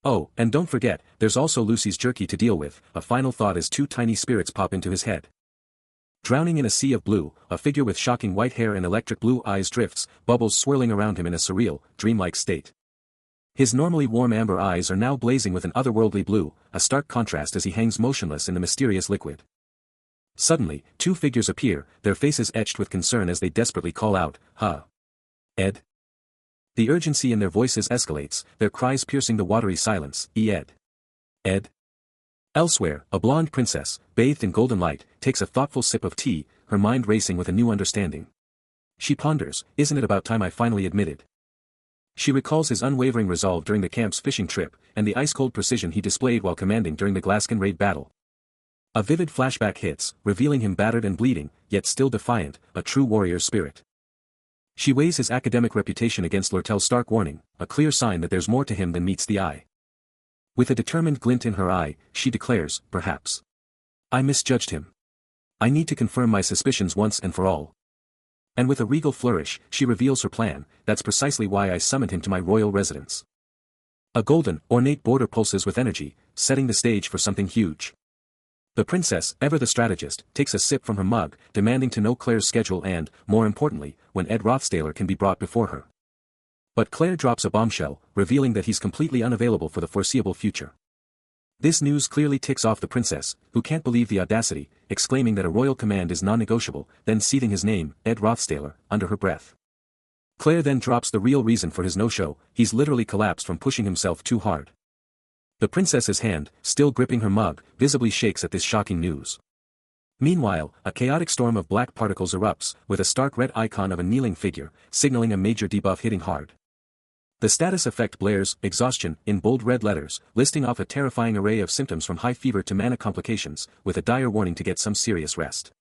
Oh, and don't forget, there's also Lucy's jerky to deal with, a final thought as 2 tiny spirits pop into his head. Drowning in a sea of blue, a figure with shocking white hair and electric blue eyes drifts, bubbles swirling around him in a surreal, dreamlike state. His normally warm amber eyes are now blazing with an otherworldly blue, a stark contrast as he hangs motionless in the mysterious liquid. Suddenly, 2 figures appear, their faces etched with concern as they desperately call out, huh? Ed? The urgency in their voices escalates, their cries piercing the watery silence, Ed. Ed? Elsewhere, a blonde princess, bathed in golden light, takes a thoughtful sip of tea, her mind racing with a new understanding. She ponders, isn't it about time I finally admitted? She recalls his unwavering resolve during the camp's fishing trip, and the ice-cold precision he displayed while commanding during the Glaskin raid battle. A vivid flashback hits, revealing him battered and bleeding, yet still defiant, a true warrior spirit. She weighs his academic reputation against Lortel's stark warning, a clear sign that there's more to him than meets the eye. With a determined glint in her eye, she declares, perhaps. I misjudged him. I need to confirm my suspicions once and for all. And with a regal flourish, she reveals her plan, that's precisely why I summoned him to my royal residence. A golden, ornate border pulses with energy, setting the stage for something huge. The princess, ever the strategist, takes a sip from her mug, demanding to know Claire's schedule and, more importantly, when Ed Rothstaler can be brought before her. But Claire drops a bombshell, revealing that he's completely unavailable for the foreseeable future. This news clearly ticks off the princess, who can't believe the audacity, exclaiming that a royal command is non-negotiable, then seething his name, Ed Rothstaler, under her breath. Claire then drops the real reason for his no-show: he's literally collapsed from pushing himself too hard. The princess's hand, still gripping her mug, visibly shakes at this shocking news. Meanwhile, a chaotic storm of black particles erupts, with a stark red icon of a kneeling figure, signaling a major debuff hitting hard. The status effect blares, exhaustion, in bold red letters, listing off a terrifying array of symptoms from high fever to mana complications, with a dire warning to get some serious rest.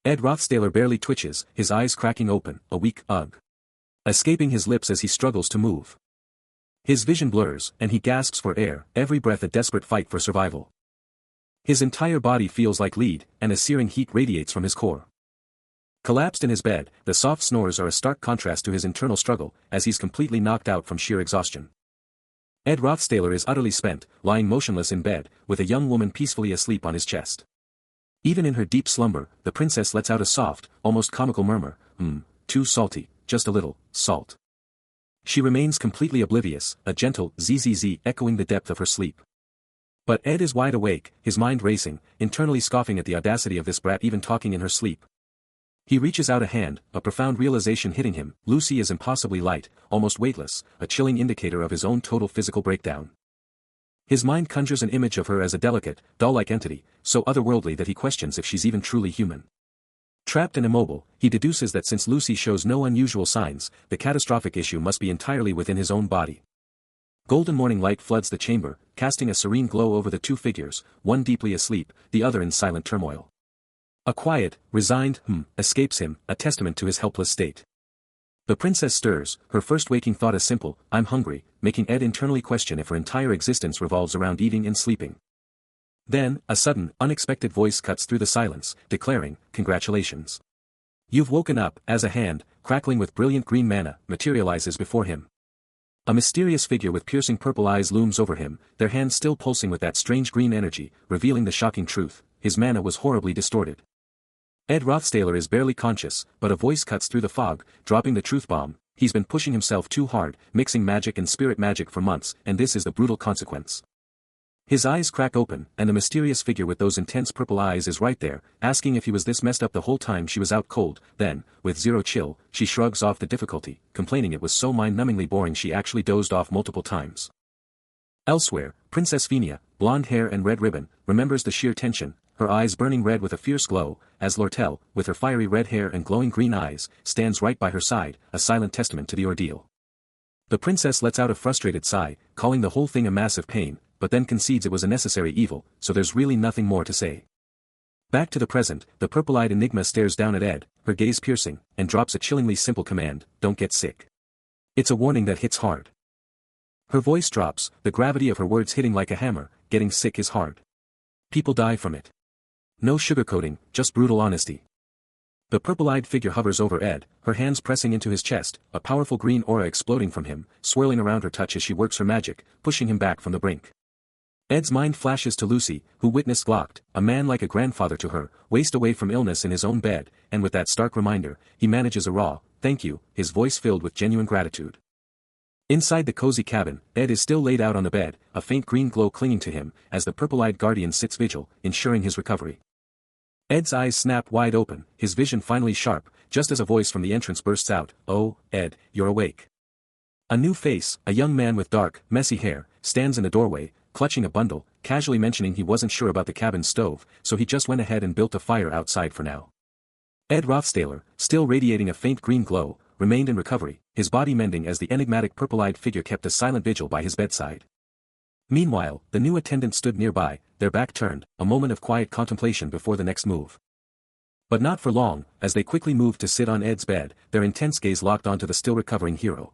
Ed Rothstaler barely twitches, his eyes cracking open, a weak ugh escaping his lips as he struggles to move. His vision blurs, and he gasps for air, every breath a desperate fight for survival. His entire body feels like lead, and a searing heat radiates from his core. Collapsed in his bed, the soft snores are a stark contrast to his internal struggle, as he's completely knocked out from sheer exhaustion. Ed Rothstaler is utterly spent, lying motionless in bed, with a young woman peacefully asleep on his chest. Even in her deep slumber, the princess lets out a soft, almost comical murmur, too salty, just a little, salt. She remains completely oblivious, a gentle zzz echoing the depth of her sleep. But Ed is wide awake, his mind racing, internally scoffing at the audacity of this brat even talking in her sleep. He reaches out a hand, a profound realization hitting him: Lucy is impossibly light, almost weightless, a chilling indicator of his own total physical breakdown. His mind conjures an image of her as a delicate, doll-like entity, so otherworldly that he questions if she's even truly human. Trapped and immobile, he deduces that since Lucy shows no unusual signs, the catastrophic issue must be entirely within his own body. Golden morning light floods the chamber, casting a serene glow over the two figures, one deeply asleep, the other in silent turmoil. A quiet, resigned escapes him, a testament to his helpless state. The princess stirs, her first waking thought is simple: I'm hungry, making Ed internally question if her entire existence revolves around eating and sleeping. Then, a sudden, unexpected voice cuts through the silence, declaring, "Congratulations. You've woken up," as a hand, crackling with brilliant green mana, materializes before him. A mysterious figure with piercing purple eyes looms over him, their hands still pulsing with that strange green energy, revealing the shocking truth: his mana was horribly distorted. Ed Rothstaler is barely conscious, but a voice cuts through the fog, dropping the truth bomb: he's been pushing himself too hard, mixing magic and spirit magic for months, and this is the brutal consequence. His eyes crack open, and the mysterious figure with those intense purple eyes is right there, asking if he was this messed up the whole time she was out cold. Then, with zero chill, she shrugs off the difficulty, complaining it was so mind-numbingly boring she actually dozed off multiple times. Elsewhere, Princess Phenia, blonde hair and red ribbon, remembers the sheer tension, her eyes burning red with a fierce glow, as Lortel, with her fiery red hair and glowing green eyes, stands right by her side, a silent testament to the ordeal. The princess lets out a frustrated sigh, calling the whole thing a massive pain, but then concedes it was a necessary evil, so there's really nothing more to say. Back to the present, the purple-eyed enigma stares down at Ed, her gaze piercing, and drops a chillingly simple command: don't get sick. It's a warning that hits hard. Her voice drops, the gravity of her words hitting like a hammer: getting sick is hard. People die from it. No sugarcoating, just brutal honesty. The purple-eyed figure hovers over Ed, her hands pressing into his chest, a powerful green aura exploding from him, swirling around her touch as she works her magic, pushing him back from the brink. Ed's mind flashes to Lucy, who witnessed Glocked, a man like a grandfather to her, waste away from illness in his own bed, and with that stark reminder, he manages a raw "thank you," his voice filled with genuine gratitude. Inside the cozy cabin, Ed is still laid out on the bed, a faint green glow clinging to him, as the purple-eyed guardian sits vigil, ensuring his recovery. Ed's eyes snap wide open, his vision finally sharp, just as a voice from the entrance bursts out: "Oh, Ed, you're awake." A new face, a young man with dark, messy hair, stands in the doorway, clutching a bundle, casually mentioning he wasn't sure about the cabin stove, so he just went ahead and built a fire outside for now. Ed Rothstaler, still radiating a faint green glow, remained in recovery, his body mending as the enigmatic purple-eyed figure kept a silent vigil by his bedside. Meanwhile, the new attendant stood nearby, their back turned, a moment of quiet contemplation before the next move. But not for long, as they quickly moved to sit on Ed's bed, their intense gaze locked onto the still recovering hero.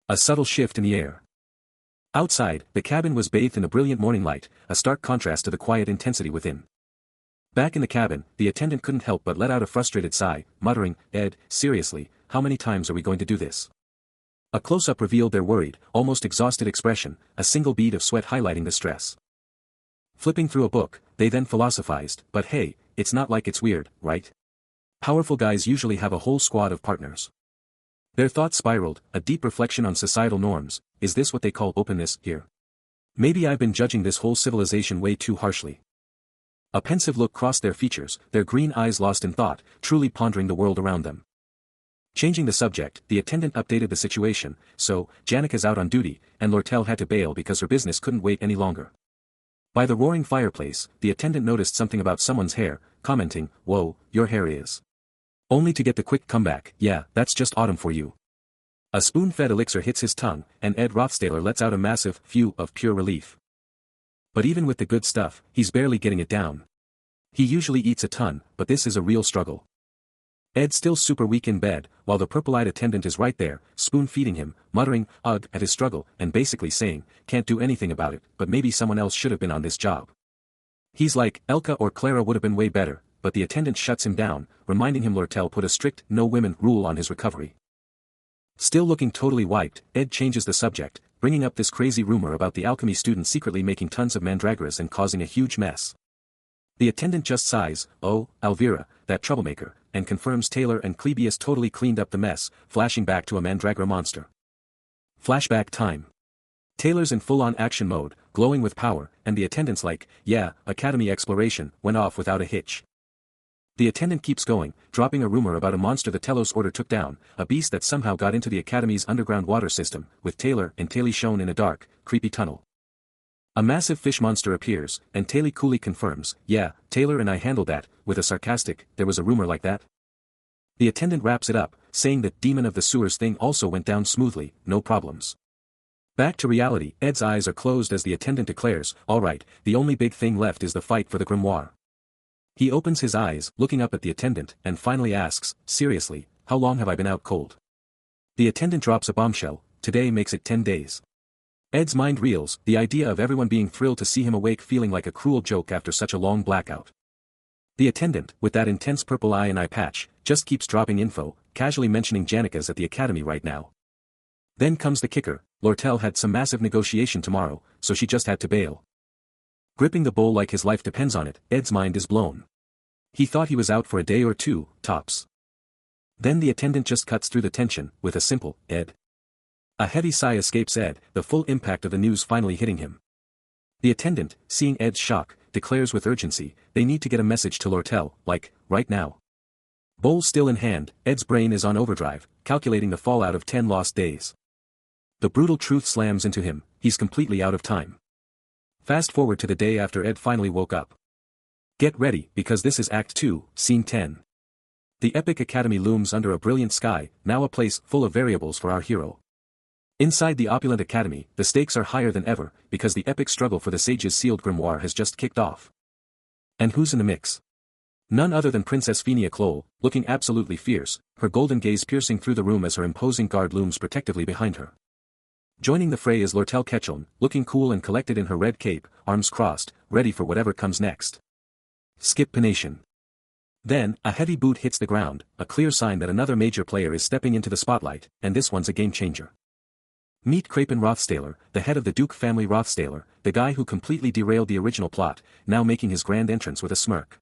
A subtle shift in the air. Outside, the cabin was bathed in a brilliant morning light, a stark contrast to the quiet intensity within. Back in the cabin, the attendant couldn't help but let out a frustrated sigh, muttering, "Ed, seriously, how many times are we going to do this?" A close-up revealed their worried, almost exhausted expression, a single bead of sweat highlighting the stress. Flipping through a book, they then philosophized, but hey, it's not like it's weird, right? Powerful guys usually have a whole squad of partners. Their thoughts spiraled, a deep reflection on societal norms. Is this what they call openness here? Maybe I've been judging this whole civilization way too harshly. A pensive look crossed their features, their green eyes lost in thought, truly pondering the world around them. Changing the subject, the attendant updated the situation. So, Janika's out on duty, and Lortel had to bail because her business couldn't wait any longer. By the roaring fireplace, the attendant noticed something about someone's hair, commenting, "Whoa, your hair is." Only to get the quick comeback, "Yeah, that's just autumn for you." A spoon-fed elixir hits his tongue, and Ed Rothstaler lets out a massive phew of pure relief. But even with the good stuff, he's barely getting it down. He usually eats a ton, but this is a real struggle. Ed's still super weak in bed, while the purple-eyed attendant is right there, spoon-feeding him, muttering, ugh, at his struggle, and basically saying, can't do anything about it, but maybe someone else should have been on this job. He's like, Elka or Clara would have been way better, but the attendant shuts him down, reminding him Lortel put a strict, no women rule on his recovery. Still looking totally wiped, Ed changes the subject, bringing up this crazy rumor about the alchemy student secretly making tons of mandragoras and causing a huge mess. The attendant just sighs, oh, Alvira, that troublemaker, and confirms Taylor and Clebius totally cleaned up the mess, flashing back to a mandragora monster. Flashback time. Taylor's in full-on action mode, glowing with power, and the attendant's like, yeah, Academy exploration, went off without a hitch. The attendant keeps going, dropping a rumor about a monster the Telos Order took down, a beast that somehow got into the Academy's underground water system, with Taylor and Taylor shown in a dark, creepy tunnel. A massive fish monster appears, and Taylor coolly confirms, yeah, Taylor and I handled that, with a sarcastic, there was a rumor like that? The attendant wraps it up, saying that Demon of the Sewers thing also went down smoothly, no problems. Back to reality, Ed's eyes are closed as the attendant declares, alright, the only big thing left is the fight for the grimoire. He opens his eyes, looking up at the attendant, and finally asks, seriously, how long have I been out cold? The attendant drops a bombshell, today makes it 10 days. Ed's mind reels, the idea of everyone being thrilled to see him awake feeling like a cruel joke after such a long blackout. The attendant, with that intense purple eye and eye patch, just keeps dropping info, casually mentioning Janika's at the academy right now. Then comes the kicker, Lortel had some massive negotiation tomorrow, so she just had to bail. Gripping the bowl like his life depends on it, Ed's mind is blown. He thought he was out for a day or two, tops. Then the attendant just cuts through the tension, with a simple, Ed. A heavy sigh escapes Ed, the full impact of the news finally hitting him. The attendant, seeing Ed's shock, declares with urgency, they need to get a message to Lortel, like, right now. Bowl still in hand, Ed's brain is on overdrive, calculating the fallout of 10 lost days. The brutal truth slams into him, he's completely out of time. Fast forward to the day after Ed finally woke up. Get ready, because this is Act 2, Scene 10. The epic academy looms under a brilliant sky, now a place full of variables for our hero. Inside the opulent academy, the stakes are higher than ever, because the epic struggle for the sage's sealed grimoire has just kicked off. And who's in the mix? None other than Princess Phenia Clole, looking absolutely fierce, her golden gaze piercing through the room as her imposing guard looms protectively behind her. Joining the fray is Lortel Ketchum, looking cool and collected in her red cape, arms crossed, ready for whatever comes next. Skip Panation. Then, a heavy boot hits the ground, a clear sign that another major player is stepping into the spotlight, and this one's a game-changer. Meet Krapen Rothstaler, the head of the Duke family Rothstaler, the guy who completely derailed the original plot, now making his grand entrance with a smirk.